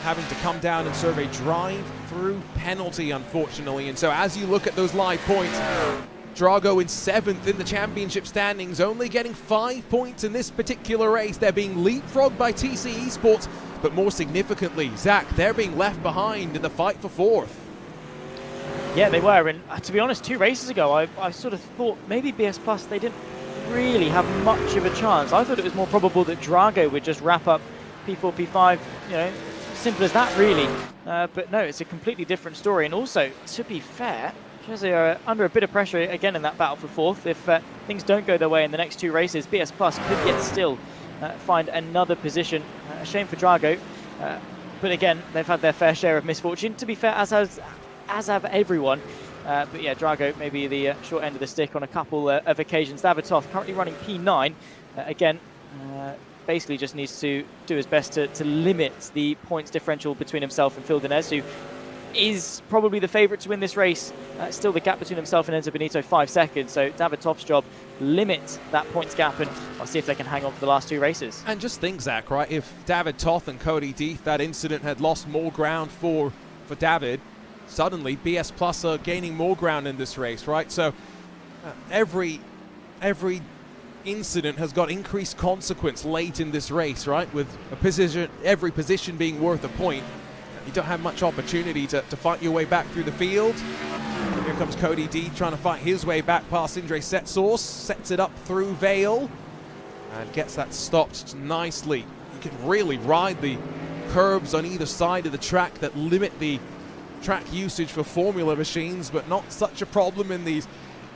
G: having to come down and serve a drive-through penalty, unfortunately. And so as you look at those live points, Drago in 7th in the championship standings, only getting 5 points in this particular race. They're being leapfrogged by TC Esports, but more significantly, Zach, they're being left behind in the fight for 4th.
E: Yeah, they were, and to be honest, 2 races ago, I sort of thought maybe BS Plus, they didn't really have much of a chance. I thought it was more probable that Drago would just wrap up P4, P5, you know, simple as that, really. But no, it's a completely different story. And also, to be fair, they are under a bit of pressure again in that battle for 4th. If things don't go their way in the next 2 races, BS Plus could yet still find another position. A shame for Drago. But again, they've had their fair share of misfortune. To be fair, as have everyone. But yeah, Drago maybe the short end of the stick on a couple of occasions. Davidov currently running P9. Again, basically just needs to do his best to limit the points differential between himself and Phil Denez, who is probably the favourite to win this race. Still the gap between himself and Enzo Benito, 5 seconds. So Davidov's job, limit that points gap, and I'll see if they can hang on for the last 2 races.
G: And just think, Zach, right, if David Toth and Cody Deeth, that incident had lost more ground for David, suddenly BS Plus are gaining more ground in this race, right? So every incident has got increased consequence late in this race, right? With a position, every position being worth a point, you don't have much opportunity to fight your way back through the field. Here comes Cody D trying to fight his way back past Indre Setsource, sets it up through Vale, and gets that stopped nicely. You can really ride the curbs on either side of the track that limit the track usage for Formula machines, but not such a problem in these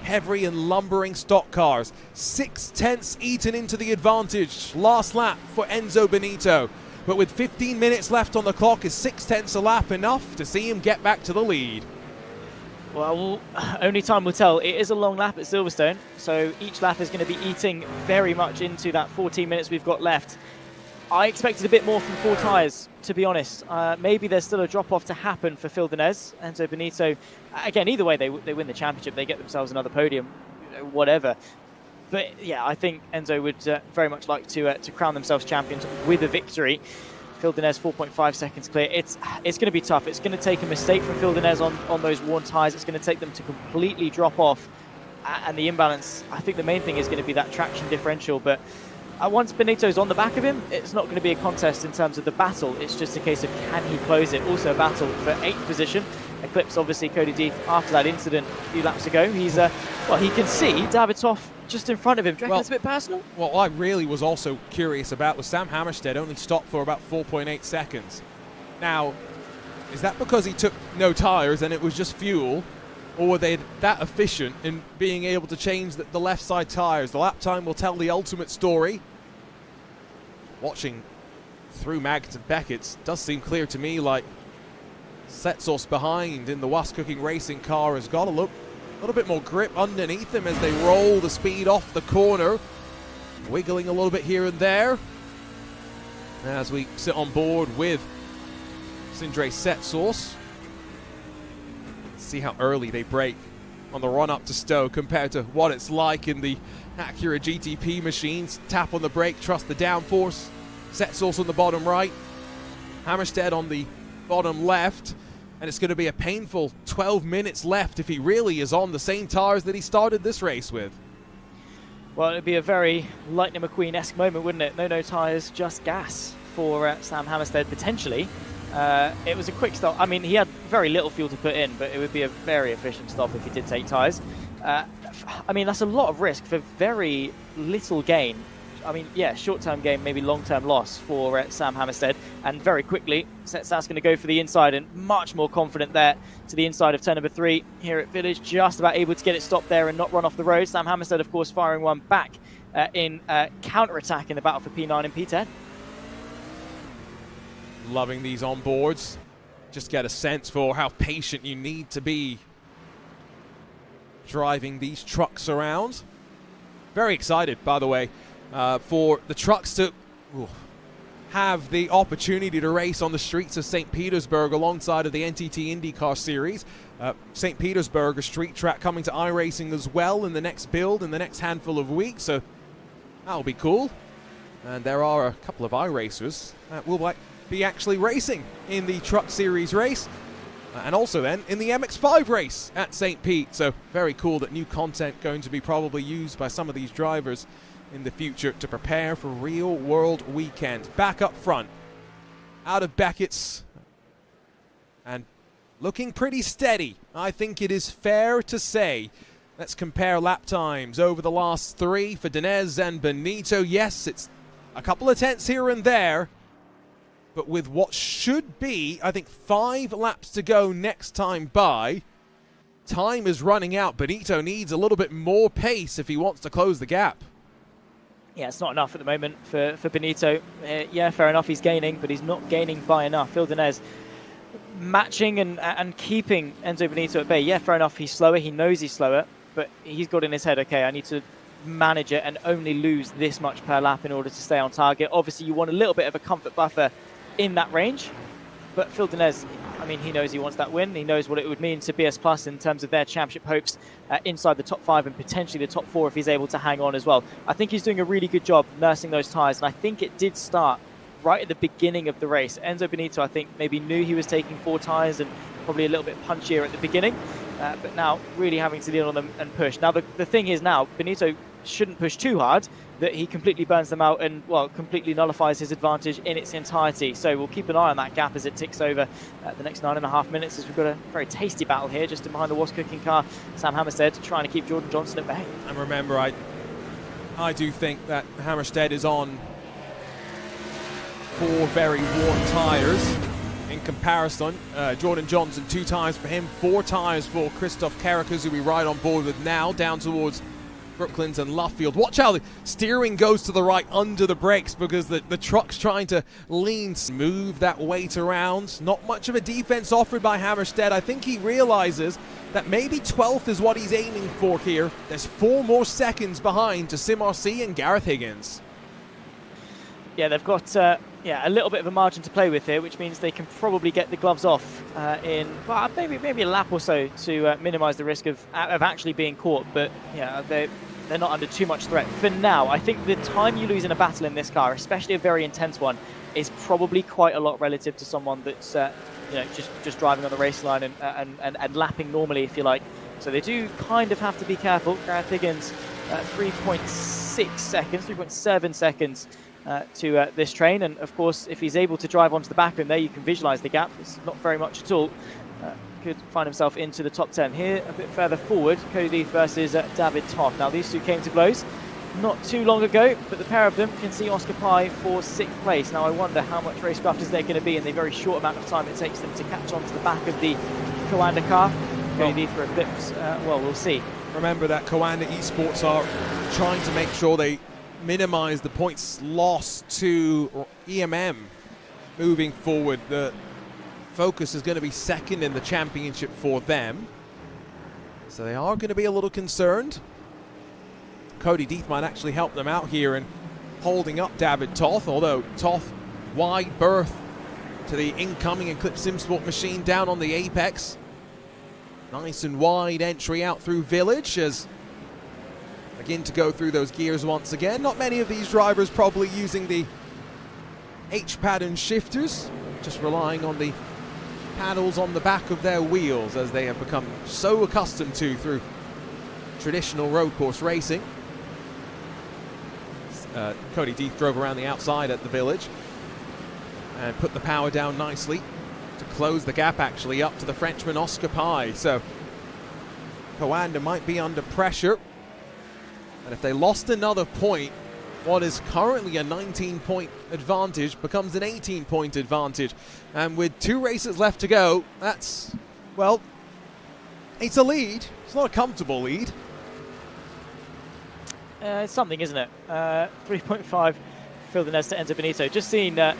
G: heavy and lumbering stock cars. 6/10 eaten into the advantage. Last lap for Enzo Benito. But with 15 minutes left on the clock, is 6/10 a lap enough to see him get back to the lead?
E: Well, only time will tell. It is a long lap at Silverstone, so each lap is going to be eating very much into that 14 minutes we've got left. I expected a bit more from 4 tyres, to be honest. Maybe there's still a drop-off to happen for Phil Denez. Enzo Benito, again, either way, they win the championship. They get themselves another podium, whatever. But yeah, I think Enzo would very much like to crown themselves champions with a victory. Phil Denez 4.5 seconds clear. It's going to be tough. It's going to take a mistake from Phil Denez on those worn tyres. It's going to take them to completely drop off. And the imbalance, I think the main thing is going to be that traction differential. But once Benito's on the back of him, it's not going to be a contest in terms of the battle. It's just a case of can he close it. Also a battle for 8th position. Eclipse, obviously, Cody Deeth after that incident a few laps ago. He's, well, he can see Davidov just in front of him. Do you reckon it's a bit personal?
G: Well, what I really was also curious about was Sam Hammerstead only stopped for about 4.8 seconds. Now, is that because he took no tyres and it was just fuel? Or were they that efficient in being able to change the left side tyres? The lap time will tell the ultimate story. Watching through Maggotts and Beckett's, does seem clear to me like Setsource behind in the Was Cooking Racing car has got a little bit more grip underneath him as they roll the speed off the corner. Wiggling a little bit here and there. As we sit on board with Sindre Setsource. See how early they brake on the run up to Stowe compared to what it's like in the Acura GTP machines. Tap on the brake, trust the downforce. Setsource on the bottom right. Hammerstead on the bottom left. And it's going to be a painful 12 minutes left if he really is on the same tyres that he started this race with.
E: Well, it'd be a very Lightning McQueen-esque moment, wouldn't it? No tyres, just gas for Sam Hammerstead, potentially. It was a quick stop. I mean, he had very little fuel to put in, but it would be a very efficient stop if he did take tyres. I mean, that's a lot of risk for very little gain. I mean, yeah, short-term gain, maybe long-term loss for Sam Hammerstead. And very quickly, that's going to go for the inside, and much more confident there to the inside of turn number 3 here at Village. Just about able to get it stopped there and not run off the road. Sam Hammerstead, of course, firing one back in counter-attack in the battle for P9 and P10.
G: Loving these onboards. Just get a sense for how patient you need to be driving these trucks around. Very excited, by the way, for the trucks to have the opportunity to race on the streets of St. Petersburg alongside of the NTT IndyCar Series. St. Petersburg, a street track coming to iRacing as well in the next build, in the next handful of weeks, so that'll be cool. And there are a couple of iRacers that will be actually racing in the Truck Series race, and also then in the MX-5 race at St. Pete. So very cool that new content going to be probably used by some of these drivers in the future to prepare for real world weekend. Back up front, out of Beckett's, and looking pretty steady, I think it is fair to say. Let's compare lap times over the last 3 for Dinez and Benito. Yes, it's a couple of tenths here and there, but with what should be, I think, 5 laps to go next time by, time is running out. Benito needs a little bit more pace if he wants to close the gap.
E: Yeah, it's not enough at the moment for Benito. Yeah, fair enough, he's gaining, but he's not gaining by enough. Phil Dinez matching and keeping Enzo Benito at bay. Yeah, fair enough, he's slower, he knows he's slower, but he's got in his head, okay, I need to manage it and only lose this much per lap in order to stay on target. Obviously, you want a little bit of a comfort buffer in that range, but Phil Dinez, I mean, he knows he wants that win. He knows what it would mean to BS+ in terms of their championship hopes inside the top 5 and potentially the top 4 if he's able to hang on as well. I think he's doing a really good job nursing those tyres, and I think it did start right at the beginning of the race. Enzo Benito, I think, maybe knew he was taking 4 tyres and probably a little bit punchier at the beginning, but now really having to lean on them and push. Now, the thing is now, Benito shouldn't push too hard, that he completely burns them out and, well, completely nullifies his advantage in its entirety. So we'll keep an eye on that gap as it ticks over the next 9.5 minutes, as we've got a very tasty battle here just in behind the Wasp Cooking car. Sam Hammerstead trying to keep Jordan Johnson at bay.
G: And remember, I do think that Hammerstead is on 4 very warm tyres in comparison. Jordan Johnson, 2 tyres for him, 4 tyres for Christoph Karakas, who we ride on board with now, down towards Brooklands and Luffield. Watch how the steering goes to the right under the brakes, because the truck's trying to lean, move that weight around. Not much of a defense offered by Hammerstead. I think he realizes that maybe 12th is what he's aiming for here. There's 4 more seconds behind to Sim RC and Gareth Higgins.
E: Yeah, they've got a little bit of a margin to play with here, which means they can probably get the gloves off in maybe a lap or so to minimise the risk of actually being caught. But yeah, they're not under too much threat for now. I think the time you lose in a battle in this car, especially a very intense one, is probably quite a lot relative to someone that's just driving on the race line and lapping normally, if you like. So they do kind of have to be careful. Gareth Higgins, 3.6 seconds, 3.7 seconds. To this train, and of course if he's able to drive onto the back of him there, you can visualize the gap. It's not very much at all. Could find himself into the top 10 here. A bit further forward, Cody versus David Toth. Now these two came to blows not too long ago, but the pair of them can see Oscar Pye for 6th place. Now I wonder how much racecraft is there going to be in the very short amount of time it takes them to catch on to the back of the Coanda car. Cody for a bit, well, we'll see.
G: Remember that Coanda Esports are trying to make sure they minimize the points lost to EMM moving forward. The focus is going to be second in the championship for them, so they are going to be a little concerned. Cody Deeth might actually help them out here in holding up David Toth, although Toth wide berth to the incoming Eclipse SimSport machine down on the apex. Nice and wide entry out through Village as begin to go through those gears once again. Not many of these drivers probably using the H-pattern shifters, just relying on the paddles on the back of their wheels, as they have become so accustomed to through traditional road course racing. Cody Deeth drove around the outside at the Village. and put the power down nicely to close the gap actually up to the Frenchman Oscar Pye. So Coanda might be under pressure, and if they lost another point, what is currently a 19-point advantage becomes an 18-point advantage. And with 2 races left to go, that's, well, it's a lead. It's not a comfortable lead.
E: It's something, isn't it? 3.5 Fildenez to Enzo Benito. Just seen a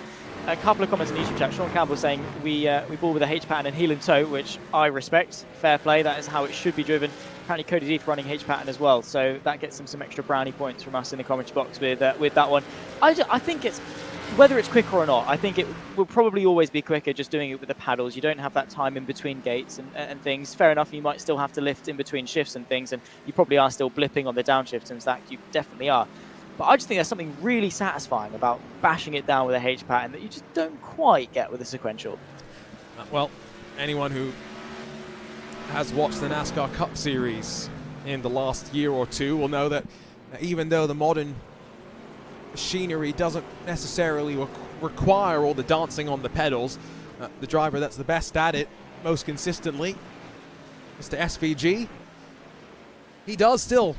E: couple of comments in the YouTube chat. Sean Campbell saying we ball with a H pattern and heel and toe, which I respect. Fair play. That is how it should be driven. Apparently Cody Deeth running H pattern as well, so that gets him some extra brownie points from us in the comments box with that one. I think it's, whether it's quicker or not, I think it will probably always be quicker just doing it with the paddles. You don't have that time in between gates and things. Fair enough, you might still have to lift in between shifts and things, and you probably are still blipping on the downshift, and that you definitely are. But I just think there's something really satisfying about bashing it down with a H pattern that you just don't quite get with a sequential.
G: Well, anyone who has watched the NASCAR Cup Series in the last year or two will know that even though the modern machinery doesn't necessarily require all the dancing on the pedals, the driver that's the best at it most consistently, Mr. SVG, he does still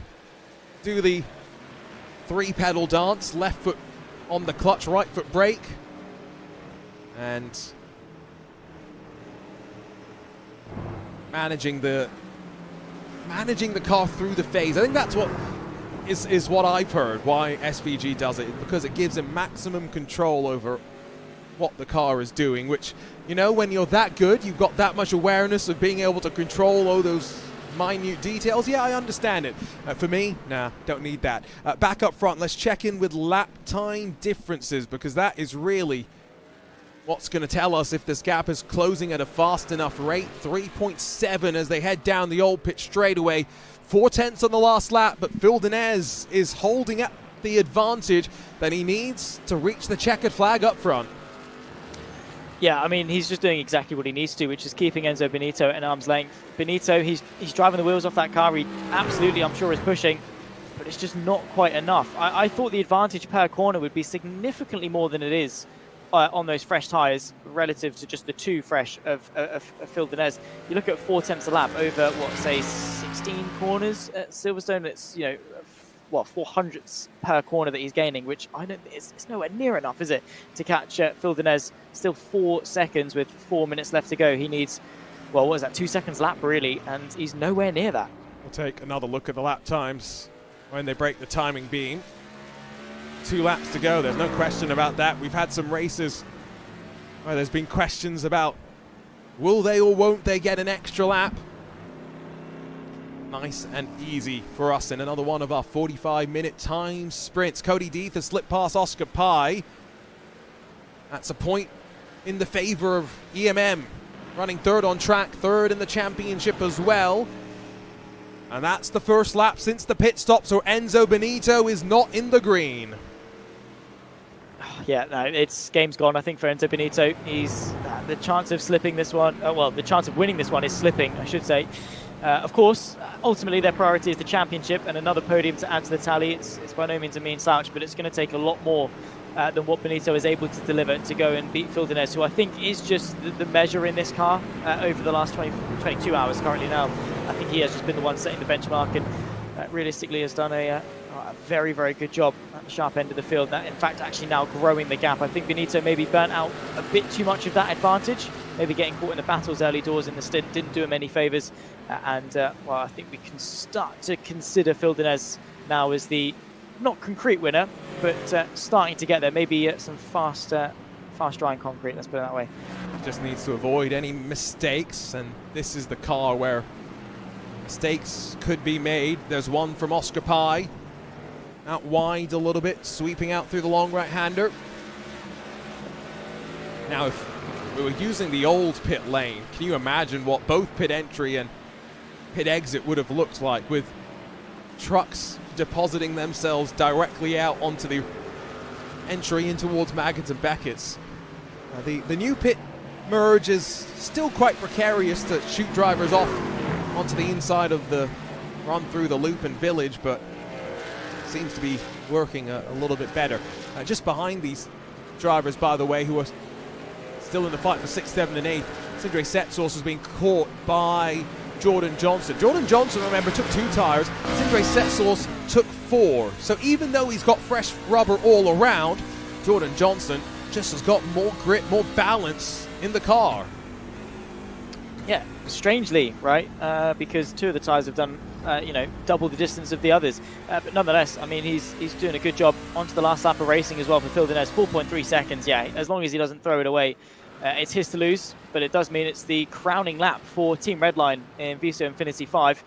G: do the 3-pedal dance, left foot on the clutch, right foot brake, and managing the car through the phase. I think that's what is what I've heard why SVG does it, because it gives him maximum control over what the car is doing, which, you know, when you're that good, you've got that much awareness of being able to control all those minute details. Yeah, I understand it. For me, nah, don't need that. Back up front, let's check in with lap time differences, because that is really what's going to tell us if this gap is closing at a fast enough rate. 3.7 as they head down the old pitch straightaway. 4/10 on the last lap, but Fildenez is holding up the advantage that he needs to reach the checkered flag up front.
E: Yeah, I mean, he's just doing exactly what he needs to, which is keeping Enzo Benito at arm's length. Benito, he's driving the wheels off that car. He absolutely, I'm sure, is pushing, but it's just not quite enough. I thought the advantage per corner would be significantly more than it is on those fresh tyres relative to just the 2 fresh of Fildenez. You look at 4/10 a lap over, what, say 16 corners at Silverstone. It's, you know, what, 400ths per corner that he's gaining, which I don't, it's nowhere near enough, is it, to catch Fildenez. Still 4 seconds with 4 minutes left to go. He needs, well, what is that, 2 seconds lap really, and he's nowhere near that.
G: We'll take another look at the lap times when they break the timing beam. 2 laps to go, there's no question about that. We've had some races where there's been questions about will they or won't they get an extra lap. Nice and easy for us in another one of our 45-minute time sprints. Cody Deeth has slipped past Oscar Pye. That's a point in the favor of EMM, running 3rd on track, 3rd in the championship as well. And that's the first lap since the pit stop, so Enzo Benito is not in the green.
E: Yeah, no, it's game's gone, I think, for Enzo Benito. He's the chance of slipping this one, well, the chance of winning this one is slipping, I should say. Of course, ultimately their priority is the championship and another podium to add to the tally. It's by no means a mean slouch, but it's going to take a lot more than what Benito is able to deliver to go and beat Fildenez, who I think is just the measure in this car over the last 22 hours currently now. I think he has just been the one setting the benchmark and realistically has done a very, very good job at the sharp end of the field. That, in fact, actually now growing the gap. I think Benito maybe burnt out a bit too much of that advantage. Maybe getting caught in the battles early doors in the stint didn't do him any favours. Well, I think we can start to consider Fildenez now as the, not concrete winner, but starting to get there. Maybe some fast drying concrete, let's put it that way.
G: Just needs to avoid any mistakes, and this is the car where mistakes could be made. There's one from Oscar Pye. Out wide a little bit, sweeping out through the long right-hander. Now, if we were using the old pit lane, can you imagine what both pit entry and pit exit would have looked like, with trucks depositing themselves directly out onto the entry in towards Maggotts and Beckett's. The new pit merge is still quite precarious to shoot drivers off onto the inside of the run through the loop and village, but seems to be working a little bit better. Just behind these drivers, by the way, who are still in the fight for 6th, 7th and 8th. Sindre Setsource has been caught by Jordan Johnson. Jordan Johnson, remember, took 2 tires. Sindre Setsource took 4. So even though he's got fresh rubber all around, Jordan Johnson just has got more grip, more balance in the car.
E: Yeah, strangely, right? Because 2 of the tyres have done, double the distance of the others. But nonetheless, I mean, he's doing a good job onto the last lap of racing as well for Phil Denez. 4.3 seconds, yeah. As long as he doesn't throw it away, it's his to lose. But it does mean it's the crowning lap for Team Redline in VCO INFINITY V.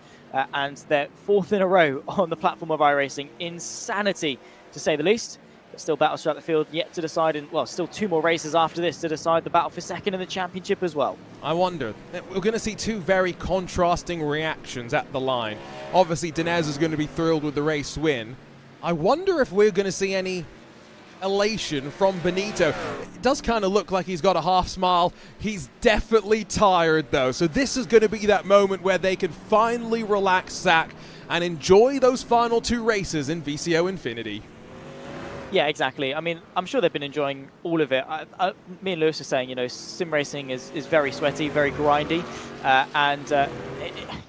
E: And they're 4th in a row on the platform of iRacing. Insanity, to say the least. But still battles throughout the field yet to decide, and well, still 2 more races after this to decide the battle for 2nd in the championship as well.
G: I wonder, we're going to see 2 very contrasting reactions at the line. Obviously, Denez is going to be thrilled with the race win. I wonder if we're going to see any elation from Benito. It does kind of look like he's got a half smile. He's definitely tired, though. So this is going to be that moment where they can finally relax, Zach, and enjoy those final 2 races in VCO Infinity.
E: Yeah, exactly. I mean, I'm sure they've been enjoying all of it. Me and Lewis are saying, sim racing is very sweaty, very grindy, and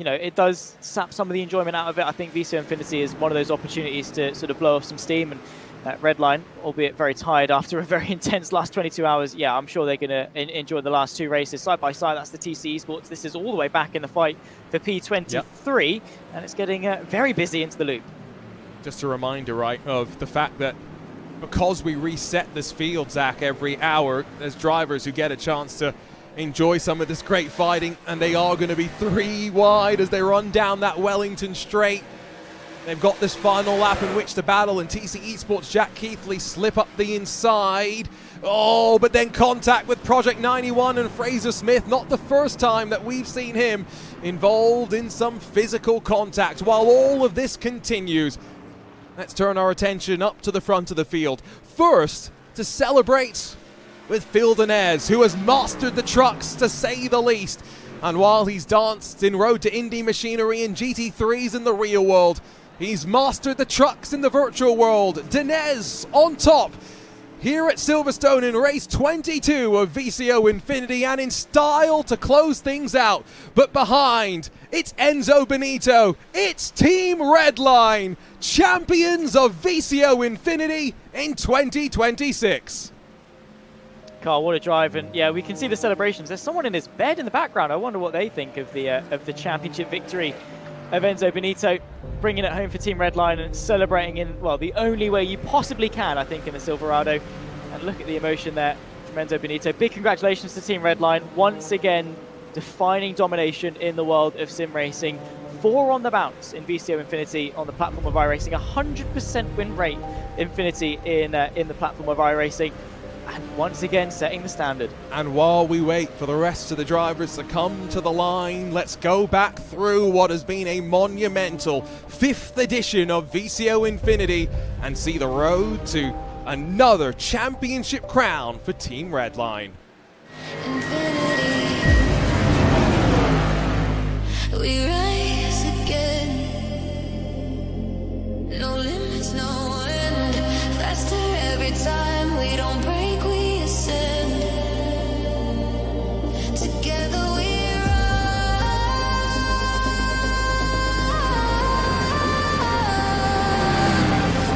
E: it does sap some of the enjoyment out of it. I think VCO Infinity is one of those opportunities to sort of blow off some steam, and Redline, albeit very tired after a very intense last 22 hours, yeah, I'm sure they're going to enjoy the last 2 races. Side by side, that's the TC Esports. This is all the way back in the fight for P23, and it's getting very busy into the loop.
G: Just a reminder, right, of the fact that because we reset this field, Zach, every hour, there's drivers who get a chance to enjoy some of this great fighting, and they are going to be 3 wide as they run down that Wellington straight. They've got this final lap in which to battle, and TC Esports' Jack Keithley slip up the inside. Oh, but then contact with Project 91 and Fraser Smith. Not the first time that we've seen him involved in some physical contact. While all of this continues, let's turn our attention up to the front of the field. First, to celebrate with Phil Denez, who has mastered the trucks, to say the least. And while he's danced in Road to Indy machinery and GT3s in the real world, he's mastered the trucks in the virtual world. Denez on top here at Silverstone in race 22 of VCO Infinity, and in style to close things out. But behind, it's Enzo Benito, it's Team Redline, champions of VCO Infinity in 2026.
E: Carl, what a drive, and yeah, we can see the celebrations. There's someone in his bed in the background. I wonder what they think of the championship victory of Enzo Benito, bringing it home for Team Redline and celebrating in, well, the only way you possibly can, I think, in the Silverado. And look at the emotion there from Enzo Benito. Big congratulations to Team Redline, once again defining domination in the world of sim racing. 4 on the bounce in VCO Infinity on the platform of iRacing, 100% win rate Infinity in the platform of iRacing. And once again, setting the standard. And
G: while we wait for the rest of the drivers to come to the line, let's go back through what has been a monumental 5th edition of VCO Infinity and see the road to another championship crown for Team Redline.
H: Infinity, we rise again. No limits, no end. Faster every time, we don't break, we ascend. Together we rise.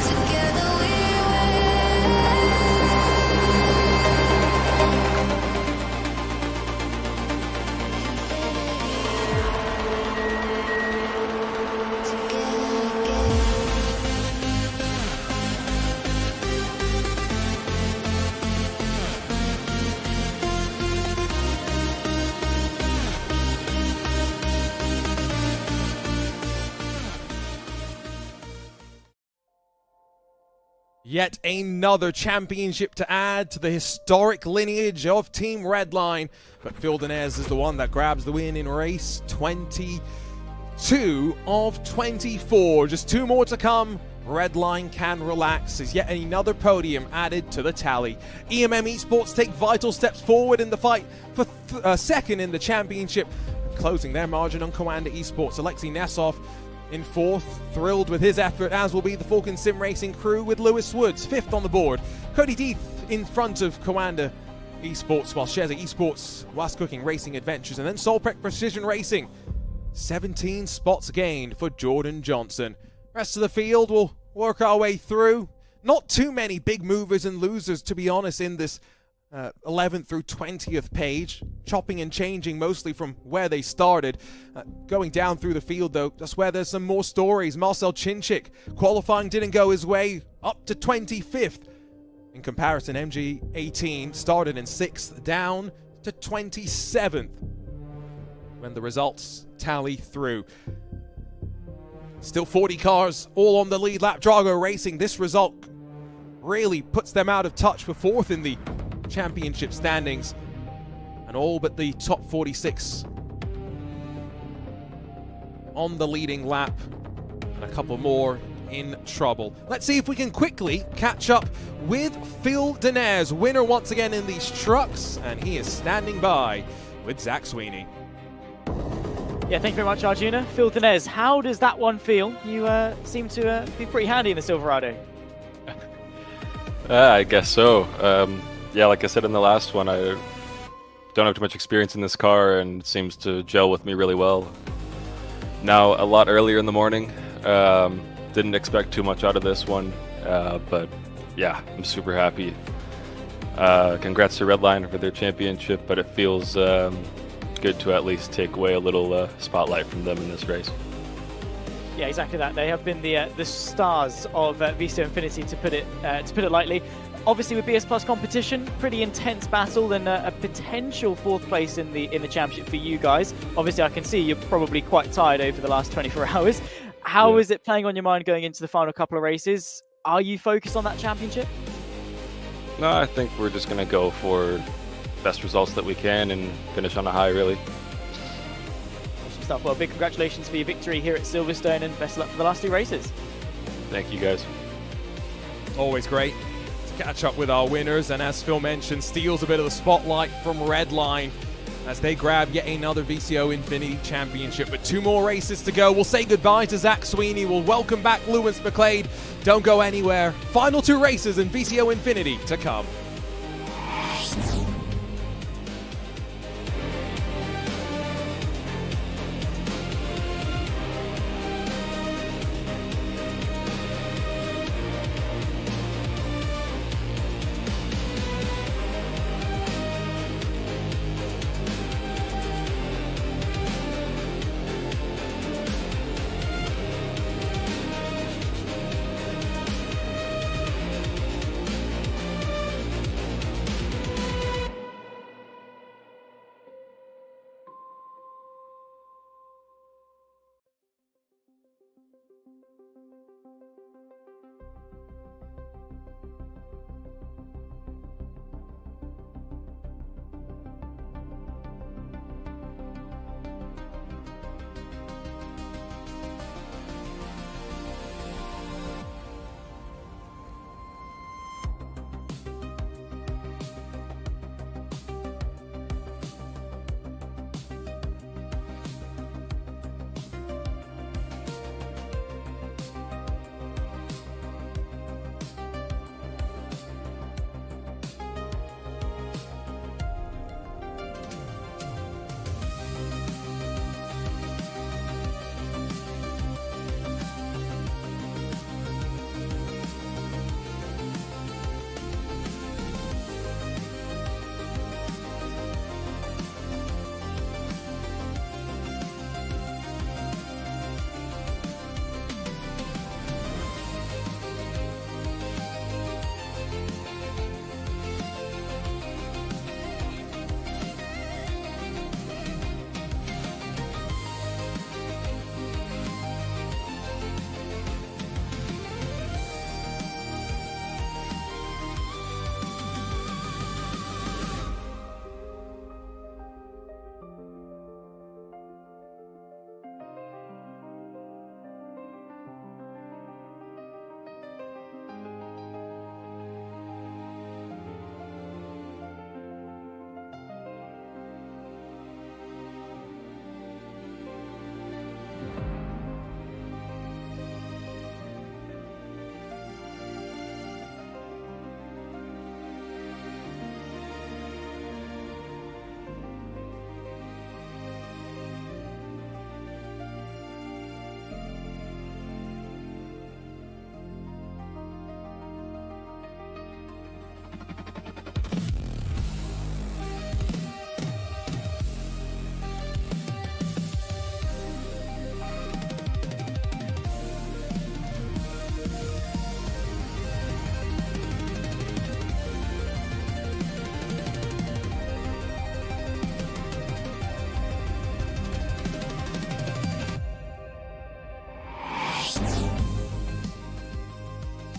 H: Together we
G: Yet another championship to add to the historic lineage of Team Redline. But Phil Denez is the one that grabs the win in race 22 of 24. Just 2 more to come. Redline can relax as yet another podium added to the tally. EMM Esports take vital steps forward in the fight for 2nd in the championship, closing their margin on Coanda Esports. Alexei Nesov in 4th, thrilled with his effort, as will be the Falcon Sim Racing crew with Lewis Woods 5th on the board. Cody Deeth in front of Coanda Esports, well, shares of Esports, Last Cooking Racing Adventures, and then Solprec Precision Racing. 17 spots gained for Jordan Johnson. Rest of the field will work our way through. Not too many big movers and losers, to be honest, in this 11th through 20th page. Chopping and changing mostly from where they started. Going down through the field, though, that's where there's some more stories. Marcel Chinchik, qualifying didn't go his way, up to 25th. In comparison, MG18 started in 6th, down to 27th when the results tally through. Still 40 cars all on the lead lap. Drago Racing, this result really puts them out of touch for 4th in the championship standings, and all but the top 46 on the leading lap, and a couple more in trouble. Let's see if we can quickly catch up with Phil Denez, winner once again in these trucks, and he is standing by with Zach Sweeney.
E: Yeah, thank you very much, Arjuna. Phil Denez, how does that one feel? You seem to be pretty handy in the Silverado.
I: I guess so. Yeah, like I said in the last one, I don't have too much experience in this car, and it seems to gel with me really well. Now, a lot earlier in the morning. Didn't expect too much out of this one, but yeah, I'm super happy. Congrats to Redline for their championship, but it feels good to at least take away a little spotlight from them in this race.
E: Yeah, exactly that. They have been the stars of VCO Infinity, to put it lightly. Obviously, with BS+ competition, pretty intense battle, and a potential 4th place in the championship for you guys. Obviously, I can see you're probably quite tired over the last 24 hours. How is it playing on your mind going into the final couple of races? Are you focused on that championship?
I: No, I think we're just going to go for best results that we can and finish on a high, really.
E: Awesome stuff. Well, big congratulations for your victory here at Silverstone, and best of luck for the last 2 races.
I: Thank you, guys.
G: Always great to catch up with our winners, and as Phil mentioned, steals a bit of the spotlight from Redline as they grab yet another VCO Infinity Championship. But 2 more races to go. We'll say goodbye to Zach Sweeney. We'll welcome back Lewis McLeod. Don't go anywhere. Final 2 races in VCO Infinity to come.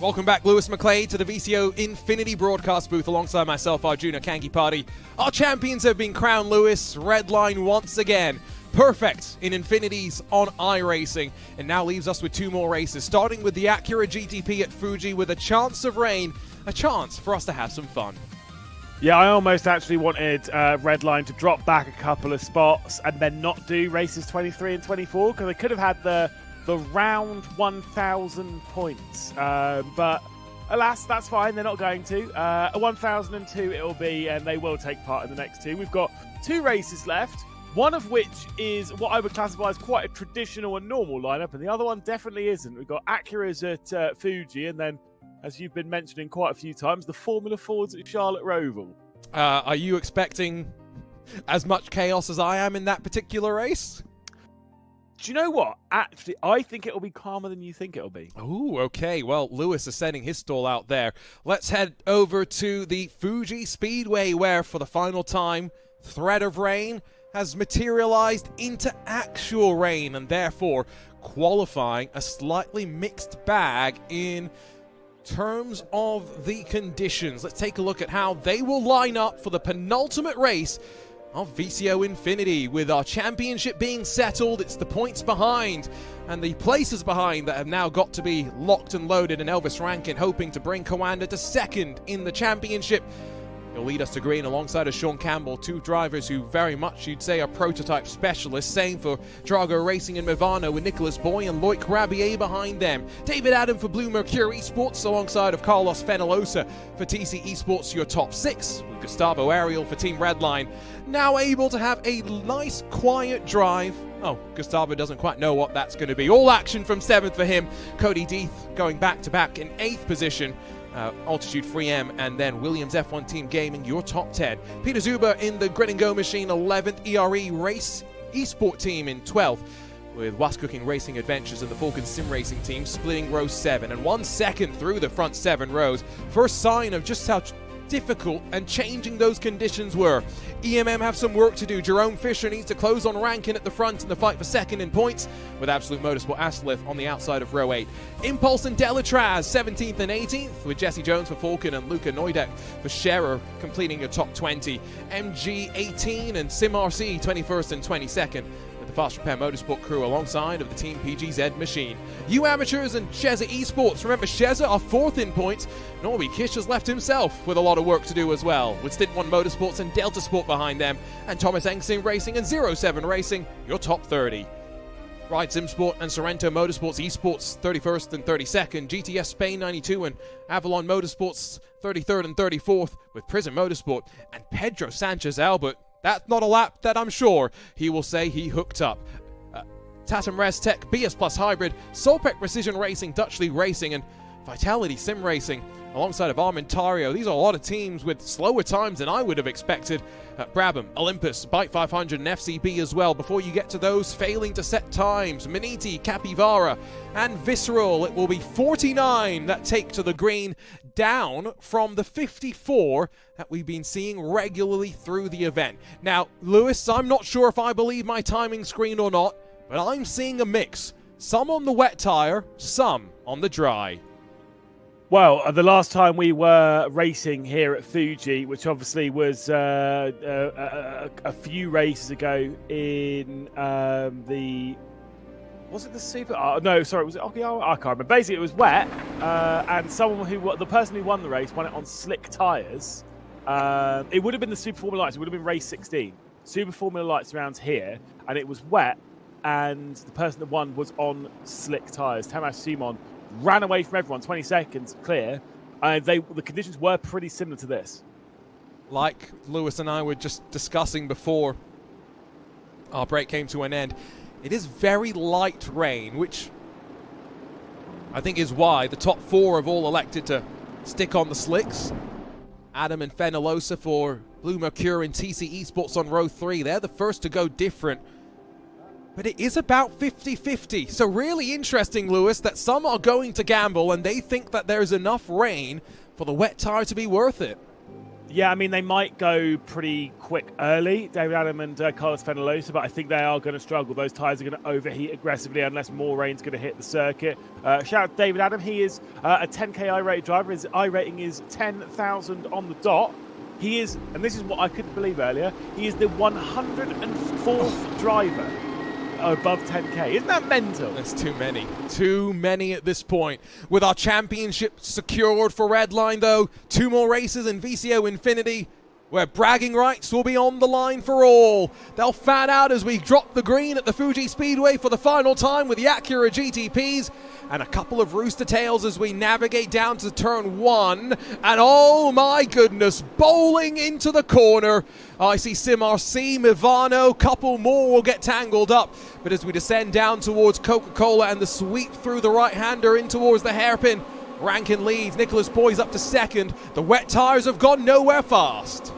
G: Welcome back, Lewis McClade, to the VCO Infinity broadcast booth alongside myself, Arjuna Kangi Party. Our champions have been crowned, Lewis. Redline once again. Perfect in Infinities on iRacing, and now leaves us with 2 more races, starting with the Acura GTP at Fuji with a chance of rain, a chance for us to have some fun.
D: Yeah, I almost actually wanted Redline to drop back a couple of spots and then not do races 23 and 24, because they could have had the round 1,000 points. But alas, that's fine. They're not going to. A 1,002 it'll be, and they will take part in the next 2. We've got 2 races left, one of which is what I would classify as quite a traditional and normal lineup, and the other one definitely isn't. We've got Acuras at Fuji, and then, as you've been mentioning quite a few times, the Formula Fords at Charlotte Roval.
G: Are you expecting as much chaos as I am in that particular race?
D: Do you know what? Actually, I think it'll be calmer than you think it'll be.
G: Ooh, okay. Well, Lewis is sending his stall out there. Let's head over to the Fuji Speedway, where for the final time, threat of rain has materialized into actual rain, and therefore qualifying a slightly mixed bag in terms of the conditions. Let's take a look at how they will line up for the penultimate race of VCO Infinity, with our championship being settled. It's the points behind and the places behind that have now got to be locked and loaded, and Elvis Rankin hoping to bring Coanda to second in the championship. He'll lead us to green alongside of Sean Campbell, 2 drivers who very much, you'd say, are prototype specialists. Same for Drago Racing and Movano, with Nicholas Boy and Loic Rabier behind them. David Adam for Blue Mercury Esports alongside of Carlos Fenalosa for TC Esports, your top 6, with Gustavo Ariel for Team Redline. Now able to have a nice quiet drive. Oh, Gustavo doesn't quite know what that's going to be. All action from 7th for him. Cody Deeth going back-to-back in 8th position. Altitude 3M, and then Williams F1 Team Gaming, your top 10. Peter Zuber in the Grid and Go Machine, 11th. ERE Race Esport Team in 12th, with Was Cooking Racing Adventures and the Falcon Sim Racing Team splitting row 7, and 1 second through the front 7 rows. First sign of just how difficult and changing those conditions were. EMM have some work to do. Jerome Fisher needs to close on Rankin at the front in the fight for second in points, with Absolute Motorsport Aslith on the outside of row 8. Impulse and Delatraz 17th and 18th, with Jesse Jones for Falcon and Luca Neudek for Scherer completing your top 20. MG 18 and SimRC 21st and 22nd, the Fast Repair Motorsport crew alongside of the Team PGZ machine. You amateurs and Sheza Esports. Remember, Sheza are 4th in points. Norby Kish has left himself with a lot of work to do as well, with Stint 1 Motorsports and Delta Sport behind them, and Thomas Engsim Racing and 07 Racing, your top 30. Ride Sim Sport and Sorrento Motorsports Esports 31st and 32nd, GTS Spain 92 and Avalon Motorsports 33rd and 34th, with Prism Motorsport and Pedro Sanchez Albert. That's not a lap that I'm sure he will say he hooked up. Tatum Restech, BS Plus Hybrid, Solpec Precision Racing, Dutch League Racing, and Vitality Sim Racing alongside of Armentario. These are a lot of teams with slower times than I would have expected. Brabham, Olympus, Bike 500 and FCB as well. Before you get to those failing to set times, Maniti, Capivara, and Visceral, it will be 49 that take to the green, down from the 54 that we've been seeing regularly through the event. Now, Lewis, I'm not sure if I believe my timing screen or not, but I'm seeing a mix. Some on the wet tire, some on the dry.
D: Well, the last time we were racing here at Fuji, which obviously was a few races ago in the... Was it the Super... no, sorry, was it Okayama? I can't remember. Basically, it was wet, and the person who won the race won it on slick tyres. It would have been the Super Formula Lights. It would have been race 16. Super Formula Lights around here, and it was wet, and the person that won was on slick tyres. Tamas Simon ran away from everyone, 20 seconds clear. The conditions were pretty similar to this.
G: Like Lewis and I were just discussing before our break came to an end, it is very light rain, which I think is why the top 4 have all elected to stick on the slicks. Adam and Fenalosa for Blue Mercury and TC Esports on row 3. They're the first to go different. But it is about 50-50. So really interesting, Lewis, that some are going to gamble and they think that there's enough rain for the wet tire to be worth it.
D: Yeah, I mean, they might go pretty quick early, David Adam and Carlos Fenalosa, but I think they are going to struggle. Those tyres are going to overheat aggressively unless more rain's going to hit the circuit. Shout out to David Adam. He is a 10K I-rated driver. His I-rating is 10,000 on the dot. He is, and this is what I couldn't believe earlier, he is the 104th driver above 10K. Isn't that mental?
G: That's too many. Too many at this point. With our championship secured for Redline, though, 2 more races in VCO Infinity, where bragging rights will be on the line for all. They'll fan out as we drop the green at the Fuji Speedway for the final time with the Acura GTPs, and a couple of rooster tails as we navigate down to turn 1. And oh my goodness, bowling into the corner. I see SimRC, Mivano, couple more will get tangled up. But as we descend down towards Coca-Cola and the sweep through the right-hander in towards the hairpin, Rankin leads, Nicholas Boy's up to second. The wet tires have gone nowhere fast.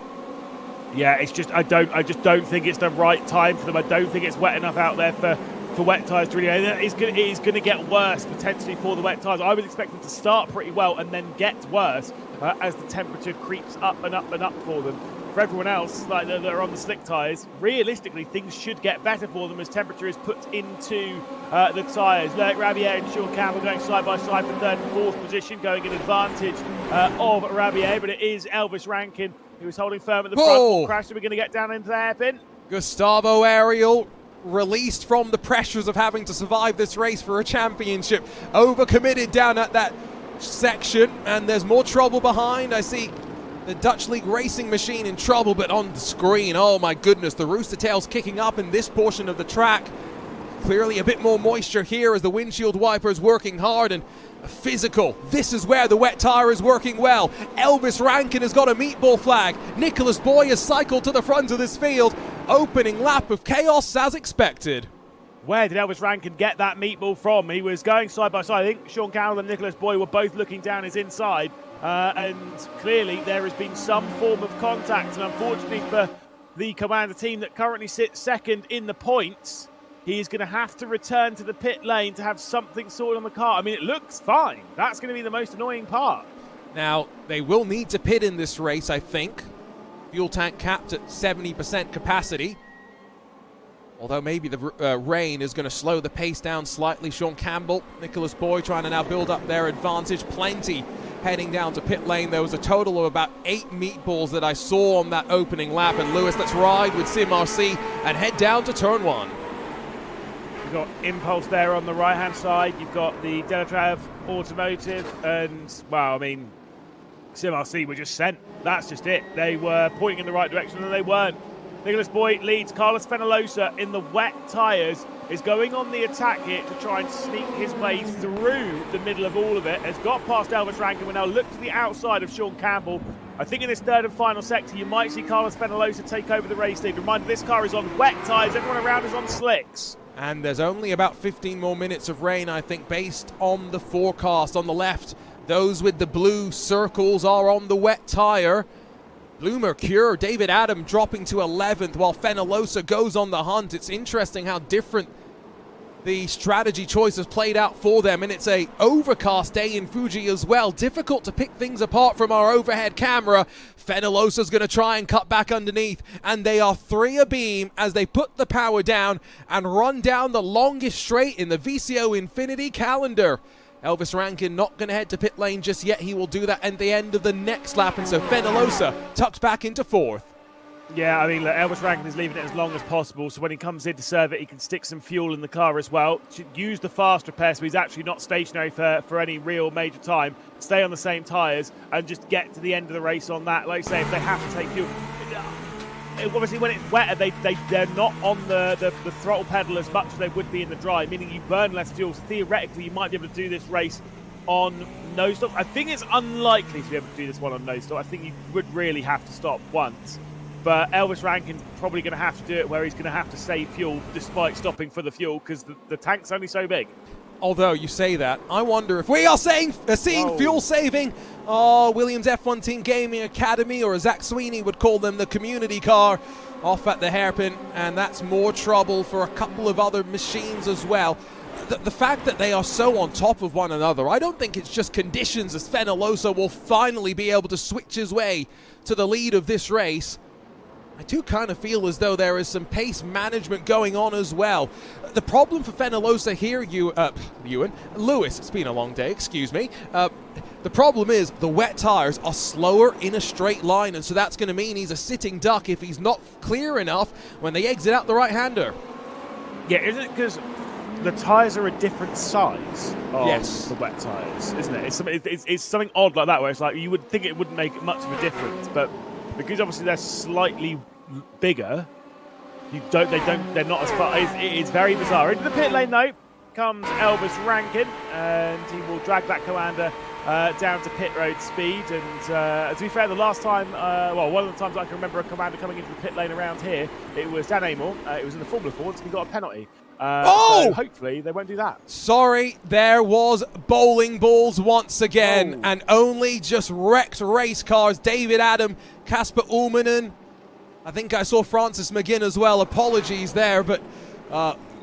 D: Yeah, it's just I just don't think it's the right time for them. I don't think it's wet enough out there for wet tyres to really. It is going to get worse potentially for the wet tyres. I would expect them to start pretty well and then get worse as the temperature creeps up and up and up for them. For everyone else, like that are on the slick tyres, realistically things should get better for them as temperature is put into the tyres. Look, Rabier and Sean Campbell going side by side for 3rd and 4th position, going in advantage of Rabier, but it is Elvis Rankin who is holding firm at the front. Crash, we're going to get down into the hairpin.
G: Gustavo Ariel released from the pressures of having to survive this race for a championship. Overcommitted down at that section, and there's more trouble behind. I see the Dutch League Racing Machine in trouble, but on the screen, oh my goodness, the rooster tails kicking up in this portion of the track. Clearly a bit more moisture here as the windshield wipers working hard and physical. This is where the wet tire is working well. Elvis Rankin has got a meatball flag. Nicholas Boy has cycled to the front of this field. Opening lap of chaos as expected.
D: Where did Elvis Rankin get that meatball from? He was going side by side. I think Sean Carroll and Nicholas Boy were both looking down his inside. And clearly there has been some form of contact. And unfortunately for the Commander team that currently sits second in the points, he's going to have to return to the pit lane to have something sorted on the car. I mean, it looks fine. That's going to be the most annoying part.
G: Now, they will need to pit in this race, I think. Fuel tank capped at 70% capacity. Although maybe the rain is going to slow the pace down slightly. Sean Campbell, Nicholas Boy trying to now build up their advantage. Plenty heading down to pit lane. There was a total of about 8 meatballs that I saw on that opening lap. And Lewis, let's ride with SimRC and head down to turn 1.
D: You've got Impulse there on the right-hand side. You've got the Delatrav Automotive. And, well, I mean, SimRC were just sent. That's just it. They were pointing in the right direction and they weren't. Nicholas Boy leads. Carlos Fenalosa in the wet tyres is going on the attack here to try and sneak his way through the middle of all of it. Has got past Elvis Rankin. We now look to the outside of Sean Campbell. I think in this 3rd and final sector, you might see Carlos Fenalosa take over the race lead. Reminder, this car is on wet tyres. Everyone around is on slicks.
G: And there's only about 15 more minutes of rain, I think, based on the forecast. On the left, those with the blue circles are on the wet tyre. Blue Mercure, David Adam dropping to 11th while Fenalosa goes on the hunt. It's interesting how different the strategy choices played out for them, and it's a overcast day in Fuji as well. Difficult to pick things apart from our overhead camera. Fenalosa's going to try and cut back underneath, and they are 3 abeam as they put the power down and run down the longest straight in the VCO Infinity calendar. Elvis Rankin not going to head to pit lane just yet. He will do that at the end of the next lap, and so Fenalosa tucked back into 4th.
D: Yeah, I mean, look, Elvis Rankin is leaving it as long as possible, so when he comes in to serve it, he can stick some fuel in the car as well. Use the fast repair so he's actually not stationary for any real major time. Stay on the same tyres and just get to the end of the race on that. Like I say, if they have to take fuel... Obviously, when it's wetter, they're not on the throttle pedal as much as they would be in the dry, meaning you burn less fuel. So theoretically, you might be able to do this race on no stop. I think it's unlikely to be able to do this one on no stop. I think you would really have to stop once. But Elvis Rankin's probably going to have to do it where he's going to have to save fuel despite stopping for the fuel because the tank's only so big.
G: Although you say that, I wonder if we are seeing fuel saving. Oh, Williams F1 Team Gaming Academy, or as Zach Sweeney would call them, the community car, off at the hairpin, and that's more trouble for a couple of other machines as well. the fact that they are so on top of one another, I don't think it's just conditions as Fenellosa will finally be able to switch his way to the lead of this race. I do kind of feel as though there is some pace management going on as well. The problem for Fenellosa here, Lewis, it's been a long day, excuse me. The problem is the wet tires are slower in a straight line, and so that's going to mean he's a sitting duck if he's not clear enough when they exit out the right-hander.
D: Yeah, isn't it because the tyres are a different size of the wet tyres, isn't it? It's something odd like that, where it's like you would think it wouldn't make much of a difference, but because obviously they're slightly bigger, they're not as far. It's very bizarre. Into the pit lane though comes Elvis Rankin, and he will drag that Commander down to pit road speed. And to be fair, the last time, one of the times I can remember a Commander coming into the pit lane around here, it was Dan Amor. It was in the Formula 4, and he got a penalty. So hopefully they won't do that.
G: Sorry, there was bowling balls once again, and only just wrecked race cars. David Adam, Kasper Ullmanen. I think I saw Francis McGinn as well. Apologies there, but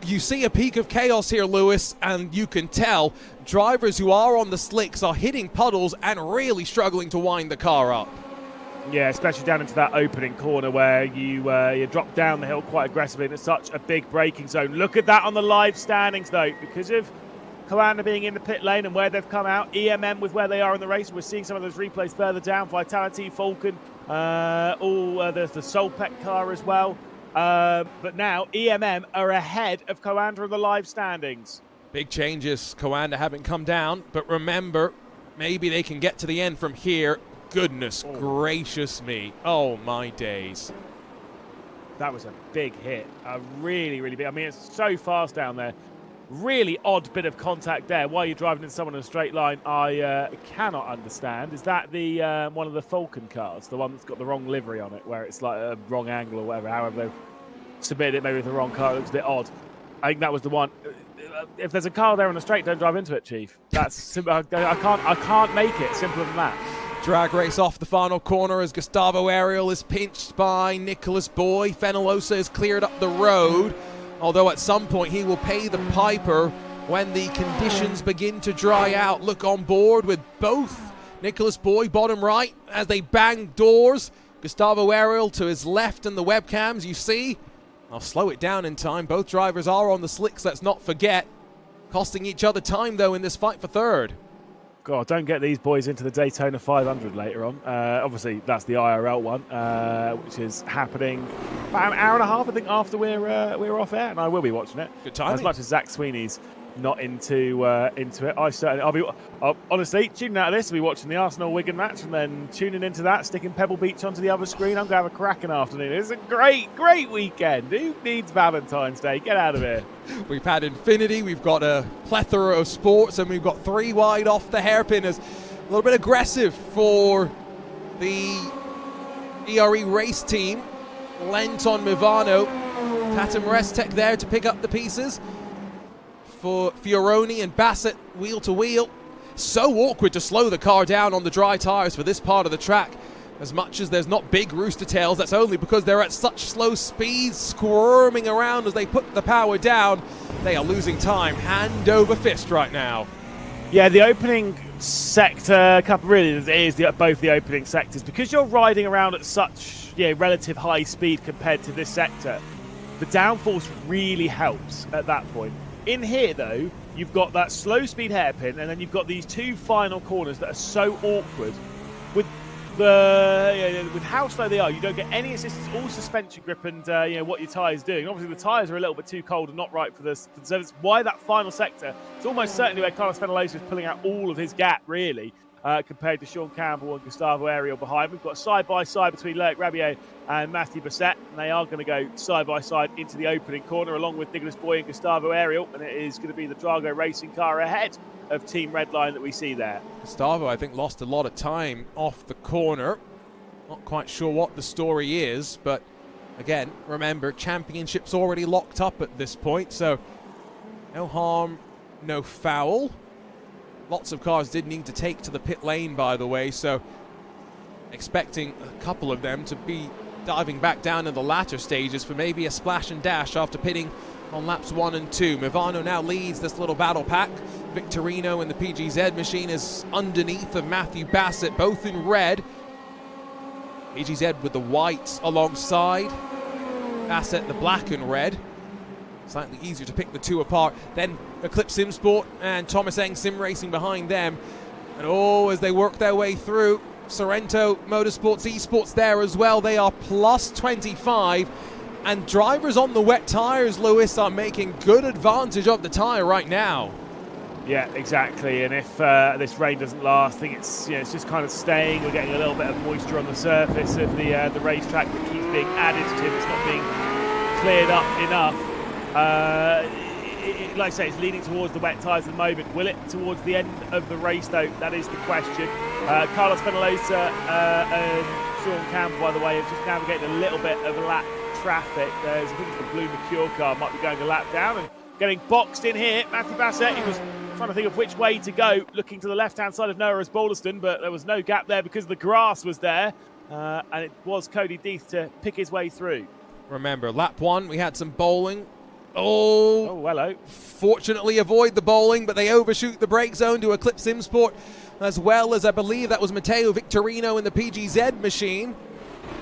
G: you see a peak of chaos here, Lewis, and you can tell drivers who are on the slicks are hitting puddles and really struggling to wind the car up.
D: Yeah, especially down into that opening corner where you drop down the hill quite aggressively, and it's such a big braking zone. Look at that on the live standings, though, because of Commander being in the pit lane and where they've come out. EMM with where they are in the race. We're seeing some of those replays further down. Vitality, Falcon, there's the Solpec car as well. But now EMM are ahead of Commander in the live standings.
G: Big changes. Commander haven't come down, but remember, maybe they can get to the end from here. Goodness gracious me. Oh, my days.
D: That was a big hit. A really, really big. I mean, it's so fast down there. Really odd bit of contact there while you're driving in someone in a straight line. I cannot understand. Is that the one of the Falcon cars? The one that's got the wrong livery on it, where it's like a wrong angle or whatever. However they've submitted it maybe with the wrong car. It looks a bit odd. I think that was the one. If there's a car there on the straight, don't drive into it, Chief. That's simple. I can't make it simpler than that.
G: Drag race off the final corner as Gustavo Ariel is pinched by Nicholas Boy. Fenellosa has cleared up the road, although at some point he will pay the piper when the conditions begin to dry out. Look on board with both Nicholas Boy, bottom right, as they bang doors. Gustavo Ariel to his left in the webcams, you see. I'll slow it down in time. Both drivers are on the slicks, let's not forget. Costing each other time, though, in this fight for third.
D: God, don't get these boys into the Daytona 500 later on. Obviously, that's the IRL one, which is happening about an hour and a half, I think, after we're off air, and I will be watching it.
G: Good timing.
D: As much as Zach Sweeney's not into it, I'll honestly tuning out of this. I'll be watching the Arsenal-Wigan match, and then tuning into that, sticking Pebble Beach onto the other screen. I'm going to have a cracking afternoon. It's a great weekend. Who needs Valentine's Day? Get out of here.
G: We've had Infinity, we've got a plethora of sports, and we've got 3 wide off the hairpin. As a little bit aggressive for the ERE race team. Lent on Mivano. Tatum Restek there to pick up the pieces for Fioroni and Bassett wheel to wheel. So awkward to slow the car down on the dry tires for this part of the track. As much as there's not big rooster tails, that's only because they're at such slow speeds, squirming around as they put the power down. They are losing time hand over fist right now.
D: Yeah, the opening sector, really is both the opening sectors. Because you're riding around at such relative high speed compared to this sector, the downforce really helps at that point. In here, though, you've got that slow speed hairpin, and then you've got these 2 final corners that are so awkward. With how slow they are, you don't get any assistance, all suspension grip and what your tyres doing. Obviously, the tyres are a little bit too cold and not right for the surface. Why that final sector? It's almost certainly where Carlos Fenellosa is pulling out all of his gap, really, compared to Sean Campbell and Gustavo Ariel behind. We've got side-by-side between Loic Rabier and Matthew Bassett, and they are going to go side-by-side into the opening corner, along with Nicholas Boy and Gustavo Ariel, and it is going to be the Drago racing car ahead of Team Redline that we see there.
G: Gustavo, I think, lost a lot of time off the corner. Not quite sure what the story is, but again, remember, championship's already locked up at this point, so no harm, no foul. Lots of cars did need to take to the pit lane, by the way, so expecting a couple of them to be diving back down in the latter stages for maybe a splash and dash after pitting on laps 1 and 2. Movano now leads this little battle pack. Victorino in the PGZ machine is underneath of Matthew Bassett, both in red. PGZ with the whites alongside. Bassett the black and red. Slightly easier to pick the two apart. Then Eclipse Sim Sport and Thomas Eng Sim Racing behind them. And as they work their way through, Sorrento Motorsports Esports there as well. They are plus 25. And drivers on the wet tyres, Lewis, are making good advantage of the tyre right now.
D: Yeah, exactly. And if this rain doesn't last, I think it's just kind of staying. We're getting a little bit of moisture on the surface of the racetrack that keeps being added to. It's not being cleared up enough. Like I say, it's leaning towards the wet tyres at the moment. Will it towards the end of the race, though? That is the question. Carlos Penalosa and Sean Campbell, by the way, have just navigated a little bit of lap traffic. I think it's the blue Mercure car might be going a lap down and getting boxed in here. Matthew Bassett, he was trying to think of which way to go, looking to the left-hand side of Noah Osbaldeston, but there was no gap there because the grass was there, and it was Cody Deeth to pick his way through.
G: Remember, lap 1, we had some bowling.
D: Oh, hello.
G: Fortunately avoid the bowling, but they overshoot the brake zone to Eclipse Sim Sport, as well as I believe that was Matteo Victorino in the PGZ machine.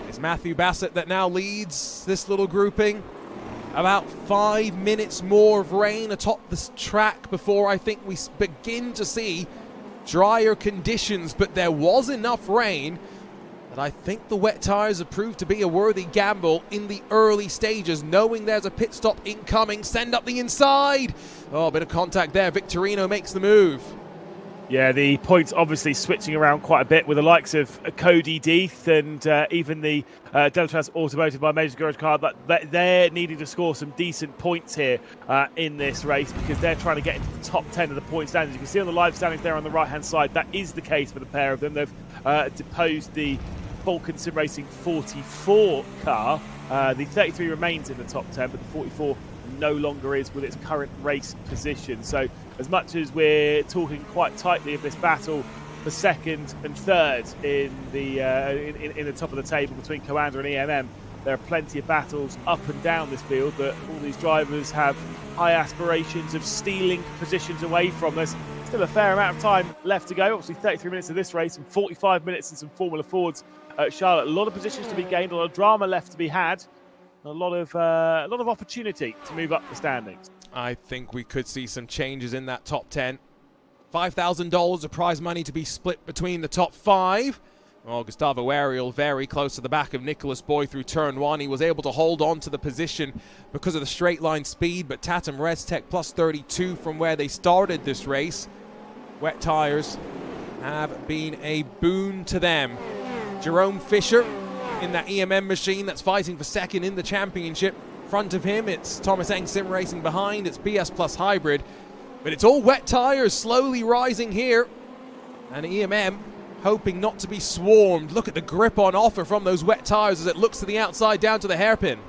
G: It's Matthew Bassett that now leads this little grouping. About 5 minutes more of rain atop this track before I think we begin to see drier conditions, but there was enough rain that I think the wet tyres have proved to be a worthy gamble in the early stages, knowing there's a pit stop incoming. Send up the inside. Oh, a bit of contact there. Victorino makes the move.
D: Yeah, the points obviously switching around quite a bit with the likes of Cody Deeth and even the Deltras Automotive by Major Garage Car. But they're needing to score some decent points here in this race because they're trying to get into the top 10 of the point standings. You can see on the live standings there on the right-hand side, that is the case for the pair of them. They've deposed the Vulcan Sim Racing 44 car. The 33 remains in the top 10, but the 44 no longer is with its current race position. So as much as we're talking quite tightly of this battle for second and third in the top of the table between Coanda and EMM, there are plenty of battles up and down this field that all these drivers have high aspirations of stealing positions away from us. Still a fair amount of time left to go. Obviously 33 minutes of this race and 45 minutes in some Formula Fords at Charlotte. A lot of positions to be gained, a lot of drama left to be had, a lot of opportunity to move up the standings.
G: I think we could see some changes in that top 10. $5,000 of prize money to be split between the top 5. Well, Gustavo Ariel very close to the back of Nicholas Boy through turn 1. He was able to hold on to the position because of the straight line speed, but Tatum Reztec plus 32 from where they started this race. Wet tyres have been a boon to them. Jerome Fisher in that EMM machine that's fighting for second in the championship. Front of him, it's Thomas Eng Sim Racing behind. It's BS Plus Hybrid. But it's all wet tyres slowly rising here. And EMM hoping not to be swarmed. Look at the grip on offer from those wet tyres as it looks to the outside down to the hairpin.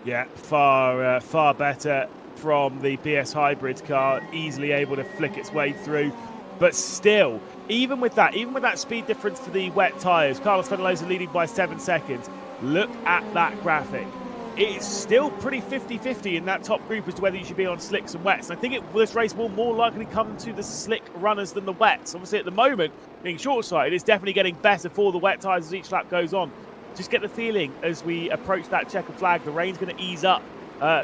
D: Yeah, far better from the BS Hybrid car. Easily able to flick its way through. But still, even with that speed difference for the wet tyres, Carlos Fenellosa leading by 7 seconds. Look at that graphic. It's still pretty 50-50 in that top group as to whether you should be on slicks and wets. And I think this race will more likely come to the slick runners than the wets. Obviously, at the moment, being short-sighted, it's definitely getting better for the wet tyres as each lap goes on. Just get the feeling as we approach that checker flag, the rain's going to ease up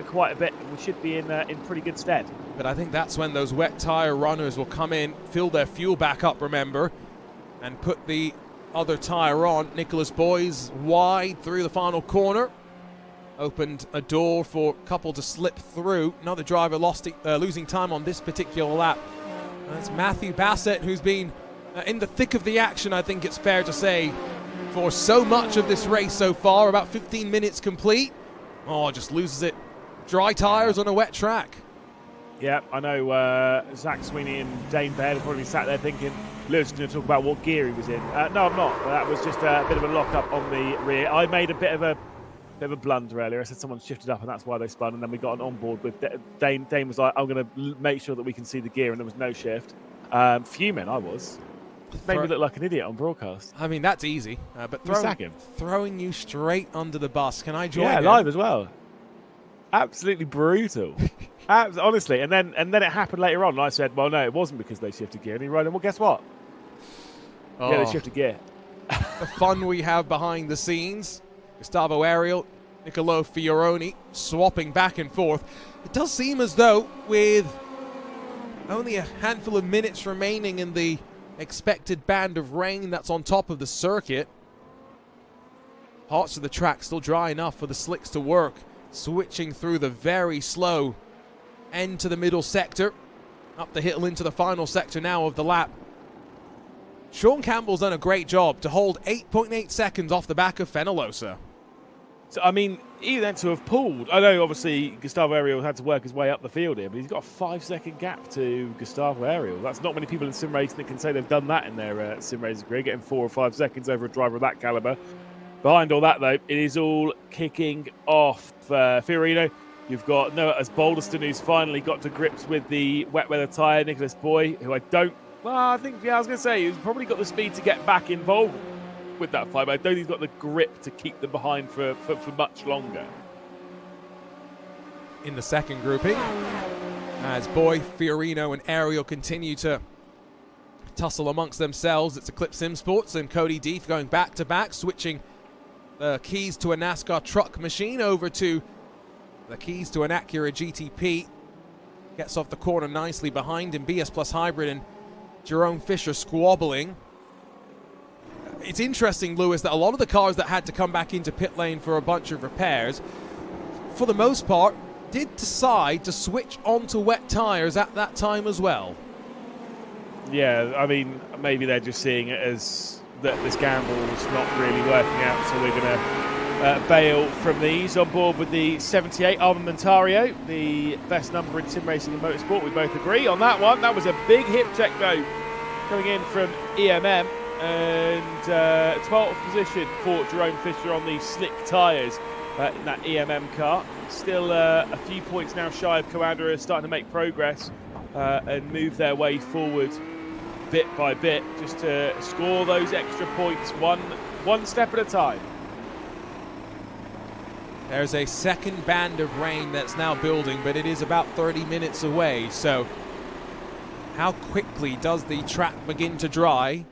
D: quite a bit, and we should be in pretty good stead. But
G: I think that's when those wet tyre runners will come in, fill their fuel back up, remember, and put the other tyre on. Nicholas Boyes wide through the final corner. Opened a door for a couple to slip through. Another driver losing time on this particular lap. That's Matthew Bassett, who's been in the thick of the action, I think it's fair to say, for so much of this race so far. About 15 minutes complete. Oh, just loses it. Dry tyres on a wet track.
D: Yeah, I know Zach Sweeney and Dane Baird have probably sat there thinking Lewis is going to talk about what gear he was in. No, I'm not. That was just a bit of a lock-up on the rear. I made a bit of a blunder earlier. I said someone shifted up and that's why they spun, and then we got an onboard with Dane. Dane was like, I'm going to make sure that we can see the gear, and there was no shift. Fuming, I was. Made me look like an idiot on broadcast.
G: I mean, that's easy. But
D: sack him.
G: throwing you straight under the bus. Can I join?
D: Yeah,
G: in?
D: live as well. Absolutely brutal. Honestly, and then it happened later on. And I said, well, no, it wasn't because they shifted gear. And he wrote, well, guess what?
G: Oh.
D: Yeah, they shifted gear.
G: The fun we have behind the scenes. Gustavo Ariel, Niccolo Fioroni swapping back and forth. It does seem as though with only a handful of minutes remaining in the expected band of rain that's on top of the circuit, parts of the track still dry enough for the slicks to work. Switching through the very slow end to the middle sector, up the hill into the final sector now of the lap. Sean Campbell's done a great job to hold 8.8 seconds off the back of Fenolosa.
D: So, I mean, he then to have pulled. I know, obviously, Gustavo Ariel had to work his way up the field here, but he's got a 5-second gap to Gustavo Ariel. That's not many people in sim racing that can say they've done that in their sim racing career, getting 4 or 5 seconds over a driver of that caliber. Behind all that, though, it is all kicking off. Fiorino, you've got Noah as Boulderston, who's finally got to grips with the wet weather tyre. Nicholas Boy, who I was going to say, he's probably got the speed to get back involved with that fight, but I don't think he's got the grip to keep them behind for much longer.
G: In the second grouping, as Boy, Fiorino and Ariel continue to tussle amongst themselves, it's Eclipse Sim Sports and Cody Deef going back to back, switching the keys to a NASCAR truck machine over to the keys to an Acura GTP. Gets off the corner nicely behind him, BS Plus Hybrid and Jerome Fisher squabbling. It's interesting, Lewis, that a lot of the cars that had to come back into pit lane for a bunch of repairs, for the most part, did decide to switch onto wet tyres at that time as well.
D: Yeah, I mean, maybe they're just seeing it as that this gamble's not really working out, so we're going to bail from these. On board with the 78 Armamentario, the best number in sim racing and motorsport. We both agree on that one. That was a big hip check, though, coming in from EMM. And 12th position for Jerome Fisher on the slick tyres in that EMM car. Still a few points now shy of Commander, is starting to make progress and move their way forward bit by bit, just to score those extra points one step at a time.
G: There's a second band of rain that's now building, but it is about 30 minutes away. So how quickly does the track begin to dry?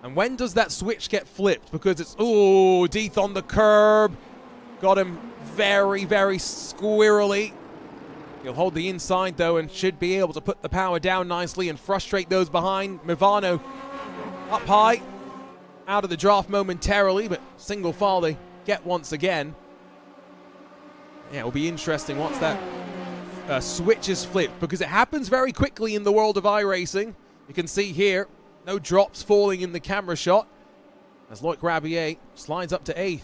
G: And when does that switch get flipped? Because it's, Deeth on the curb. Got him very, very squirrely. He'll hold the inside, though, and should be able to put the power down nicely and frustrate those behind. Movano up high. Out of the draft momentarily, but single file they get once again. Yeah, it'll be interesting once that switch is flipped, because it happens very quickly in the world of iRacing. You can see here, no drops falling in the camera shot as Loic Rabier slides up to 8th.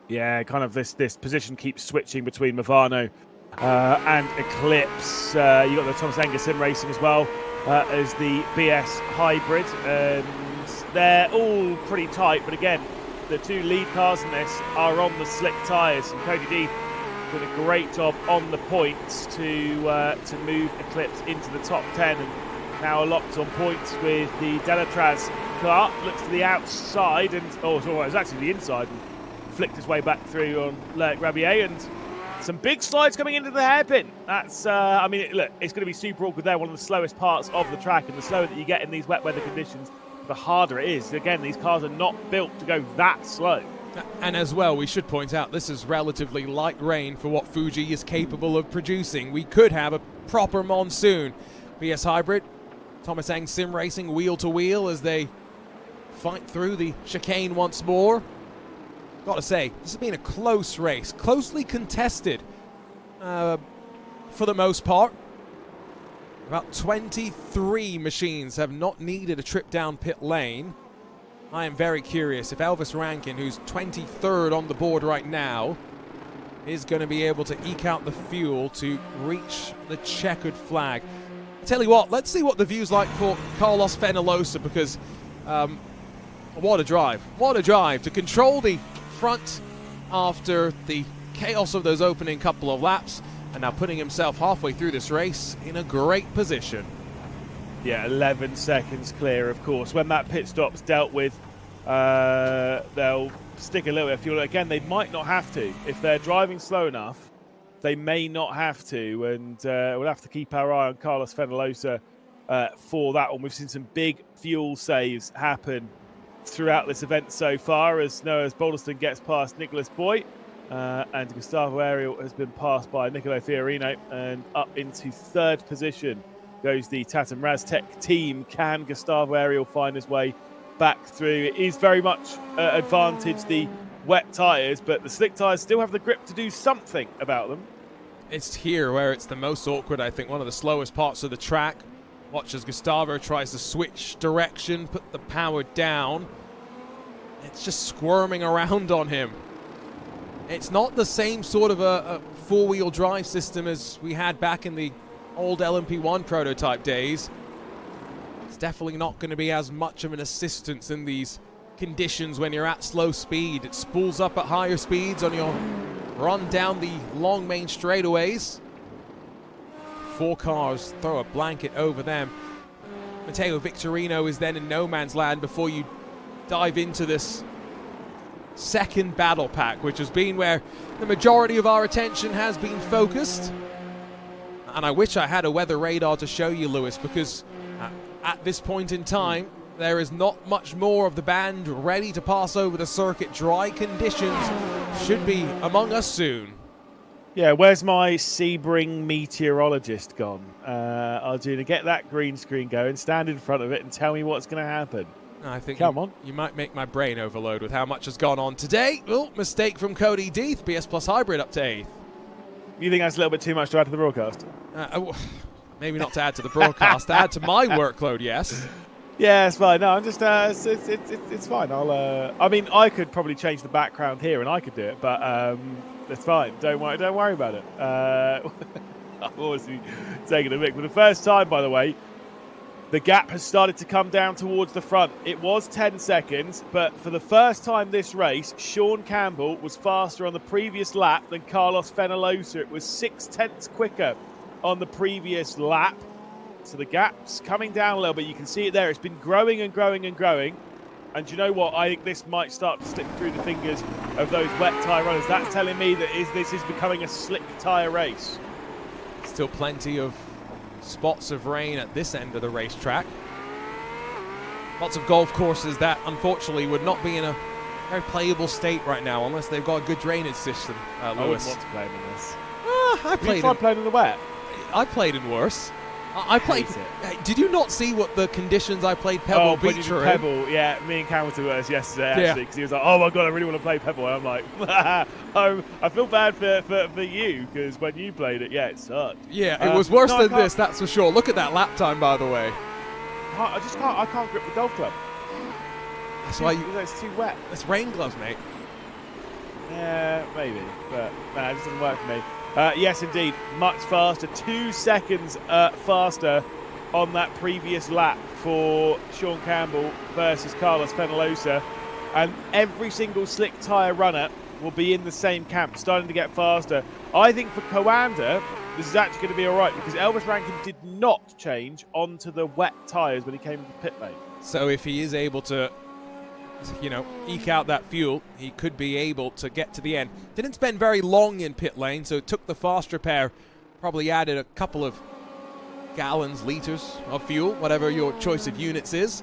D: Yeah, kind of this position keeps switching between Movano and Eclipse. You got the Thomas Angus Sim Racing as well as the BS Hybrid, and they're all pretty tight. But again, the two lead cars in this are on the slick tyres, and Cody D did a great job on the points to move Eclipse into the top 10. And now locked on points with the Delatraz car. Looks to the outside, and it was actually the inside, and flicked his way back through on Loic Rabier, and some big slides coming into the hairpin. That's, I mean, look, it's going to be super awkward there, one of the slowest parts of the track, and the slower that you get in these wet weather conditions, the harder it is. Again, these cars are not built to go that slow.
G: And as well, we should point out, this is relatively light rain for what Fuji is capable of producing. We could have a proper monsoon. BS Hybrid, Thomas Ang Sim Racing wheel to wheel as they fight through the chicane once more. Got to say, this has been a close race, closely contested for the most part. About 23 machines have not needed a trip down pit lane. I am very curious if Elvis Rankin, who's 23rd on the board right now, is going to be able to eke out the fuel to reach the checkered flag. I tell you what, let's see what the view's like for Carlos Fenolosa, because what a drive. What a drive to control the front after the chaos of those opening couple of laps, and now putting himself halfway through this race in a great position.
D: Yeah, 11 seconds clear, of course. When that pit stop's dealt with, they'll stick a little bit of fuel. Again, they might not have to. If they're driving slow enough, they may not have to, and we'll have to keep our eye on Carlos Fenalosa for that one. We've seen some big fuel saves happen throughout this event so far, as Noah Boulderston gets past Nicholas Boy, and Gustavo Ariel has been passed by Nicolo Fiorino, and up into third position goes the Tatum Raztech team. Can Gustavo Ariel find his way back through? It is very much advantage the wet tyres, but the slick tyres still have the grip to do something about them.
G: It's here where it's the most awkward, I think, one of the slowest parts of the track. Watch as Gustavo tries to switch direction, put the power down. It's just squirming around on him. It's not the same sort of a four-wheel drive system as we had back in the old LMP1 prototype days. It's definitely not going to be as much of an assistance in these conditions when you're at slow speed. It spools up at higher speeds on your run down the long main straightaways. 4 cars throw a blanket over them. Matteo Victorino is then in no man's land before you dive into this second battle pack, which has been where the majority of our attention has been focused. And I wish I had a weather radar to show you, Lewis, because at this point in time, there is not much more of the band ready to pass over the circuit. Dry conditions should be among us soon.
D: Yeah, where's my Sebring meteorologist gone? Arjuna, get that green screen going, stand in front of it and tell me what's going to happen.
G: I think
D: Come on.
G: You might make my brain overload with how much has gone on today. Oh, mistake from Cody Deeth. BS Plus Hybrid up to 8th.
D: You think that's a little bit too much to add to the broadcast?
G: Maybe not to add to the broadcast, to add to my workload, yes.
D: Yeah, it's fine. No, I'm just, it's fine. I mean, I could probably change the background here and I could do it, but it's fine. Don't worry about it. I'm obviously taking a mick. For the first time, by the way, the gap has started to come down towards the front. It was 10 seconds, but for the first time this race, Sean Campbell was faster on the previous lap than Carlos Fenalosa. It was 0.6 quicker on the previous lap. So the gap's coming down a little bit. You can see it there. It's been growing and growing and growing. And you know what? I think this might start to slip through the fingers of those wet tyre runners. That's telling me that this is becoming a slick tyre race.
G: Still plenty of spots of rain at this end of the racetrack. Lots of golf courses that unfortunately would not be in a very playable state right now unless they've got a good drainage system, Lewis.
D: I wouldn't want to play in this.
G: I played.
D: You tried playing in the wet?
G: I played in worse. I played. Did you not see what the conditions I played Pebble Beach were in?
D: Pebble, yeah. Me and Cam were to us yesterday actually, because he was like, "Oh my god, I really want to play Pebble." And I'm like, I feel bad for you because when you played it, yeah, it sucked.
G: Yeah, it was worse than this, that's for sure. Look at that lap time, by the way.
D: I can't grip the golf club.
G: That's why
D: it's too wet.
G: It's rain gloves, mate.
D: Yeah, maybe, but it just doesn't work for me. Yes, indeed, much faster. 2 seconds faster on that previous lap for Sean Campbell versus Carlos Fenalosa. And every single slick tyre runner will be in the same camp, starting to get faster. I think for Coanda, this is actually going to be all right because Elvis Rankin did not change onto the wet tyres when he came into pit lane.
G: So if he is able to, eke out that fuel, he could be able to get to the end. Didn't spend very long in pit lane, so it took the fast repair, probably added a couple of gallons, liters of fuel, whatever your choice of units is.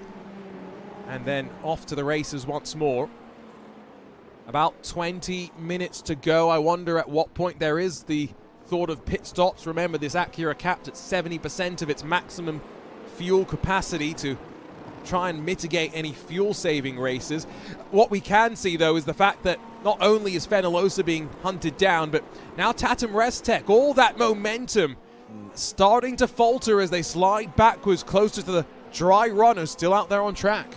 G: And then off to the races once more. About 20 minutes to go. I wonder at what point there is the thought of pit stops. Remember, this Acura capped at 70% of its maximum fuel capacity to try and mitigate any fuel-saving races. What we can see, though, is the fact that not only is Fenalosa being hunted down, but now Tatum Raztech, all that momentum starting to falter as they slide backwards closer to the dry runners still out there on track.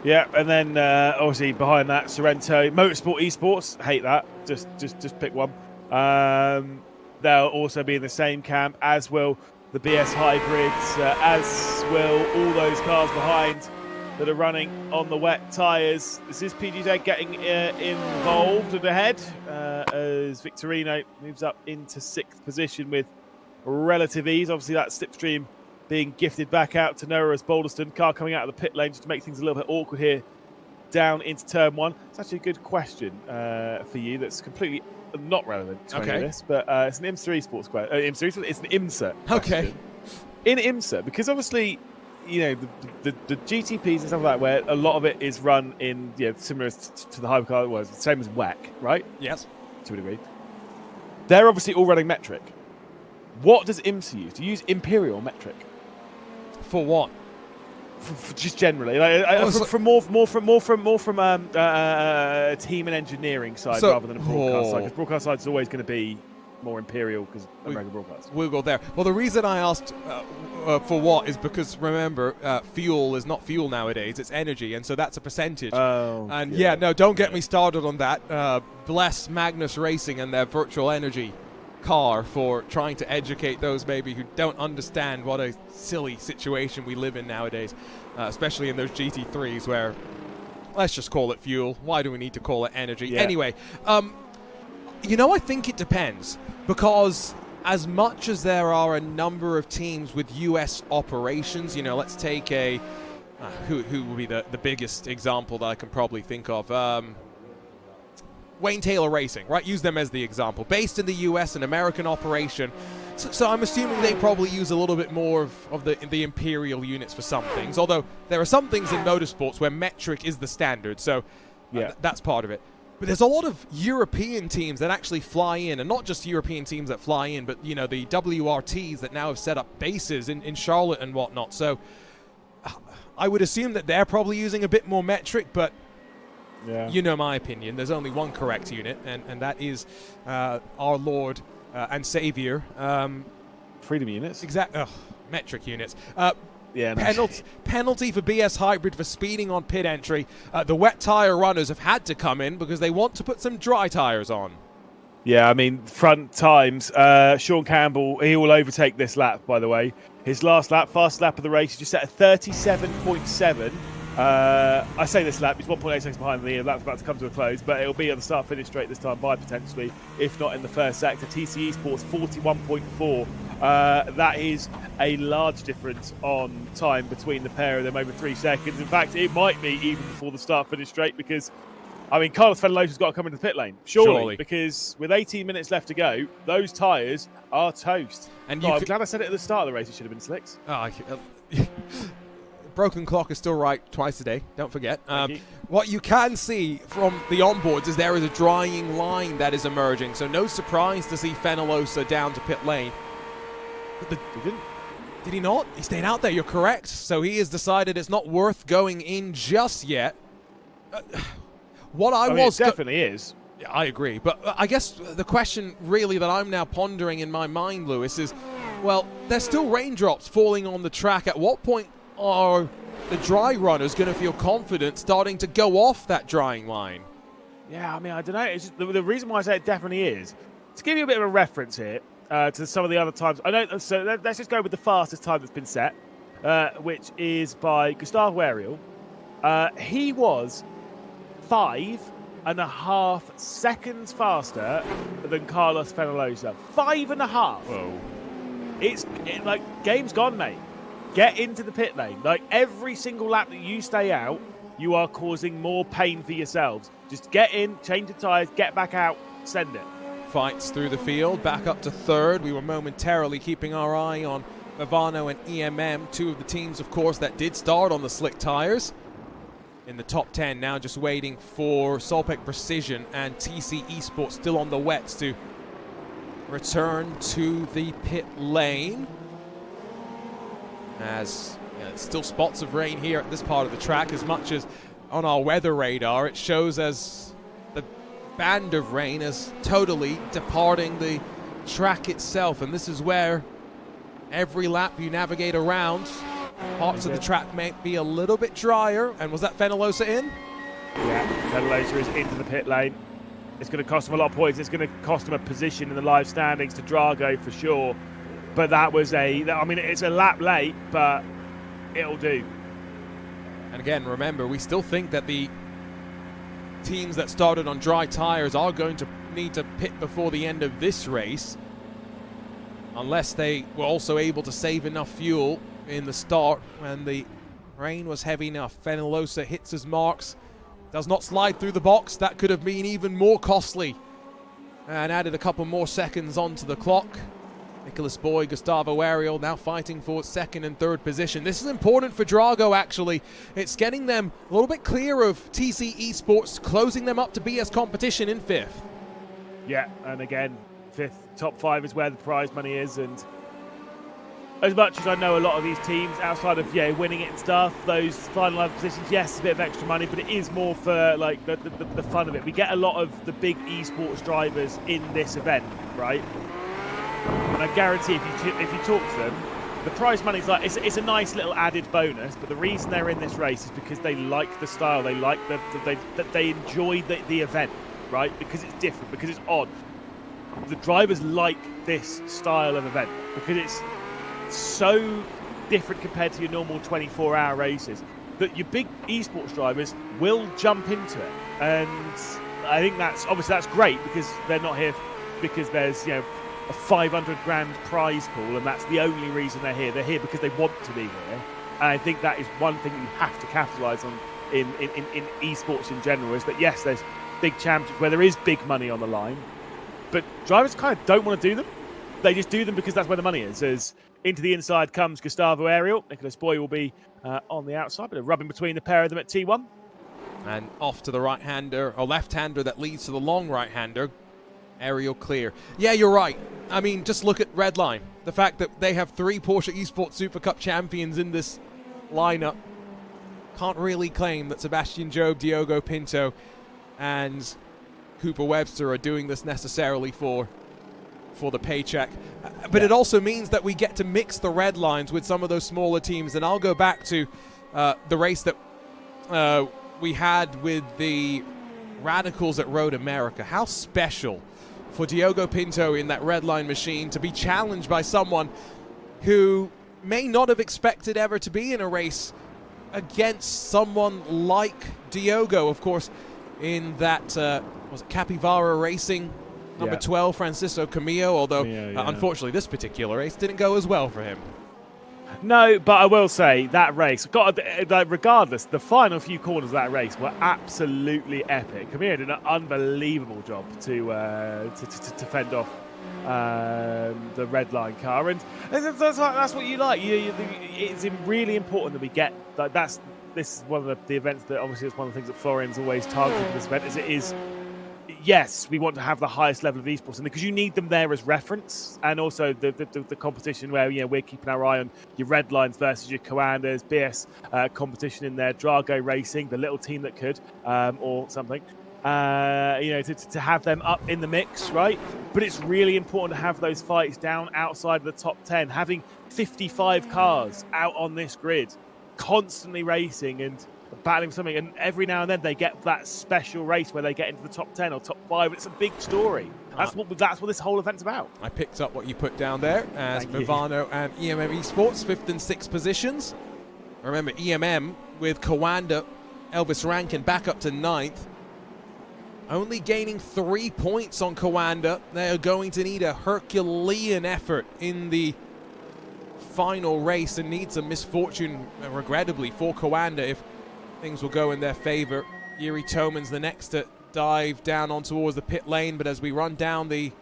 D: Yeah, and then obviously behind that, Sorrento, Motorsport Esports, hate that, just pick one. They'll also be in the same camp, as will the BS hybrids, as will all those cars behind that are running on the wet tyres. This is PGZ getting involved and ahead as Victorino moves up into 6th position with relative ease. Obviously that slipstream being gifted back out to Noah as Boulderstone. Car coming out of the pit lane just to make things a little bit awkward here down into turn 1. It's actually a good question for you that's completely not relevant to any of this, but it's an IMSA Esports question. It's an IMSA question.
G: Okay.
D: In IMSA, because obviously, you know, the GTPs and stuff like that, where a lot of it is run in, similar to the hypercar, well, it's the same as WEC, right?
G: Yes.
D: To a degree. They're obviously all running metric. What does IMSA use? Do you use Imperial metric?
G: For what?
D: For just generally, from team and engineering side rather than a broadcast side. Because broadcast side is always going to be more Imperial because American broadcast.
G: We'll go there. Well, the reason I asked for what is because, remember, fuel is not fuel nowadays, it's energy, and so that's a percentage. Don't get me started on that. Bless Magnus Racing and their virtual energy car for trying to educate those maybe who don't understand what a silly situation we live in nowadays, especially in those GT3s where, let's just call it fuel. Why do we need to call it energy?
D: Yeah.
G: Anyway, I think it depends, because as much as there are a number of teams with US operations, let's take who would be the biggest example that I can probably think of? Wayne Taylor Racing, right? Use them as the example. Based in the US, an American operation. So I'm assuming they probably use a little bit more of the Imperial units for some things, although there are some things in motorsports where metric is the standard, so that's part of it. But there's a lot of European teams that actually fly in, and not just European teams that fly in, but, the WRTs that now have set up bases in Charlotte and whatnot. So I would assume that they're probably using a bit more metric, but you know my opinion. There's only one correct unit, and that is our Lord and Savior.
D: Freedom units?
G: Exactly. Metric units. Penalty for BS Hybrid for speeding on pit entry. The wet tyre runners have had to come in because they want to put some dry tyres on.
D: Yeah, I mean, front times. Sean Campbell, he will overtake this lap, by the way. His last lap, fastest lap of the race, he just set a 37.7. I say this lap, he's 1.8 seconds behind the lap's about to come to a close, but it'll be on the start-finish straight this time by potentially, if not in the first sector. TC Esports 41.4. That is a large difference on time between the pair of them, over 3 seconds. In fact, it might be even before the start-finish straight, because, I mean, Carlos Fenellosa's got to come into the pit lane, surely, because with 18 minutes left to go, those tyres are toast. And I'm glad I said it at the start of the race. It should have been slicks.
G: Broken clock is still right twice a day, don't forget. What you can see from the onboards is there is a drying line that is emerging, so no surprise to see Fenelosa down to pit lane. But he didn't. Did he not? He stayed out there, you're correct. So he has decided it's not worth going in just yet.
D: It definitely is.
G: Yeah, I agree. But I guess the question really that I'm now pondering in my mind, Lewis, is, well, there's still raindrops falling on the track. At what point are the dry runners going to feel confident starting to go off that drying line?
D: Yeah, I mean, I don't know. It's just, the reason why I say it definitely is, to give you a bit of a reference here to some of the other times. So let's just go with the fastest time that's been set, which is by Gustavo Ariel. He was 5.5 seconds faster than Carlos Fenelosa. 5.5.
G: Whoa.
D: It's like, game's gone, mate. Get into the pit lane. Like, every single lap that you stay out, you are causing more pain for yourselves. Just get in, change the tyres, get back out, send it.
G: Fights through the field, back up to third. We were momentarily keeping our eye on Ivano and EMM, two of the teams, of course, that did start on the slick tyres. In the top 10 now, just waiting for Solpec Precision and TC Esports still on the wets to return to the pit lane. As still spots of rain here at this part of the track, as much as on our weather radar it shows as the band of rain is totally departing the track itself. And this is where every lap you navigate around, parts of the track may be a little bit drier. And was that Fenelosa in?
D: Yeah, Fenelosa is into the pit lane. It's going to cost him a lot of points. It's going to cost him a position in the live standings to Drago for sure. But that was it's a lap late, but it'll do.
G: And again, remember, we still think that the teams that started on dry tyres are going to need to pit before the end of this race, unless they were also able to save enough fuel in the start when the rain was heavy enough. Fenellosa hits his marks, does not slide through the box. That could have been even more costly and added a couple more seconds onto the clock. Nicholas Boy, Gustavo Ariel now fighting for second and third position. This is important for Drago, actually. It's getting them a little bit clear of TC Esports, closing them up to BS Competition in fifth.
D: Yeah, and again, fifth, top 5 is where the prize money is, and as much as I know a lot of these teams, outside of winning it and stuff, those final positions, yes, it's a bit of extra money, but it is more for like the fun of it. We get a lot of the big esports drivers in this event, right? And I guarantee if you talk to them, the prize money's like it's a nice little added bonus. But the reason they're in this race is because they like the style, they like they enjoy the event, right? Because it's different, because it's odd. The drivers like this style of event because it's so different compared to your normal 24-hour races that your big esports drivers will jump into it. And I think that's great because they're not here because there's a 500 grand prize pool and that's the only reason they're here. They're here because they want to be here. And I think that is one thing you have to capitalize on in esports in general, is that yes, there's big championships where there is big money on the line, but drivers kind of don't want to do them. They just do them because that's where the money is. As into the inside comes Gustavo Ariel. Nicholas Boy will be on the outside, but a rubbing between the pair of them at T1.
G: And off to the right-hander, or left-hander that leads to the long right-hander. Ariel clear. Yeah, you're right. I mean, just look at Redline. The fact that they have 3 Porsche Esports Super Cup champions in this lineup. Can't really claim that Sebastian Job, Diogo Pinto, and Cooper Webster are doing this necessarily for the paycheck. But it also means that we get to mix the red lines with some of those smaller teams. And I'll go back to the race that we had with the Radicals at Road America. How special for Diogo Pinto in that red line machine to be challenged by someone who may not have expected ever to be in a race against someone like Diogo. Of course, in that, was it Capivara Racing? Number 12, Francisco Camillo, although unfortunately this particular race didn't go as well for him.
D: No, but I will say that race, regardless, the final few corners of that race were absolutely epic. Camillo did an unbelievable job to fend off the red line car, and that's what you like. It's really important that we get this is one of the events that obviously it's one of the things that Florian's always targeted for this event. Is it is. Yes, we want to have the highest level of esports in there because you need them there as reference, and also the competition where we're keeping our eye on your red lines versus your Coanders, BS competition in there, Drago Racing, the little team that could, or something. To have them up in the mix, right? But it's really important to have those fights down outside of the top 10, having 55 cars out on this grid, constantly racing and battling something, and every now and then they get that special race where they get into the top 10 or top 5. It's a big story. That's what this whole event's about.
G: I picked up what you put down there as Movano and EMM Esports 5th and 6th positions. Remember EMM with Coanda, Elvis Rankin back up to 9th, only gaining 3 points on Coanda. They are going to need a Herculean effort in the final race and need some misfortune, regrettably, for Coanda if things will go in their favor. Yuri Toman's the next to dive down on towards the pit lane, but as we run down the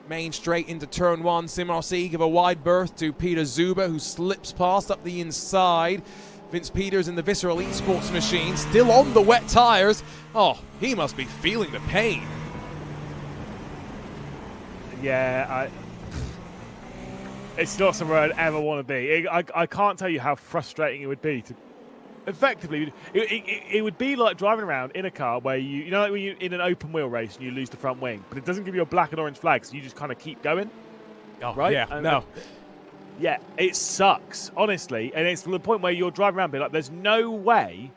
G: main straight into turn 1, Simrc give a wide berth to Peter Zuba, who slips past up the inside. Vince Peters in the Visceral Esports machine, still on the wet tires. Oh, he must be feeling the pain.
D: Yeah, it's not somewhere I'd ever want to be. I can't tell you how frustrating it would be to. Effectively, it would be like driving around in a car where like when you're in an open wheel race and you lose the front wing, but it doesn't give you a black and orange flag, so you just kind of keep going.
G: Oh,
D: right?
G: Yeah,
D: yeah, it sucks, honestly. And it's to the point where you're driving around being like, there's no way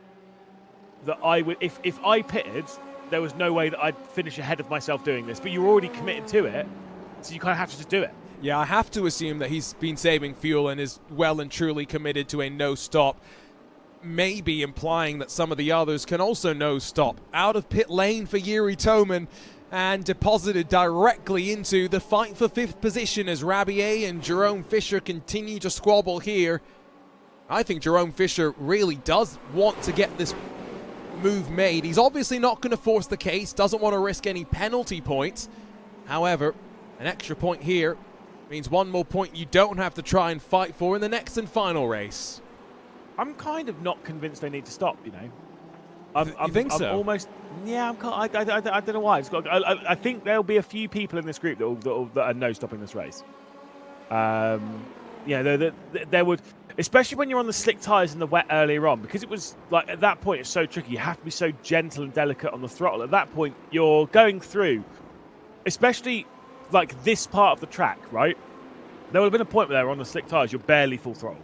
D: that I would, if I pitted, there was no way that I'd finish ahead of myself doing this. But you're already committed to it, so you kind of have to just do it.
G: Yeah, I have to assume that he's been saving fuel and is well and truly committed to a no-stop. Maybe implying that some of the others can also no-stop. Out of pit lane for Yuri Toman, and deposited directly into the fight for 5th position as Rabier and Jerome Fisher continue to squabble here. I think Jerome Fisher really does want to get this move made. He's obviously not going to force the case, doesn't want to risk any penalty points. However, an extra point here means one more point you don't have to try and fight for in the next and final race.
D: I'm kind of not convinced they need to stop, you know.
G: You think so?
D: I'm almost, yeah, I don't know why. I think there'll be a few people in this group that are no stopping this race. Yeah, there would, especially when you're on the slick tyres in the wet earlier on, because it was like at that point it's so tricky. You have to be so gentle and delicate on the throttle. At that point, you're going through, especially like this part of the track, right? There would have been a point where they're on the slick tyres, you're barely full throttle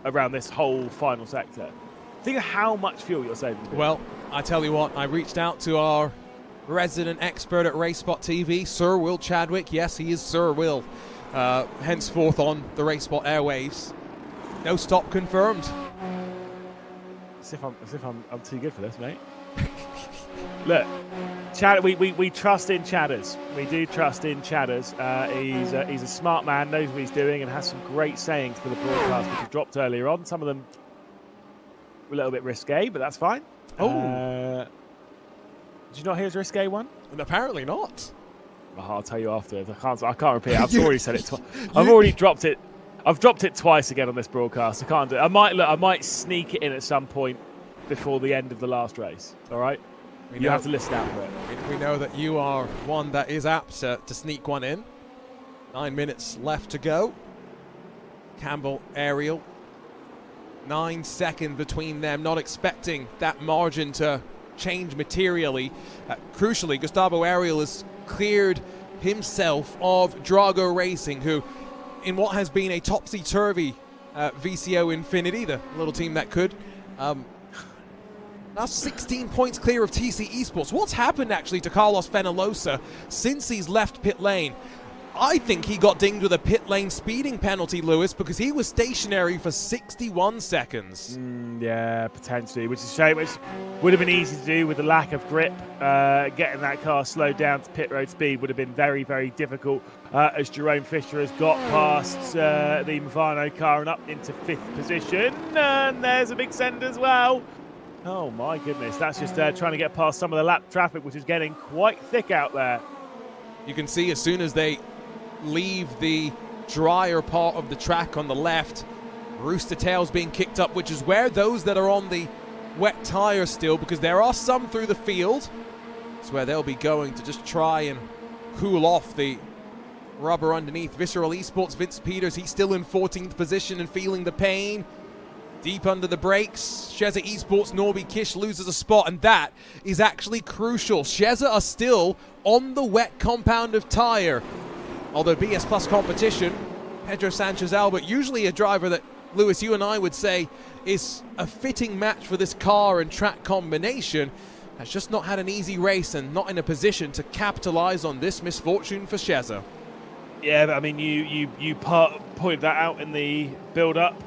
D: around this whole final sector. Think of how much fuel you're saving.
G: Well, I tell you what, I reached out to our resident expert at RaceSpot TV, Sir Will Chadwick. Yes, he is Sir Will, henceforth on the RaceSpot airwaves. No stop confirmed.
D: As if I'm too good for this, mate. Look, Chad, we trust in Chadders. We do trust in Chadders. He's a smart man, knows what he's doing, and has some great sayings for the broadcast, which he dropped earlier on. Some of them were a little bit risque, but that's fine.
G: Oh.
D: Did you not hear his risque one?
G: And apparently not.
D: Oh, I'll tell you afterwards. I can't repeat it. I've already said it twice. I've already dropped it. I've dropped it twice again on this broadcast. I can't do it. I might sneak it in at some point before the end of the last race. All right? You have to listen out for it.
G: We know that you are one that is apt to sneak one in. 9 minutes left to go. Campbell, Ariel. 9 seconds between them. Not expecting that margin to change materially. Crucially, Gustavo Ariel has cleared himself of Drago Racing, who, in what has been a topsy-turvy VCO Infinity, the little team that could, now 16 points clear of TC Esports. What's happened actually to Carlos Fenalosa since he's left pit lane? I think he got dinged with a pit lane speeding penalty, Lewis, because he was stationary for 61 seconds.
D: Yeah, potentially, which is a shame. Which would have been easy to do with the lack of grip. Getting that car slowed down to pit road speed would have been very, very difficult, as Jerome Fisher has got past the Movano car and up into 5th position. And there's a big send as well. Oh my goodness, that's just trying to get past some of the lap traffic, which is getting quite thick out there.
G: You can see as soon as they leave the drier part of the track on the left, Rooster Tail's being kicked up, which is where those that are on the wet tires still, because there are some through the field, it's where they'll be going to just try and cool off the rubber underneath. Visceral Esports, Vince Peters, he's still in 14th position and feeling the pain. Deep under the brakes, Sheza Esports, Norby Kish loses a spot, and that is actually crucial. Sheza are still on the wet compound of tire. Although BS+ competition, Pedro Sanchez Albert, usually a driver that, Lewis, you and I would say is a fitting match for this car and track combination, has just not had an easy race and not in a position to capitalize on this misfortune for Sheza.
D: Yeah, but I mean, you pointed that out in the build-up.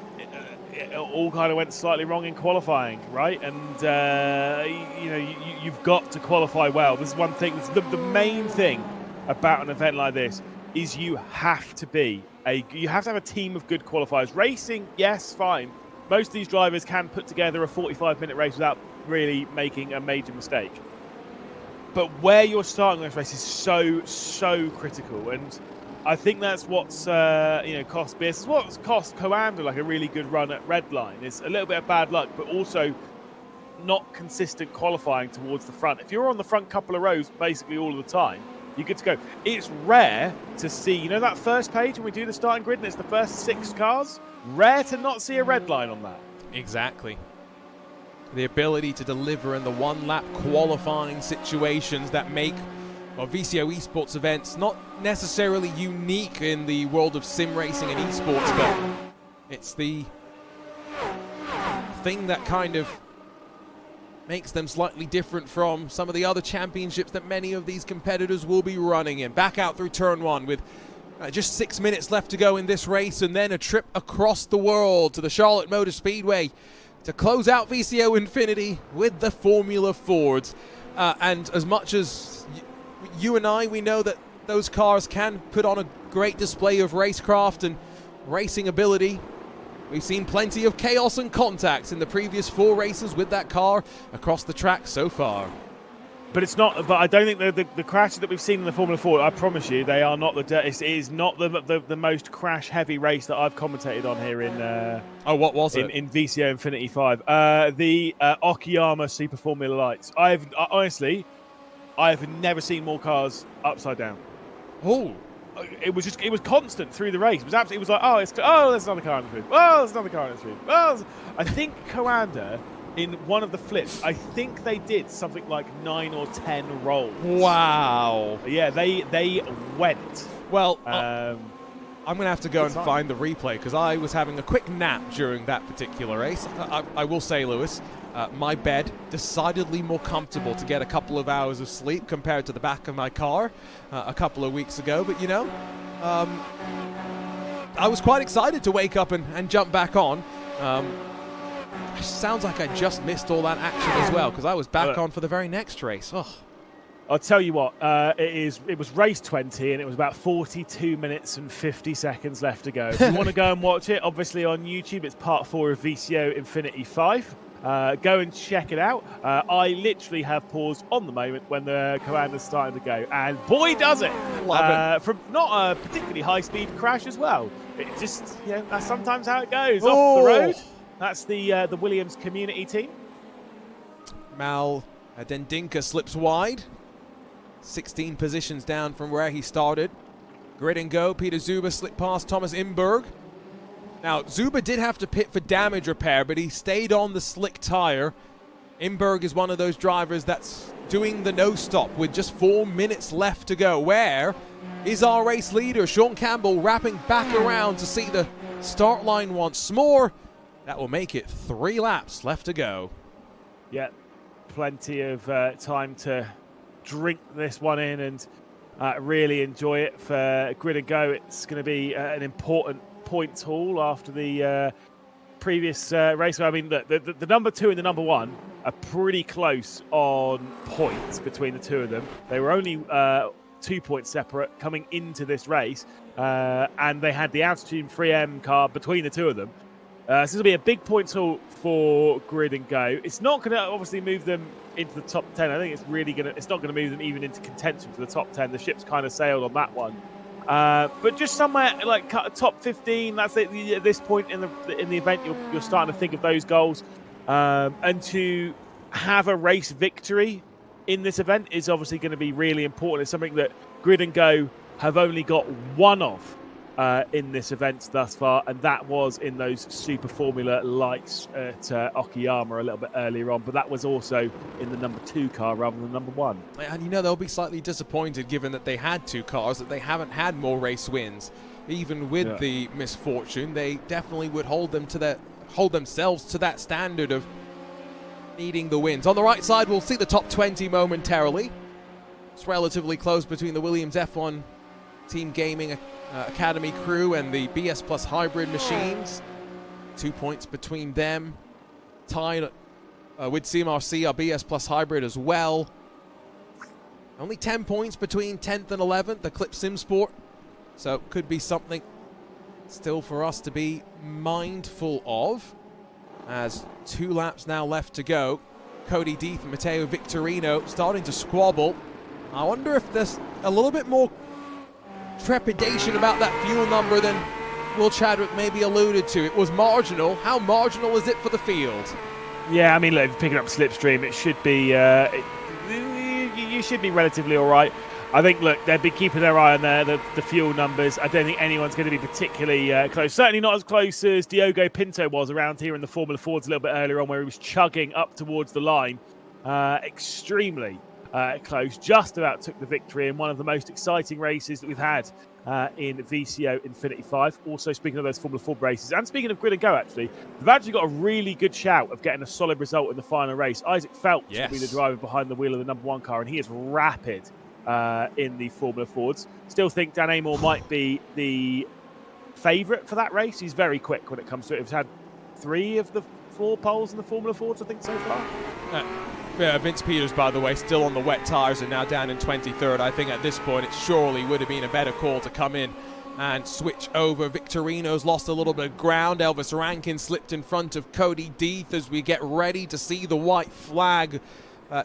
D: It all kind of went slightly wrong in qualifying, right? And you've got to qualify well. This is one thing. The main thing about an event like this is you have to have a team of good qualifiers. Racing, yes, fine. Most of these drivers can put together a 45-minute race without really making a major mistake. But where you're starting this race is so critical, and I think that's what's cost BS. What's cost Coanda like a really good run at Redline. It's a little bit of bad luck, but also not consistent qualifying towards the front. If you're on the front couple of rows basically all of the time, you're good to go. It's rare to see, that first page when we do the starting grid and it's the first 6 cars? Rare to not see a red line on that.
G: Exactly. The ability to deliver in the one-lap qualifying situations that make VCO Esports events not necessarily unique in the world of sim racing and esports, but it's the thing that kind of makes them slightly different from some of the other championships that many of these competitors will be running in. Back out through turn 1 with just 6 minutes left to go in this race, and then a trip across the world to the Charlotte Motor Speedway to close out VCO Infinity with the Formula Fords. And as much as you and I, we know that those cars can put on a great display of racecraft and racing ability. We've seen plenty of chaos and contacts in the previous 4 races with that car across the track so far.
D: But it's not. But I don't think the crashes that we've seen in the Formula 4. I promise you, they are not it is not the most crash-heavy race that I've commentated on here in.
G: What was it?
D: In VCO INFINITY V? The Okayama Super Formula Lights. Honestly, I've never seen more cars upside down.
G: Oh.
D: It was constant through the race. It was absolutely. It was like, there's another car in the street. Oh, there's another car in the street. I think Coanda, in one of the flips, I think they did something like 9 or 10 rolls.
G: Wow.
D: Yeah, they went.
G: Well, I'm going to have to go and find the replay because I was having a quick nap during that particular race. I will say, Lewis, my bed decidedly more comfortable to get a couple of hours of sleep compared to the back of my car a couple of weeks ago. But, you know, I was quite excited to wake up and jump back on. Sounds like I just missed all that action as well because I was back on for the very next race. Oh.
D: I'll tell you what, it was race 20 and it was about 42 minutes and 50 seconds left to go. If you want to go and watch it, obviously on YouTube, it's part 4 of VCO INFINITY V. Go and check it out. I literally have paused on the moment when the commander's starting to go, and boy does it!
G: Love it.
D: From not a particularly high-speed crash as well. It just, you know, that's sometimes how it goes. Off the road. That's the Williams community team.
G: Mal Dendinka slips wide. 16 positions down from where he started. Grid and go. Peter Zuber slipped past Thomas Imberg. Now, Zuber did have to pit for damage repair, but he stayed on the slick tire. Imberg is one of those drivers that's doing the no-stop with just 4 minutes left to go. Where is our race leader, Sean Campbell, wrapping back around to see the start line once more? That will make it 3 laps left to go.
D: Yeah, plenty of time to drink this one in and really enjoy it for Grid and Go. It's going to be an important points haul after the previous race. I mean, the number 2 and the number 1 are pretty close on points between the two of them. They were only 2 points separate coming into this race, and they had the Altitude 3M car between the two of them. So this will be a big points haul for Grid and Go. It's not going to obviously move them into the top 10. I think it's really going to. It's not going to move them even into contention for the top 10. The ship's kind of sailed on that one. But just somewhere like top 15. That's it. At this point in the event, you're starting to think of those goals. And to have a race victory in this event is obviously going to be really important. It's something that Grid and Go have only got one of in this event thus far, and that was in those Super Formula Lights at Okayama a little bit earlier on, but that was also in the number 2 car rather than number 1.
G: And you know, they'll be slightly disappointed given that they had 2 cars, that they haven't had more race wins. Even with the misfortune, they definitely would hold themselves to that standard of needing the wins. On the right side, we'll see the top 20 momentarily. It's relatively close between the Williams F1 Team Gaming Academy crew and the BS Plus hybrid machines. 2 points between them. Tied with CMRC, our BS Plus hybrid as well. Only 10 points between 10th and 11th, the Clip Sim Sport. So could be something still for us to be mindful of. As 2 laps now left to go. Cody Deeth and Matteo Victorino starting to squabble. I wonder if there's a little bit more trepidation about that fuel number than Will Chadwick maybe alluded to. It was marginal. How marginal is it for the field?
D: Yeah, I mean, look, if you're picking up slipstream, it should be you should be relatively all right. I think, look, they'd be keeping their eye on the fuel numbers. I don't think anyone's going to be particularly close. Certainly not as close as Diogo Pinto was around here in the Formula Fords a little bit earlier on, where he was chugging up towards the line. Extremely close. Just about took the victory in one of the most exciting races that we've had in VCO INFINITY V. Also, speaking of those Formula Ford races, and speaking of Grid and Go, actually, they've actually got a really good shout of getting a solid result in the final race. Isaac Phelps will be the driver behind the wheel of the number 1 car, and he is rapid in the Formula Fords. Still think Dan Amor might be the favourite for that race. He's very quick when it comes to it. He's had 3 of the 4 poles in the Formula Fords, I think, so far.
G: Vince Peters, by the way, still on the wet tyres and now down in 23rd. I think at this point it surely would have been a better call to come in and switch over. Victorino's lost a little bit of ground. Elvis Rankin slipped in front of Cody Deeth as we get ready to see the white flag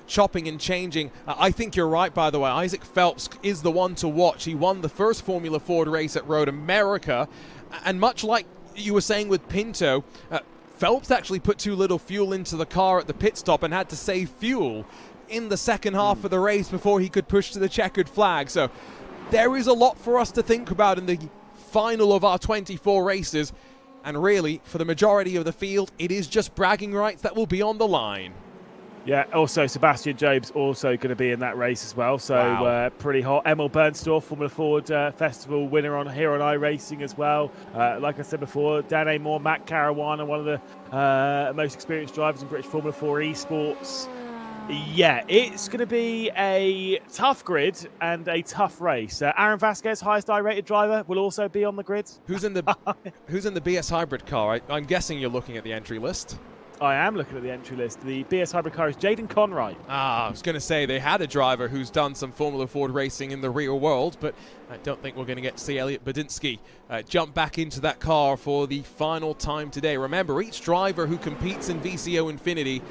G: chopping and changing. I think you're right, by the way. Isaac Phelps is the one to watch. He won the first Formula Ford race at Road America, and much like you were saying with Pinto, Phelps actually put too little fuel into the car at the pit stop and had to save fuel in the second half of the race before he could push to the checkered flag. So there is a lot for us to think about in the final of our 24 races, and really, for the majority of the field, it is just bragging rights that will be on the line.
D: Yeah, also Sebastian Job's also going to be in that race as well, so
G: Wow.
D: Pretty hot. Emil Bernstorff, Formula Ford Festival winner here on iRacing as well. Like I said before, Dan Amore, Matt Caruana, one of the most experienced drivers in British Formula 4 Esports. Yeah, it's going to be a tough grid and a tough race. Aaron Vasquez, highest I-rated driver, will also be on the grid.
G: Who's in the BS hybrid car? I'm guessing you're looking at the entry list.
D: I am looking at the entry list. The BS hybrid car is Jaden Conroy.
G: I was going to say they had a driver who's done some Formula Ford racing in the real world, but I don't think we're going to get to see Elliot Badinsky jump back into that car for the final time today. Remember, each driver who competes in VCO Infinity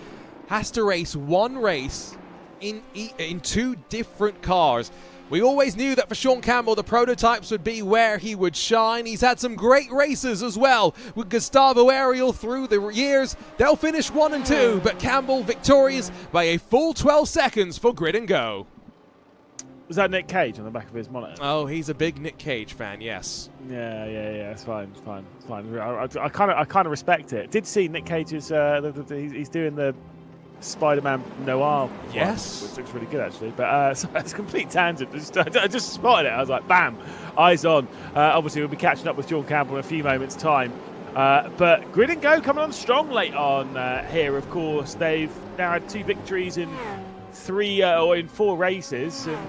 G: has to race one race in two different cars. We always knew that for Sean Campbell, the prototypes would be where he would shine. He's had some great races as well with Gustavo Ariel through the years. They'll finish 1 and 2, but Campbell victorious by a full 12 seconds for Grid and Go.
D: Was that Nick Cage on the back of his monitor?
G: Oh, he's a big Nick Cage fan, yes.
D: Yeah, it's fine. I kind of respect it. Did see Nick Cage's, he's doing the Spider-Man Noir.
G: Yes.
D: Which looks really good, actually. But so it's a complete tangent. I just spotted it. I was like, bam, eyes on. Obviously, we'll be catching up with Sean Campbell in a few moments' time. But Grid and Go coming on strong late on here, of course. They've now had 2 victories in 4 races. And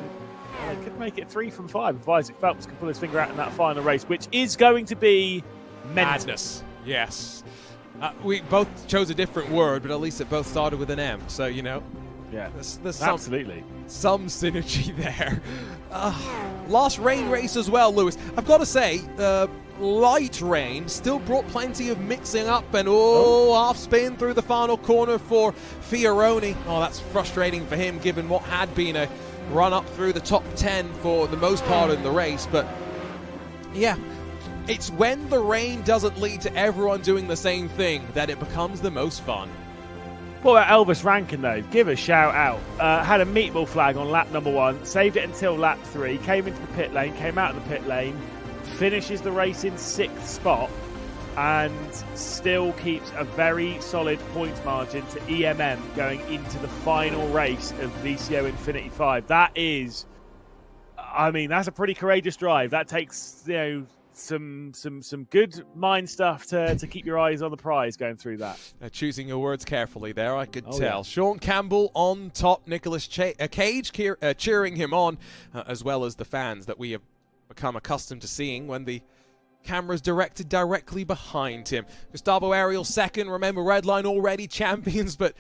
D: they could make it 3 from 5 if Isaac Phelps can pull his finger out in that final race, which is going to be
G: madness. Yes. We both chose a different word, but at least it both started with an M. So, you know,
D: yeah,
G: there's
D: absolutely
G: some synergy there. Last rain race as well, Lewis. I've got to say, light rain still brought plenty of mixing up and half spin through the final corner for Fioroni. Oh, that's frustrating for him, given what had been a run up through the top 10 for the most part in the race. But yeah, it's when the rain doesn't lead to everyone doing the same thing that it becomes the most fun.
D: What about Elvis Rankin, though? Give a shout out. Had a meatball flag on lap number 1, saved it until lap 3, came into the pit lane, came out of the pit lane, finishes the race in 6th spot, and still keeps a very solid points margin to EMM going into the final race of VCO Infinity 5. That is, I mean, that's a pretty courageous drive. That takes, you know, some good mind stuff to keep your eyes on the prize going through that.
G: Choosing your words carefully there, I could tell.
D: Yeah.
G: Sean Campbell on top, Nicholas Cage cheering him on, as well as the fans that we have become accustomed to seeing when the camera's directed directly behind him. Gustavo Ariel second. Remember, Redline already champions, but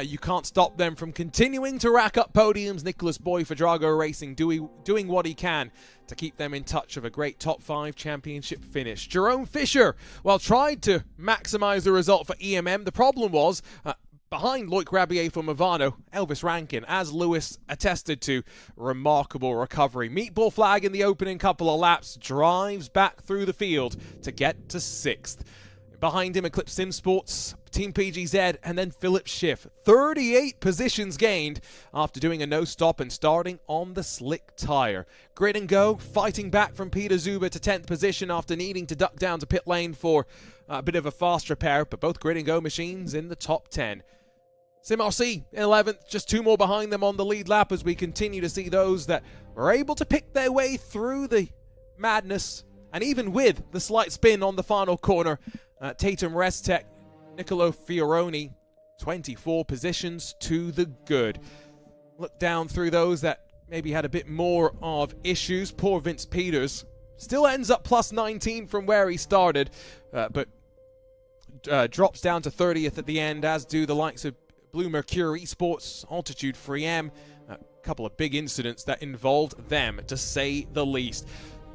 G: you can't stop them from continuing to rack up podiums. Nicholas Boy for Drago Racing doing what he can to keep them in touch of a great top 5 championship finish. Jerome Fisher, well, tried to maximize the result for EMM. The problem was, behind Loic Rabier for Movano, Elvis Rankin, as Lewis attested to, remarkable recovery. Meatball flag in the opening couple of laps, drives back through the field to get to 6th. Behind him, Eclipse Sim Sports, Team PGZ, and then Philip Schiff. 38 positions gained after doing a no-stop and starting on the slick tire. Grid and Go fighting back from Peter Zuber to 10th position after needing to duck down to pit lane for a bit of a fast repair, but both Grid and Go machines in the top 10. SimRC 11th, just 2 more behind them on the lead lap as we continue to see those that were able to pick their way through the madness, and even with the slight spin on the final corner, Tatum Restek, Nicolo Fioroni, 24 positions to the good. Look down through those that maybe had a bit more of issues. Poor Vince Peters still ends up plus 19 from where he started, but drops down to 30th at the end, as do the likes of Blue Mercury Esports, Altitude 3M, a couple of big incidents that involved them, to say the least.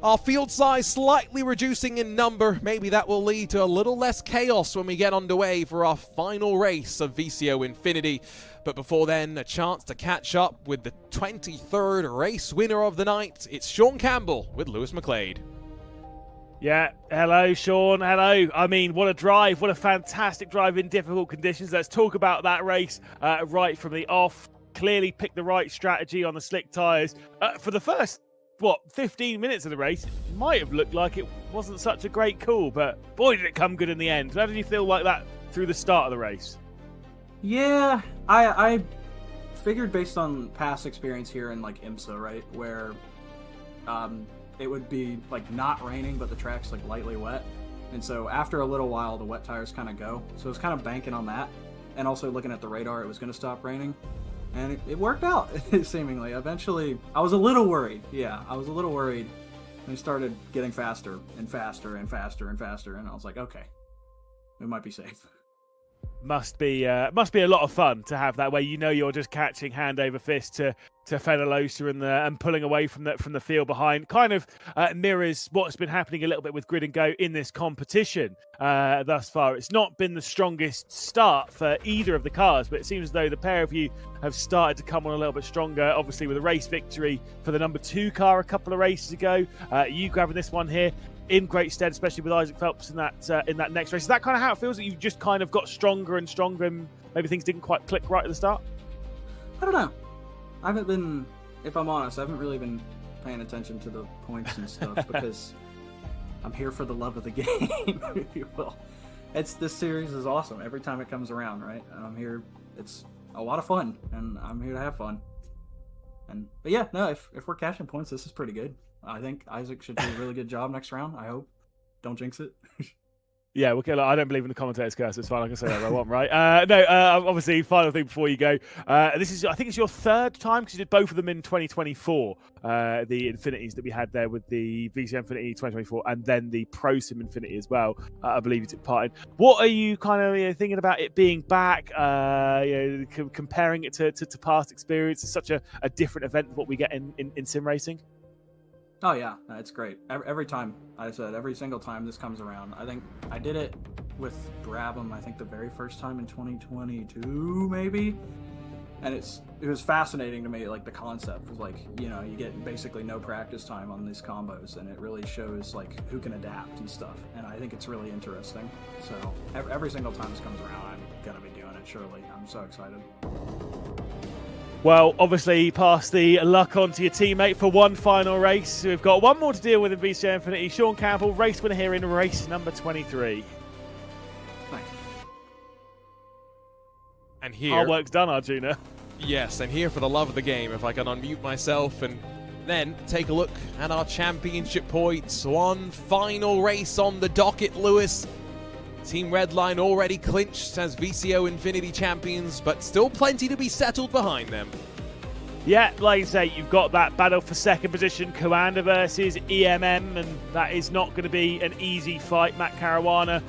G: Our field size slightly reducing in number. Maybe that will lead to a little less chaos when we get underway for our final race of VCO Infinity. But before then, a chance to catch up with the 23rd race winner of the night. It's Sean Campbell with Lewis McLeod.
D: Yeah, hello, Sean. Hello. I mean, what a drive. What a fantastic drive in difficult conditions. Let's talk about that race right from the off. Clearly picked the right strategy on the slick tyres. For the first 15 minutes of the race, it might have looked like it wasn't such a great call, but boy, did it come good in the end. How did you feel like that through the start of the race?
J: Yeah, I figured based on past experience here in like IMSA, right, where it would be like not raining, but the track's like lightly wet, and so after a little while, the wet tires kind of go. So I was kind of banking on that, and also looking at the radar, it was going to stop raining. And it worked out, seemingly. Eventually, I was a little worried. Yeah, I was a little worried. And it started getting faster and faster and faster and faster. And I was like, okay, we might be safe.
D: Must be a lot of fun to have that way. You know, you're just catching hand over fist to Fenalosa and pulling away from the field behind. Kind of mirrors what's been happening a little bit with Grid and Go in this competition thus far. It's not been the strongest start for either of the cars, but it seems as though the pair of you have started to come on a little bit stronger. Obviously, with a race victory for the number 2 car a couple of races ago, you grabbing this one here in great stead, especially with Isaac Phelps in that next race. Is that kind of how it feels, that you've just kind of got stronger and stronger, and maybe things didn't quite click right at the start?
J: I don't know. I haven't been, if I'm honest, I haven't really been paying attention to the points and stuff because I'm here for the love of the game, if you will. This series is awesome every time it comes around, right? And I'm here. It's a lot of fun, and I'm here to have fun. But yeah, no, if we're cashing points, this is pretty good. I think Isaac should do a really good job next round. I hope. Don't jinx it.
D: Yeah, okay. I don't believe in the commentator's curse. It's fine. I can say whatever I want, right? Obviously, final thing before you go. This is, I think, it's your third time because you did both of them in 2024. The Infinities that we had there with the VCO Infinity 2024, and then the Pro Sim Infinity as well. I believe you took part in. What are you kind of thinking about it being back? Comparing it to past experience. It's such a different event than what we get in sim racing.
J: Oh yeah, it's great. Every time, I said, every single time this comes around. I think I did it with Brabham, I think the very first time in 2022, maybe. And it was fascinating to me, like the concept was like, you get basically no practice time on these combos, and it really shows like who can adapt and stuff. And I think it's really interesting. So every single time this comes around, I'm gonna be doing it, surely. I'm so excited.
D: Well, obviously, pass the luck on to your teammate for one final race. We've got one more to deal with in VCO Infinity. Sean Campbell, race winner here in race number 23.
J: Thanks.
G: And here...
D: Our work's done, Arjuna.
G: Yes, I'm here for the love of the game, if I can unmute myself and then take a look at our championship points. One final race on the docket, Lewis. Team Redline already clinched as VCO Infinity champions, but still plenty to be settled behind them.
D: Yeah, like you say, you've got that battle for second position, Coanda versus EMM, and that is not going to be an easy fight. Matt Caruana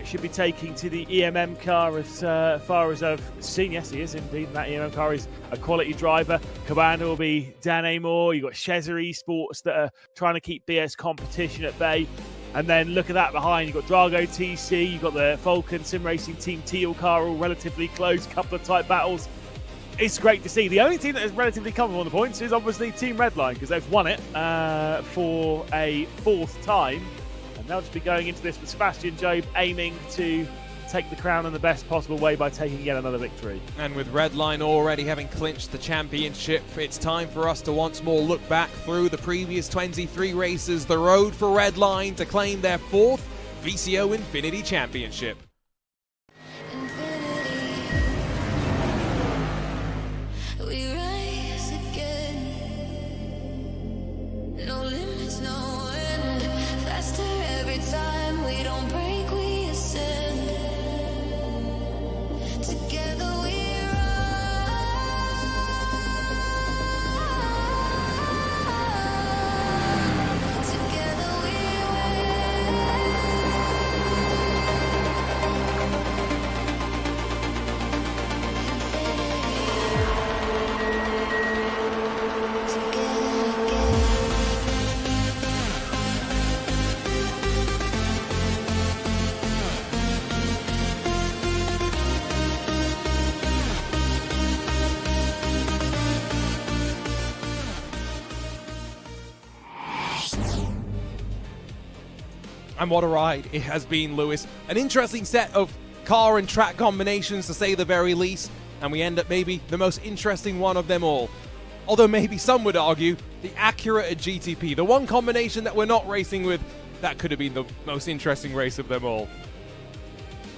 D: should be taking to the EMM car as far as I've seen. Yes, he is indeed. That EMM car is a quality driver. Coanda will be Dan Amor. You've got Chezer Esports that are trying to keep BS competition at bay. And then look at that behind. You've got Drago TC, you've got the Falcon Sim Racing Team Teal car, all relatively close, couple of tight battles. It's great to see. The only team that is relatively comfortable on the points is obviously Team Redline, because they've won it for a 4th time. And they'll just be going into this with Sebastian Job aiming to take the crown in the best possible way by taking yet another victory.
G: And with Redline already having clinched the championship, it's time for us to once more look back through the previous 23 races, the road for Redline to claim their 4th VCO Infinity Championship.
H: We rise again. No limits, no end. Faster every time. We don't break, we ascend. Together we rise. Together we win.
G: And what a ride it has been, Lewis. An interesting set of car and track combinations, to say the very least, and we end up maybe the most interesting one of them all. Although maybe some would argue the Acura GTP, the one combination that we're not racing with, that could have been the most interesting race of them all.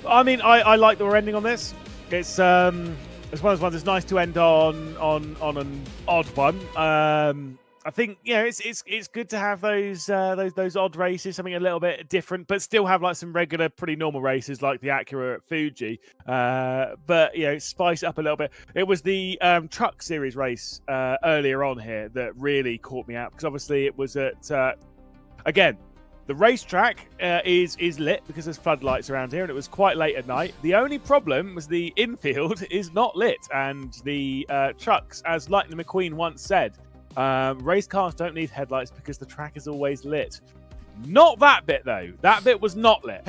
D: I mean, I like that we're ending on this. It's one of those ones. It's nice to end on an odd one. I think it's good to have those odd races, something a little bit different, but still have like some regular, pretty normal races like the Acura at Fuji. But spice it up a little bit. It was the Truck Series race earlier on here that really caught me out, because obviously it was at again. The racetrack is lit because there's floodlights around here, and it was quite late at night. The only problem was the infield is not lit, and the trucks, as Lightning McQueen once said, race cars don't need headlights because the track is always lit. Not that bit, though. That bit was not lit.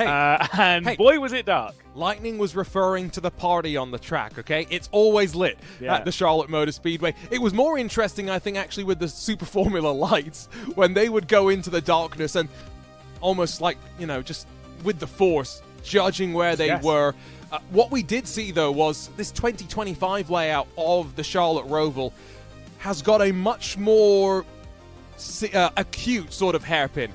D: Boy, was it dark.
G: Lightning was referring to the party on the track, okay? It's always lit at the Charlotte Motor Speedway. It was more interesting, I think, actually, with the Super Formula lights, when they would go into the darkness and almost like, just with the force, judging where they were. What we did see, though, was this 2025 layout of the Charlotte Roval has got a much more acute sort of hairpin.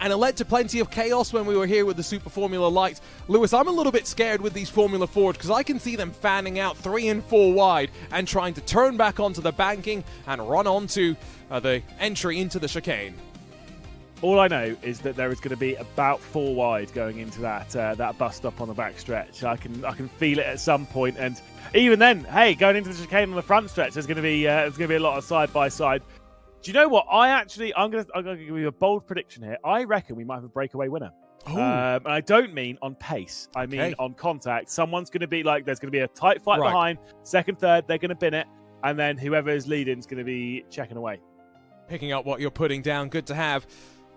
G: And it led to plenty of chaos when we were here with the Super Formula lights. Lewis, I'm a little bit scared with these Formula Fords because I can see them fanning out 3 and 4 wide and trying to turn back onto the banking and run onto the entry into the chicane.
D: All I know is that there is going to be about 4 wide going into that bus stop on the back stretch. I can feel it at some point, and even then, hey, going into the chicane on the front stretch, there's going to be a lot of side by side. Do you know what? I'm going to give you a bold prediction here. I reckon we might have a breakaway winner. And I don't mean on pace. I mean on contact. Someone's going to be there's going to be a tight fight behind. Second, third, they're going to bin it, and then whoever is leading is going to be checking away.
G: Picking up what you're putting down. Good to have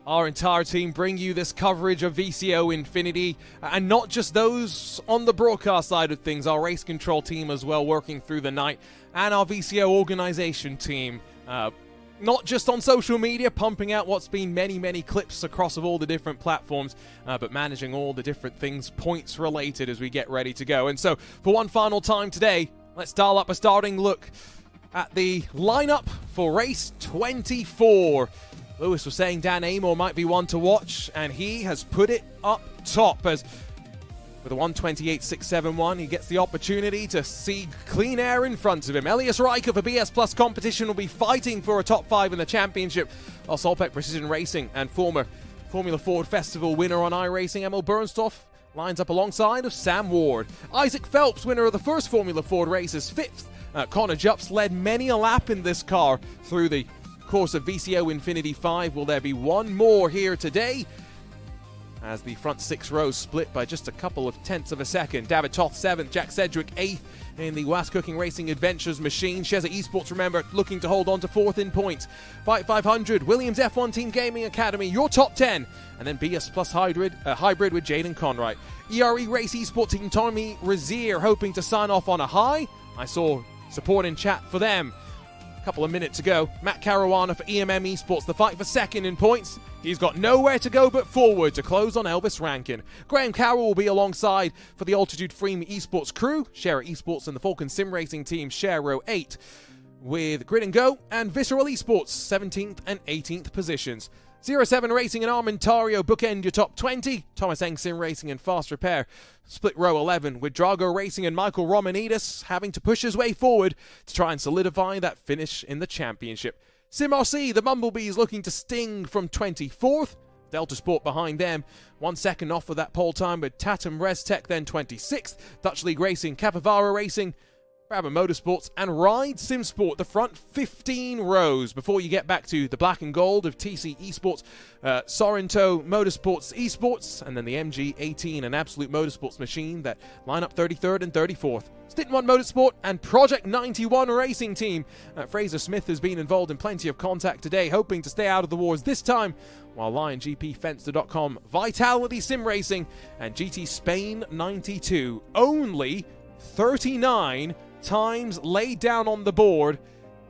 G: our entire team bring you this coverage of VCO Infinity, and not just those on the broadcast side of things, our race control team as well, working through the night, and our VCO organization team, not just on social media, pumping out what's been many clips across of all the different platforms, but managing all the different things points related as we get ready to go. And so for one final time today, let's dial up a starting look at the lineup for race 24. Lewis was saying Dan Amor might be one to watch, and he has put it up top as with a 128.671, he gets the opportunity to see clean air in front of him. Elias Riker for BS+COMPETITION will be fighting for a top 5 in the championship, while Solpec Precision Racing and former Formula Ford Festival winner on iRacing Emil Bernstorff lines up alongside of Sam Ward. Isaac Phelps, winner of the first Formula Ford race, is 5th. Connor Jups led many a lap in this car through the course of VCO Infinity 5. Will there be one more here today, as the front 6 rows split by just a couple of tenths of a second? David Toth 7th, Jack Sedgwick 8th in the Was Cooking Racing Adventures machine. Sheza Esports, remember, looking to hold on to 4th in points. Fight 500, Williams F1 Team Gaming Academy, your top 10, and then BS Plus Hybrid with Jaden Conwright. ERE Race Esports Team Tommy Razier hoping to sign off on a high. I saw support in chat for them a couple of minutes ago. Matt Caruana for EMM Esports, the fight for 2nd in points. He's got nowhere to go but forward to close on Elvis Rankin. Graham Carroll will be alongside for the Altitude Freem Esports crew. Share Esports and the Falcon Sim Racing team share row 8 with Grid and Go and Visceral Esports 17th and 18th positions. 07 Racing and Armentario bookend your top 20. Thomas Eng Sim Racing and Fast Repair split row 11, with Drago Racing and Michael Romanidis having to push his way forward to try and solidify that finish in the championship. Sim RC, the Bumblebees, looking to sting from 24th. Delta Sport behind them, 1 second off of that pole time, with Tatum Restech then 26th. Dutch League Racing, Capivara Racing, Brabham Motorsports and Ride SimSport, the front 15 rows before you get back to the black and gold of TC Esports, Sorrento Motorsports Esports, and then the MG18 and Absolute Motorsports machine that line up 33rd and 34th. Stint 1 Motorsport and Project 91 Racing Team. Fraser Smith has been involved in plenty of contact today, hoping to stay out of the wars this time, while LionGPFenster.com, Vitality Sim Racing, and GT Spain 92. Only 39 times laid down on the board,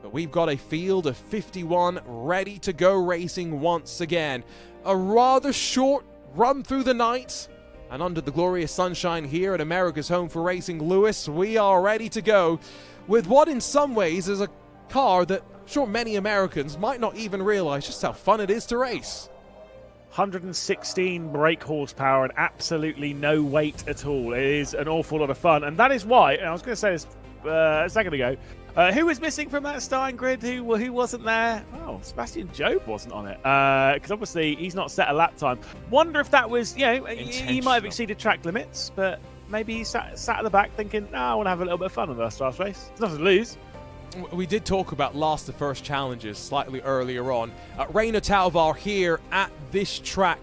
G: but we've got a field of 51 ready to go racing once again. A rather short run through the night, and under the glorious sunshine here at America's Home for Racing, Lewis, we are ready to go with what in some ways is a car that I'm sure many Americans might not even realize just how fun it is to race.
D: 116 brake horsepower and absolutely no weight at all. It is an awful lot of fun, and that is why, and I was going to say this a second ago, who was missing from that starting grid? Who wasn't there? Oh, Sebastian Job wasn't on it, because obviously he's not set a lap time. Wonder if that was, you know, he might have exceeded track limits, but maybe he sat at the back thinking, no, I want to have a little bit of fun on the last race. There's nothing to lose.
G: We did talk about last to first challenges slightly earlier on. Reina Talvar here at this track,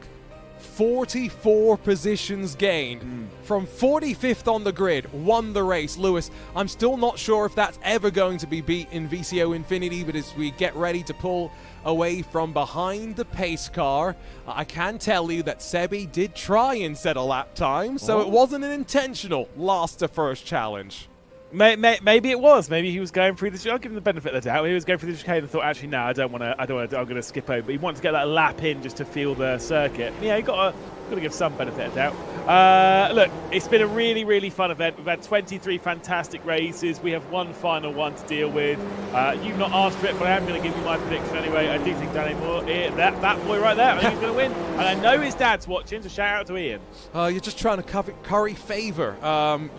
G: 44 positions gained from 45th on the grid, won the race. Lewis, I'm still not sure if that's ever going to be beat in VCO Infinity, but as we get ready to pull away from behind the pace car, I can tell you that Sebi did try and set a lap time, so it wasn't an intentional last to first challenge.
D: Maybe it was. Maybe he was going through the. I'll give him the benefit of the doubt. He was going through the chicane and thought, actually, no, I don't want to. I'm going to skip over. But he wanted to get that lap in just to feel the circuit. Yeah, you got to give some benefit of doubt. Look, it's been a really, really fun event. We've had 23 fantastic races. We have one final one to deal with. You've not asked for it, but I am going to give you my prediction anyway. I do think Danny Moore, that boy right there, I think he's going to win. And I know his dad's watching, so shout out to Ian.
G: You're just trying to curry favour.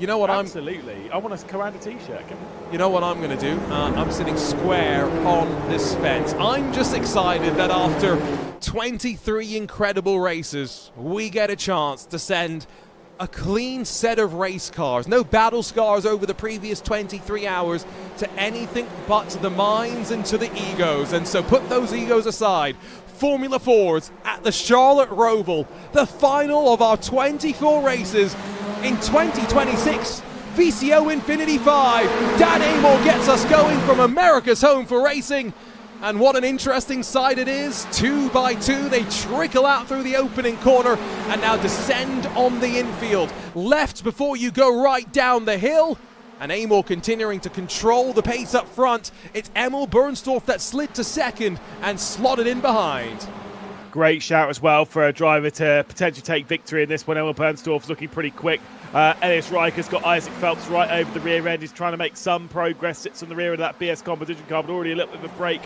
G: You know what?
D: Absolutely. I want a Coranda t-shirt.
G: You know what I'm going to do? I'm sitting square on this fence. I'm just excited that after 23 incredible races, we get a chance to send a clean set of race cars, no battle scars over the previous 23 hours, to anything but the minds and to the egos. And so put those egos aside. Formula 4s at the Charlotte Roval, the final of our 24 races in 2026. VCO Infinity 5. Dan Amor gets us going from America's Home for Racing. And what an interesting sight it is. 2 by 2, they trickle out through the opening corner and now descend on the infield. Left before you go right down the hill. And Amor continuing to control the pace up front. It's Emil Bernstorff that slid to second and slotted in behind.
D: Great shout as well for a driver to potentially take victory in this one. Emil Bernstorff's looking pretty quick. Elias Riker's got Isaac Phelps right over the rear end. He's trying to make some progress. Sits on the rear of that BS competition car, but already a little bit of a break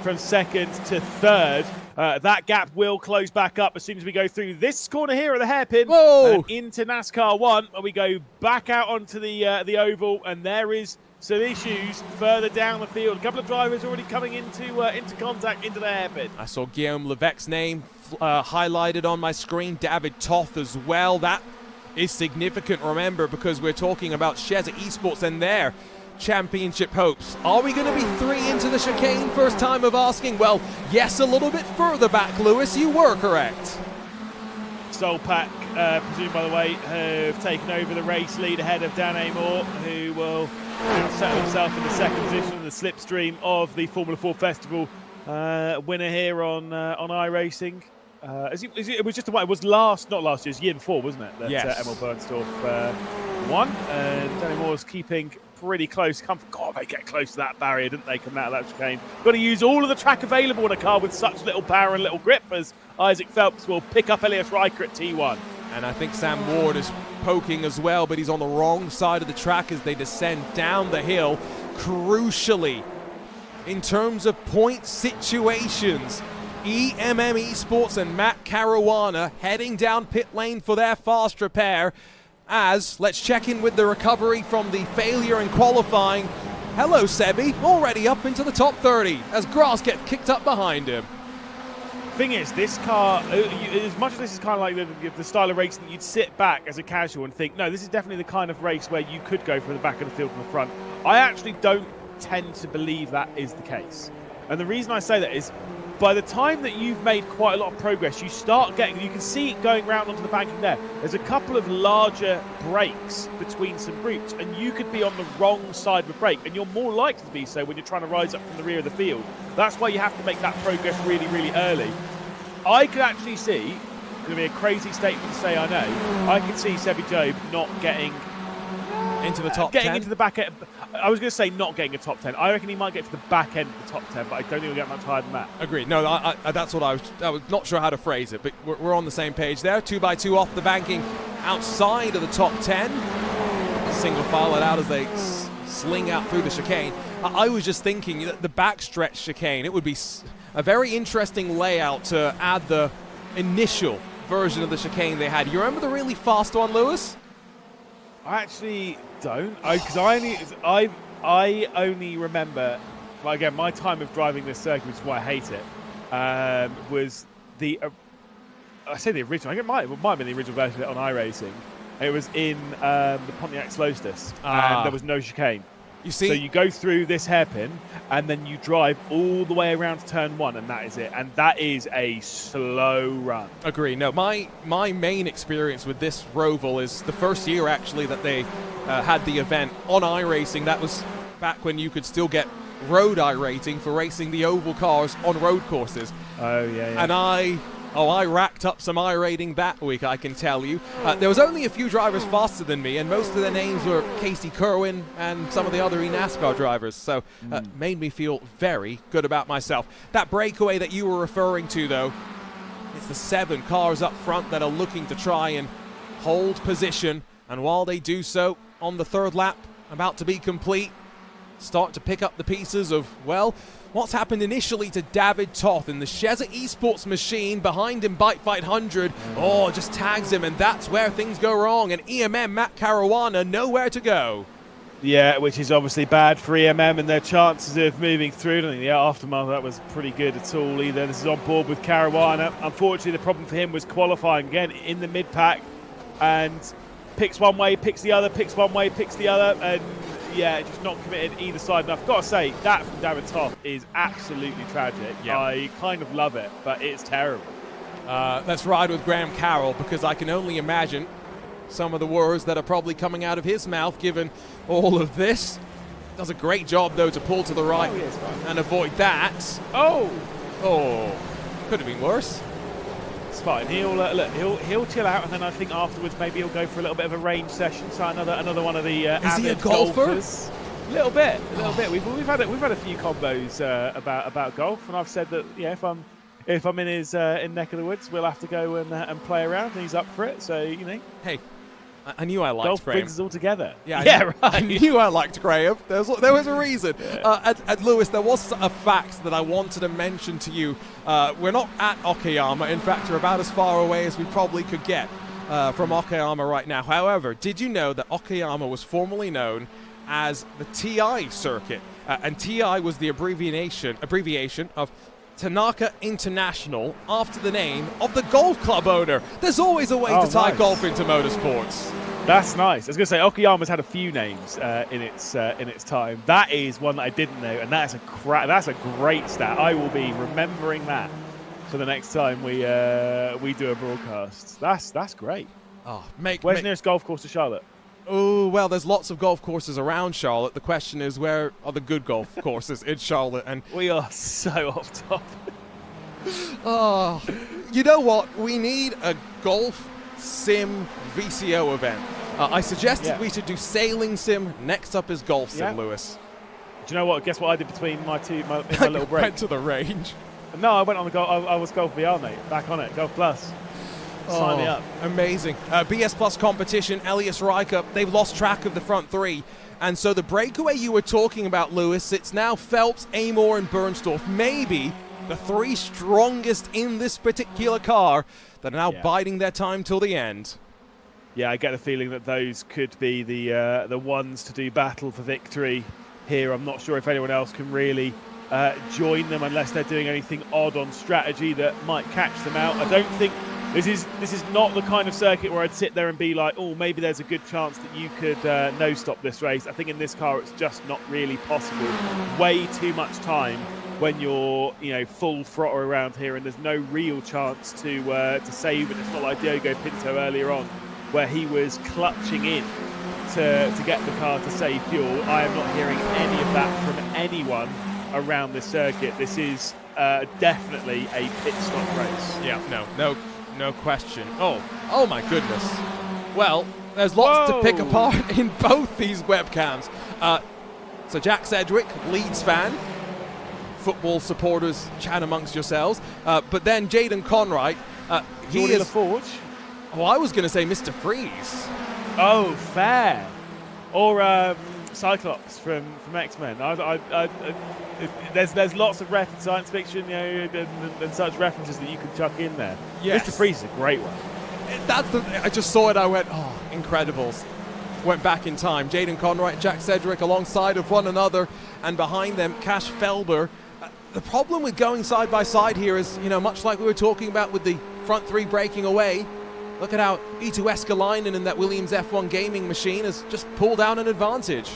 D: from second to third. That gap will close back up as soon as we go through this corner here at the hairpin. And into NASCAR 1, and we go back out onto the oval, and there is some issues further down the field. A couple of drivers already coming into contact into the hairpin.
G: I saw Guillaume Levesque's name highlighted on my screen. David Toth as well. That is significant, remember, because we're talking about Sheza Esports and their championship hopes. Are we going to be 3 into the chicane? First time of asking. Well, yes, a little bit further back, Lewis. You were correct.
D: Solpak, presumed by the way, have taken over the race lead ahead of Dan Amor, who will settle himself in the second position in the slipstream of the Formula 4 Festival. Winner here on iRacing. It was just it was not last year's year before, wasn't it? That
G: yes.
D: Emil Bernstorff won, and Danny Moore's keeping pretty close. God, they get close to that barrier, didn't they? Coming out of that chicane. Got to use all of the track available in a car with such little power and little grip, as Isaac Phelps will pick up Elias Riker at T1.
G: And I think Sam Ward is poking as well, but he's on the wrong side of the track as they descend down the hill. Crucially, in terms of point situations, EMM Esports and Matt Caruana heading down pit lane for their fast repair. As, let's check in with the recovery from the failure in qualifying. Hello, Sebi, already up into the top 30 as Grass gets kicked up behind him.
D: Thing is, this car, as much as this is kind of like the style of racing that you'd sit back as a casual and think, no, this is definitely the kind of race where you could go from the back of the field and the front. I actually don't tend to believe that is the case. And the reason I say that is, by the time that you've made quite a lot of progress, you can see it going round onto the banking there. There's a couple of larger breaks between some groups, and you could be on the wrong side of a break, and you're more likely to be so when you're trying to rise up from the rear of the field. That's why you have to make that progress really, really early. I could actually see, it's going to be a crazy statement to say, I know, I could see Sebi Job not getting
G: into the top 10?
D: Into the back end. I was going to say not getting a top 10. I reckon he might get to the back end of the top 10, but I don't think he'll get much higher than that.
G: Agreed. No, that's what I was not sure how to phrase it, but we're on the same page there. 2x2 off the banking outside of the top 10. Single file it out as they sling out through the chicane. I was just thinking that the backstretch chicane, it would be a very interesting layout to add the initial version of the chicane they had. You remember the really fast one, Lewis?
D: I actually don't, because I only remember. Well, again, my time of driving this circuit, which is why I hate it, was the. I say the original. I think it might have been the original version of it on iRacing. It was in the Pontiac Slowstus, and there was no chicane.
G: You see,
D: so you go through this hairpin, and then you drive all the way around to turn 1, and that is it. And that is a slow run.
G: Agree. No, my main experience with this Roval is the first year actually that they had the event on iRacing. That was back when you could still get road iRating for racing the oval cars on road courses.
D: Oh yeah.
G: And I racked up some iRating that week, I can tell you. There was only a few drivers faster than me, and most of their names were Casey Kerwin and some of the other NASCAR drivers, so made me feel very good about myself. That breakaway that you were referring to, though, it's the 7 cars up front that are looking to try and hold position, and while they do so, on the 3rd lap, about to be complete, start to pick up the pieces of, well, what's happened initially to David Toth in the Sheza Esports machine. Behind him, Bite Fight 100. Oh, just tags him, and that's where things go wrong. And EMM, Matt Caruana, nowhere to go.
D: Yeah, which is obviously bad for EMM and their chances of moving through. I don't think the aftermath of that was pretty good at all either. This is on board with Caruana. Unfortunately, the problem for him was qualifying again in the mid-pack, and picks one way, picks the other, picks one way, picks the other, and yeah, just not committed either side enough. Got to say, that from David Toth is absolutely tragic. Yeah. I kind of love it, but it's terrible.
G: Let's ride with Graham Carroll, because I can only imagine some of the words that are probably coming out of his mouth given all of this. Does a great job, though, to pull to the right and avoid that. Oh, could have been worse.
D: It's fine. He'll chill out, and then I think afterwards maybe he'll go for a little bit of a range session. So another one of the
G: is he a
D: avid
G: golfer?
D: golfers. A little bit. We've had a few combos about golf, and I've said that if I'm in his in neck of the woods, we'll have to go and play around, and he's up for it. So
G: hey, I knew I liked
D: golf
G: Graham.
D: brings us all together.
G: Right. I knew I liked Graham. There was a reason.
D: Yeah.
G: And Lewis, there was a fact that I wanted to mention to you. We're not at Okayama. In fact, we're about as far away as we probably could get from Okayama right now. However, did you know that Okayama was formerly known as the TI circuit? And TI was the abbreviation of Tanaka International, after the name of the golf club owner. There's always a way to tie golf into motorsports.
D: That's nice. I was going to say Okayama's had a few names in its time. That is one that I didn't know, and that's a great stat. I will be remembering that for the next time we do a broadcast. That's great. Where's the nearest golf course to Charlotte?
G: Oh, well, there's lots of golf courses around Charlotte. The question is, where are the good golf courses in Charlotte? And
D: we are so off topic.
G: Oh, you know what? We need a golf sim VCO event. I suggested we should do sailing sim. Next up is golf sim, Lewis.
D: Do you know what? Guess what I did between my little break?
G: Went to the range.
D: No, I went on the golf. I was Golf VR, mate. Back on it. Golf Plus. Sign me up.
G: Amazing. BS+ competition, Elias Riker, they've lost track of the front 3. And so the breakaway you were talking about, Lewis, it's now Phelps, Amor, and Bernstorff. Maybe the 3 strongest in this particular car that are now biding their time till the end.
D: Yeah, I get the feeling that those could be the ones to do battle for victory here. I'm not sure if anyone else can really join them unless they're doing anything odd on strategy that might catch them out. I don't think this is not the kind of circuit where I'd sit there and be like, oh, maybe there's a good chance that you could no-stop this race. I think in this car it's just not really possible. Way too much time when you're full throttle around here, and there's no real chance to save it. It's not like Diogo Pinto earlier on, where he was clutching in to get the car to save fuel. I am not hearing any of that from anyone around this circuit. This is definitely a pit stop race.
G: Yeah, no question. Oh my goodness. Well, there's lots to pick apart in both these webcams. So Jack Sedgwick, Leeds fan. Football supporters, chat amongst yourselves. But then Jaden Conwright, he
D: Jordy
G: is...
D: LaForge.
G: Oh, I was going to say Mr. Freeze.
D: Oh, fair. Or Cyclops from X-Men. There's lots of science fiction, you know, and such references that you can chuck in there.
G: Yes.
D: Mr. Freeze is a great one.
G: I just saw it, I went, oh, Incredibles. Went back in time. Jaden Conwright, Jack Sedgwick alongside of one another, and behind them, Cash Felber. The problem with going side by side here is, you know, much like we were talking about with the front three breaking away, look at how Eetu Eskalainen in that Williams F1 gaming machine has just pulled out an advantage.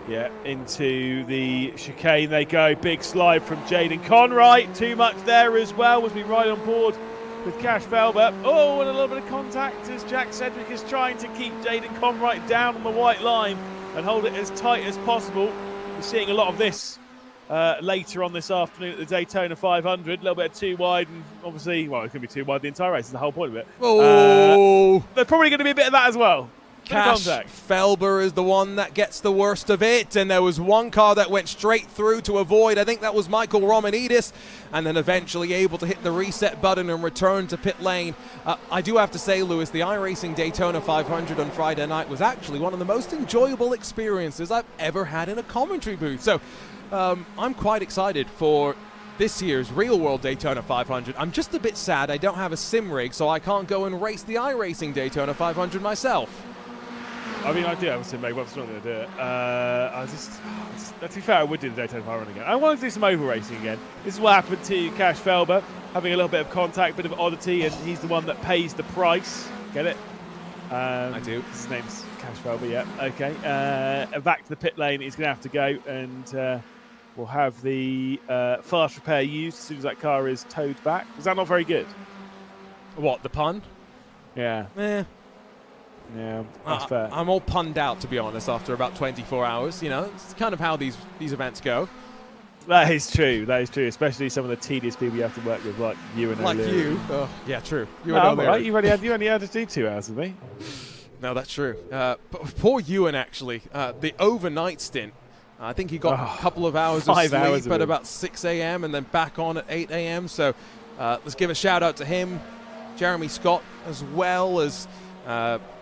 D: Yeah, into the chicane they go. Big slide from Jaden Conwright. Too much there as well. Was we right on board with Cash Felber. Oh, and a little bit of contact as Jack Sedgwick is trying to keep Jaden Conwright down on the white line and hold it as tight as possible. We're seeing a lot of this later on this afternoon at the Daytona 500. A little bit of too wide, and obviously, well, it could be too wide the entire race. Is the whole point of it.
G: Oh!
D: There's probably going to be a bit of that as well.
G: Cash Felber is the one that gets the worst of it, and there was one car that went straight through to avoid. I think that was Michael Romanidis, and then eventually able to hit the reset button and return to pit lane. I do have to say, Lewis, the iRacing Daytona 500 on Friday night was actually one of the most enjoyable experiences I've ever had in a commentary booth. So I'm quite excited for this year's real-world Daytona 500. I'm just a bit sad I don't have a sim rig, so I can't go and race the iRacing Daytona 500 myself.
D: I mean, I do have a sim rig, but I'm not going to do it. To be fair, I would do the Daytona 500 again. I want to do some oval racing again. This is what happened to Cash Felber, having a little bit of contact, bit of oddity, and he's the one that pays the price. Get it?
G: I do.
D: His name's Cash Felber, yeah. Okay. Back to the pit lane, he's going to have to go, and we'll have the fast repair used as soon as that car is towed back. Was that not very good?
G: What, the pun?
D: Yeah. Yeah, that's fair.
G: I'm all punned out, to be honest, after about 24 hours. You know, it's kind of how these events go.
D: That is true. That is true. Especially some of the tedious people you have to work with, like you and
G: O'Leary.
D: Like you.
G: Oh, yeah, true.
D: You and O'Leary. Right. You only had to do 2 hours with me.
G: No, that's true. But poor Ewan, actually. The overnight stint. I think he got a couple of hours of sleep at about 6 a.m. and then back on at 8 a.m. So let's give a shout out to him, Jeremy Scott, as well as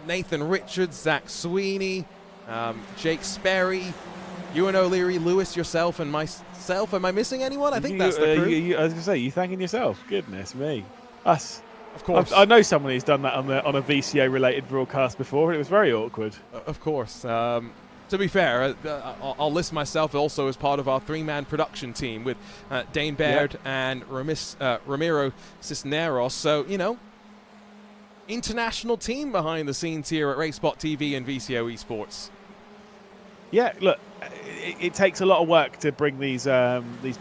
G: Nathan Richards, Zach Sweeney, Jake Sperry, Ewan O'Leary, Lewis, yourself, and myself. Am I missing anyone? I think that's the crew.
D: I was going to say, you thanking yourself? Goodness me. Us.
G: Of course.
D: I know someone who's done that on a VCO-related broadcast before, and it was very awkward.
G: Of course. To be fair, I'll list myself also as part of our 3-man production team with Dane Baird and Ramiro Cisneros. So, you know, international team behind the scenes here at RaceSpot TV and VCO Esports.
D: Yeah, look, it takes a lot of work to bring these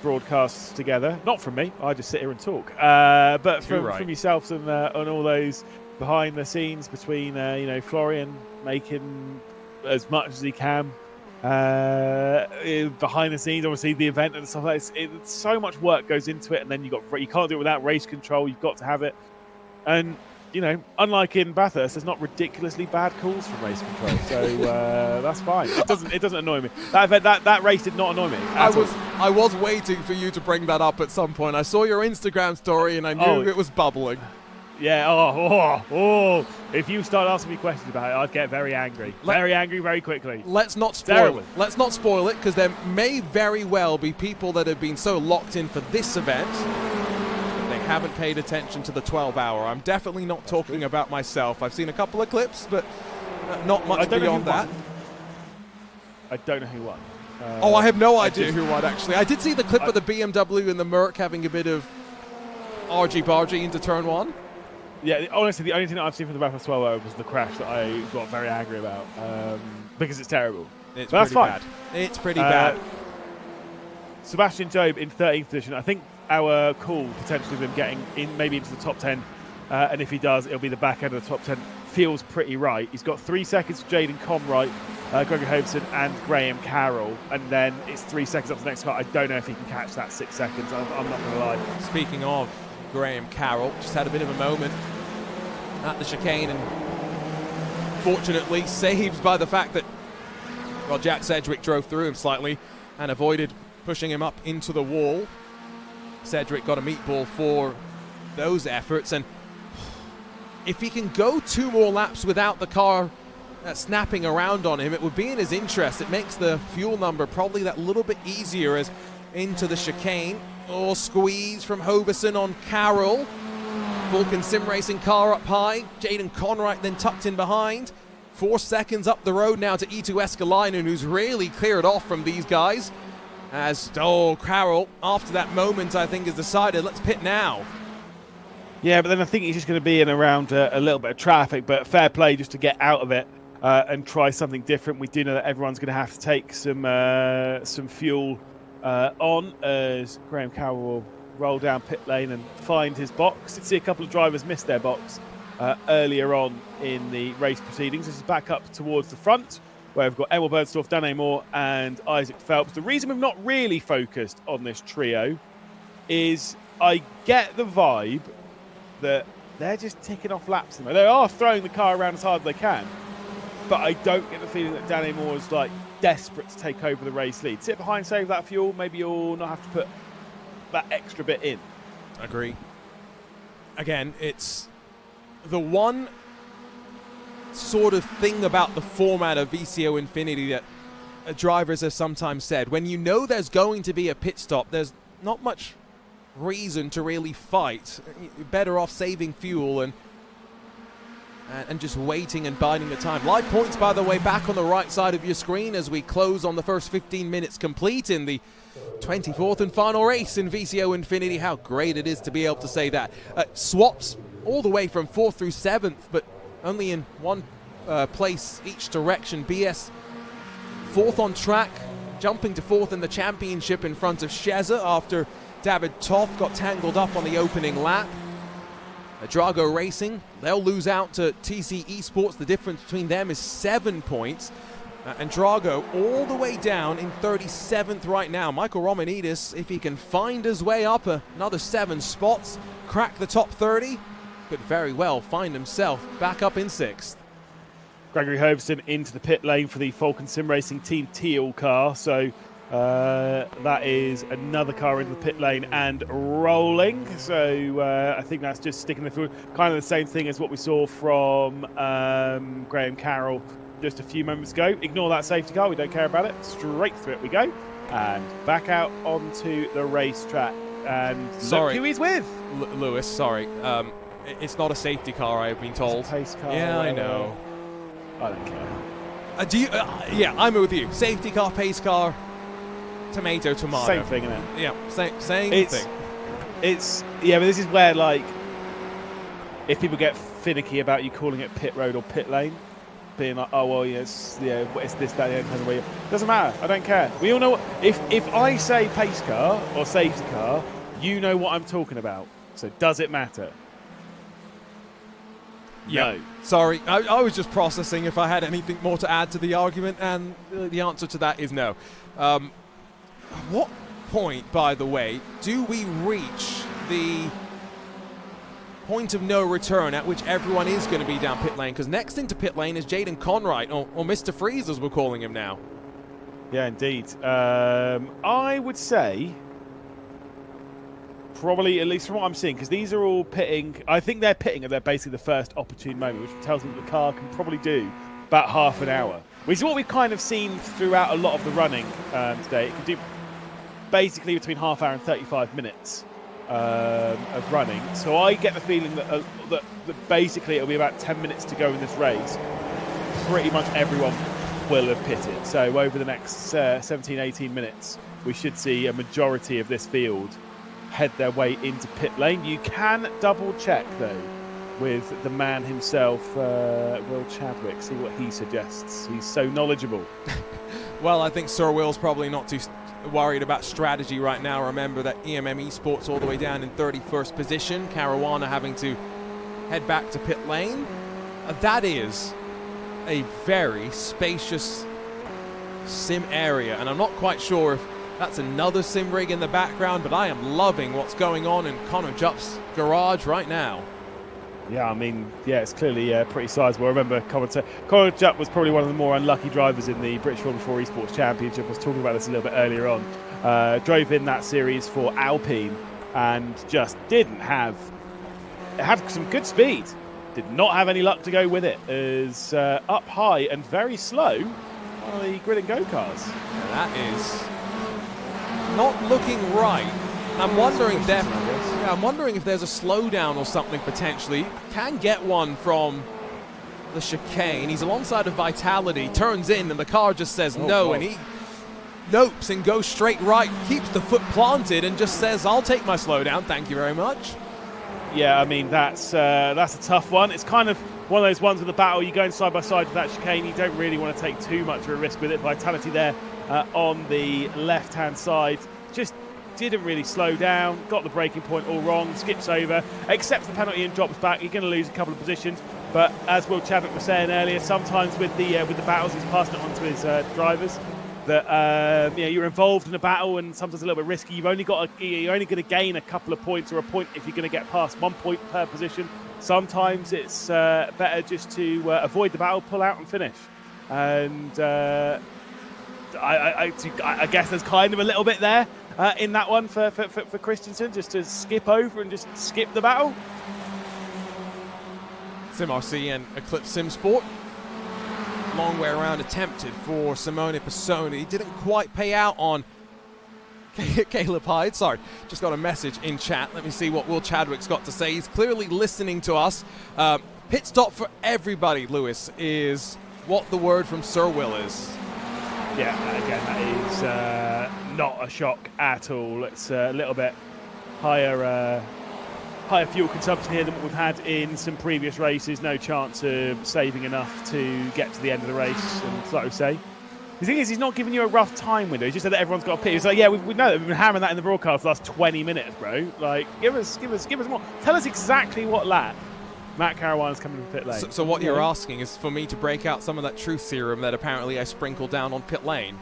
D: broadcasts together. Not from me, I just sit here and talk. But from yourselves and all those behind the scenes between Florian making as much as he can behind the scenes, obviously the event and stuff like that. So much work goes into it, and then you can't do it without race control. You've got to have it, and you know, unlike in Bathurst, there's not ridiculously bad calls from race control, so that's fine. It doesn't annoy me. That race did not annoy me.
G: I was waiting for you to bring that up at some point. I saw your Instagram story and I knew it was bubbling.
D: Yeah. If you start asking me questions about it, I'd get very angry. Very angry very quickly.
G: Let's not spoil it. Let's not spoil it, because there may very well be people that have been so locked in for this event haven't paid attention to the 12-hour. I'm definitely not talking about myself. I've seen a couple of clips, but not much beyond that.
D: I don't know who won.
G: I have no idea who won, actually. I did see the clip of the BMW and the Merc having a bit of argy-bargy into turn 1.
D: Yeah, honestly, the only thing that I've seen from the Bathurst 12-hour was the crash that I got very angry about, because it's terrible.
G: But
D: that's fine.
G: It's pretty bad.
D: Sebastian Jobe in 13th position. I think our call potentially them getting in maybe into the top 10, and if he does, it'll be the back end of the top 10. Feels pretty right. He's got 3 seconds for Jaden Conwright, Gregor Hoveson, and Graham Carroll, and then it's 3 seconds up to the next car. I don't know if he can catch that 6 seconds. I'm not going to lie.
G: Speaking of Graham Carroll, just had a bit of a moment at the chicane, and fortunately saved by the fact that Well, Jack Sedgwick drove through him slightly and avoided pushing him up into the wall. Sedgwick got a meatball for those efforts, and if he can go 2 more laps without the car snapping around on him, it would be in his interest. It makes the fuel number probably that little bit easier as into the chicane. Oh, squeeze from Hoverson on Carroll. Vulcan Sim Racing car up high. Jaden Conright then tucked in behind. 4 seconds up the road now to E2 Escalainen, who's really cleared off from these guys. As, Carroll, after that moment, I think, has decided, let's pit now.
D: Yeah, but then I think he's just going to be in around a little bit of traffic, but fair play just to get out of it and try something different. We do know that everyone's going to have to take some fuel on as Graham Carroll will roll down pit lane and find his box. Did see a couple of drivers miss their box earlier on in the race proceedings. This is back up towards the front, where we've got Emil Bernstorff, Dane Moore and Isaac Phelps. The reason we've not really focused on this trio is I get the vibe that they're just ticking off laps. They are throwing the car around as hard as they can, but I don't get the feeling that Dane Moore is like desperate to take over the race lead. Sit behind, save that fuel. Maybe you'll not have to put that extra bit in.
G: Agree. Again, it's the one sort of thing about the format of VCO Infinity that drivers have sometimes said. When you know there's going to be a pit stop, there's not much reason to really fight. You're better off saving fuel and just waiting and biding the time. Live points, by the way, back on the right side of your screen as we close on the first 15 minutes complete in the 24th and final race in VCO Infinity. How great it is to be able to say that. Swaps all the way from 4th through 7th, but only in one place each direction. BS 4th on track, jumping to 4th in the championship in front of Sheza after David Toth got tangled up on the opening lap. Drago Racing, they'll lose out to TC Esports. The difference between them is 7 points. And Drago all the way down in 37th right now. Michael Romanidis, if he can find his way up another 7 spots, crack the top 30, could very well find himself back up in 6th.
D: Gregory Hoverson into the pit lane for the Falcon Sim Racing Team Teal car. So that is another car into the pit lane and rolling. So I think that's just sticking the fuel. Kind of the same thing as what we saw from Graham Carroll just a few moments ago. Ignore that safety car. We don't care about it. Straight through it we go. And back out onto the racetrack. And
G: sorry,
D: look who he's with.
G: Lewis, sorry. It's not a safety car, I've been told.
D: It's a pace car.
G: Yeah, I know.
D: I don't care.
G: Do you? Yeah, I'm with you. Safety car, pace car, tomato.
D: Same thing, isn't it?
G: Yeah, same thing.
D: Yeah, but this is where, like, if people get finicky about you calling it pit road or pit lane, being like, oh well, yes, yeah, it's this, that, the other way. Doesn't matter. I don't care. We all know what. If I say pace car or safety car, you know what I'm talking about. So does it matter?
G: Yeah.
D: No.
G: Sorry, I was just processing if I had anything more to add to the argument, and the answer to that is no. What point, by the way, do we reach the point of no return at which everyone is going to be down pit lane? Because next into pit lane is Jaden Conright, or Mr. Freeze as we're calling him now.
D: Yeah, indeed. I would say probably, at least from what I'm seeing, because these are all pitting. I think they're pitting at basically the first opportune moment, which tells me that the car can probably do about half an hour, which is what we've kind of seen throughout a lot of the running today. It can do basically between half hour and 35 minutes of running. So I get the feeling that, that basically it'll be about 10 minutes to go in this race. Pretty much everyone will have pitted. So over the next 17, 18 minutes, we should see a majority of this field head their way into pit lane. You can double check though with the man himself, Will Chadwick, see what he suggests. He's so knowledgeable.
G: Well, I think Sir Will's probably not too worried about strategy right now. Remember that EMM Esports all the way down in 31st position. Caruana having to head back to pit lane. That is a very spacious sim area, and I'm not quite sure if that's another sim rig in the background, but I am loving what's going on in Connor Jupp's garage right now.
D: Yeah, I mean, yeah, it's clearly pretty sizable. I remember Colin Jupp was probably one of the more unlucky drivers in the British Formula 4 Esports Championship. I was talking about this a little bit earlier on. Drove in that series for Alpine and just didn't have... It had some good speed. Did not have any luck to go with it. Is up high and very slow on the grid and go cars.
G: That is not looking right. I'm wondering, I'm wondering if there's a slowdown or something potentially. Can get one from the chicane. He's alongside of Vitality, turns in, and the car just says no, and he nopes and goes straight right, keeps the foot planted, and just says, "I'll take my slowdown, thank you very much."
D: Yeah, I mean, that's a tough one. It's kind of one of those ones with the battle. You're going side by side with that chicane. You don't really want to take too much of a risk with it. Vitality there on the left-hand side. Just didn't really slow down, got the braking point all wrong, skips over, accepts the penalty and drops back. You're going to lose a couple of positions, but as Will Chadwick was saying earlier, sometimes with the battles, he's passing it on to his drivers. That you're involved in a battle and sometimes a little bit risky. You're only going to gain a couple of points or a point if you're going to get past 1 point per position. Sometimes it's better just to avoid the battle, pull out and finish. And I guess there's kind of a little bit there in that one for Christensen, just to skip over and just skip the battle.
G: SimRC and Eclipse Sim Sport. Long way around attempted for Simone Pisoni. He didn't quite pay out on Caleb Hyde. Sorry, just got a message in chat. Let me see what Will Chadwick's got to say. He's clearly listening to us. Pit stop for everybody, Lewis, is what the word from Sir Will is.
D: Yeah, again, that is not a shock at all. It's a little bit higher fuel consumption here than what we've had in some previous races. No chance of saving enough to get to the end of the race. And like I say, the thing is, he's not giving you a rough time window. He just said that everyone's got a pit. He's like, yeah, we know that. We've been hammering that in the broadcast the last 20 minutes, bro. Like, give us more. Tell us exactly what lap Matt Caruana's coming to pit lane.
G: So what you're asking is for me to break out some of that truth serum that apparently I sprinkled down on pit lane.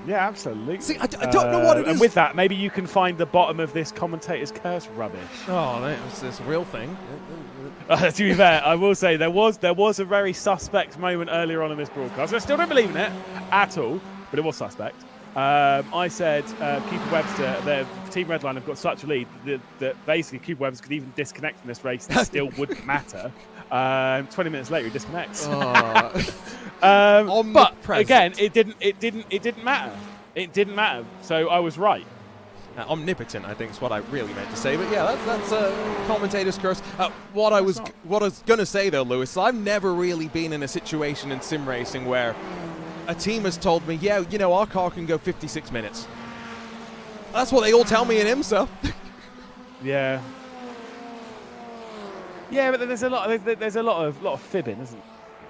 D: Yeah, absolutely.
G: See, I don't know what it is.
D: And with that, maybe you can find the bottom of this commentator's curse rubbish.
G: Oh, that's this real thing.
D: To be fair, I will say there was a very suspect moment earlier on in this broadcast. I still don't believe in it at all, but it was suspect. I said Cooper Webster, the Team Redline have got such a lead that basically Cooper Webster could even disconnect from this race and it still wouldn't matter. 20 minutes later, he disconnects. But again, it didn't matter. It didn't matter. So I was right.
G: Omnipotent, I think, is what I really meant to say. But yeah, that's a commentator's curse. What I was going to say though, Lewis, I've never really been in a situation in sim racing where a team has told me, yeah, you know, our car can go 56 minutes. That's what they all tell me in IMSA. Yeah.
D: Yeah, but there's a lot of fibbing, isn't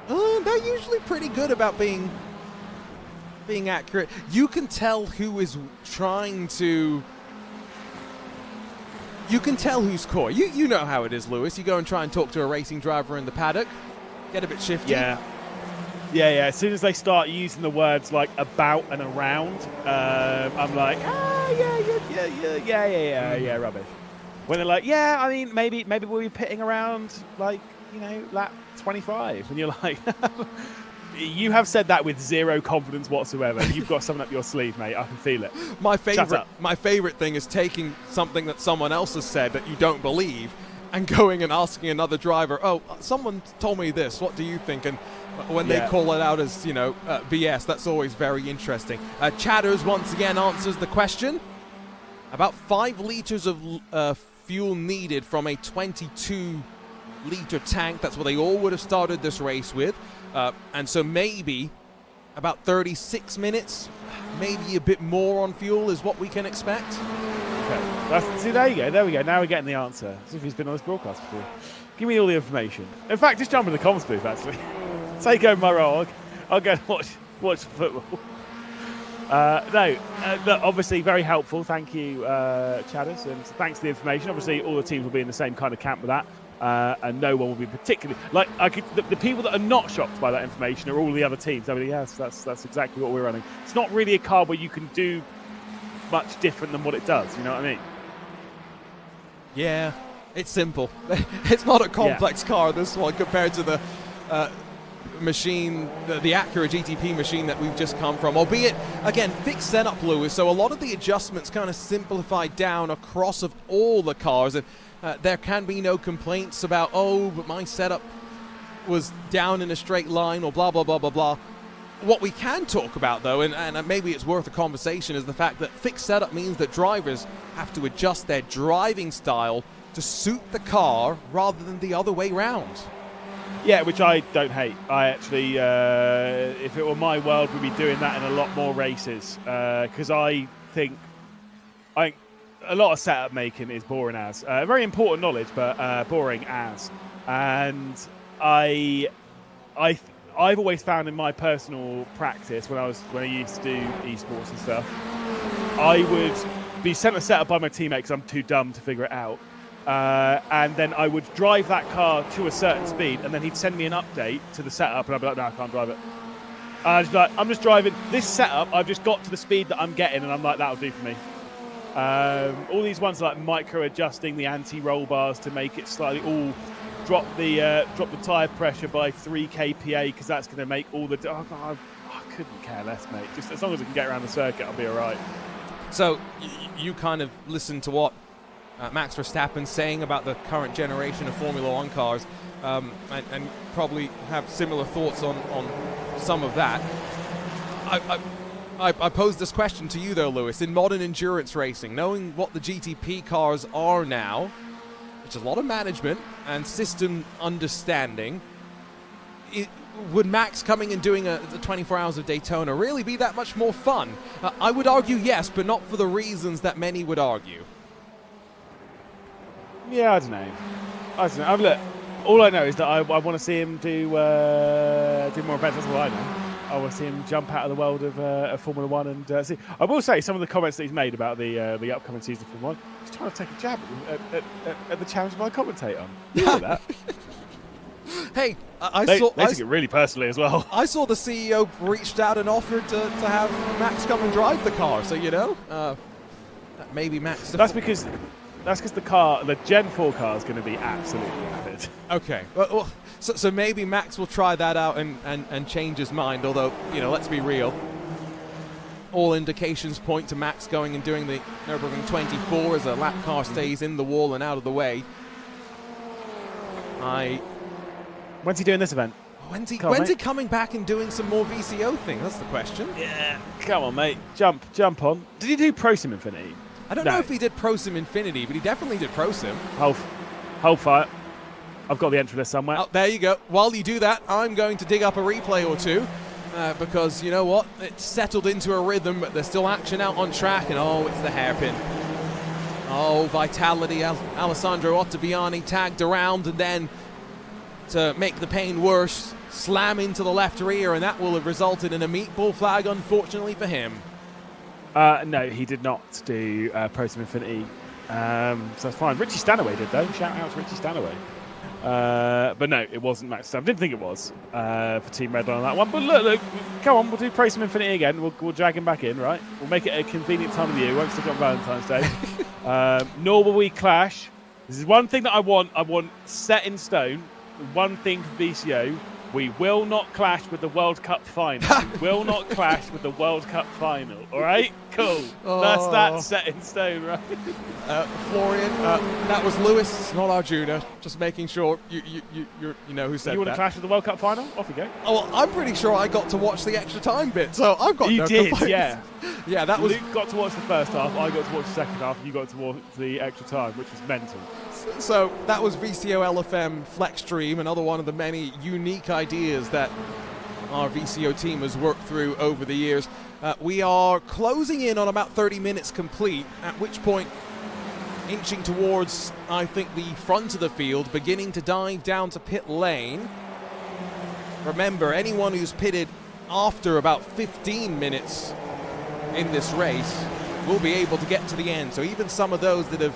D: there?
G: They're usually pretty good about being accurate. You can tell who is trying to. You can tell who's coy. You know how it is, Lewis. You go and try and talk to a racing driver in the paddock, get a bit shifty.
D: Yeah. As soon as they start using the words like about and around, I'm like, yeah, rubbish. When they're like, yeah, I mean, maybe we'll be pitting around like, you know, lap 25, and you're like, you have said that with zero confidence whatsoever. You've got something up your sleeve, mate. I can feel it.
G: My favorite thing is taking something that someone else has said that you don't believe, and going and asking another driver, oh, someone told me this. What do you think? And when they call it out as, you know, BS, that's always very interesting. Chatters once again answers the question. About 5 liters of fuel needed from a 22-liter tank. That's what they all would have started this race with. And so maybe about 36 minutes, maybe a bit more on fuel is what we can expect.
D: Okay. See, there you go. There we go. Now we're getting the answer. As if he's been on this broadcast before. Give me all the information. In fact, just jump in the comms booth, actually. Take over my role. I'll go and watch football. Look, obviously very helpful. Thank you, Chadders, and thanks for the information. Obviously, all the teams will be in the same kind of camp with that, and no one will be particularly like. The people that are not shocked by that information are all the other teams. I mean, yes, that's exactly what we're running. It's not really a car where you can do much different than what it does. You know what I mean?
G: Yeah. It's simple. It's not a complex car, this one, compared to the machine, the Acura GTP machine that we've just come from. Albeit, again, fixed setup, Lewis, so a lot of the adjustments kind of simplified down across of all the cars, and there can be no complaints about, oh, but my setup was down in a straight line, or blah, blah, blah, blah, blah. What we can talk about, though, and maybe it's worth a conversation, is the fact that fixed setup means that drivers have to adjust their driving style to suit the car rather than the other way round.
D: Yeah, which I don't hate. I actually, if it were my world, we'd be doing that in a lot more races. Because I think a lot of setup making is boring as. Very important knowledge, but boring as. And I've always found in my personal practice when I used to do esports and stuff, I would be sent a setup by my teammate because I'm too dumb to figure it out. And then I would drive that car to a certain speed, and then he'd send me an update to the setup, and I'd be like, no, I can't drive it. And I'd be like, I'm just driving this setup, I've just got to the speed that I'm getting, and I'm like, that'll do for me. All these ones like micro-adjusting the anti-roll bars to make it slightly drop the tyre pressure by 3 kPa, because that's going to make all the... I couldn't care less, mate. Just as long as I can get around the circuit, I'll be all right.
G: So you kind of listen to what Max Verstappen saying about the current generation of Formula One cars, and probably have similar thoughts on some of that. I pose this question to you, though, Lewis. In modern endurance racing, knowing what the GTP cars are now, which is a lot of management and system understanding, would Max coming and doing the 24 Hours of Daytona really be that much more fun? I would argue yes, but not for the reasons that many would argue.
D: Yeah, I don't know. Look, all I know is that I want to see him do more events. That's all I know. I want to see him jump out of the world of Formula One and see. I will say some of the comments that he's made about the upcoming season of Formula One. He's trying to take a jab at the challenge I commentate on. You know that.
G: Hey,
D: they take it really personally as well.
G: I saw the CEO reached out and offered to have Max come and drive the car. So maybe Max. That's because the Gen 4 car is going to be absolutely rapid. Okay. Well, so maybe Max will try that out and change his mind, although, let's be real. All indications point to Max going and doing the Nürburgring 24 as a lap car stays in the wall and out of the way.
D: When's he doing this event?
G: When's he coming back and doing some more VCO things? That's the question.
D: Yeah. Come on, mate. Jump on. Did he do Pro Sim Infinity?
G: I don't know if he did Pro Sim Infinity, but he definitely did Pro Sim.
D: Hold fire. I've got the entry list somewhere.
G: Oh, there you go. While you do that, I'm going to dig up a replay or two, because you know what? It's settled into a rhythm, but there's still action out on track, and it's the hairpin. Vitality, Alessandro Ottaviani tagged around, and then to make the pain worse, slam into the left rear, and that will have resulted in a meatball flag, unfortunately for him.
D: No, he did not do Pro Sim Infinity, so that's fine. Richie Stanaway did, though. Shout out to Richie Stanaway. But no, it wasn't Max Verstappen. I didn't think it was for Team Red on that one. But look, come on, we'll do Pro Sim Infinity again. We'll drag him back in, right? We'll make it a convenient time of the year. We won't stick on Valentine's Day. Nor will we clash. This is one thing that I want. I want set in stone. One thing for VCO. We will not clash with the World Cup final. We will not clash with the World Cup final. All right? Cool. That's that set in stone, right?
G: Florian, that was Lewis, not Arjuna. Just making sure you know who said that.
D: You want to clash with the World Cup final? Off you go.
G: Oh, well, I'm pretty sure I got to watch the extra time bit, so I've got no complaints.
D: Yeah.
G: Yeah, that was...
D: Luke got to watch the first half, I got to watch the second half, and you got to watch the extra time, which was mental.
G: So that was VCO LFM Flex Stream, another one of the many unique ideas that our VCO team has worked through over the years. We are closing in on about 30 minutes complete, at which point inching towards, I think, the front of the field, beginning to dive down to pit lane. Remember, anyone who's pitted after about 15 minutes in this race will be able to get to the end. So even some of those that have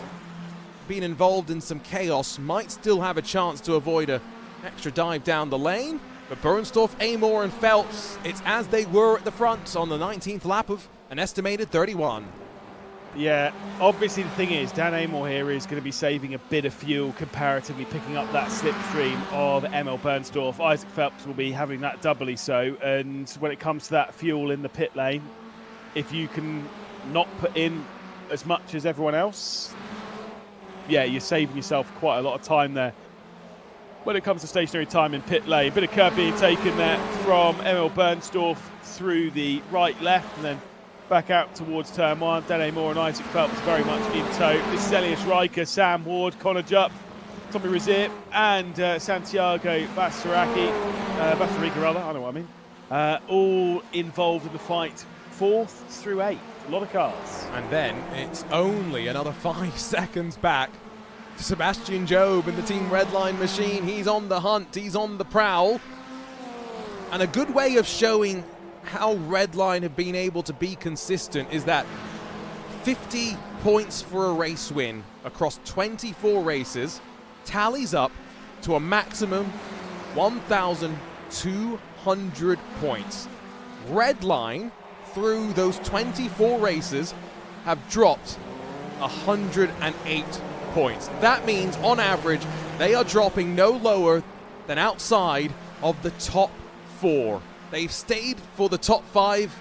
G: been involved in some chaos might still have a chance to avoid an extra dive down the lane. But Bernstorff, Amor, and Phelps, it's as they were at the front on the 19th lap of an estimated 31.
D: Yeah, obviously the thing is, Dan Amor here is going to be saving a bit of fuel comparatively, picking up that slipstream of Emil Bernsdorf. Isaac Phelps will be having that doubly so, and when it comes to that fuel in the pit lane, if you can not put in as much as everyone else, yeah, you're saving yourself quite a lot of time there. When it comes to stationary time in pit lane, a bit of curb being taken there from Emil Bernsdorf through the right, left, and then back out towards turn one. Dan Amor and Isaac Phelps very much in tow. This is Elias Riker, Sam Ward, Connor Jupp, Tommy Razir, and Santiago Bastarrica rather, I know what I mean. All involved in the fight, 4th through 8th. A lot of cars.
G: And then it's only another 5 seconds back to Sebastian Job and the Team Redline machine. He's on the hunt, he's on the prowl. And a good way of showing how Redline have been able to be consistent is that 50 points for a race win across 24 races tallies up to a maximum 1,200 points. Redline, through those 24 races, have dropped 108 points. That means, on average, they are dropping no lower than outside of the top 4. They've stayed for the top 5,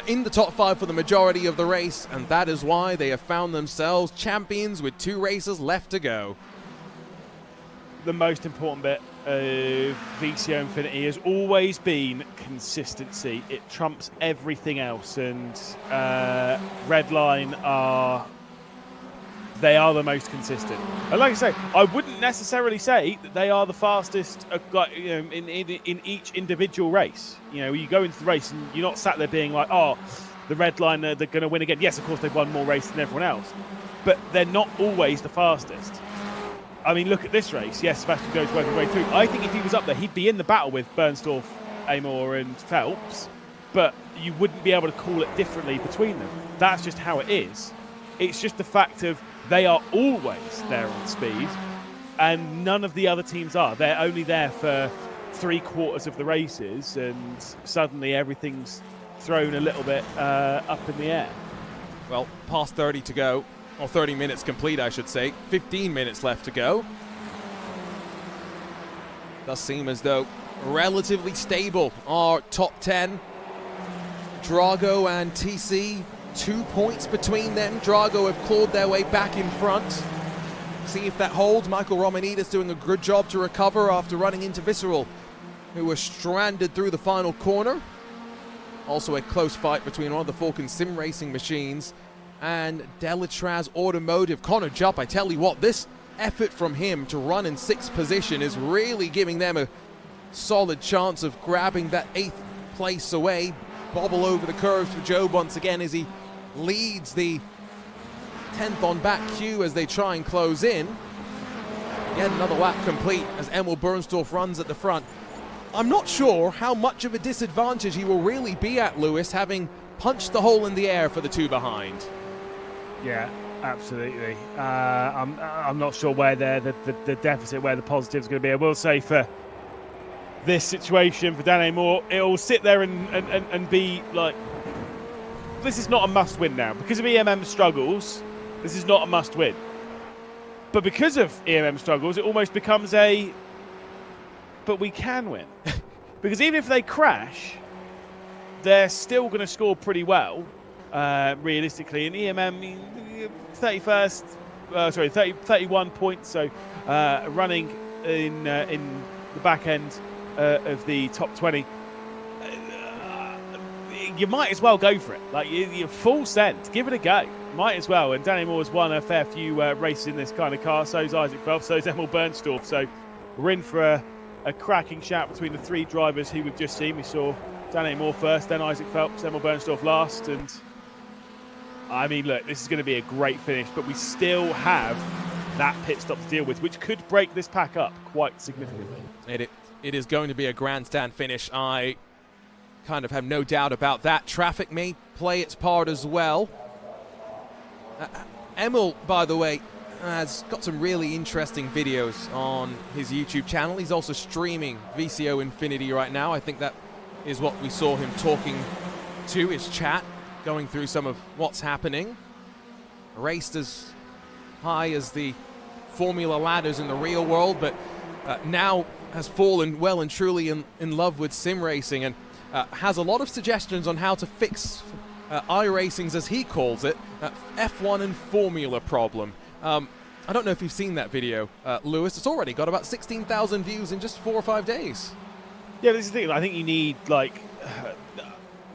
G: in the top 5 for the majority of the race, and that is why they have found themselves champions with 2 races left to go.
D: The most important bit of VCO Infinity has always been consistency. It trumps everything else, and Redline are the most consistent. And like I say, I wouldn't necessarily say that they are the fastest, in each individual race. You know, you go into the race and you're not sat there being like, oh, the Redline, they're going to win again. Yes, of course, they've won more races than everyone else, but they're not always the fastest. I mean, look at this race. Yes, Sebastian goes working his way through. I think if he was up there, he'd be in the battle with Bernsdorf, Amor, and Phelps, but you wouldn't be able to call it differently between them. That's just how it is. It's just the fact of they are always there on speed, and none of the other teams are. They're only there for 3/4 of the races, and suddenly everything's thrown a little bit up in the air.
G: Well, past 30 to go, or 30 minutes complete, I should say. 15 minutes left to go. Does seem as though relatively stable are top 10. Drago and TC, 2 points between them. Drago have clawed their way back in front. See if that holds. Michael Romanidis doing a good job to recover after running into Visceral, who was stranded through the final corner. Also a close fight between one of the Falcon sim racing machines and Delatraz Automotive. Connor Jupp, I tell you what, this effort from him to run in 6th position is really giving them a solid chance of grabbing that 8th place away. Bobble over the curves for Job once again as he leads the 10th on back queue as they try and close in. Yet another lap complete as Emil Bernsdorf runs at the front. I'm not sure how much of a disadvantage he will really be at, Lewis, having punched the hole in the air for the 2 behind.
D: Yeah, absolutely. I'm not sure where the deficit, where the positive is going to be. I will say for this situation, for Dan Amor, it'll sit there and be like, this is not a must-win now. Because of EMM's struggles, this is not a must-win. But because of EMM struggles, it almost becomes a, but we can win. Because even if they crash, they're still going to score pretty well, realistically. And EMM, 31 points, so running in the back end of the top 20. You might as well go for it. Like, you're full send. Give it a go. Might as well. And Danny Moore's won a fair few races in this kind of car. So's Isaac Phelps. So's Emil Bernsdorf. So we're in for a cracking shout between the 3 drivers who we've just seen. We saw Danny Moore first, then Isaac Phelps, Emil Bernsdorf last. And I mean, look, this is going to be a great finish, but we still have that pit stop to deal with, which could break this pack up quite significantly.
G: It is going to be a grandstand finish. I kind of have no doubt about that. Traffic may play its part as well. Emil, by the way, has got some really interesting videos on his YouTube channel. He's also streaming VCO Infinity right now. I think that is what we saw him talking to his chat, going through some of what's happening. raced as high as the Formula ladders in the real world, but now has fallen well and truly in love with sim racing, and has a lot of suggestions on how to fix iRacing's, as he calls it, F1 and Formula problem. I don't know if you've seen that video, Lewis. It's already got about 16,000 views in just 4 or 5 days.
D: Yeah, this is the thing. I think you need, like,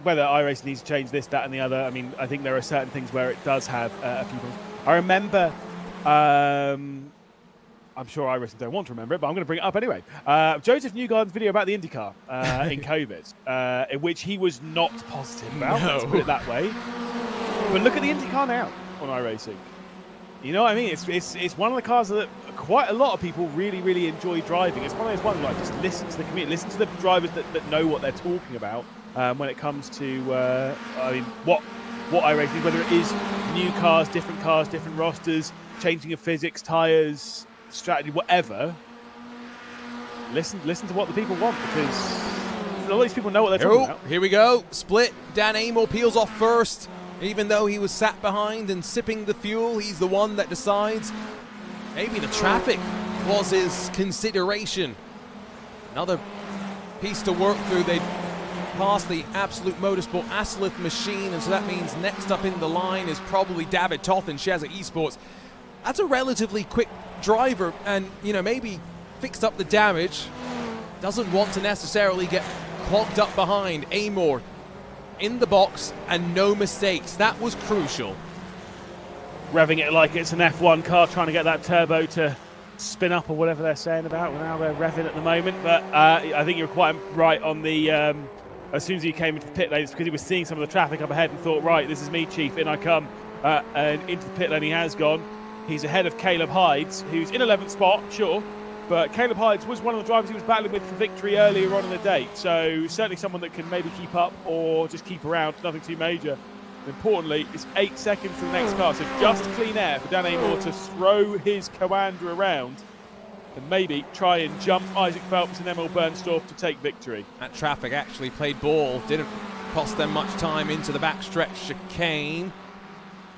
D: whether iRacing needs to change this, that, and the other. I mean, I think there are certain things where it does have a few problems. I remember, I'm sure iRacing don't want to remember it, but I'm going to bring it up anyway. Joseph Newgarden's video about the IndyCar in COVID, in which he was not positive about, let's put it that way. But look at the IndyCar now on iRacing. You know what I mean? It's one of the cars that quite a lot of people really, really enjoy driving. It's one of those ones like just listen to the community, listen to the drivers that know what they're talking about when it comes to I mean what iRacing, whether it is new cars, different rosters, changing of physics, tyres, strategy, whatever. Listen to what the people want, because a lot of these people know what they're talking about.
G: Here we go. Split. Dan Amor peels off first. Even though he was sat behind and sipping the fuel, he's the one that decides. Maybe the traffic was his consideration. Another piece to work through. They passed the Absolute Motorsport Aslith machine, and so that means next up in the line is probably David Toth in Shazza Esports. That's a relatively quick driver, and, you know, maybe fixed up the damage. Doesn't want to necessarily get clogged up behind. Amor in the box and no mistakes. That was crucial.
D: Revving it like it's an F1 car, trying to get that turbo to spin up or whatever they're saying about how they're revving at the moment. But I think you're quite right on the as soon as he came into the pit lane, it's because he was seeing some of the traffic up ahead and thought, right, this is me, Chief, in I come. And into the pit lane he has gone. He's ahead of Caleb Hydes, who's in 11th spot, sure, but Caleb Hydes was one of the drivers he was battling with for victory earlier on in the day, so certainly someone that can maybe keep up or just keep around, nothing too major. Importantly, it's 8 seconds to the next car, so just clean air for Dan Amor to throw his Coandra around and maybe try and jump Isaac Phelps and Emil Bernstorff to take victory.
G: That traffic actually played ball, didn't cost them much time into the backstretch chicane.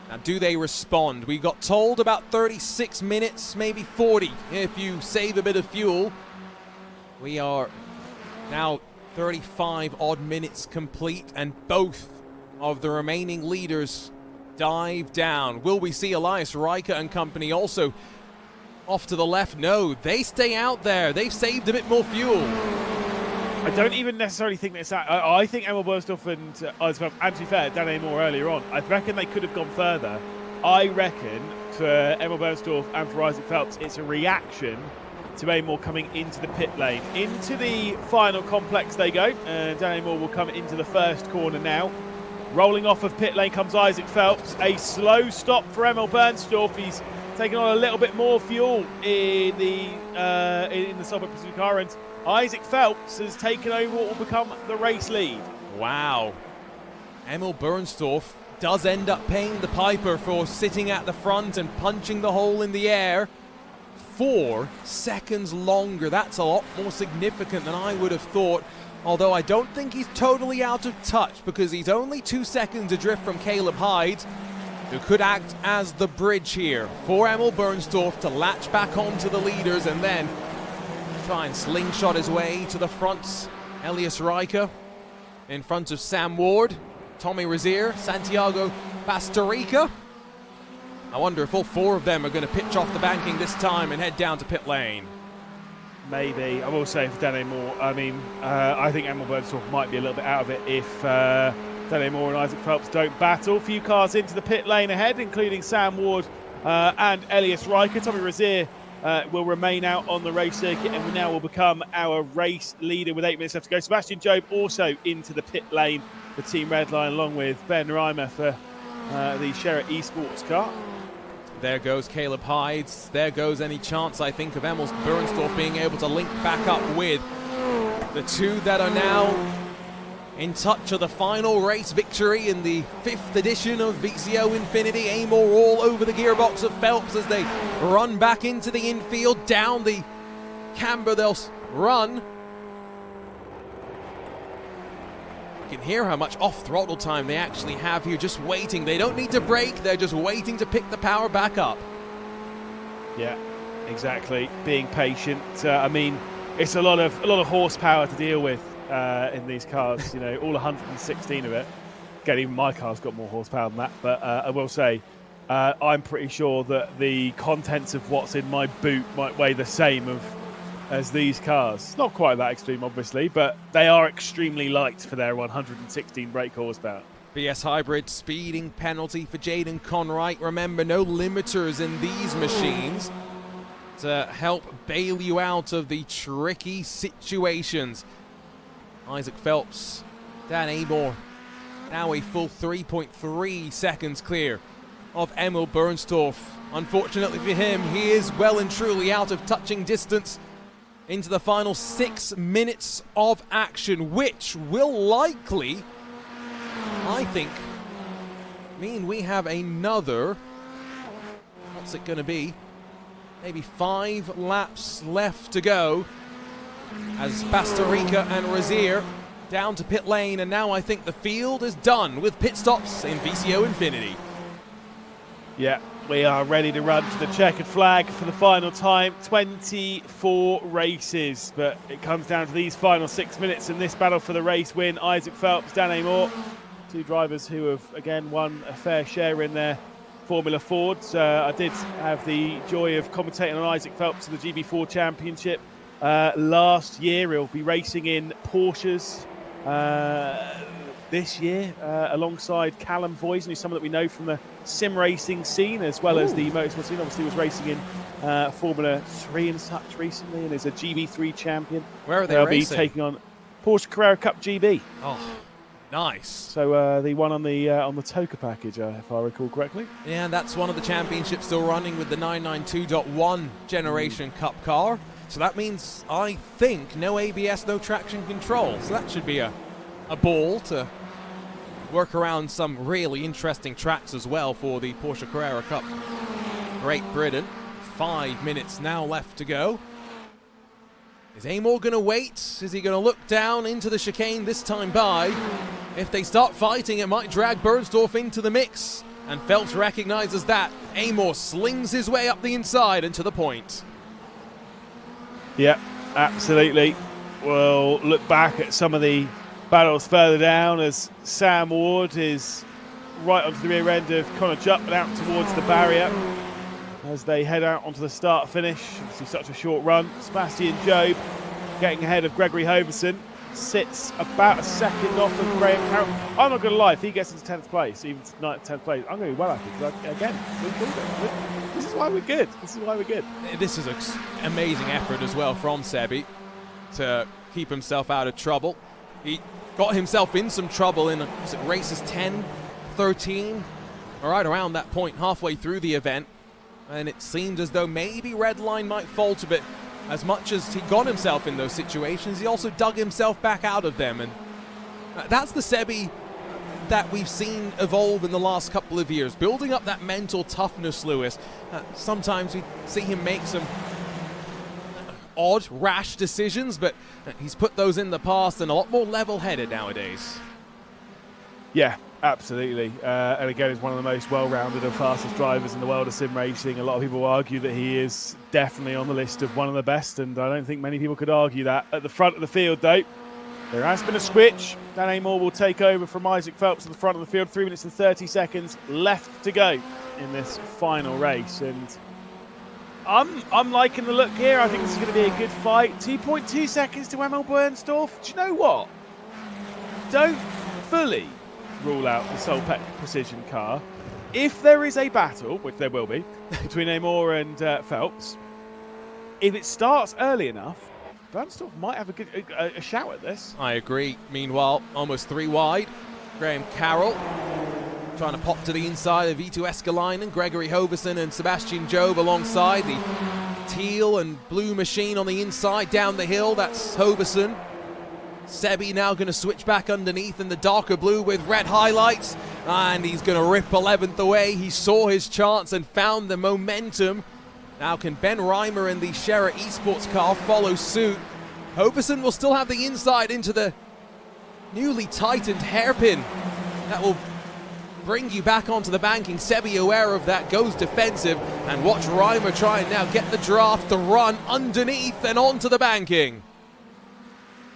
G: Now, do they respond? We got told about 36 minutes, maybe 40, if you save a bit of fuel. We are now 35 odd minutes complete, and both of the remaining leaders dive down. Will we see Elias Riker and company also off to the left? No, they stay out there. They've saved a bit more fuel.
D: I don't even necessarily think that's that. I think Emil Bernstorff and to be fair, Dan Amor earlier on, I reckon they could have gone further. I reckon for Emil Bernstorff and for Isaac Phelps, it's a reaction to Amor coming into the pit lane. Into the final complex they go, and Dan Amor will come into the first corner now. Rolling off of pit lane comes Isaac Phelps. A slow stop for Emil Bernstorff. He's taking on a little bit more fuel in the Silver pursuit car, and Isaac Phelps has taken over what will become the race lead.
G: Wow. Emil Bernstorff does end up paying the piper for sitting at the front and punching the hole in the air. 4 seconds longer. That's a lot more significant than I would have thought. Although I don't think he's totally out of touch, because he's only 2 seconds adrift from Caleb Hyde, who could act as the bridge here for Emil Bernstorff to latch back onto the leaders and then try and slingshot his way to the front. Elias Riker in front of Sam Ward, Tommy Razier, Santiago Pastorica. I wonder if all 4 of them are going to pitch off the banking this time and head down to pit lane.
D: Maybe. I will say for Dan Amor, I mean, I think Emil Bernstorff might be a little bit out of it if Dan Amor and Isaac Phelps don't battle. A few cars into the pit lane ahead, including Sam Ward and Elias Riker. Tommy Razier will remain out on the race circuit and now will become our race leader with 8 minutes left to go. Sebastian Jobe also into the pit lane for Team Redline, along with Ben Reimer for the Shera Esports car.
G: There goes Caleb Hydes. There goes any chance, I think, of Emil Bernstorff being able to link back up with the 2 that are now in touch of the final race victory in the 5th edition of VCO Infinity. Amor all over the gearbox of Phelps as they run back into the infield. Down the camber they'll run. can hear how much off-throttle time they actually have here, just waiting. They don't need to brake, they're just waiting to pick the power back up.
D: Yeah, exactly. Being patient. I mean, it's a lot of horsepower to deal with in these cars. You know, all 116 of it. Again, even my car's got more horsepower than that. But I will say, I'm pretty sure that the contents of what's in my boot might weigh the same as these cars. Not quite that extreme, obviously, but they are extremely light for their 116 brake horsepower.
G: BS Hybrid speeding penalty for Jaden Conwright. Remember, no limiters in these machines to help bail you out of the tricky situations. Isaac Phelps, Dan Amor, now a full 3.3 seconds clear of Emil Bernstorff. Unfortunately for him, he is well and truly out of touching distance into the final 6 minutes of action, which will likely, I think, mean we have another, what's it going to be, maybe 5 laps left to go, as Bastarika and Razier down to pit lane, and now I think the field is done with pit stops in VCO Infinity.
D: Yeah, we are ready to run to the checkered flag for the final time. 24 races, but it comes down to these final 6 minutes in this battle for the race win. Isaac Phelps, Dan Amor, 2 drivers who have, again, won a fair share in their Formula Fords. I did have the joy of commentating on Isaac Phelps in the GB4 Championship last year. He'll be racing in Porsches this year alongside Callum Voisin, who's someone that we know from the sim racing scene as well as the motorsport scene. Obviously was racing in Formula 3 and such recently and is a GB3 champion.
G: Where are they
D: They'll
G: racing?
D: be taking on Porsche Carrera Cup GB.
G: Oh, nice.
D: So the one on the Toka package, if I recall correctly.
G: Yeah, and that's one of the championships still running with the 992.1 generation Cup car. So that means, I think, no ABS, no traction control. So that should be a ball to work around some really interesting tracks as well for the Porsche Carrera Cup Great Britain. 5 minutes now left to go. Is Amor going to wait? Is he going to look down into the chicane this time by? If they start fighting, it might drag Bernstorff into the mix. And Phelps recognizes that. Amor slings his way up the inside and to the point.
D: Yeah, absolutely. We'll look back at some of the battles further down as Sam Ward is right onto the rear end of Connor Jupp and out towards the barrier as they head out onto the start finish. Obviously such a short run. Sebastian Job getting ahead of Gregory Hoverson, sits about a second off of Graham Carroll. I'm not going to lie, if he gets into 10th place, even 9th, 10th place, I'm going to be well happy because, again, we called it. This is why we're good. This is why we're good.
G: This is an amazing effort as well from Sebi to keep himself out of trouble. He got himself in some trouble in races 10, 13, right around that point, halfway through the event. And it seemed as though maybe Redline might falter, but as much as he got himself in those situations, he also dug himself back out of them. And that's the Sebi that we've seen evolve in the last couple of years, building up that mental toughness, Lewis. Sometimes we see him make some odd, rash decisions, but he's put those in the past and a lot more level-headed nowadays.
D: Yeah, absolutely. And again, he's one of the most well-rounded and fastest drivers in the world of sim racing. A lot of people argue that he is definitely on the list of one of the best, and I don't think many people could argue that. At the front of the field, though, there has been a switch. Dan Amor will take over from Isaac Phelps at the front of the field. 3 minutes and 30 seconds left to go in this final race. And I'm liking the look here. I think this is going to be a good fight. 2.2 seconds to Emil Bernstorff. Do you know what? Don't fully rule out the Solpec Precision car. If there is a battle, which there will be, between Amor and Phelps, if it starts early enough, Bernstorff might have a shout at this.
G: I agree. Meanwhile, almost 3 wide. Graham Carroll trying to pop to the inside of Vito Escalainen, Gregory Hoverson and Sebastian Job alongside. The teal and blue machine on the inside down the hill. That's Hoverson. Sebi now going to switch back underneath in the darker blue with red highlights. And he's going to rip 11th away. He saw his chance and found the momentum. Now can Ben Reimer in the Scherer Esports car follow suit? Hoverson will still have the inside into the newly tightened hairpin that will bring you back onto the banking. Sebi aware of that, goes defensive, and watch Reimer try and now get the draft to run underneath and onto the banking.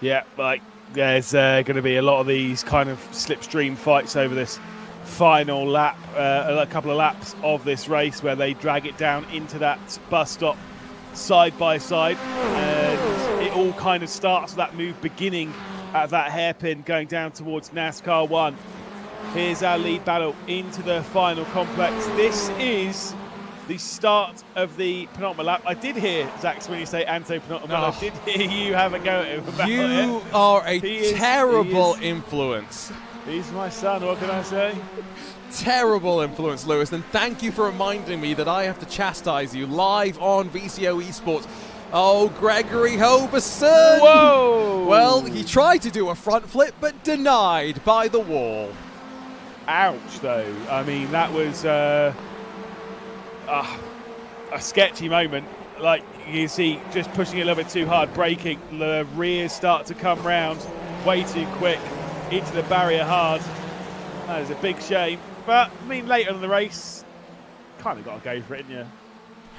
D: Yeah, like there's going to be a lot of these kind of slipstream fights over this final lap, a couple of laps of this race where they drag it down into that bus stop side by side, and it all kind of starts with that move beginning at that hairpin going down towards NASCAR 1. Here's our lead battle into the final complex. This is the start of the penultimate lap. I did hear, Zax, when you say Anto penultimate, I did hear you have a go at him about
G: You
D: it.
G: are a terrible influence.
D: He's my son, what can I say?
G: Terrible influence, Lewis, and thank you for reminding me that I have to chastise you live on VCO Esports. Oh, Gregory Hoverson!
D: Whoa!
G: Well, he tried to do a front flip, but denied by the wall.
D: Ouch, though. I mean, that was a sketchy moment. Like, you see, just pushing it a little bit too hard, braking. The rears start to come round way too quick into the barrier hard. That is a big shame. But, I mean, later in the race, kind of got to go for it, didn't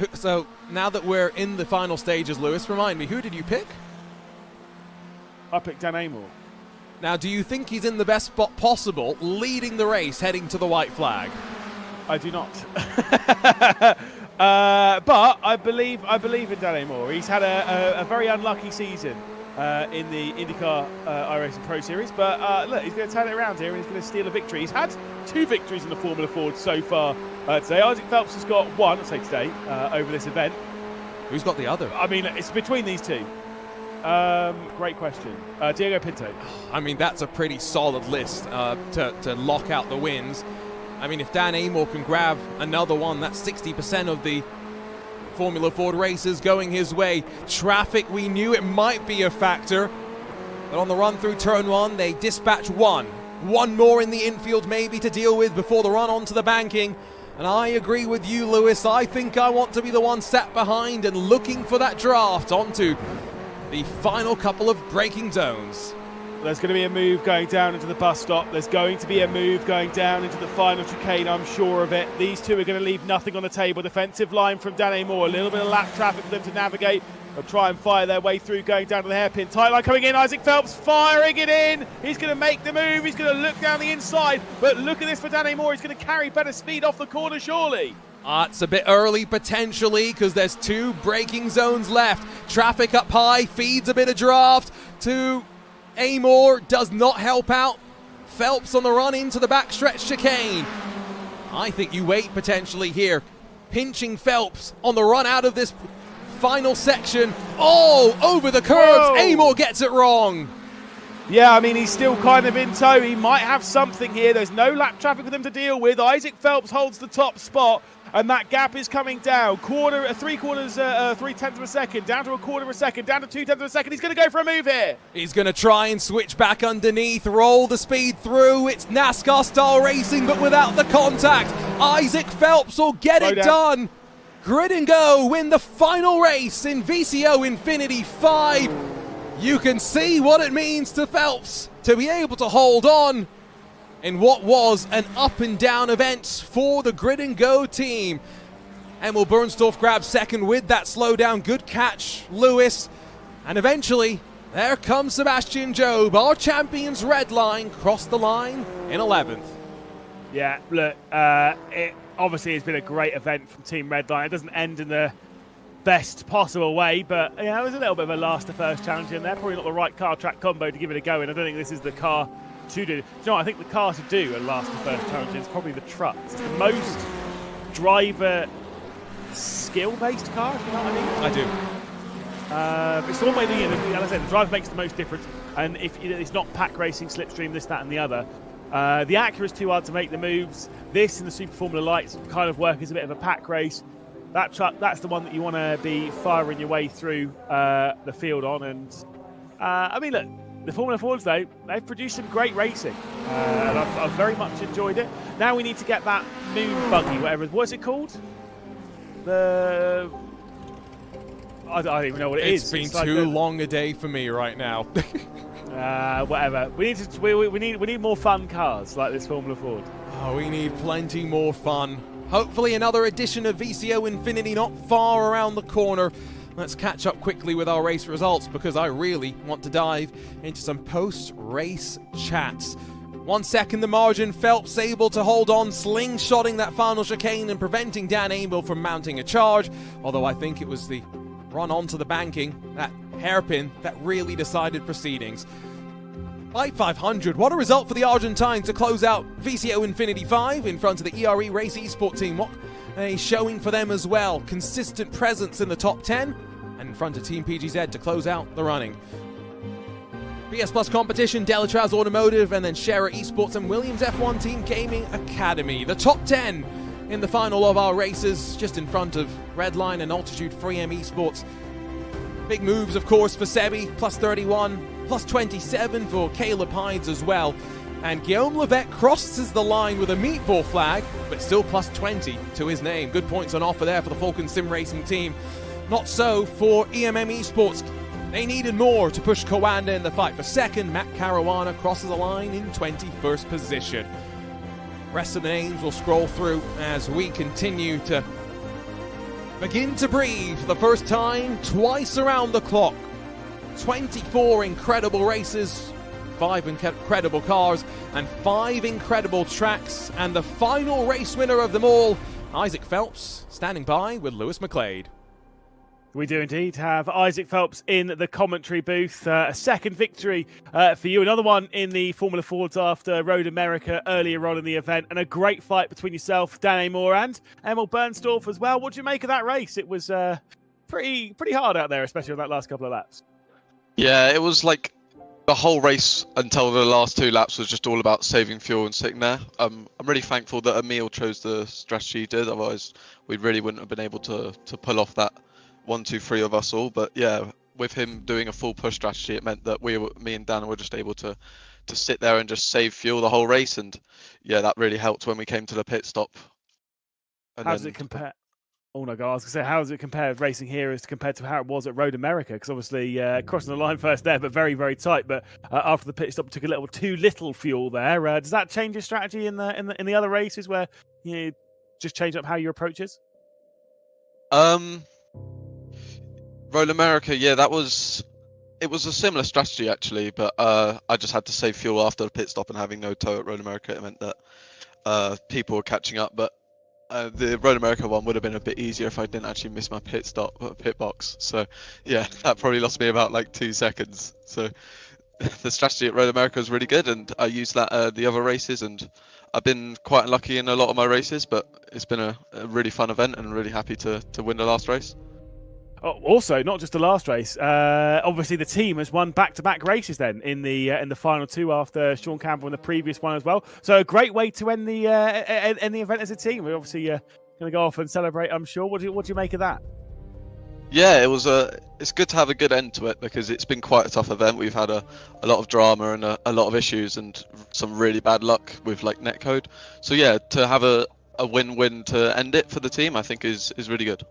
D: you?
G: So, now that we're in the final stages, Lewis, remind me, who did you pick?
D: I picked Dan Amor.
G: Now, do you think he's in the best spot possible, leading the race, heading to the white flag?
D: I do not. But I believe in Dan Amor. He's had a very unlucky season in the IndyCar iRacing Pro Series. But look, he's going to turn it around here and he's going to steal a victory. He's had 2 victories in the Formula Ford so far today. Isaac Phelps has got 1, I'd say today, over this event.
G: Who's got the other?
D: I mean, it's between these 2. Great question. Diego Pinto.
G: I mean, that's a pretty solid list to lock out the wins. I mean, if Dan Amor can grab another one, that's 60% of the Formula Ford races going his way. Traffic, we knew it might be a factor, but on the run through turn 1, they dispatch 1. 1 more in the infield maybe to deal with before the run onto the banking. And I agree with you, Lewis. I think I want to be the one sat behind and looking for that draft onto the final couple of braking zones.
D: There's going to be a move going down into the bus stop. There's going to be a move going down into the final chicane, I'm sure of it. These 2 are going to leave nothing on the table. Defensive line from Dan Amor, a little bit of lap traffic for them to navigate. They'll try and fire their way through, going down to the hairpin. Tight line coming in, Isaac Phelps firing it in. He's going to make the move. He's going to look down the inside. But look at this for Dan Amor. He's going to carry better speed off the corner, surely.
G: It's a bit early potentially because there's 2 braking zones left. Traffic up high, feeds a bit of draft to Amor, does not help out. Phelps on the run into the backstretch chicane. I think you wait potentially here. Pinching Phelps on the run out of this final section. Oh, over the curbs.
D: Whoa.
G: Amor gets it wrong.
D: Yeah, I mean, he's still kind of in tow. He might have something here. There's no lap traffic for them to deal with. Isaac Phelps holds the top spot, and that gap is coming down. 3/10 of a second, down to 1/4 of a second, down to 2/10 of a second. He's going to go for a move here.
G: He's going to try and switch back underneath, roll the speed through. It's NASCAR style racing, but without the contact. Isaac Phelps will get it done. Grid and Go win the final race in VCO Infinity 5. You can see what it means to Phelps to be able to hold on in what was an up and down event for the Grid and Go team. Emil Bernstorff grabs second with that slowdown. Good catch, Lewis. And eventually, there comes Sebastian Job. Our champion's red line crossed the line in 11th.
D: Yeah, look, it obviously has been a great event from Team Redline. It doesn't end in the best possible way, but yeah, there was a little bit of a last to first challenge in there. Probably not the right car track combo to give it a go, and I don't think this is the car to do. Do you know what? I think the car to do a last to first challenge is probably the trucks. It's the most driver skill-based car, if you know what I mean.
G: I do.
D: But it's the one way, as I said, the driver makes the most difference, and if it's not pack racing, slipstream, this, that, and the other. The Acura is too hard to make the moves. This and the Super Formula Lights kind of work as a bit of a pack race. That truck, that's the one that you want to be firing your way through the field on. And I mean, look, the Formula Fords, though, they've produced some great racing. And I've very much enjoyed it. Now we need to get that moon buggy, whatever. What's it called? I don't even know what it is.
G: It's been too long a day for me right now.
D: Whatever. We need more fun cars like this Formula Ford.
G: Oh, we need plenty more fun. Hopefully another edition of VCO Infinity not far around the corner. Let's catch up quickly with our race results because I really want to dive into some post-race chats. 1 second the margin, Phelps able to hold on, slingshotting that final chicane and preventing Dan Abel from mounting a charge, although I think it was the run onto the banking, that hairpin, that really decided proceedings. 500, what a result for the Argentines to close out VCO Infinity 5 in front of the ERE Race Esports team. What a showing for them as well. Consistent presence in the top 10 and in front of Team PGZ to close out the running. BS+COMPETITION, Delatraz Automotive, and then Scherer Esports and Williams F1 Team Gaming Academy. The top 10 in the final of our races, just in front of Redline and Altitude 3M Esports. Big moves, of course, for Sebi, plus 31, plus 27 for Caleb Hides as well. And Guillaume Levesque crosses the line with a meatball flag, but still plus 20 to his name. Good points on offer there for the Falcon Sim Racing team. Not so for EMM Esports. They needed more to push Coanda in the fight for second. Matt Caruana crosses the line in 21st position. Rest of the names will scroll through as we continue to begin to breathe for the first time twice around the clock. 24 incredible races, 5 incredible cars, and 5 incredible tracks. And the final race winner of them all, Isaac Phelps, standing by with Lewis McLeod.
D: We do indeed have Isaac Phelps in the commentary booth. A second victory for you. Another one in the Formula Fords after Road America earlier on in the event. And a great fight between yourself, Dan Amor, and Emil Bernsdorf as well. What do you make of that race? It was pretty hard out there, especially on that last couple of laps.
K: Yeah, it was like the whole race until the last 2 laps was just all about saving fuel and sitting there. I'm really thankful that Emil chose the strategy he did. Otherwise, we really wouldn't have been able to pull off that 1, 2, 3 of us all. But yeah, with him doing a full push strategy, it meant that me and Dan were just able to sit there and just save fuel the whole race. And yeah, that really helped when we came to the pit stop. And
D: how does it compare? Oh no, God, I was going to say, how does it compare with racing here as compared to how it was at Road America? Because obviously crossing the line first there, but very, very tight. But after the pit stop, took a little too little fuel there. Does that change your strategy in the other races where you just change up how your approach is?
K: Road America, yeah, it was a similar strategy actually, but I just had to save fuel after the pit stop, and having no tow at Road America, it meant that people were catching up. But the Road America one would have been a bit easier if I didn't actually miss my pit box. So yeah, that probably lost me about like 2 seconds. So the strategy at Road America was really good, and I used that the other races, and I've been quite unlucky in a lot of my races, but it's been a really fun event, and really happy to win the last race.
D: Oh, also, not just the last race. Obviously, the team has won back-to-back races then in the final 2 after Sean Campbell in the previous one as well. So a great way to end the event as a team. We're obviously going to go off and celebrate, I'm sure. What do you make of that?
K: Yeah, it's good to have a good end to it, because it's been quite a tough event. We've had a lot of drama and a lot of issues and some really bad luck with like netcode. So yeah, to have a win-win to end it for the team, I think is really good.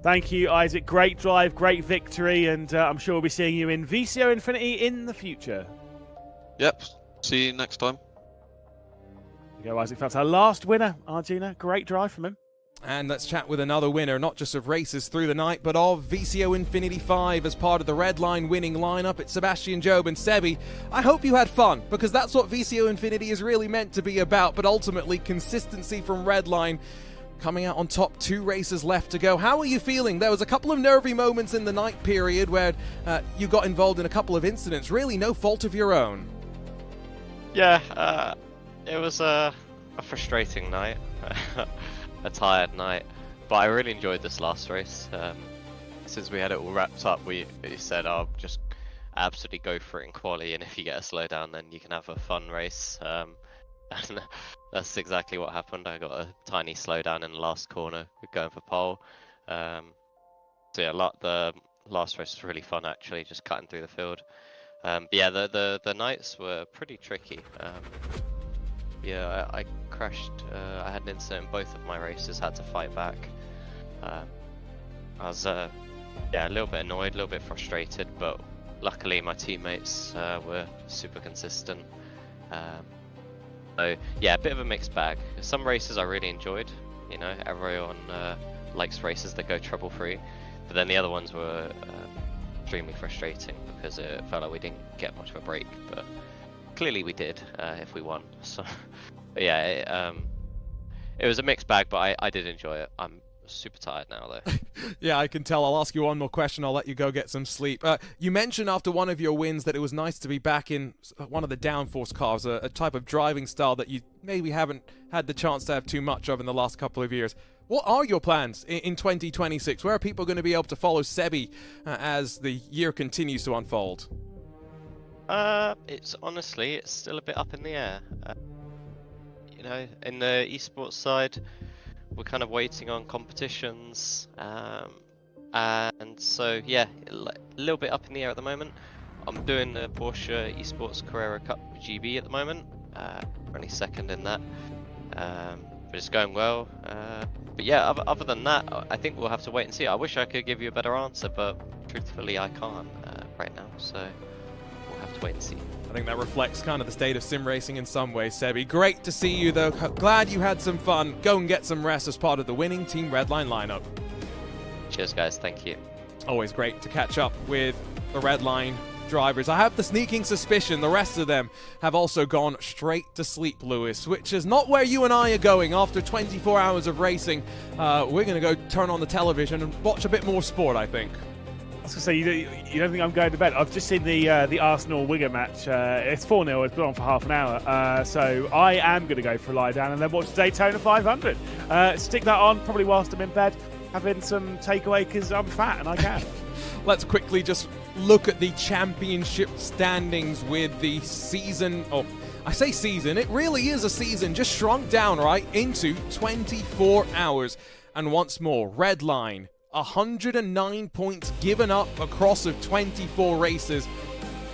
D: Thank you, Isaac. Great drive, great victory, and I'm sure we'll be seeing you in VCO Infinity in the future.
K: Yep. See you next time.
D: There you go, Isaac Phelps, our last winner, Argina. Great drive from him.
G: And let's chat with another winner, not just of races through the night, but of VCO Infinity 5 as part of the Redline winning lineup. It's Sebastian Job and Sebi. I hope you had fun, because that's what VCO Infinity is really meant to be about, but ultimately consistency from Redline. Coming out on top, 2 races left to go. How are you feeling? There was a couple of nervy moments in the night period where you got involved in a couple of incidents, really no fault of your own.
L: Yeah, it was a frustrating night, a tired night, but I really enjoyed this last race. Since we had it all wrapped up, we said, "Oh, just absolutely go for it in quali, and if you get a slowdown, then you can have a fun race." And that's exactly what happened. I got a tiny slowdown in the last corner going for pole. So yeah, the last race was really fun actually, just cutting through the field. But yeah, the nights were pretty tricky. Yeah, I crashed. I had an incident in both of my races, had to fight back. I was yeah, a little bit annoyed, a little bit frustrated, but luckily my teammates were super consistent. So yeah, a bit of a mixed bag. Some races I really enjoyed. You know, everyone likes races that go trouble-free, but then the other ones were extremely frustrating because it felt like we didn't get much of a break. But clearly we did if we won. So yeah, it was a mixed bag, but I did enjoy it. I'm super tired now though.
G: Yeah, I can tell. I'll ask you one more question. I'll let you go get some sleep. You mentioned after one of your wins that it was nice to be back in one of the downforce cars, a type of driving style that you maybe haven't had the chance to have too much of in the last couple of years. What are your plans in 2026? Where are people going to be able to follow Sebi as the year continues to unfold?
L: It's honestly, it's still a bit up in the air. You know, in the esports side, we're kind of waiting on competitions, and so yeah, a little bit up in the air at the moment. I'm doing the Porsche Esports Carrera Cup GB at the moment. Only second in that, but it's going well. But yeah, other than that, I think we'll have to wait and see. I wish I could give you a better answer, but truthfully, I can't right now. So we'll have to wait and see.
G: I think that reflects kind of the state of sim racing in some ways, Sebi. Great to see you, though. Glad you had some fun. Go and get some rest as part of the winning Team Redline lineup.
L: Cheers, guys. Thank you.
G: Always great to catch up with the Redline drivers. I have the sneaking suspicion the rest of them have also gone straight to sleep, Lewis, which is not where you and I are going after 24 hours of racing. We're going to go turn on the television and watch a bit more sport, I think.
D: I was going to say, you don't think I'm going to bed? I've just seen the Arsenal-Wigan match. It's 4-0. It's been on for half an hour. So I am going to go for a lie down and then watch the Daytona 500. Stick that on, probably whilst I'm in bed, having some takeaway because I'm fat and I can.
G: Let's quickly just look at the championship standings with the season. Oh, I say season. It really is a season, just shrunk down, right, into 24 hours. And once more, Redline, 109 points given up across of 24 races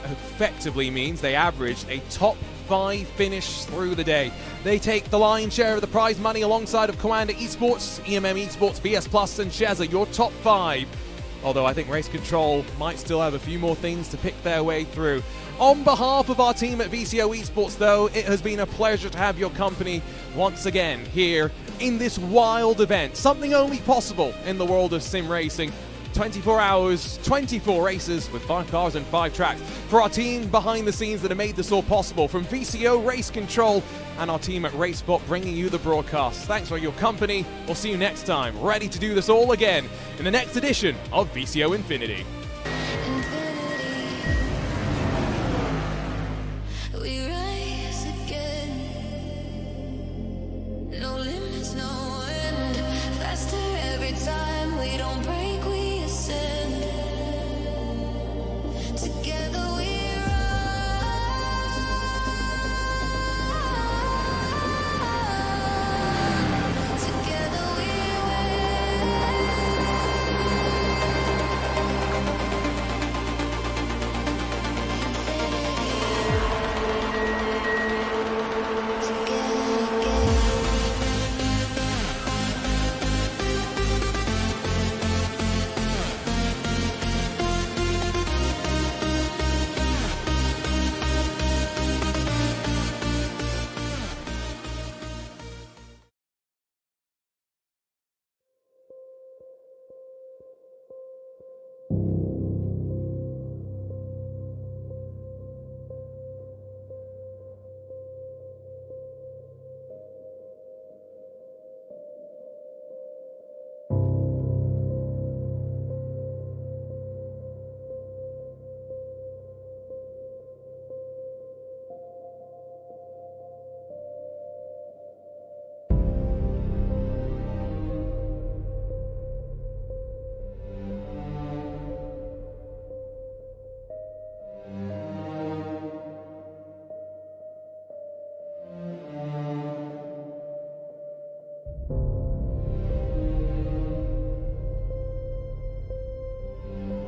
G: effectively means they averaged a top 5 finish through the day. They take the lion's share of the prize money alongside of Coanda Esports, EMM Esports, BS+, and Shazza, your top 5. Although I think Race Control might still have a few more things to pick their way through. On behalf of our team at VCO Esports, though, it has been a pleasure to have your company once again here in this wild event. Something only possible in the world of sim racing. 24 hours, 24 races with 5 cars and 5 tracks. For our team behind the scenes that have made this all possible, from VCO, Race Control, and our team at RaceBot bringing you the broadcast. Thanks for your company. We'll see you next time, ready to do this all again in the next edition of VCO Infinity.